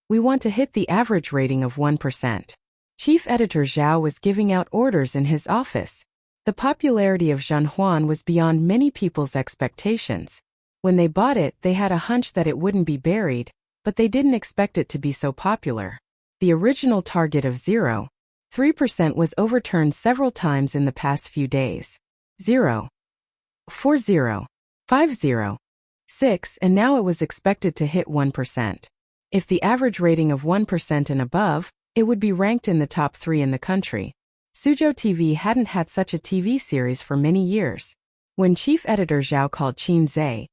[SPEAKER 1] We want to hit the average rating of 1%. Chief Editor Zhao was giving out orders in his office. The popularity of Zhenhuan was beyond many people's expectations. When they bought it, they had a hunch that it wouldn't be buried, but they didn't expect it to be so popular. The original target of 0.3% was overturned several times in the past few days. 0, 4.0, 5.0, 6, and now it was expected to hit 1%. If the average rating of 1% and above, it would be ranked in the top 3 in the country. Suzhou TV hadn't had such a TV series for many years. When Chief Editor Zhao called Qin Zhe,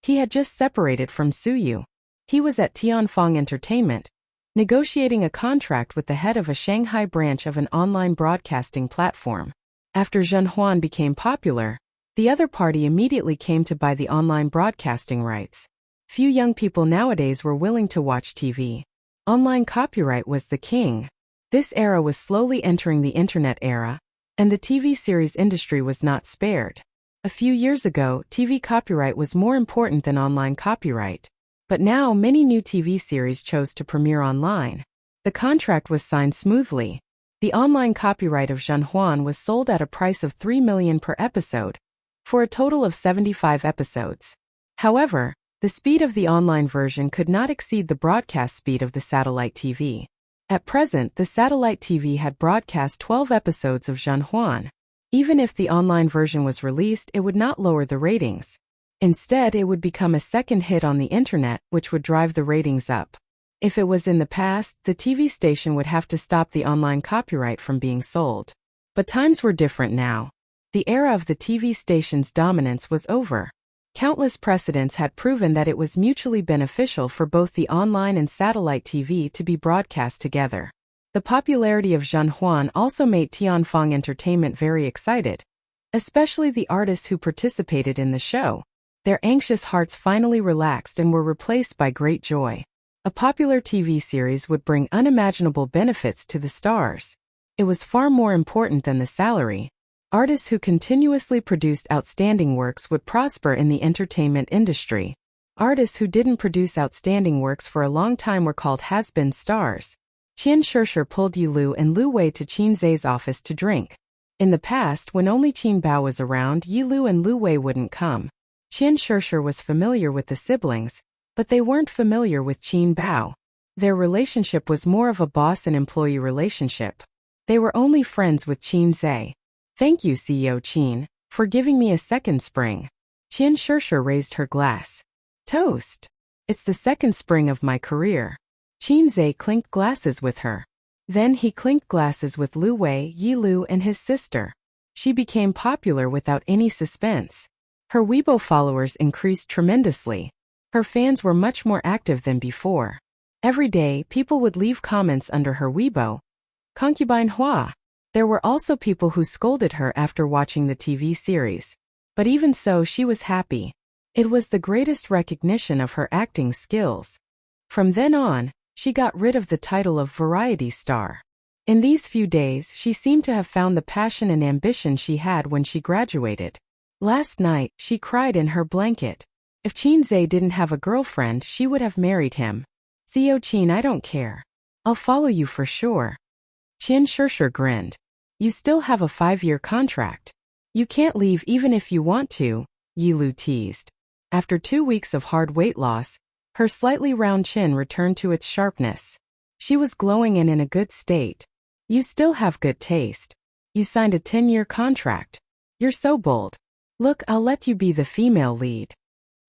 [SPEAKER 1] he had just separated from Suyu. He was at Tianfang Entertainment, negotiating a contract with the head of a Shanghai branch of an online broadcasting platform. After Zhenhuan became popular, the other party immediately came to buy the online broadcasting rights. Few young people nowadays were willing to watch TV. Online copyright was the king. This era was slowly entering the internet era, and the TV series industry was not spared. A few years ago, TV copyright was more important than online copyright. But now many new TV series chose to premiere online. The contract was signed smoothly. The online copyright of Zhenhuan was sold at a price of 3 million per episode, for a total of 75 episodes. However, the speed of the online version could not exceed the broadcast speed of the satellite TV. At present, the satellite TV had broadcast 12 episodes of Zhenhuan. Even if the online version was released, it would not lower the ratings. Instead, it would become a second hit on the internet, which would drive the ratings up. If it was in the past, the TV station would have to stop the online copyright from being sold. But times were different now. The era of the TV station's dominance was over. Countless precedents had proven that it was mutually beneficial for both the online and satellite TV to be broadcast together. The popularity of Zhenhuan also made Tianfang Entertainment very excited, especially the artists who participated in the show. Their anxious hearts finally relaxed and were replaced by great joy. A popular TV series would bring unimaginable benefits to the stars. It was far more important than the salary. Artists who continuously produced outstanding works would prosper in the entertainment industry. Artists who didn't produce outstanding works for a long time were called has-been stars. Qian Shishir pulled Yi Lu and Lu Wei to Qin Zhe's office to drink. In the past, when only Qin Bao was around, Yi Lu and Lu Wei wouldn't come. Qian Shishir was familiar with the siblings, but they weren't familiar with Qin Bao. Their relationship was more of a boss and employee relationship. They were only friends with Qin Zhe. Thank you, CEO Qin, for giving me a second spring. Qian Shishir raised her glass. Toast. It's the second spring of my career. Qin Zhe clinked glasses with her. Then he clinked glasses with Lu Wei, Yi Lu, and his sister. She became popular without any suspense. Her Weibo followers increased tremendously. Her fans were much more active than before. Every day, people would leave comments under her Weibo. Concubine Hua. There were also people who scolded her after watching the TV series. But even so, she was happy. It was the greatest recognition of her acting skills. From then on, she got rid of the title of variety star. In these few days, she seemed to have found the passion and ambition she had when she graduated. Last night, she cried in her blanket. If Qin Zhe didn't have a girlfriend, she would have married him. CEO Qin, I don't care. I'll follow you for sure. Qian Shishir grinned. You still have a 5-year contract. You can't leave even if you want to, Yi Lu teased. After 2 weeks of hard weight loss, her slightly round chin returned to its sharpness. She was glowing and in a good state. You still have good taste. You signed a 10-year contract. You're so bold. Look, I'll let you be the female lead.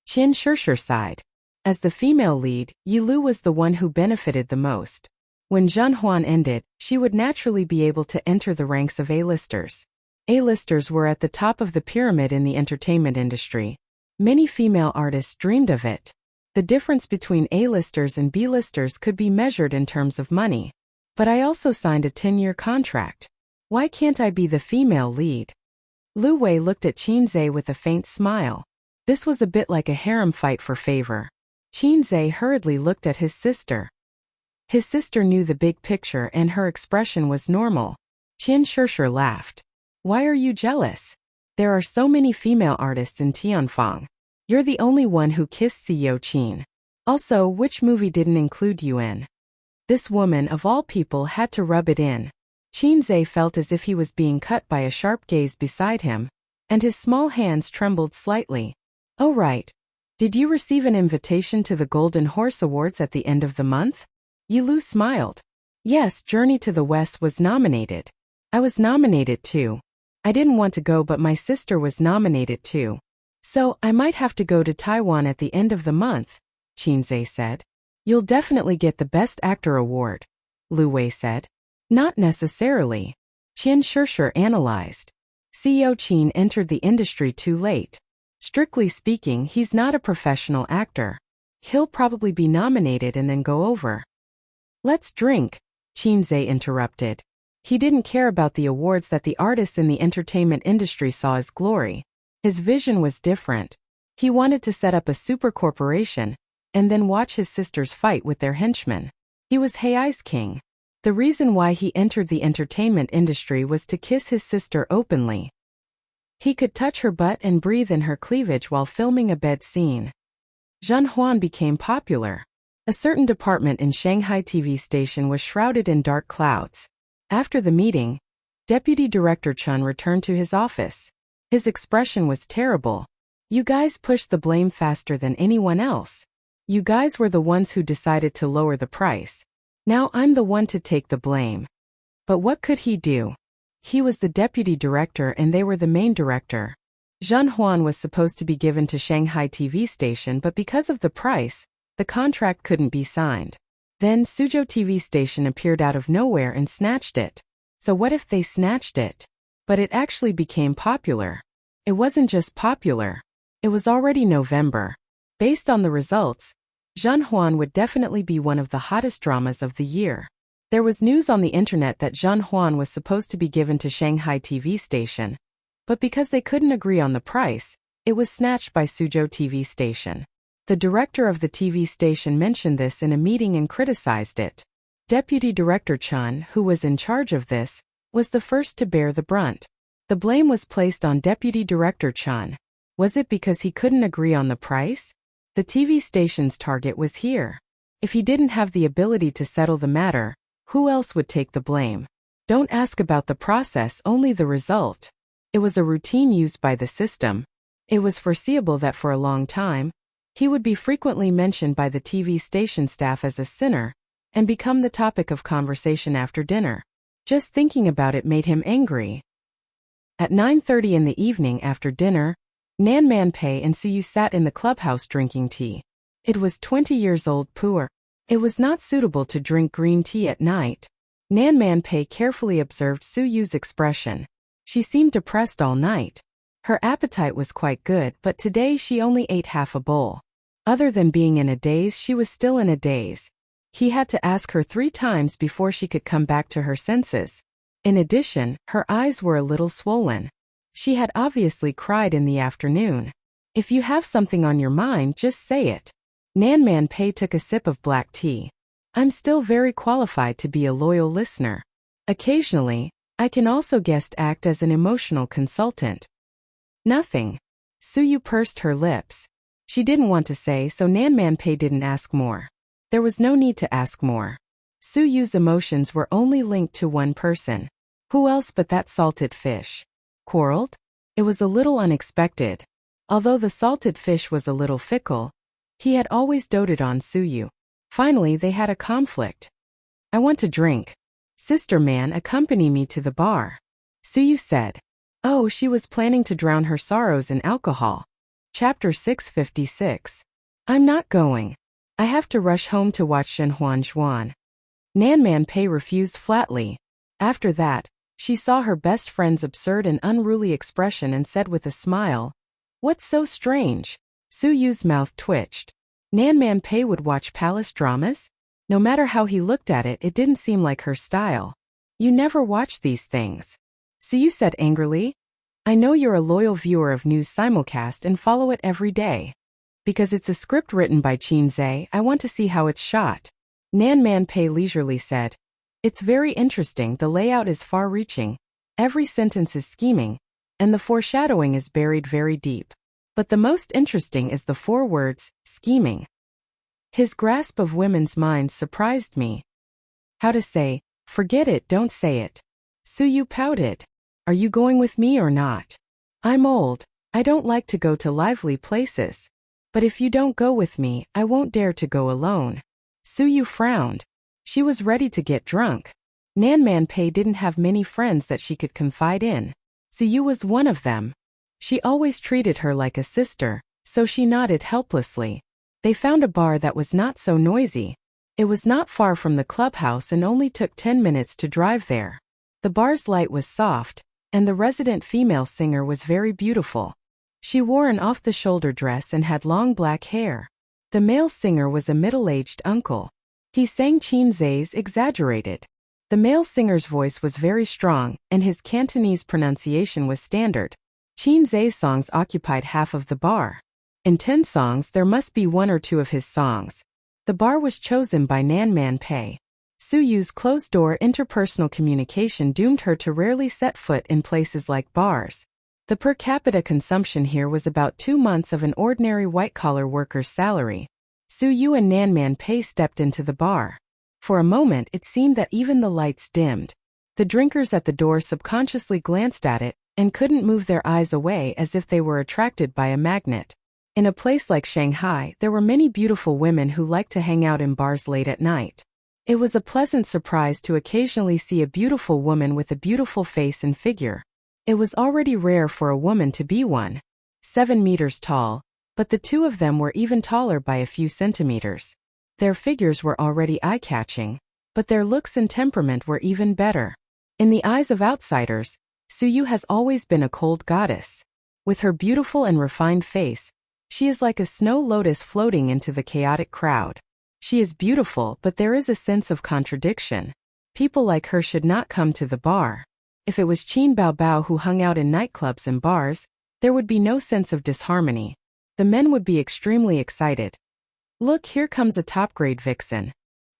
[SPEAKER 1] Qian Shishir sighed. As the female lead, Yi Lu was the one who benefited the most. When Zhenhuan ended, she would naturally be able to enter the ranks of A-listers. A-listers were at the top of the pyramid in the entertainment industry. Many female artists dreamed of it. The difference between A-listers and B-listers could be measured in terms of money. But I also signed a 10-year contract. Why can't I be the female lead? Lu Wei looked at Qin Zhe with a faint smile. This was a bit like a harem fight for favor. Qin Zhe hurriedly looked at his sister. His sister knew the big picture and her expression was normal. Qian Shishir laughed. Why are you jealous? There are so many female artists in Tianfang. You're the only one who kissed Xiao Qin. Also, which movie didn't include you in? This woman, of all people, had to rub it in. Qinzhe felt as if he was being cut by a sharp gaze beside him, and his small hands trembled slightly. Oh right. Did you receive an invitation to the Golden Horse Awards at the end of the month? Yilu smiled. Yes, Journey to the West was nominated. I was nominated too. I didn't want to go, but my sister was nominated too. So, I might have to go to Taiwan at the end of the month, Qinzhe said. You'll definitely get the Best Actor award, Lu Wei said. Not necessarily. Qian Shishir analyzed. Xiao Qin entered the industry too late. Strictly speaking, he's not a professional actor. He'll probably be nominated and then go over. Let's drink, Qinzhe interrupted. He didn't care about the awards that the artists in the entertainment industry saw as glory. His vision was different. He wanted to set up a super corporation and then watch his sisters fight with their henchmen. He was Hei's king. The reason why he entered the entertainment industry was to kiss his sister openly. He could touch her butt and breathe in her cleavage while filming a bed scene. Zhen Huan became popular. A certain department in Shanghai TV station was shrouded in dark clouds. After the meeting, Deputy Director Chun returned to his office. His expression was terrible. You guys pushed the blame faster than anyone else. You guys were the ones who decided to lower the price. Now I'm the one to take the blame. But what could he do? He was the deputy director and they were the main director. Zhen Huan was supposed to be given to Shanghai TV station, but because of the price, the contract couldn't be signed. Then Suzhou TV station appeared out of nowhere and snatched it. So what if they snatched it? But it actually became popular. It wasn't just popular. It was already November. Based on the results, Zhen Huan would definitely be one of the hottest dramas of the year. There was news on the internet that Zhen Huan was supposed to be given to Shanghai TV station. But because they couldn't agree on the price, it was snatched by Suzhou TV station. The director of the TV station mentioned this in a meeting and criticized it. Deputy Director Chun, who was in charge of this, was the first to bear the brunt. The blame was placed on Deputy Director Chun. Was it because he couldn't agree on the price? The TV station's target was here. If he didn't have the ability to settle the matter, who else would take the blame? Don't ask about the process, only the result. It was a routine used by the system. It was foreseeable that for a long time, he would be frequently mentioned by the TV station staff as a sinner and become the topic of conversation after dinner. Just thinking about it made him angry. At 9:30 in the evening after dinner, Nan Man Pei and Suyu sat in the clubhouse drinking tea. It was 20 years old pu'er. It was not suitable to drink green tea at night. Nan Man Pei carefully observed Suyu's expression. She seemed depressed all night. Her appetite was quite good, but today she only ate half a bowl. Other than being in a daze, she was still in a daze. He had to ask her 3 times before she could come back to her senses. In addition, her eyes were a little swollen. She had obviously cried in the afternoon. If you have something on your mind, just say it. Nan Man Pei took a sip of black tea. I'm still very qualified to be a loyal listener. Occasionally, I can also guest act as an emotional consultant. Nothing. Suyu pursed her lips. She didn't want to say, so Nan Man Pei didn't ask more. There was no need to ask more. Suyu's emotions were only linked to one person. Who else but that salted fish? Quarreled? It was a little unexpected. Although the salted fish was a little fickle, he had always doted on Suyu. Finally, they had a conflict. I want to drink. Sister man, accompany me to the bar. Suyu said. Oh, she was planning to drown her sorrows in alcohol. Chapter 656. I'm not going. I have to rush home to watch Shen Huan Zhuan. Nan Man Pei refused flatly. After that, she saw her best friend's absurd and unruly expression and said with a smile, What's so strange? Suyu's mouth twitched. Nan Man Pei would watch palace dramas? No matter how he looked at it, it didn't seem like her style. You never watch these things. Suyu said angrily. I know you're a loyal viewer of news simulcast and follow it every day. Because it's a script written by Qinzhe, I want to see how it's shot. Nan Man Pei leisurely said. It's very interesting, the layout is far-reaching, every sentence is scheming, and the foreshadowing is buried very deep. But the most interesting is the 4 words, scheming. His grasp of women's minds surprised me. How to say, forget it, don't say it. Suyu pouted. Are you going with me or not? I'm old, I don't like to go to lively places. But if you don't go with me, I won't dare to go alone. Suyu frowned. She was ready to get drunk. Nanman-pei didn't have many friends that she could confide in. Suyu was one of them. She always treated her like a sister, so she nodded helplessly. They found a bar that was not so noisy. It was not far from the clubhouse and only took 10 minutes to drive there. The bar's light was soft, and the resident female singer was very beautiful. She wore an off-the-shoulder dress and had long black hair. The male singer was a middle-aged uncle. He sang Qinzai's exaggerated. The male singer's voice was very strong, and his Cantonese pronunciation was standard. Qinzai's songs occupied half of the bar. In 10 songs there must be 1 or 2 of his songs. The bar was chosen by Nanman-pei. Suyu's closed-door interpersonal communication doomed her to rarely set foot in places like bars. The per capita consumption here was about 2 months of an ordinary white-collar worker's salary. Suyu and Nanman-pei stepped into the bar. For a moment it seemed that even the lights dimmed. The drinkers at the door subconsciously glanced at it and couldn't move their eyes away as if they were attracted by a magnet. In a place like Shanghai, there were many beautiful women who liked to hang out in bars late at night. It was a pleasant surprise to occasionally see a beautiful woman with a beautiful face and figure. It was already rare for a woman to be 7 meters tall, but the 2 of them were even taller by a few centimeters. Their figures were already eye-catching, but their looks and temperament were even better. In the eyes of outsiders, Suyu has always been a cold goddess. With her beautiful and refined face, she is like a snow lotus floating into the chaotic crowd. She is beautiful, but there is a sense of contradiction. People like her should not come to the bar. If it was Qin Baobao who hung out in nightclubs and bars, there would be no sense of disharmony. The men would be extremely excited. Look, here comes a top-grade vixen.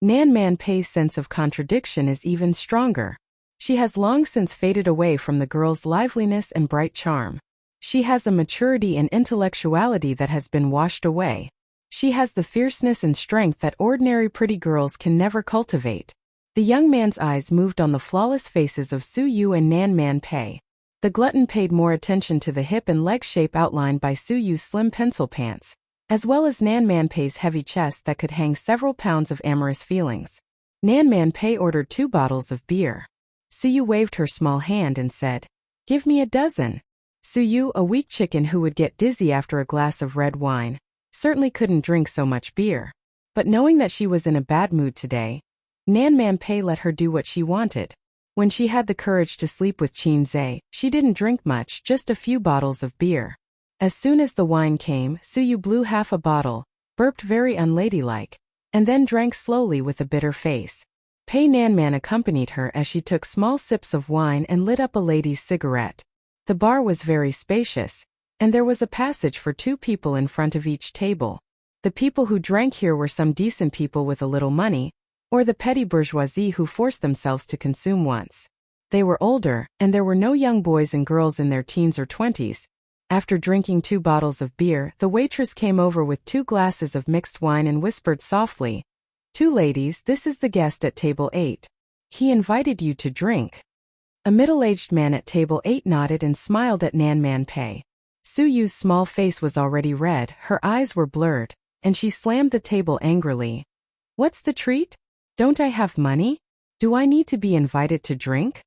[SPEAKER 1] Nanman-pei's sense of contradiction is even stronger. She has long since faded away from the girl's liveliness and bright charm. She has a maturity and intellectuality that has been washed away. She has the fierceness and strength that ordinary pretty girls can never cultivate. The young man's eyes moved on the flawless faces of Suyu and Nanman-pei. The glutton paid more attention to the hip and leg shape outlined by Suyu's slim pencil pants, as well as Nanman-pei's heavy chest that could hang several pounds of amorous feelings. Nanman-pei ordered 2 bottles of beer. Suyu waved her small hand and said, "Give me a dozen." Suyu, a weak chicken who would get dizzy after a glass of red wine, certainly couldn't drink so much beer. But knowing that she was in a bad mood today, Nanman-pei let her do what she wanted. When she had the courage to sleep with Qinzai, she didn't drink much, just a few bottles of beer. As soon as the wine came, Suyu blew half a bottle, burped very unladylike, and then drank slowly with a bitter face. Pei Nanman accompanied her as she took small sips of wine and lit up a lady's cigarette. The bar was very spacious, and there was a passage for 2 people in front of each table. The people who drank here were some decent people with a little money, or the petty bourgeoisie who forced themselves to consume once. They were older, and there were no young boys and girls in their teens or 20s. After drinking 2 bottles of beer, the waitress came over with 2 glasses of mixed wine and whispered softly, "2 ladies, this is the guest at table 8. He invited you to drink." A middle-aged man at table 8 nodded and smiled at Nanman-pei. Suyu's small face was already red, her eyes were blurred, and she slammed the table angrily. "What's the treat? Don't I have money? Do I need to be invited to drink?"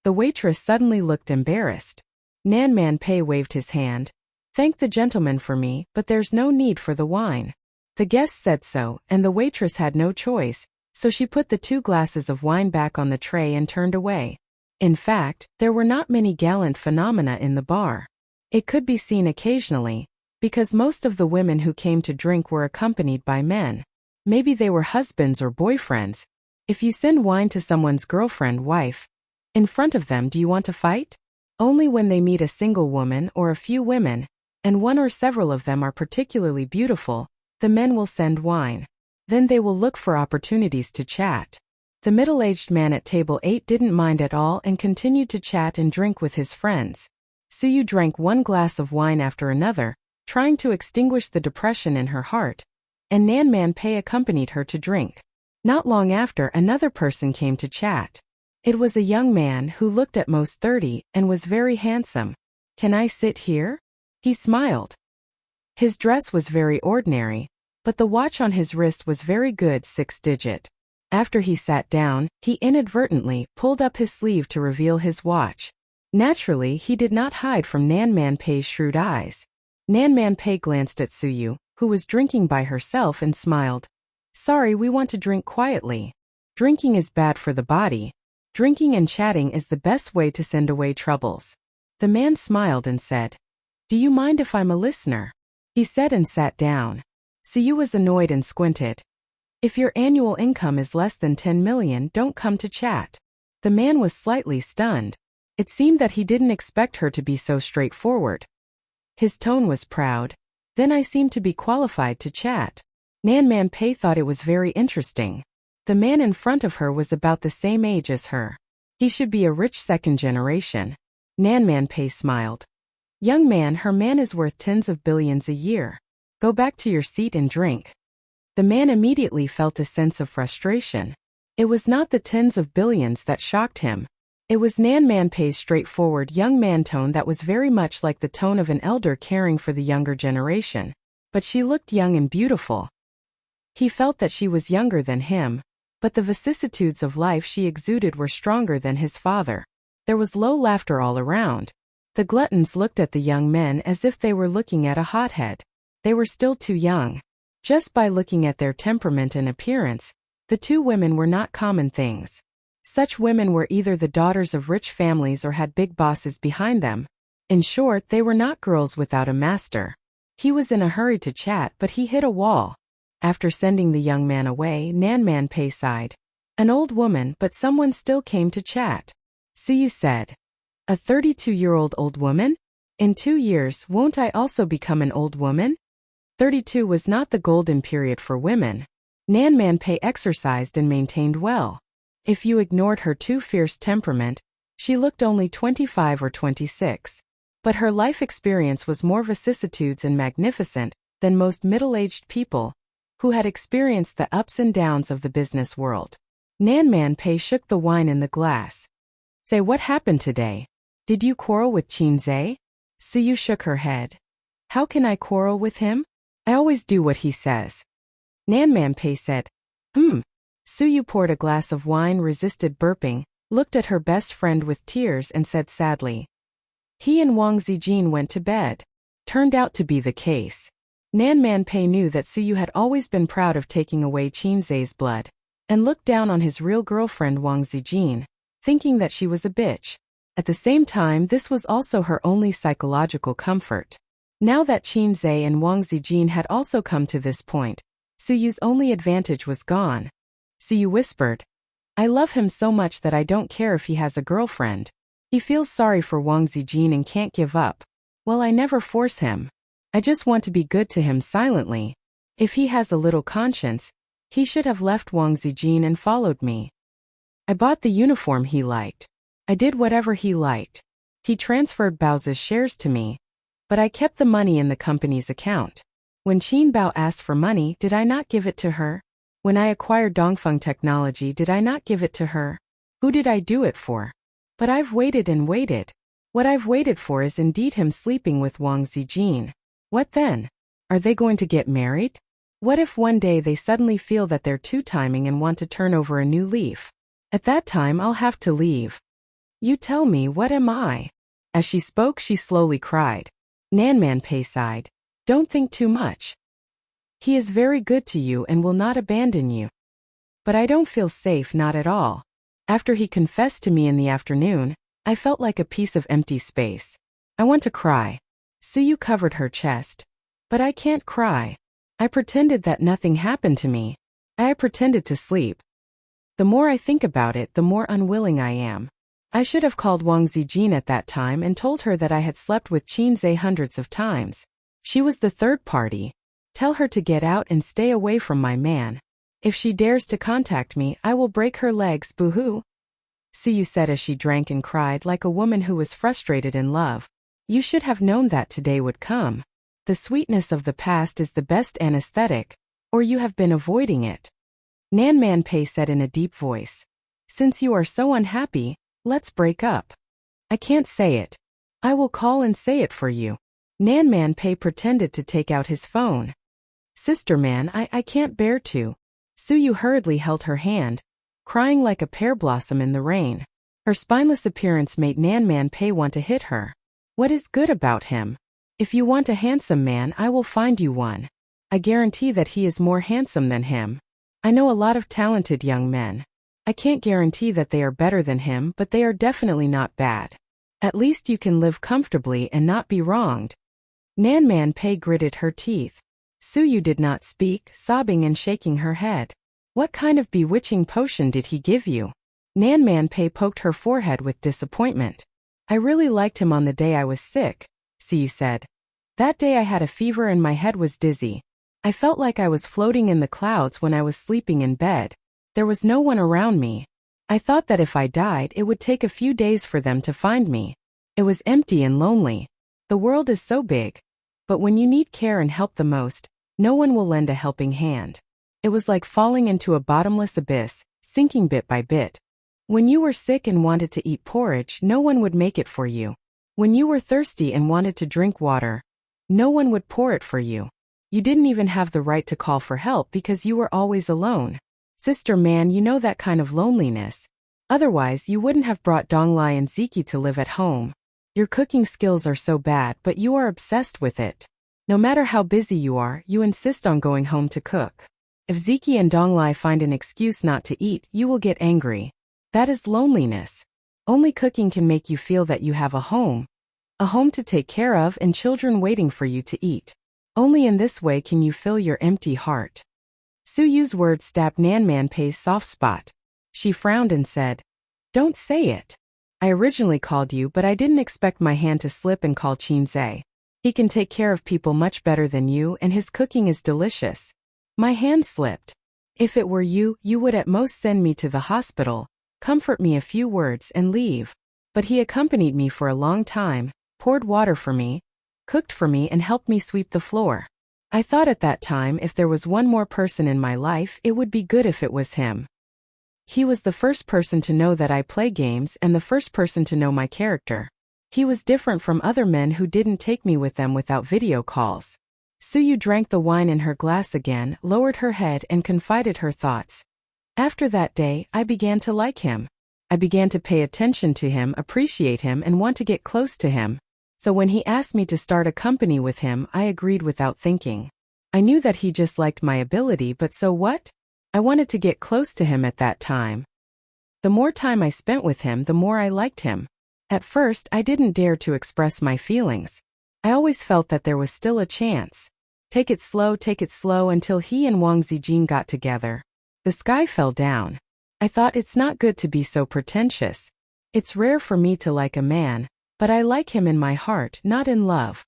[SPEAKER 1] The waitress suddenly looked embarrassed. Nanman-pei waved his hand. "Thank the gentleman for me, but there's no need for the wine." The guest said so, and the waitress had no choice, so she put the 2 glasses of wine back on the tray and turned away. In fact, there were not many gallant phenomena in the bar. It could be seen occasionally, because most of the women who came to drink were accompanied by men. Maybe they were husbands or boyfriends. If you send wine to someone's girlfriend, wife, in front of them, do you want to fight? Only when they meet a single woman or a few women, and one or several of them are particularly beautiful, the men will send wine. Then they will look for opportunities to chat. The middle-aged man at table 8 didn't mind at all and continued to chat and drink with his friends. Suyu drank one glass of wine after another, trying to extinguish the depression in her heart, and Nan Man Pei accompanied her to drink. Not long after, another person came to chat. It was a young man who looked at most 30 and was very handsome. "Can I sit here?" He smiled. His dress was very ordinary, but the watch on his wrist was very good, 6-digit. After he sat down, he inadvertently pulled up his sleeve to reveal his watch. Naturally, he did not hide from Nan Man Pei's shrewd eyes. Nan Man Pei glanced at Suyu, who was drinking by herself, and smiled. "Sorry, we want to drink quietly. Drinking is bad for the body. Drinking and chatting is the best way to send away troubles." The man smiled and said, "Do you mind if I'm a listener?" He said and sat down. Suyu was annoyed and squinted. "If your annual income is less than 10 million, don't come to chat." The man was slightly stunned. It seemed that he didn't expect her to be so straightforward. His tone was proud. "Then I seem to be qualified to chat." Nan Man Pei thought it was very interesting. The man in front of her was about the same age as her. He should be a rich second generation. Nan Man Pei smiled. "Young man, her man is worth tens of billions a year. Go back to your seat and drink." The man immediately felt a sense of frustration. It was not the tens of billions that shocked him. It was Nan Man Pei's straightforward young man tone that was very much like the tone of an elder caring for the younger generation. But she looked young and beautiful. He felt that she was younger than him, but the vicissitudes of life she exuded were stronger than his father. There was low laughter all around. The gluttons looked at the young men as if they were looking at a hothead. They were still too young. Just by looking at their temperament and appearance, the two women were not common things. Such women were either the daughters of rich families or had big bosses behind them. In short, they were not girls without a master. He was in a hurry to chat, but he hit a wall. After sending the young man away, Nan Man Pei sighed. An old woman, but someone still came to chat. Suyu said, "A 32-year-old old woman? In 2 years, won't I also become an old woman?" 32 was not the golden period for women. Nan Man Pei exercised and maintained well. If you ignored her too fierce temperament, she looked only 25 or 26. But her life experience was more vicissitudes and magnificent than most middle-aged people who had experienced the ups and downs of the business world. Nan Man Pei shook the wine in the glass. "Say, what happened today? Did you quarrel with Qin Zhe?" Suyu shook her head. "How can I quarrel with him? I always do what he says." Nan Man Pei said, Suyu poured a glass of wine, resisted burping, looked at her best friend with tears and said sadly, "He and Wang Zijin went to bed." Turned out to be the case. Nan Man Pei knew that Suyu had always been proud of taking away Qin Zhe's blood, and looked down on his real girlfriend Wang Zijin, thinking that she was a bitch. At the same time, this was also her only psychological comfort. Now that Qin Zhe and Wang Zijin had also come to this point, Suyu's only advantage was gone. Suyu whispered, "I love him so much that I don't care if he has a girlfriend. He feels sorry for Wang Zijin and can't give up. Well, I never force him. I just want to be good to him silently. If he has a little conscience, he should have left Wang Zijin and followed me. I bought the uniform he liked. I did whatever he liked. He transferred Bao's shares to me, but I kept the money in the company's account. When Qin Bao asked for money, did I not give it to her? When I acquired Dongfeng technology, did I not give it to her? Who did I do it for? But I've waited and waited. What I've waited for is indeed him sleeping with Wang Zijin. What then? Are they going to get married? What if one day they suddenly feel that they're two-timing and want to turn over a new leaf? At that time I'll have to leave. You tell me, what am I?" As she spoke, she slowly cried. Nan Man Pei sighed. "Don't think too much. He is very good to you and will not abandon you. But I don't feel safe, not at all. After he confessed to me in the afternoon, I felt like a piece of empty space. I want to cry." Suyu covered her chest. "But I can't cry. I pretended that nothing happened to me. I pretended to sleep. The more I think about it, the more unwilling I am. I should have called Wang Zijin at that time and told her that I had slept with Qin Zhe hundreds of times. She was the third party. Tell her to get out and stay away from my man. If she dares to contact me, I will break her legs, boo-hoo. Suyu said as she drank and cried like a woman who was frustrated in love. You should have known that today would come. The sweetness of the past is the best anesthetic, or you have been avoiding it. Nan Man Pei said in a deep voice. Since you are so unhappy, let's break up. I can't say it. I will call and say it for you. Nan Man Pei pretended to take out his phone. Sister man, I can't bear to. Suyu hurriedly held her hand, crying like a pear blossom in the rain. Her spineless appearance made Nan Man Pei want to hit her. What is good about him? If you want a handsome man, I will find you one. I guarantee that he is more handsome than him. I know a lot of talented young men. I can't guarantee that they are better than him, but they are definitely not bad. At least you can live comfortably and not be wronged. Nan Man Pei gritted her teeth. Suyu did not speak, sobbing and shaking her head. What kind of bewitching potion did he give you? Nan Man Pei poked her forehead with disappointment. I really liked him on the day I was sick, Suyu said. That day I had a fever and my head was dizzy. I felt like I was floating in the clouds when I was sleeping in bed. There was no one around me. I thought that if I died, it would take a few days for them to find me. It was empty and lonely. The world is so big. But when you need care and help the most, no one will lend a helping hand. It was like falling into a bottomless abyss, sinking bit by bit. When you were sick and wanted to eat porridge, no one would make it for you. When you were thirsty and wanted to drink water, no one would pour it for you. You didn't even have the right to call for help because you were always alone. Sister man, you know that kind of loneliness. Otherwise, you wouldn't have brought Donglai and Ziki to live at home. Your cooking skills are so bad, but you are obsessed with it. No matter how busy you are, you insist on going home to cook. If Ziki and Donglai find an excuse not to eat, you will get angry. That is loneliness. Only cooking can make you feel that you have a home to take care of and children waiting for you to eat. Only in this way can you fill your empty heart. Suyu's words stabbed Nan Man Pei's soft spot. She frowned and said, Don't say it. I originally called you, but I didn't expect my hand to slip and call Qinzhe. He can take care of people much better than you and his cooking is delicious. My hand slipped. If it were you, you would at most send me to the hospital, comfort me a few words and leave. But he accompanied me for a long time, poured water for me, cooked for me and helped me sweep the floor. I thought at that time if there was one more person in my life, it would be good if it was him. He was the first person to know that I play games and the first person to know my character. He was different from other men who didn't take me with them without video calls. Suyu drank the wine in her glass again, lowered her head and confided her thoughts. After that day, I began to like him. I began to pay attention to him, appreciate him and want to get close to him. So when he asked me to start a company with him, I agreed without thinking. I knew that he just liked my ability, but so what? I wanted to get close to him at that time. The more time I spent with him, the more I liked him. At first, I didn't dare to express my feelings. I always felt that there was still a chance. Take it slow until he and Wang Zijin got together. The sky fell down. I thought it's not good to be so pretentious. It's rare for me to like a man, but I like him in my heart, not in love.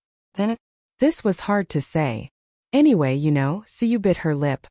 [SPEAKER 1] This was hard to say. Anyway, you know, Suyu bit her lip.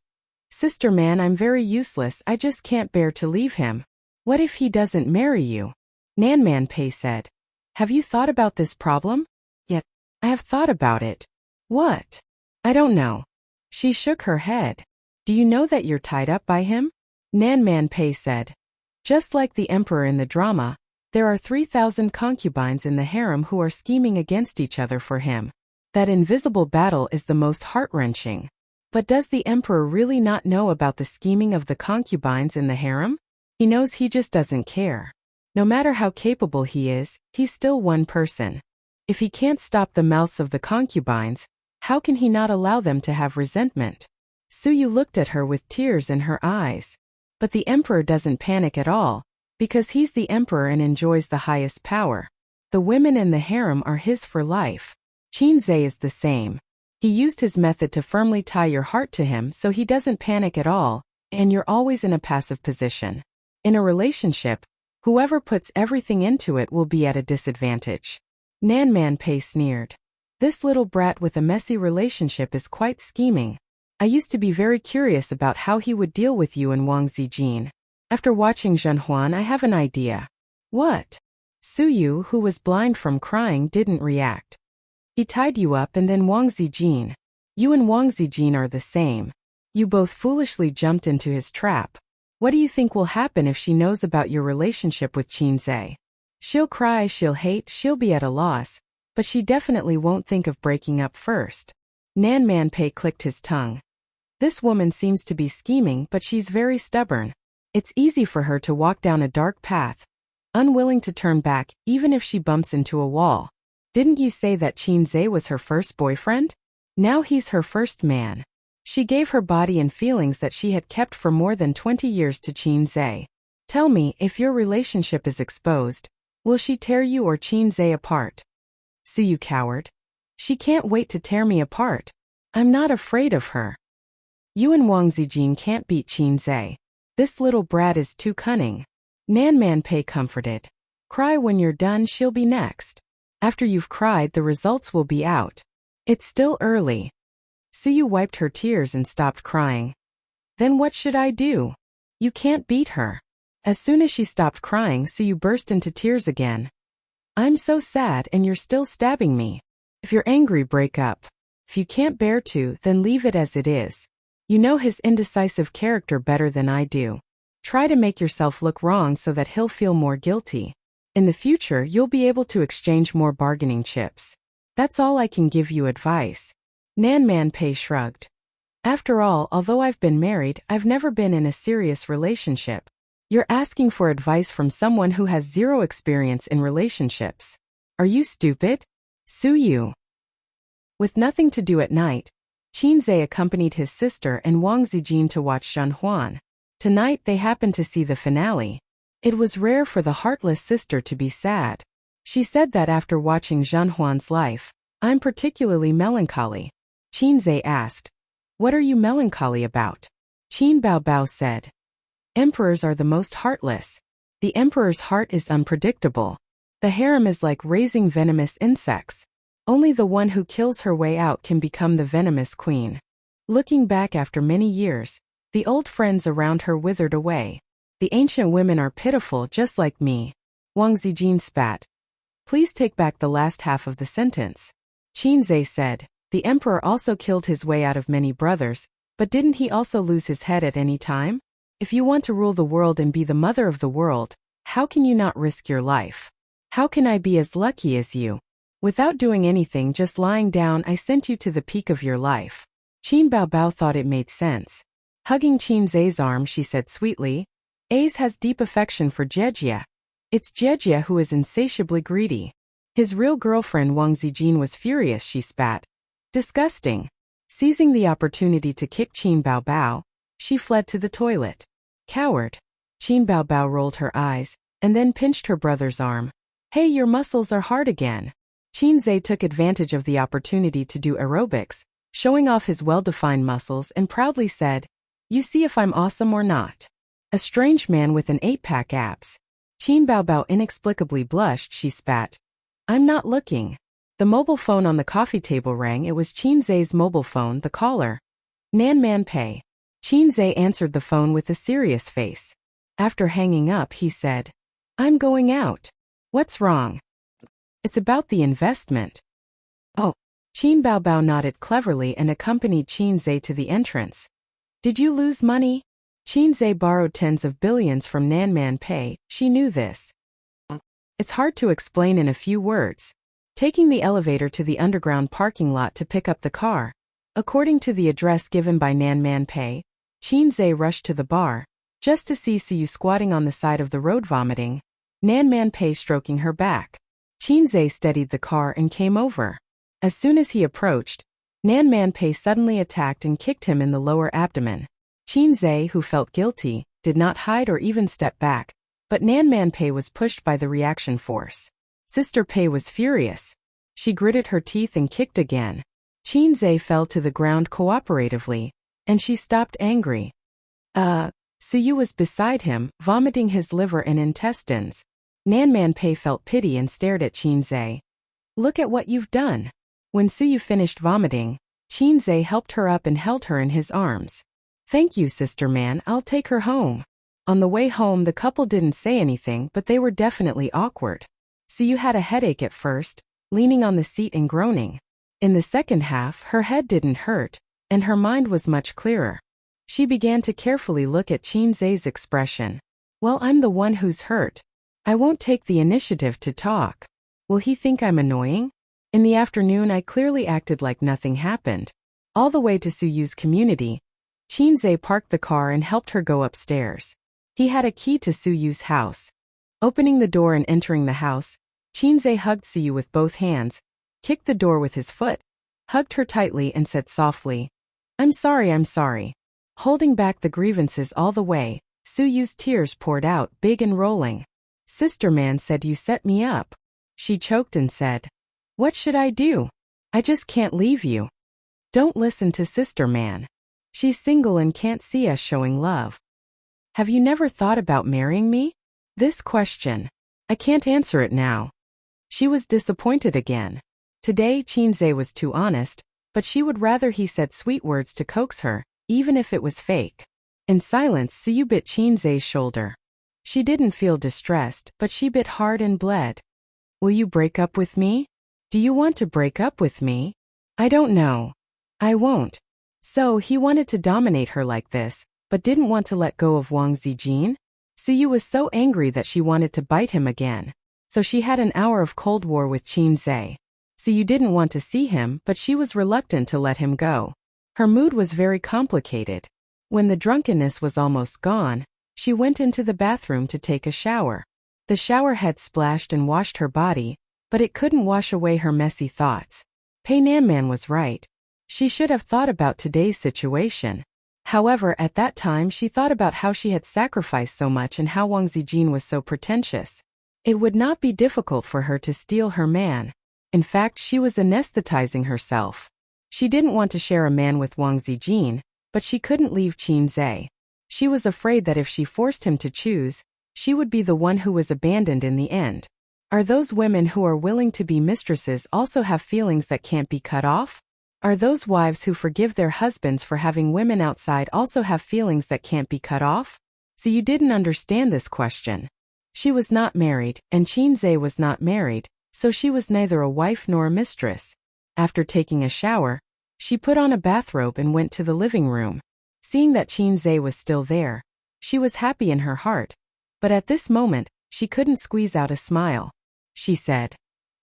[SPEAKER 1] Sister man, I'm very useless, I just can't bear to leave him. What if he doesn't marry you? Nan Man Pei said. Have you thought about this problem? Yes, I have thought about it. What? I don't know. She shook her head. Do you know that you're tied up by him? Nan Man Pei said. Just like the emperor in the drama, there are 3,000 concubines in the harem who are scheming against each other for him. That invisible battle is the most heart-wrenching. But does the emperor really not know about the scheming of the concubines in the harem? He knows, he just doesn't care. No matter how capable he is, he's still one person. If he can't stop the mouths of the concubines, how can he not allow them to have resentment? Suyu looked at her with tears in her eyes. But the emperor doesn't panic at all, because he's the emperor and enjoys the highest power. The women in the harem are his for life. Qinzhe is the same. He used his method to firmly tie your heart to him so he doesn't panic at all, and you're always in a passive position. In a relationship, whoever puts everything into it will be at a disadvantage. Nan Man Pei sneered. This little brat with a messy relationship is quite scheming. I used to be very curious about how he would deal with you and Wang Zijin. After watching Zhenhuan, I have an idea. What? Suyu, who was blind from crying, didn't react. He tied you up and then Wang Zijin. You and Wang Zijin are the same. You both foolishly jumped into his trap. What do you think will happen if she knows about your relationship with Qinzhe? She'll cry, she'll hate, she'll be at a loss, but she definitely won't think of breaking up first. Nan Manpei clicked his tongue. This woman seems to be scheming, but she's very stubborn. It's easy for her to walk down a dark path, unwilling to turn back, even if she bumps into a wall. Didn't you say that Qinzhe was her first boyfriend? Now he's her first man. She gave her body and feelings that she had kept for more than 20 years to Qinzhe. Tell me, if your relationship is exposed, will she tear you or Qinzhe apart? Suyu cowered. She can't wait to tear me apart. I'm not afraid of her. You and Wang Zijin can't beat Qinzhe. This little brat is too cunning. Nan Manpei comforted. Cry when you're done, she'll be next. After you've cried, the results will be out. It's still early. Suyu wiped her tears and stopped crying. Then what should I do? You can't beat her. As soon as she stopped crying, Suyu burst into tears again. I'm so sad and you're still stabbing me. If you're angry, break up. If you can't bear to, then leave it as it is. You know his indecisive character better than I do. Try to make yourself look wrong so that he'll feel more guilty. In the future, you'll be able to exchange more bargaining chips. That's all I can give you advice. Nan Manpei shrugged. After all, although I've been married, I've never been in a serious relationship. You're asking for advice from someone who has zero experience in relationships. Are you stupid? Suyu. With nothing to do at night, Qinzhe accompanied his sister and Wang Zijin to watch Zhenhuan. Tonight they happened to see the finale. It was rare for the heartless sister to be sad. She said that after watching Zhenhuan's life, I'm particularly melancholy. Qinzhe asked, What are you melancholy about? Qin Baobao said, Emperors are the most heartless. The emperor's heart is unpredictable. The harem is like raising venomous insects. Only the one who kills her way out can become the venomous queen. Looking back after many years, the old friends around her withered away. The ancient women are pitiful just like me. Wang Zijin spat. Please take back the last half of the sentence. Qinzhe said, The emperor also killed his way out of many brothers, but didn't he also lose his head at any time? If you want to rule the world and be the mother of the world, how can you not risk your life? How can I be as lucky as you? Without doing anything, just lying down, I sent you to the peak of your life. Qin Baobao thought it made sense. Hugging Qinzhe's arm, she said sweetly, Ace has deep affection for Jejia. It's Jejia who is insatiably greedy. His real girlfriend Wang Zijin was furious, she spat. Disgusting. Seizing the opportunity to kick Qin Baobao, she fled to the toilet. Coward. Qin Baobao rolled her eyes, and then pinched her brother's arm. Hey, your muscles are hard again. Qinzhe took advantage of the opportunity to do aerobics, showing off his well-defined muscles, and proudly said, You see if I'm awesome or not. A strange man with an 8-pack abs. Qin Baobao inexplicably blushed, she spat. I'm not looking. The mobile phone on the coffee table rang. It was Qinzhe's mobile phone, the caller. Nan Manpei. Qinzhe answered the phone with a serious face. After hanging up, he said, I'm going out. What's wrong? It's about the investment. Oh. Qin Baobao nodded cleverly and accompanied Qinzhe to the entrance. Did you lose money? Qinzhe borrowed tens of billions from Nan Manpei. She knew this. It's hard to explain in a few words. Taking the elevator to the underground parking lot to pick up the car. According to the address given by Nan Manpei, Qinzhe rushed to the bar, just to see Suyu squatting on the side of the road vomiting, Nan Manpei stroking her back. Qinzhe steadied the car and came over. As soon as he approached, Nan Manpei suddenly attacked and kicked him in the lower abdomen. Qinzhe, who felt guilty, did not hide or even step back, but Nan Manpei was pushed by the reaction force. Sister Pei was furious. She gritted her teeth and kicked again. Qinzhe fell to the ground cooperatively, and she stopped angry. Suyu was beside him, vomiting his liver and intestines. Nan Manpei felt pity and stared at Qinzhe. Look at what you've done. When Suyu finished vomiting, Qinze helped her up and held her in his arms. "Thank you, sister man, I'll take her home." On the way home, the couple didn't say anything, but they were definitely awkward. Suyu had a headache at first, leaning on the seat and groaning. In the second half, her head didn't hurt, and her mind was much clearer. She began to carefully look at Qinze's expression. "Well, I'm the one who's hurt. I won't take the initiative to talk. Will he think I'm annoying?" In the afternoon, I clearly acted like nothing happened. All the way to Suyu's community, Qinze parked the car and helped her go upstairs. He had a key to Suyu's house. Opening the door and entering the house, Qinze hugged Suyu with both hands, kicked the door with his foot, hugged her tightly and said softly, I'm sorry. Holding back the grievances all the way, Suyu's tears poured out, big and rolling. "Sister man said you set me up." She choked and said, "What should I do? I just can't leave you." "Don't listen to sister man. She's single and can't see us showing love." "Have you never thought about marrying me?" This question. I can't answer it now. She was disappointed again. Today Qinze was too honest, but she would rather he said sweet words to coax her, even if it was fake. In silence, Suyu bit Qinze's shoulder. She didn't feel distressed, but she bit hard and bled. "Will you break up with me? Do you want to break up with me?" "I don't know. I won't." So he wanted to dominate her like this, but didn't want to let go of Wang Zijin? Suyu was so angry that she wanted to bite him again. So she had an hour of Cold War with Qinze. Suyu didn't want to see him, but she was reluctant to let him go. Her mood was very complicated. When the drunkenness was almost gone, she went into the bathroom to take a shower. The shower had splashed and washed her body, but it couldn't wash away her messy thoughts. Pei Nanman was right. She should have thought about today's situation. However, at that time she thought about how she had sacrificed so much and how Wang Zijin was so pretentious. It would not be difficult for her to steal her man. In fact, she was anesthetizing herself. She didn't want to share a man with Wang Zijin, but she couldn't leave Qinze. She was afraid that if she forced him to choose, she would be the one who was abandoned in the end. Are those women who are willing to be mistresses also have feelings that can't be cut off? Are those wives who forgive their husbands for having women outside also have feelings that can't be cut off? So you didn't understand this question. She was not married, and Qinze was not married, so she was neither a wife nor a mistress. After taking a shower, she put on a bathrobe and went to the living room. Seeing that Qinze was still there, she was happy in her heart. But at this moment, she couldn't squeeze out a smile. She said,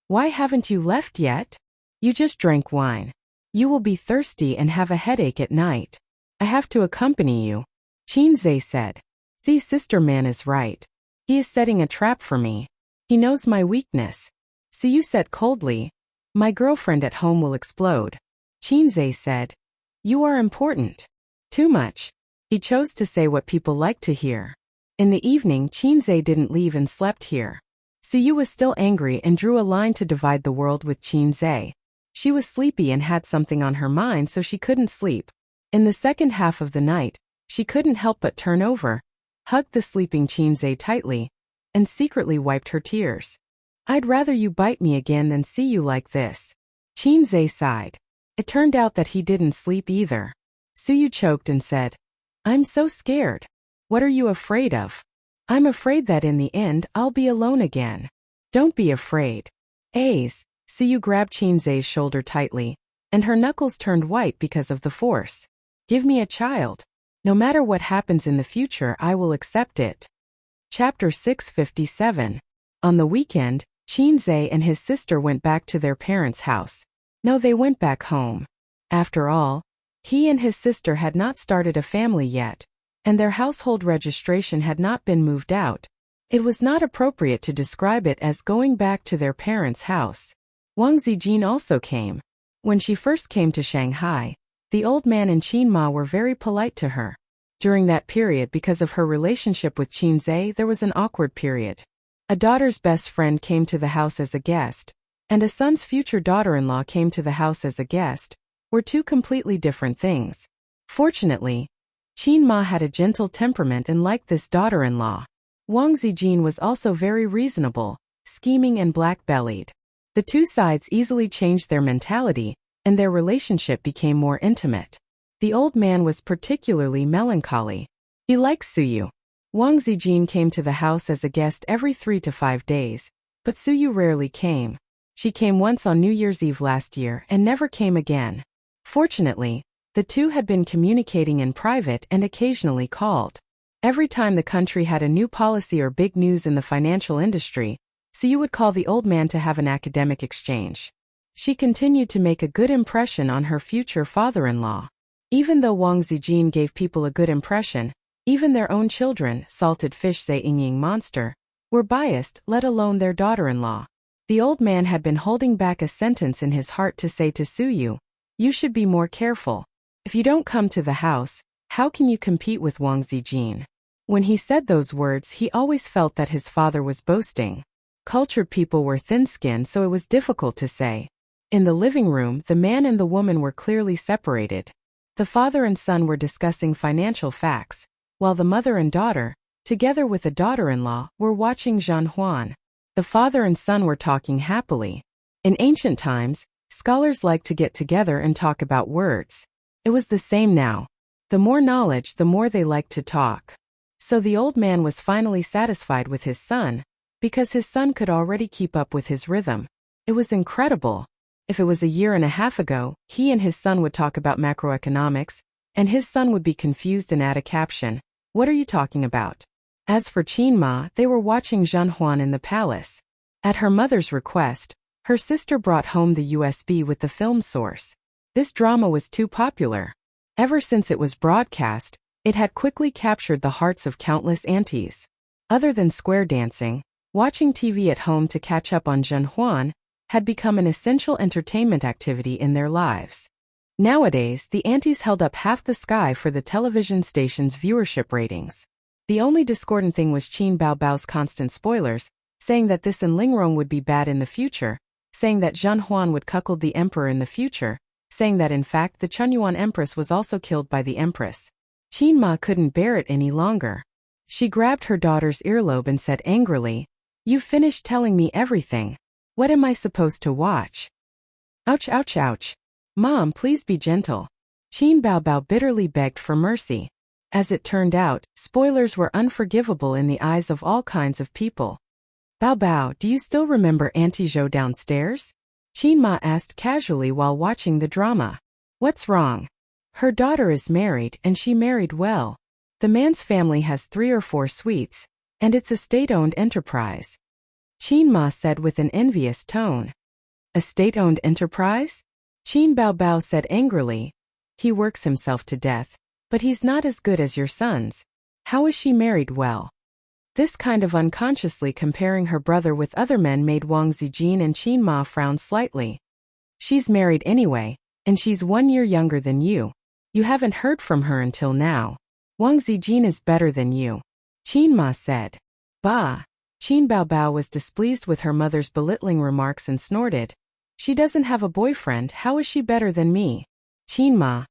[SPEAKER 1] "Why haven't you left yet? You just drank wine. You will be thirsty and have a headache at night. I have to accompany you." Qinze said, "See, sister man is right. He is setting a trap for me. He knows my weakness." Suyu said coldly, "My girlfriend at home will explode." Qinze said, "You are important. Too much." He chose to say what people like to hear. In the evening, Qinze didn't leave and slept here. Suyu was still angry and drew a line to divide the world with Qinze. She was sleepy and had something on her mind, so she couldn't sleep. In the second half of the night, she couldn't help but turn over, hugged the sleeping Qinze tightly, and secretly wiped her tears. "I'd rather you bite me again than see you like this." Qinze sighed. It turned out that he didn't sleep either. Suyu choked and said, "I'm so scared." "What are you afraid of?" "I'm afraid that in the end I'll be alone again." "Don't be afraid." "Ace." Suyu grabbed Qinze's shoulder tightly, and her knuckles turned white because of the force. "Give me a child. No matter what happens in the future, I will accept it." Chapter 657. On the weekend, Qinze and his sister went back to their parents' house. No, they went back home. After all, he and his sister had not started a family yet, and their household registration had not been moved out. It was not appropriate to describe it as going back to their parents' house. Wang Zijin also came. When she first came to Shanghai, the old man and Qin Ma were very polite to her. During that period, because of her relationship with Qinze, there was an awkward period. A daughter's best friend came to the house as a guest, and a son's future daughter-in-law came to the house as a guest, were two completely different things. Fortunately, Qin Ma had a gentle temperament and liked this daughter-in-law. Wang Zijin was also very reasonable, scheming and black-bellied. The two sides easily changed their mentality, and their relationship became more intimate. The old man was particularly melancholy. He likes Suyu. Wang Zijin came to the house as a guest every 3 to 5 days, but Suyu rarely came. She came once on New Year's Eve last year and never came again. Fortunately, the two had been communicating in private and occasionally called. Every time the country had a new policy or big news in the financial industry, Suyu would call the old man to have an academic exchange. She continued to make a good impression on her future father-in-law. Even though Wang Zijin gave people a good impression, even their own children, salted fish Zai Yingying monster, were biased, let alone their daughter-in-law. The old man had been holding back a sentence in his heart to say to Suyu, "You should be more careful. If you don't come to the house, how can you compete with Wang Zijin?" When he said those words, he always felt that his father was boasting. Cultured people were thin-skinned, so it was difficult to say. In the living room, the man and the woman were clearly separated. The father and son were discussing financial facts, while the mother and daughter, together with a daughter-in-law, were watching Zhan Huan. The father and son were talking happily. In ancient times, scholars liked to get together and talk about words. It was the same now. The more knowledge, the more they liked to talk. So the old man was finally satisfied with his son, because his son could already keep up with his rhythm. It was incredible. If it was a year and a half ago, he and his son would talk about macroeconomics, and his son would be confused and add a caption, "What are you talking about?" As for Qin Ma, they were watching Zhan Huan in the palace. At her mother's request, her sister brought home the USB with the film source. This drama was too popular. Ever since it was broadcast, it had quickly captured the hearts of countless aunties. Other than square dancing, watching TV at home to catch up on Zhan Huan had become an essential entertainment activity in their lives. Nowadays, the aunties held up half the sky for the television station's viewership ratings. The only discordant thing was Qin Baobao's constant spoilers, saying that this in Lingrong would be bad in the future, saying that Zhan Huan would cuckold the emperor in the future, saying that in fact the Chunyuan empress was also killed by the empress. Qin Ma couldn't bear it any longer. She grabbed her daughter's earlobe and said angrily, "You've finished telling me everything. What am I supposed to watch?" "Ouch, ouch, ouch. Mom, please be gentle." Qin Baobao bitterly begged for mercy. As it turned out, spoilers were unforgivable in the eyes of all kinds of people. "Baobao, do you still remember Auntie Zhou downstairs?" Qin Ma asked casually while watching the drama. "What's wrong?" "Her daughter is married, and she married well. The man's family has 3 or 4 suites, and it's a state-owned enterprise." Qin Ma said with an envious tone. "A state-owned enterprise?" Qin Baobao said angrily. "He works himself to death, but he's not as good as your sons. How is she married well?" This kind of unconsciously comparing her brother with other men made Wang Zijin and Qin Ma frown slightly. "She's married anyway, and she's 1 year younger than you. You haven't heard from her until now. Wang Zijin is better than you," Qin Ma said. "Bah!" Qin Baobao was displeased with her mother's belittling remarks and snorted. "She doesn't have a boyfriend, how is she better than me?" Qin Ma.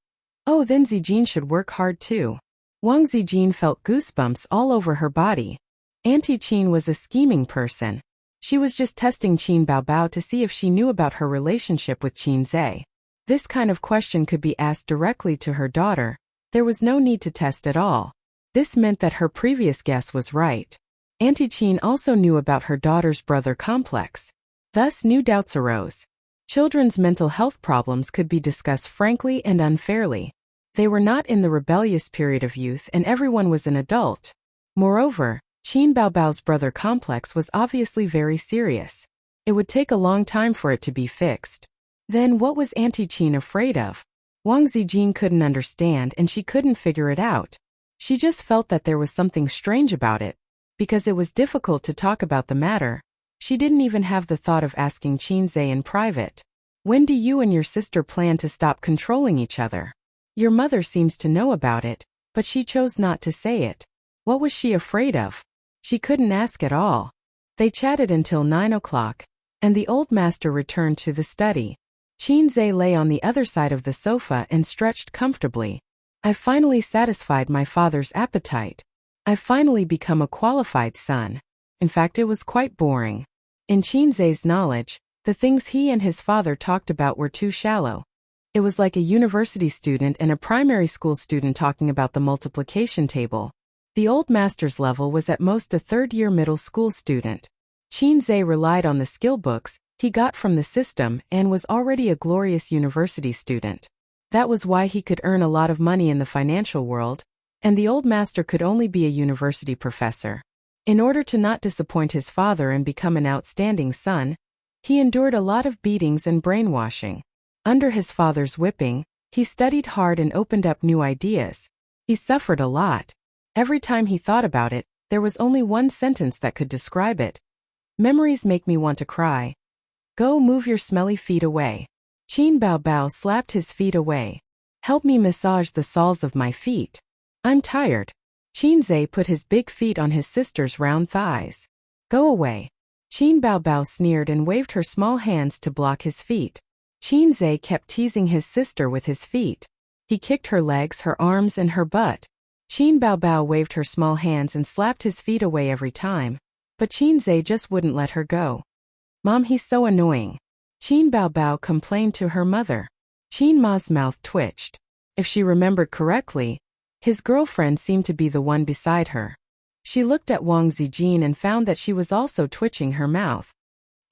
[SPEAKER 1] "Oh, then Zijin should work hard too." Wang Zijin felt goosebumps all over her body. Auntie Qin was a scheming person. She was just testing Qin Baobao to see if she knew about her relationship with Qin Zai. This kind of question could be asked directly to her daughter. There was no need to test at all. This meant that her previous guess was right. Auntie Qin also knew about her daughter's brother complex. Thus, new doubts arose. Children's mental health problems could be discussed frankly and unfairly. They were not in the rebellious period of youth and everyone was an adult. Moreover, Qin Baobao's brother complex was obviously very serious. It would take a long time for it to be fixed. Then what was Auntie Qin afraid of? Wang Zijin couldn't understand and she couldn't figure it out. She just felt that there was something strange about it. Because it was difficult to talk about the matter, she didn't even have the thought of asking Qin Zai in private. "When do you and your sister plan to stop controlling each other? Your mother seems to know about it, but she chose not to say it. What was she afraid of?" She couldn't ask at all. They chatted until 9 o'clock, and the old master returned to the study. Qin Zai lay on the other side of the sofa and stretched comfortably. "I finally satisfied my father's appetite. I finally become a qualified son." In fact, it was quite boring. In Qin Zai's knowledge, the things he and his father talked about were too shallow. It was like a university student and a primary school student talking about the multiplication table. The old master's level was at most a third-year middle school student. Qin relied on the skill books he got from the system and was already a glorious university student. That was why he could earn a lot of money in the financial world, and the old master could only be a university professor. In order to not disappoint his father and become an outstanding son, he endured a lot of beatings and brainwashing. Under his father's whipping, he studied hard and opened up new ideas. He suffered a lot. Every time he thought about it, there was only one sentence that could describe it. Memories make me want to cry. Go move your smelly feet away. Qin Bao slapped his feet away. Help me massage the soles of my feet. I'm tired. Qin put his big feet on his sister's round thighs. Go away. Qin Bao sneered and waved her small hands to block his feet. Qin kept teasing his sister with his feet. He kicked her legs, her arms, and her butt. Qin Bao waved her small hands and slapped his feet away every time, but Qin just wouldn't let her go. Mom, he's so annoying. Qin Bao complained to her mother. Qin Ma's mouth twitched. If she remembered correctly, his girlfriend seemed to be the one beside her. She looked at Wang Zijin and found that she was also twitching her mouth.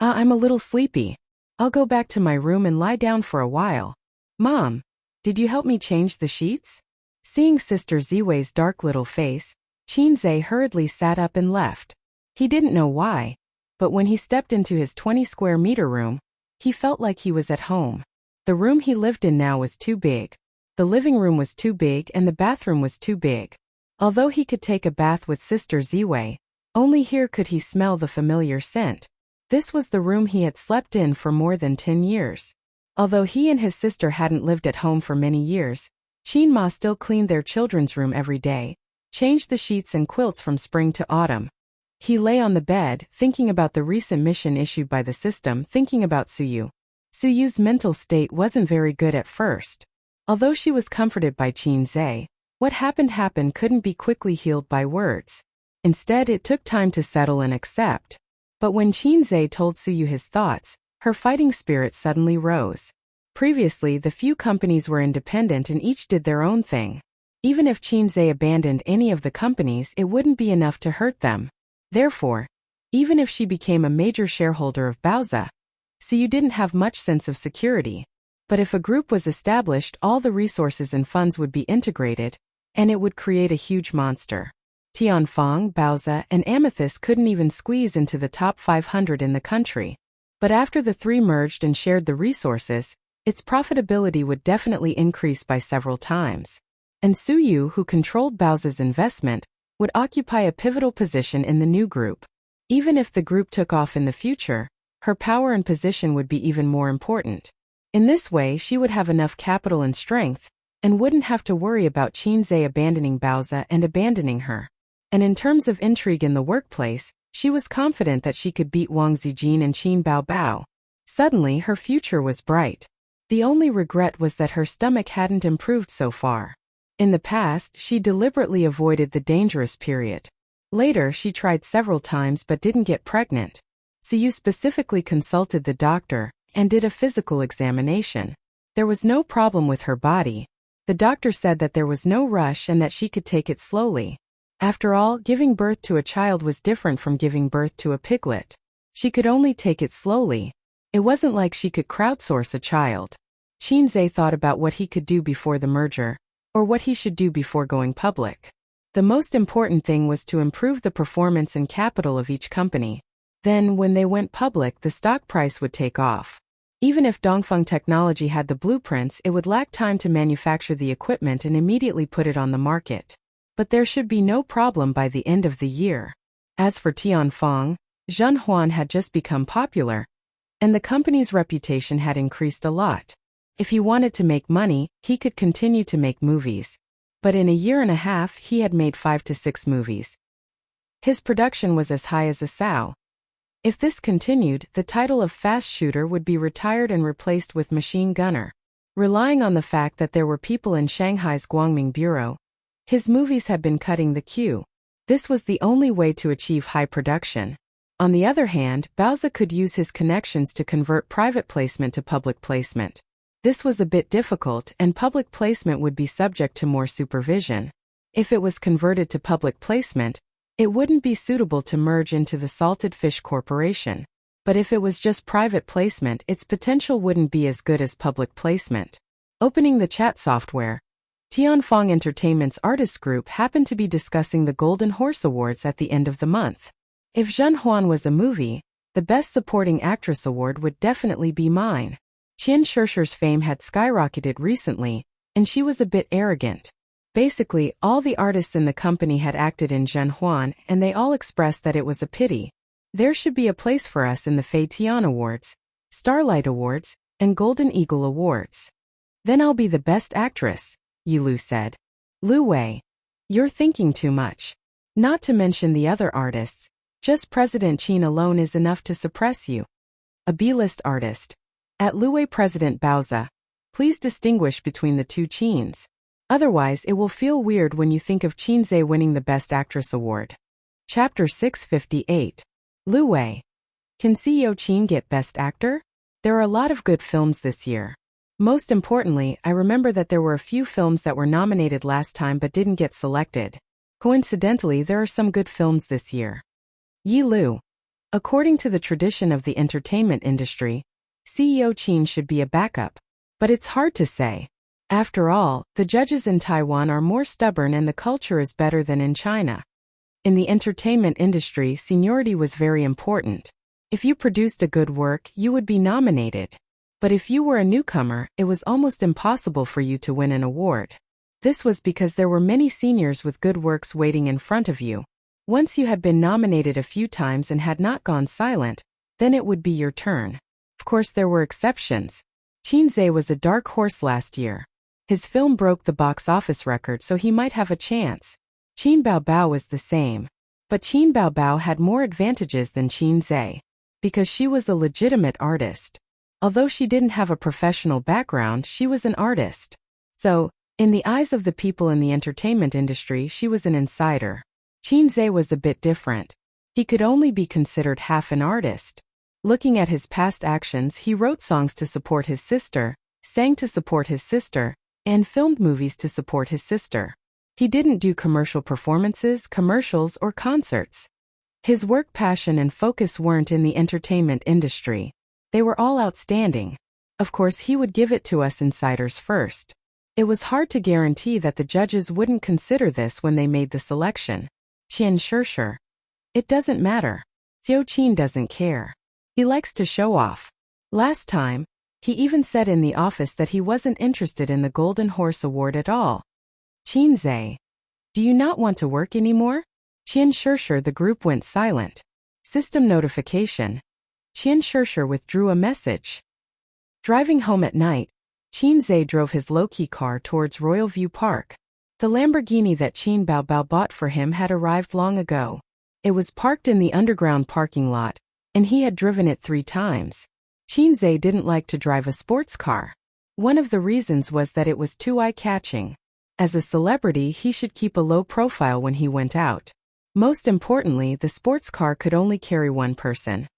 [SPEAKER 1] I'm a little sleepy. I'll go back to my room and lie down for a while. Mom, did you help me change the sheets? Seeing Sister Ziwei's dark little face, Qin hurriedly sat up and left. He didn't know why, but when he stepped into his 20-square-meter room, he felt like he was at home. The room he lived in now was too big. The living room was too big and the bathroom was too big. Although he could take a bath with Sister Ziwei, only here could he smell the familiar scent. This was the room he had slept in for more than 10 years. Although he and his sister hadn't lived at home for many years, Qin Ma still cleaned their children's room every day, changed the sheets and quilts from spring to autumn. He lay on the bed, thinking about the recent mission issued by the system, thinking about Suyu. Suyu's mental state wasn't very good at first. Although she was comforted by Qin, what happened couldn't be quickly healed by words. Instead, it took time to settle and accept. But when Qin told Suyu his thoughts, her fighting spirit suddenly rose. Previously, the few companies were independent and each did their own thing. Even if Qin abandoned any of the companies, it wouldn't be enough to hurt them. Therefore, even if she became a major shareholder of Baoza, Suyu didn't have much sense of security. But if a group was established, all the resources and funds would be integrated, and it would create a huge monster. Tianfeng, Baoza, and Amethyst couldn't even squeeze into the top 500 in the country. But after the three merged and shared the resources, its profitability would definitely increase by several times. And Suyu, who controlled Baoza's investment, would occupy a pivotal position in the new group. Even if the group took off in the future, her power and position would be even more important. In this way, she would have enough capital and strength, and wouldn't have to worry about Qin abandoning Baoza and abandoning her. And in terms of intrigue in the workplace, she was confident that she could beat Wang Zijin and Qin Bao. Suddenly, her future was bright. The only regret was that her stomach hadn't improved so far. In the past, she deliberately avoided the dangerous period. Later, she tried several times but didn't get pregnant. Suyu specifically consulted the doctor and did a physical examination. There was no problem with her body. The doctor said that there was no rush and that she could take it slowly. After all, giving birth to a child was different from giving birth to a piglet. She could only take it slowly. It wasn't like she could crowdsource a child. Qin thought about what he could do before the merger, or what he should do before going public. The most important thing was to improve the performance and capital of each company. Then, when they went public, the stock price would take off. Even if Dongfeng Technology had the blueprints, it would lack time to manufacture the equipment and immediately put it on the market. But there should be no problem by the end of the year. As for Tianfeng, Zhen Huan had just become popular, and the company's reputation had increased a lot. If he wanted to make money, he could continue to make movies. But in a year and a half, he had made 5 to 6 movies. His production was as high as a sow. If this continued, the title of fast shooter would be retired and replaced with machine gunner. Relying on the fact that there were people in Shanghai's Guangming Bureau, his movies had been cutting the queue. This was the only way to achieve high production. On the other hand, Baoza could use his connections to convert private placement to public placement. This was a bit difficult, and public placement would be subject to more supervision. If it was converted to public placement, it wouldn't be suitable to merge into the Salted Fish Corporation. But if it was just private placement, its potential wouldn't be as good as public placement. Opening the chat software, Tianfeng Entertainment's artist group happened to be discussing the Golden Horse Awards at the end of the month. If Zhen Huan was a movie, the Best Supporting Actress award would definitely be mine. Qian Shishir's fame had skyrocketed recently, and she was a bit arrogant. Basically, all the artists in the company had acted in Zhen Huan, and they all expressed that it was a pity. There should be a place for us in the Fei Tian Awards, Starlight Awards, and Golden Eagle Awards. Then I'll be the best actress, Yilu said. Lu Wei. You're thinking too much. Not to mention the other artists, just President Qin alone is enough to suppress you. A B-list artist. At Lu Wei President Baoza. Please distinguish between the two Qins. Otherwise it will feel weird when you think of Qin Zhe winning the Best Actress Award. Chapter 658. Lu Wei. Can CEO Qin get Best Actor? There are a lot of good films this year. Most importantly, I remember that there were a few films that were nominated last time but didn't get selected. Coincidentally, there are some good films this year. Yi Lu. According to the tradition of the entertainment industry, CEO Qin should be a backup. But it's hard to say. After all, the judges in Taiwan are more stubborn and the culture is better than in China. In the entertainment industry, seniority was very important. If you produced a good work, you would be nominated. But if you were a newcomer, it was almost impossible for you to win an award. This was because there were many seniors with good works waiting in front of you. Once you had been nominated a few times and had not gone silent, then it would be your turn. Of course, there were exceptions. Qin Zhe was a dark horse last year. His film broke the box office record, so he might have a chance. Qin Baobao was the same. But Qin Baobao had more advantages than Qin Zhe, because she was a legitimate artist. Although she didn't have a professional background, she was an artist. So, in the eyes of the people in the entertainment industry, she was an insider. Qin Zhe was a bit different. He could only be considered half an artist. Looking at his past actions, he wrote songs to support his sister, sang to support his sister, and filmed movies to support his sister. He didn't do commercial performances, commercials, or concerts. His work passion and focus weren't in the entertainment industry. They were all outstanding. Of course, he would give it to us insiders first. It was hard to guarantee that the judges wouldn't consider this when they made the selection. Qian Shishir. It doesn't matter. Xiao Qin doesn't care. He likes to show off. Last time, he even said in the office that he wasn't interested in the Golden Horse Award at all. Qin Zhe. Do you not want to work anymore? Qian Shishir. The group went silent. System notification. Qian Shishir withdrew a message. Driving home at night, Qin Zhe drove his low-key car towards Royal View Park. The Lamborghini that Qin Baobao bought for him had arrived long ago. It was parked in the underground parking lot, and he had driven it 3 times. Qin Zhe didn't like to drive a sports car. One of the reasons was that it was too eye-catching. As a celebrity, he should keep a low profile when he went out. Most importantly, the sports car could only carry one person.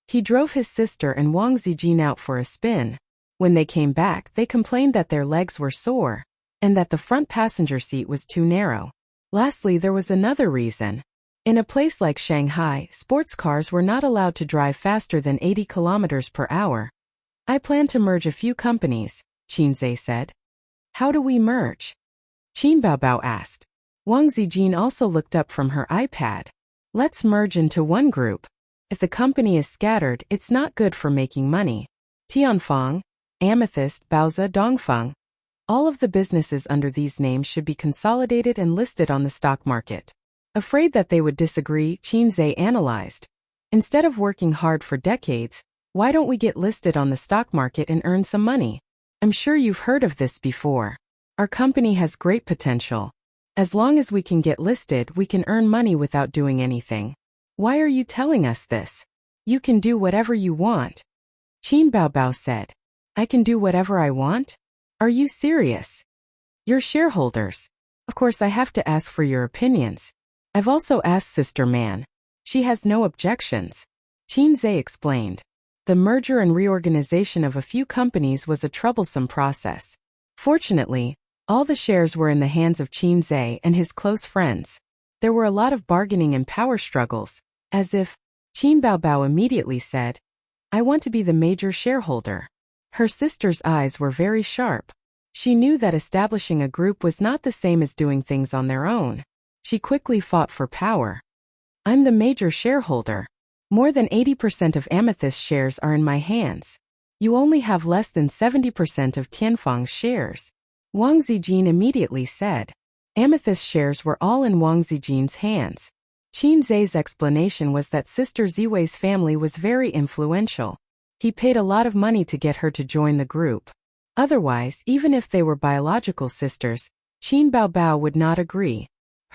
[SPEAKER 1] He drove his sister and Wang Zijin out for a spin. When they came back, they complained that their legs were sore, and that the front passenger seat was too narrow. Lastly, there was another reason. In a place like Shanghai, sports cars were not allowed to drive faster than 80 kilometers per hour. I plan to merge a few companies, Qin Zhe said. How do we merge? Qin Baobao asked. Wang Zijin also looked up from her iPad. Let's merge into one group. If the company is scattered, it's not good for making money. Tianfeng, Amethyst, Baoza, Dongfeng. All of the businesses under these names should be consolidated and listed on the stock market. Afraid that they would disagree, Qin Zhe analyzed. Instead of working hard for decades, why don't we get listed on the stock market and earn some money? I'm sure you've heard of this before. Our company has great potential. As long as we can get listed, we can earn money without doing anything. Why are you telling us this? You can do whatever you want. Qin Baobao said. I can do whatever I want? Are you serious? You're shareholders. Of course I have to ask for your opinions. I've also asked Sister Man. She has no objections. Qin Zhe explained. The merger and reorganization of a few companies was a troublesome process. Fortunately, all the shares were in the hands of Qin Zhe and his close friends. There were a lot of bargaining and power struggles, as if Qin Baobao immediately said, "I want to be the major shareholder." Her sister's eyes were very sharp. She knew that establishing a group was not the same as doing things on their own. She quickly fought for power. "I'm the major shareholder. More than 80% of Amethyst shares are in my hands. You only have less than 70% of Tianfang's shares," Wang Zijin immediately said. Amethyst shares were all in Wang Zijin's hands. Qin Zhe's explanation was that Sister Ziwei's family was very influential. He paid a lot of money to get her to join the group. Otherwise, even if they were biological sisters, Qin Baobao would not agree.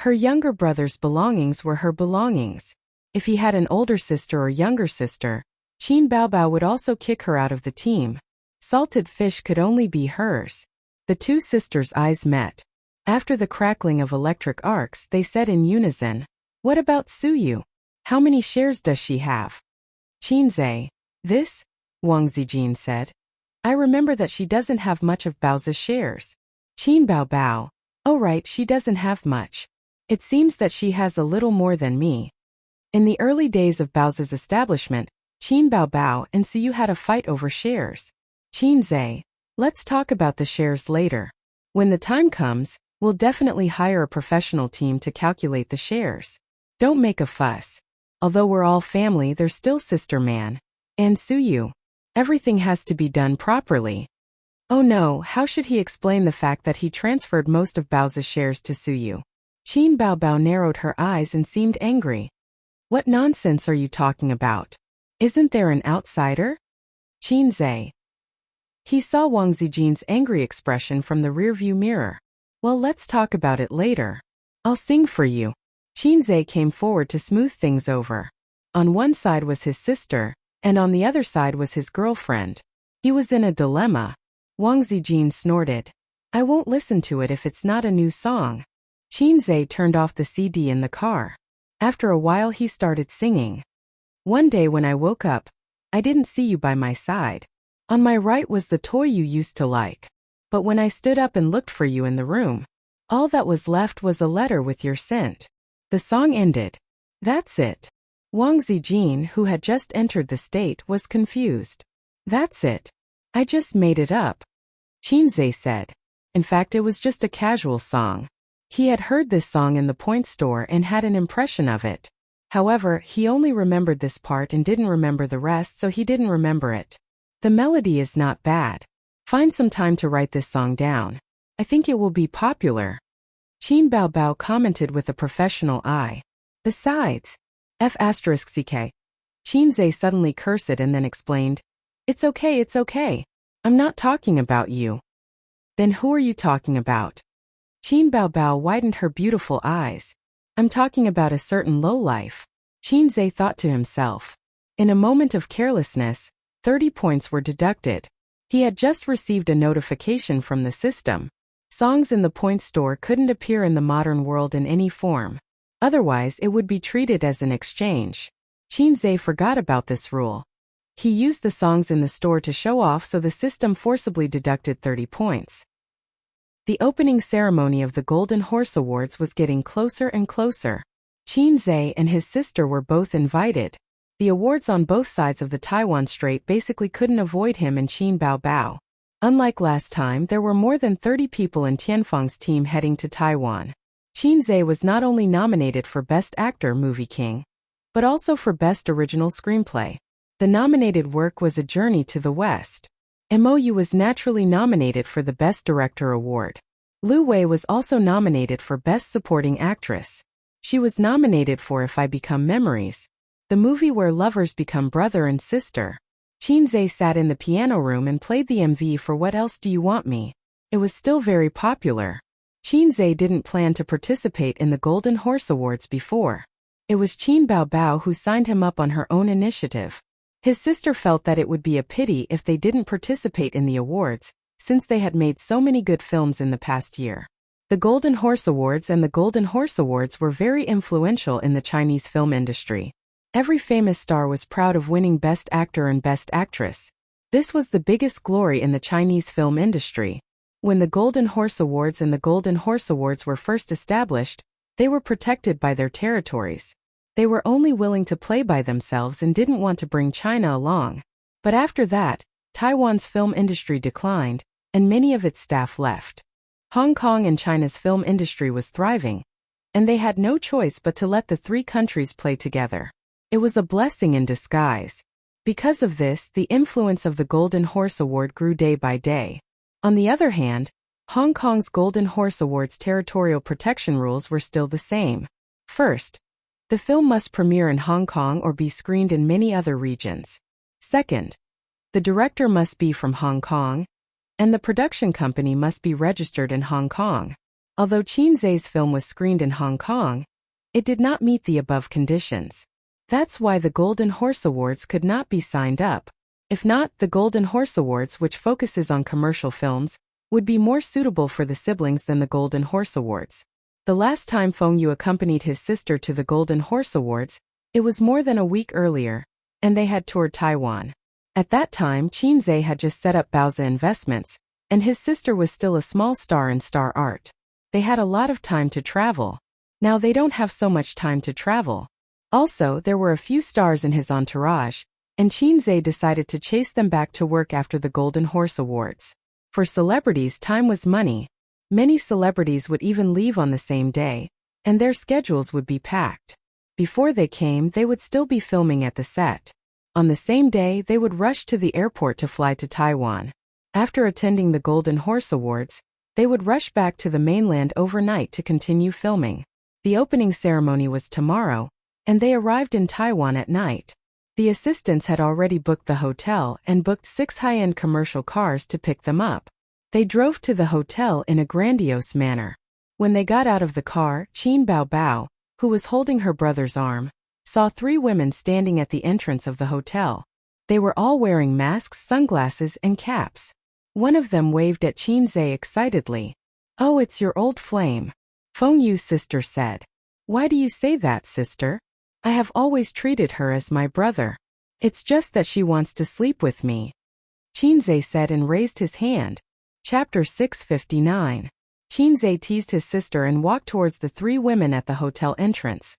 [SPEAKER 1] Her younger brother's belongings were her belongings. If he had an older sister or younger sister, Qin Baobao would also kick her out of the team. Salted fish could only be hers. The two sisters' eyes met. After the crackling of electric arcs, they said in unison, "What about Suyu? How many shares does she have?" Qin Zhe, "This?" Wang Zijin said. "I remember that she doesn't have much of Bao's shares." Qin Baobao, "Oh right, she doesn't have much. It seems that she has a little more than me." In the early days of Bao's establishment, Qin Baobao and Suyu had a fight over shares. Qin Zhe, "Let's talk about the shares later. When the time comes, we'll definitely hire a professional team to calculate the shares. Don't make a fuss. Although we're all family, there's still Sister Man. And Suyu. Everything has to be done properly." Oh no, how should he explain the fact that he transferred most of Bao's shares to Suyu? Qin Baobao narrowed her eyes and seemed angry. "What nonsense are you talking about? Isn't there an outsider?" Qin Zhe. He saw Wang Zijin's angry expression from the rearview mirror. "Well, let's talk about it later. I'll sing for you." Qin Zhe came forward to smooth things over. On one side was his sister, and on the other side was his girlfriend. He was in a dilemma. Wang Zijin snorted, "I won't listen to it if it's not a new song." Qin Zhe turned off the CD in the car. After a while he started singing. "One day when I woke up, I didn't see you by my side. On my right was the toy you used to like. But when I stood up and looked for you in the room, all that was left was a letter with your scent." The song ended. "That's it." Wang Zijin, who had just entered the state, was confused. "That's it. I just made it up," Qin Zhe said. In fact, it was just a casual song. He had heard this song in the point store and had an impression of it. However, he only remembered this part and didn't remember the rest, so he didn't remember it. The melody is not bad. Find some time to write this song down. I think it will be popular. Qin Baobao commented with a professional eye. Besides, F***ck. Qin Zhe suddenly cursed and then explained, It's okay. I'm not talking about you." "Then who are you talking about?" Qin Baobao widened her beautiful eyes. "I'm talking about a certain lowlife." Qin Zhe thought to himself. In a moment of carelessness, 30 points were deducted. He had just received a notification from the system. Songs in the point store couldn't appear in the modern world in any form. Otherwise, it would be treated as an exchange. Qin Zhe forgot about this rule. He used the songs in the store to show off, so the system forcibly deducted 30 points. The opening ceremony of the Golden Horse Awards was getting closer and closer. Qin Zhe and his sister were both invited. The awards on both sides of the Taiwan Strait basically couldn't avoid him and Qin Baobao. Unlike last time, there were more than 30 people in Tianfang's team heading to Taiwan. Qin Zhe was not only nominated for Best Actor Movie King, but also for Best Original Screenplay. The nominated work was A Journey to the West. MOU was naturally nominated for the Best Director Award. Lu Wei was also nominated for Best Supporting Actress. She was nominated for If I Become Memories, the movie where lovers become brother and sister. Qin Zhe sat in the piano room and played the MV for What Else Do You Want Me? It was still very popular. Qin Zhe didn't plan to participate in the Golden Horse Awards before. It was Qin Baobao who signed him up on her own initiative. His sister felt that it would be a pity if they didn't participate in the awards, since they had made so many good films in the past year. The Golden Horse Awards and the Golden Horse Awards were very influential in the Chinese film industry. Every famous star was proud of winning Best Actor and Best Actress. This was the biggest glory in the Chinese film industry. When the Golden Horse Awards and the Golden Horse Awards were first established, they were protected by their territories. They were only willing to play by themselves and didn't want to bring China along. But after that, Taiwan's film industry declined, and many of its staff left. Hong Kong and China's film industry was thriving, and they had no choice but to let the three countries play together. It was a blessing in disguise. Because of this, the influence of the Golden Horse Award grew day by day. On the other hand, Hong Kong's Golden Horse Award's territorial protection rules were still the same. First, the film must premiere in Hong Kong or be screened in many other regions. Second, the director must be from Hong Kong, and the production company must be registered in Hong Kong. Although Qin Zhe's film was screened in Hong Kong, it did not meet the above conditions. That's why the Golden Horse Awards could not be signed up. If not, the Golden Horse Awards, which focuses on commercial films, would be more suitable for the siblings than the Golden Horse Awards. The last time Feng Yu accompanied his sister to the Golden Horse Awards, it was more than a week earlier, and they had toured Taiwan. At that time, Qin Zhe had just set up Baozi Investments, and his sister was still a small star in star art. They had a lot of time to travel. Now they don't have so much time to travel. Also, there were a few stars in his entourage, and Qin Zhe decided to chase them back to work after the Golden Horse Awards. For celebrities, time was money. Many celebrities would even leave on the same day, and their schedules would be packed. Before they came, they would still be filming at the set. On the same day, they would rush to the airport to fly to Taiwan. After attending the Golden Horse Awards, they would rush back to the mainland overnight to continue filming. The opening ceremony was tomorrow, and they arrived in Taiwan at night. The assistants had already booked the hotel and booked 6 high-end commercial cars to pick them up. They drove to the hotel in a grandiose manner. When they got out of the car, Qin Baobao, who was holding her brother's arm, saw 3 women standing at the entrance of the hotel. They were all wearing masks, sunglasses, and caps. One of them waved at Qin Zhe excitedly. "Oh, it's your old flame," Feng Yu's sister said. "Why do you say that, sister? I have always treated her as my brother. It's just that she wants to sleep with me," Qin Zhe said and raised his hand. Chapter 659. Qin Zhe teased his sister and walked towards the 3 women at the hotel entrance.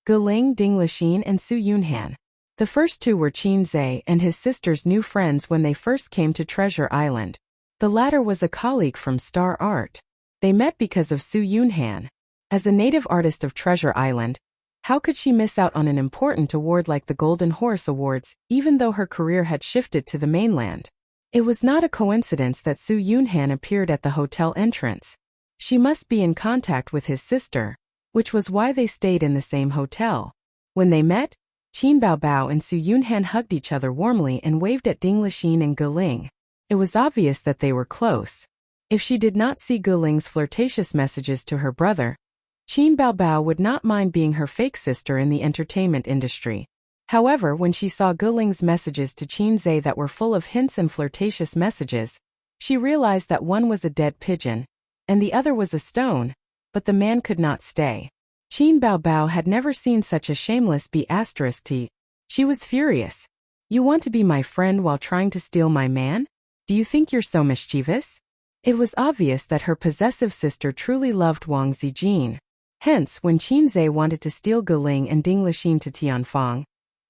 [SPEAKER 1] Guling, Ding Lixin, and Su Yunhan. The first 2 were Qin Zhe and his sister's new friends when they first came to Treasure Island. The latter was a colleague from Star Art. They met because of Su Yunhan. As a native artist of Treasure Island, how could she miss out on an important award like the Golden Horse Awards, even though her career had shifted to the mainland? It was not a coincidence that Su Yunhan appeared at the hotel entrance. She must be in contact with his sister, which was why they stayed in the same hotel. When they met, Qin Baobao and Su Yunhan hugged each other warmly and waved at Ding Lixin and Guling. It was obvious that they were close. If she did not see Guling's flirtatious messages to her brother, Qin Baobao would not mind being her fake sister in the entertainment industry. However, when she saw Guling's messages to Qin Zhe that were full of hints and flirtatious messages, she realized that one was a dead pigeon, and the other was a stone, but the man could not stay. Qin Baobao had never seen such a shameless B*T. She was furious. "You want to be my friend while trying to steal my man? Do you think you're so mischievous?" It was obvious that her possessive sister truly loved Wang Zijin. Hence, when Qin Zhe wanted to steal Guling and Ding Lixin to Tianfang,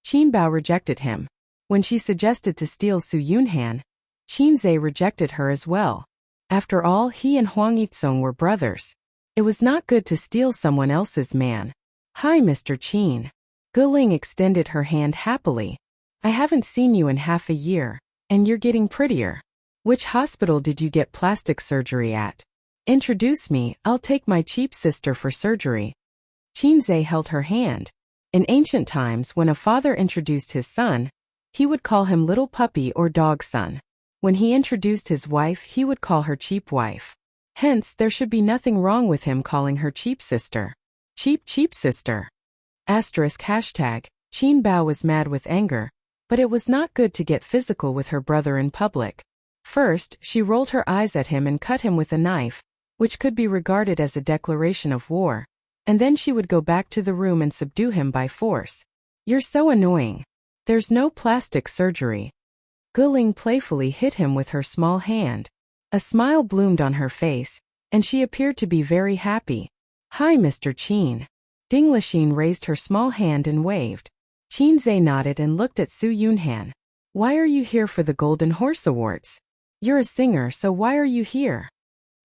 [SPEAKER 1] Qin Bao rejected him. When she suggested to steal Su Yunhan, Qin Zhe rejected her as well. After all, he and Huang Yizong were brothers. It was not good to steal someone else's man. "Hi, Mr. Qin." Guling extended her hand happily. "I haven't seen you in half a year, and you're getting prettier. Which hospital did you get plastic surgery at? Introduce me, I'll take my cheap sister for surgery." Qin Zhe held her hand. In ancient times, when a father introduced his son, he would call him little puppy or dog son. When he introduced his wife, he would call her cheap wife. Hence, there should be nothing wrong with him calling her cheap sister. Cheap sister. #. Qin Bao was mad with anger, but it was not good to get physical with her brother in public. First, she rolled her eyes at him and cut him with a knife, which could be regarded as a declaration of war, and then she would go back to the room and subdue him by force. You're so annoying. There's no plastic surgery. Guling playfully hit him with her small hand. A smile bloomed on her face, and she appeared to be very happy. Hi, Mr. Qin. Ding Lixin raised her small hand and waved. Qin Zhe nodded and looked at Su Yunhan. Why are you here for the Golden Horse Awards? You're a singer, so why are you here?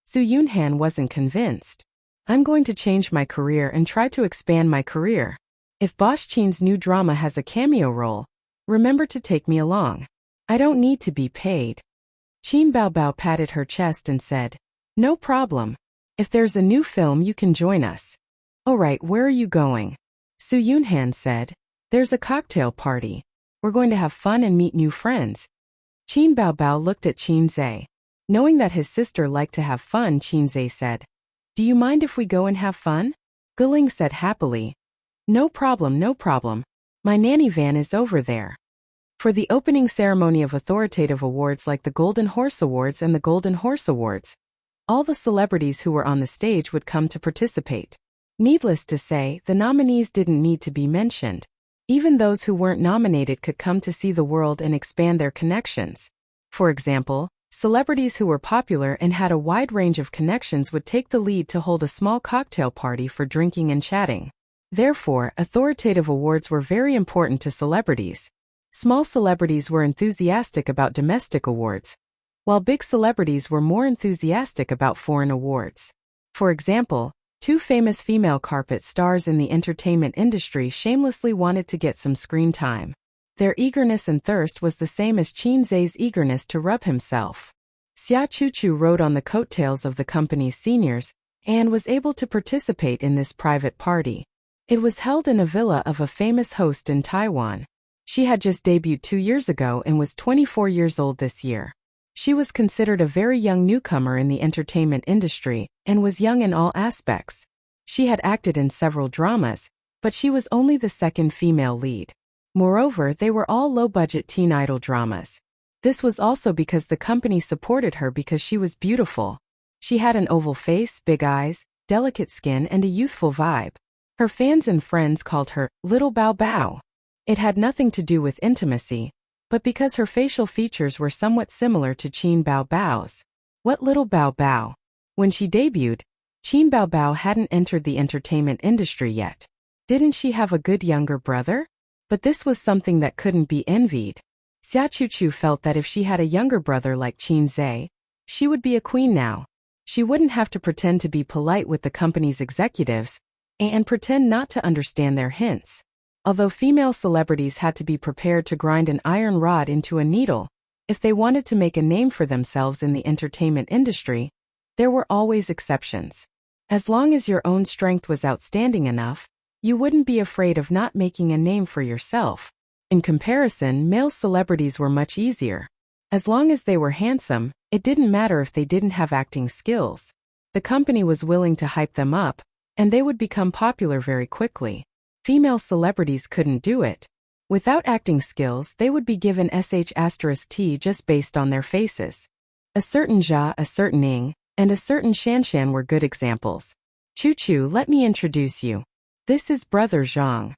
[SPEAKER 1] Su Yunhan wasn't convinced. I'm going to change my career and try to expand my career. If Bosch Qin's new drama has a cameo role, remember to take me along. I don't need to be paid. Qin Baobao patted her chest and said, No problem. If there's a new film, you can join us. Alright, where are you going? Su Yunhan said, There's a cocktail party. We're going to have fun and meet new friends. Qin Baobao looked at Qin Zhe. Knowing that his sister liked to have fun, Qin Zhe said, Do you mind if we go and have fun? Guling said happily, No problem, no problem. My nanny van is over there. For the opening ceremony of authoritative awards like the Golden Horse Awards and the Golden Horse Awards, all the celebrities who were on the stage would come to participate. Needless to say, the nominees didn't need to be mentioned. Even those who weren't nominated could come to see the world and expand their connections. For example, celebrities who were popular and had a wide range of connections would take the lead to hold a small cocktail party for drinking and chatting. Therefore, authoritative awards were very important to celebrities. Small celebrities were enthusiastic about domestic awards, while big celebrities were more enthusiastic about foreign awards. For example, two famous female carpet stars in the entertainment industry shamelessly wanted to get some screen time. Their eagerness and thirst was the same as Qin Zhe's eagerness to rub himself. Xia Chuchu rode on the coattails of the company's seniors and was able to participate in this private party. It was held in a villa of a famous host in Taiwan. She had just debuted 2 years ago and was 24 years old this year. She was considered a very young newcomer in the entertainment industry and was young in all aspects. She had acted in several dramas, but she was only the second female lead. Moreover, they were all low-budget teen idol dramas. This was also because the company supported her because she was beautiful. She had an oval face, big eyes, delicate skin, and a youthful vibe. Her fans and friends called her Little Bao Bao. It had nothing to do with intimacy, but because her facial features were somewhat similar to Qin Baobao's. What Little Bao Bao? When she debuted, Qin Baobao hadn't entered the entertainment industry yet. Didn't she have a good younger brother? But this was something that couldn't be envied. Xia Chuchu felt that if she had a younger brother like Qin Zhe, she would be a queen now. She wouldn't have to pretend to be polite with the company's executives and pretend not to understand their hints. Although female celebrities had to be prepared to grind an iron rod into a needle, if they wanted to make a name for themselves in the entertainment industry, there were always exceptions. As long as your own strength was outstanding enough, you wouldn't be afraid of not making a name for yourself. In comparison, male celebrities were much easier. As long as they were handsome, it didn't matter if they didn't have acting skills. The company was willing to hype them up, and they would become popular very quickly. Female celebrities couldn't do it. Without acting skills, they would be given sh*t just based on their faces. A certain Jia, a certain Ing, and a certain Shanshan were good examples. Chuchu, let me introduce you. This is Brother Zhang.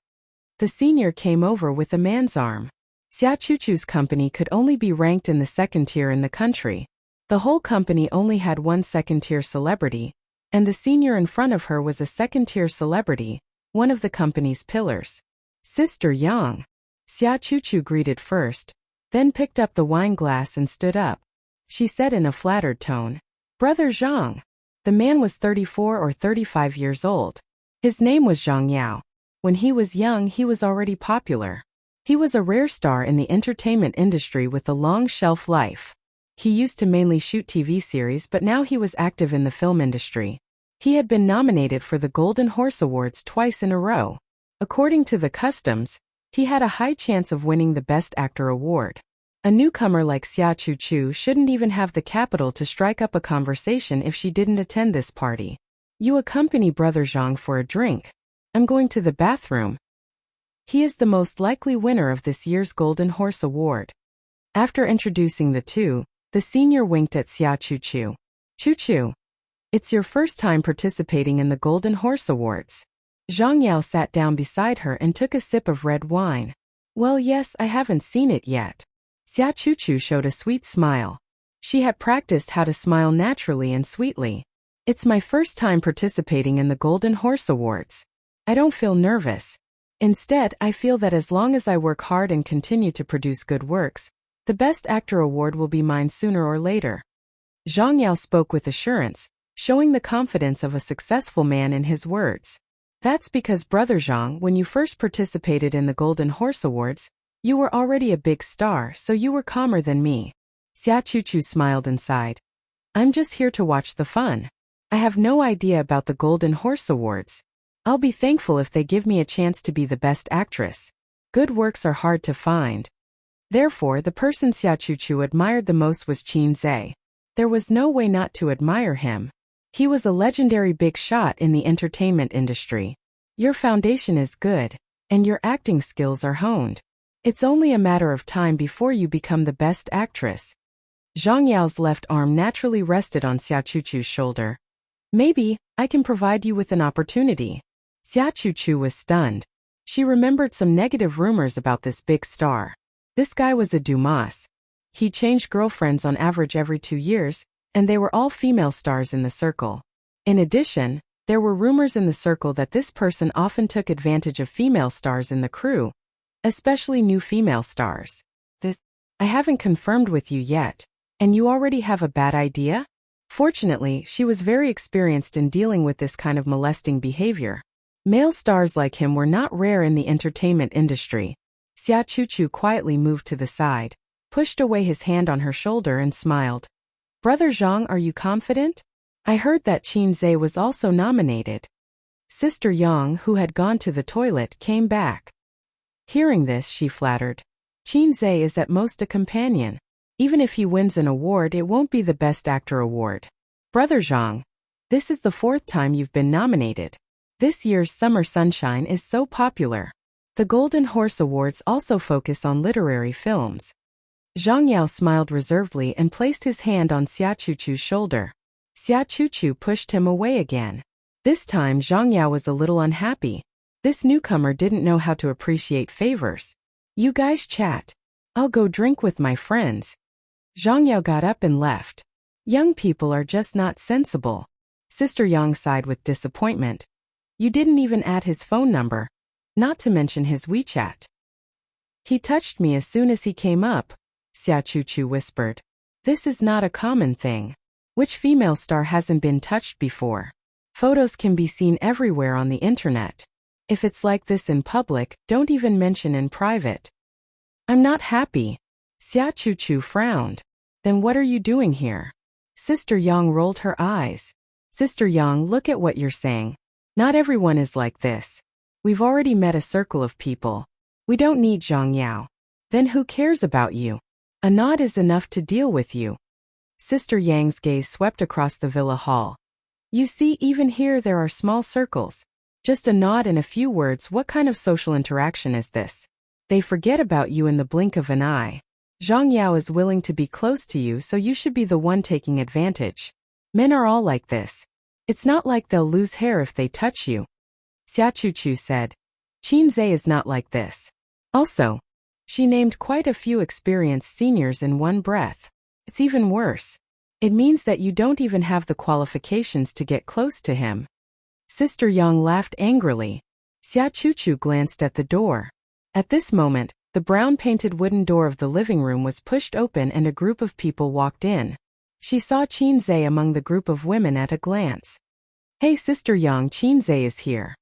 [SPEAKER 1] The senior came over with a man's arm. Xia Chuchu's company could only be ranked in the second tier in the country. The whole company only had one second-tier celebrity, and the senior in front of her was a second-tier celebrity, one of the company's pillars. Sister Yang. Xia Chuchu greeted first, then picked up the wine glass and stood up. She said in a flattered tone, Brother Zhang. The man was 34 or 35 years old. His name was Zhang Yao. When he was young, he was already popular. He was a rare star in the entertainment industry with a long shelf life. He used to mainly shoot TV series, but now he was active in the film industry. He had been nominated for the Golden Horse Awards twice in a row. According to the customs, he had a high chance of winning the Best Actor award. A newcomer like Xia Chuchu shouldn't even have the capital to strike up a conversation if she didn't attend this party. You accompany Brother Zhang for a drink. I'm going to the bathroom. He is the most likely winner of this year's Golden Horse Award. After introducing the two, the senior winked at Xia Chuchu. Chuchu, it's your first time participating in the Golden Horse Awards. Zhang Yao sat down beside her and took a sip of red wine. Well, yes, I haven't seen it yet. Xia Chuchu showed a sweet smile. She had practiced how to smile naturally and sweetly. It's my first time participating in the Golden Horse Awards. I don't feel nervous. Instead, I feel that as long as I work hard and continue to produce good works, the Best Actor award will be mine sooner or later. Zhang Yao spoke with assurance, showing the confidence of a successful man in his words. That's because Brother Zhang, when you first participated in the Golden Horse Awards, you were already a big star, so you were calmer than me. Xia Chuchu smiled and sighed. I'm just here to watch the fun. I have no idea about the Golden Horse Awards. I'll be thankful if they give me a chance to be the best actress. Good works are hard to find. Therefore, the person Xia Chuchu admired the most was Qin Zhe. There was no way not to admire him. He was a legendary big shot in the entertainment industry. Your foundation is good, and your acting skills are honed. It's only a matter of time before you become the best actress. Zhang Yao's left arm naturally rested on Xia Chuchu's shoulder. Maybe I can provide you with an opportunity. Xia Chuchu was stunned. She remembered some negative rumors about this big star. This guy was a Dumas. He changed girlfriends on average every 2 years, and they were all female stars in the circle. In addition, there were rumors in the circle that this person often took advantage of female stars in the crew, especially new female stars. I haven't confirmed with you yet, and you already have a bad idea? Fortunately, she was very experienced in dealing with this kind of molesting behavior. Male stars like him were not rare in the entertainment industry. Xia Chuchu quietly moved to the side, pushed away his hand on her shoulder and smiled. Brother Zhang, are you confident? I heard that Qin Zhe was also nominated. Sister Yang, who had gone to the toilet, came back. Hearing this, she flattered. Qin Zhe is at most a companion. Even if he wins an award, it won't be the Best Actor award. Brother Zhang, this is the 4th time you've been nominated. This year's Summer Sunshine is so popular. The Golden Horse Awards also focus on literary films. Zhang Yao smiled reservedly and placed his hand on Xia Chuchu's shoulder. Xia Chuchu pushed him away again. This time Zhang Yao was a little unhappy. This newcomer didn't know how to appreciate favors. You guys chat. I'll go drink with my friends. Zhang Yao got up and left. Young people are just not sensible. Sister Yang sighed with disappointment. You didn't even add his phone number, not to mention his WeChat. He touched me as soon as he came up, Xia Chuchu whispered. This is not a common thing. Which female star hasn't been touched before? Photos can be seen everywhere on the internet. If it's like this in public, don't even mention in private. I'm not happy. Xia Chuchu frowned. Then what are you doing here? Sister Yang rolled her eyes. Sister Yang, look at what you're saying. Not everyone is like this. We've already met a circle of people. We don't need Zhang Yao. Then who cares about you? A nod is enough to deal with you. Sister Yang's gaze swept across the villa hall. You see, even here there are small circles. Just a nod and a few words, what kind of social interaction is this? They forget about you in the blink of an eye. Zhang Yao is willing to be close to you, so you should be the one taking advantage. Men are all like this. It's not like they'll lose hair if they touch you. Xia Chuchu said. Qin Zhe is not like this. Also, she named quite a few experienced seniors in one breath. It's even worse. It means that you don't even have the qualifications to get close to him. Sister Yang laughed angrily. Xia Chuchu glanced at the door. At this moment, the brown-painted wooden door of the living room was pushed open and a group of people walked in. She saw Qin Zhe among the group of women at a glance. Hey Sister Yang, Qin Zhe is here.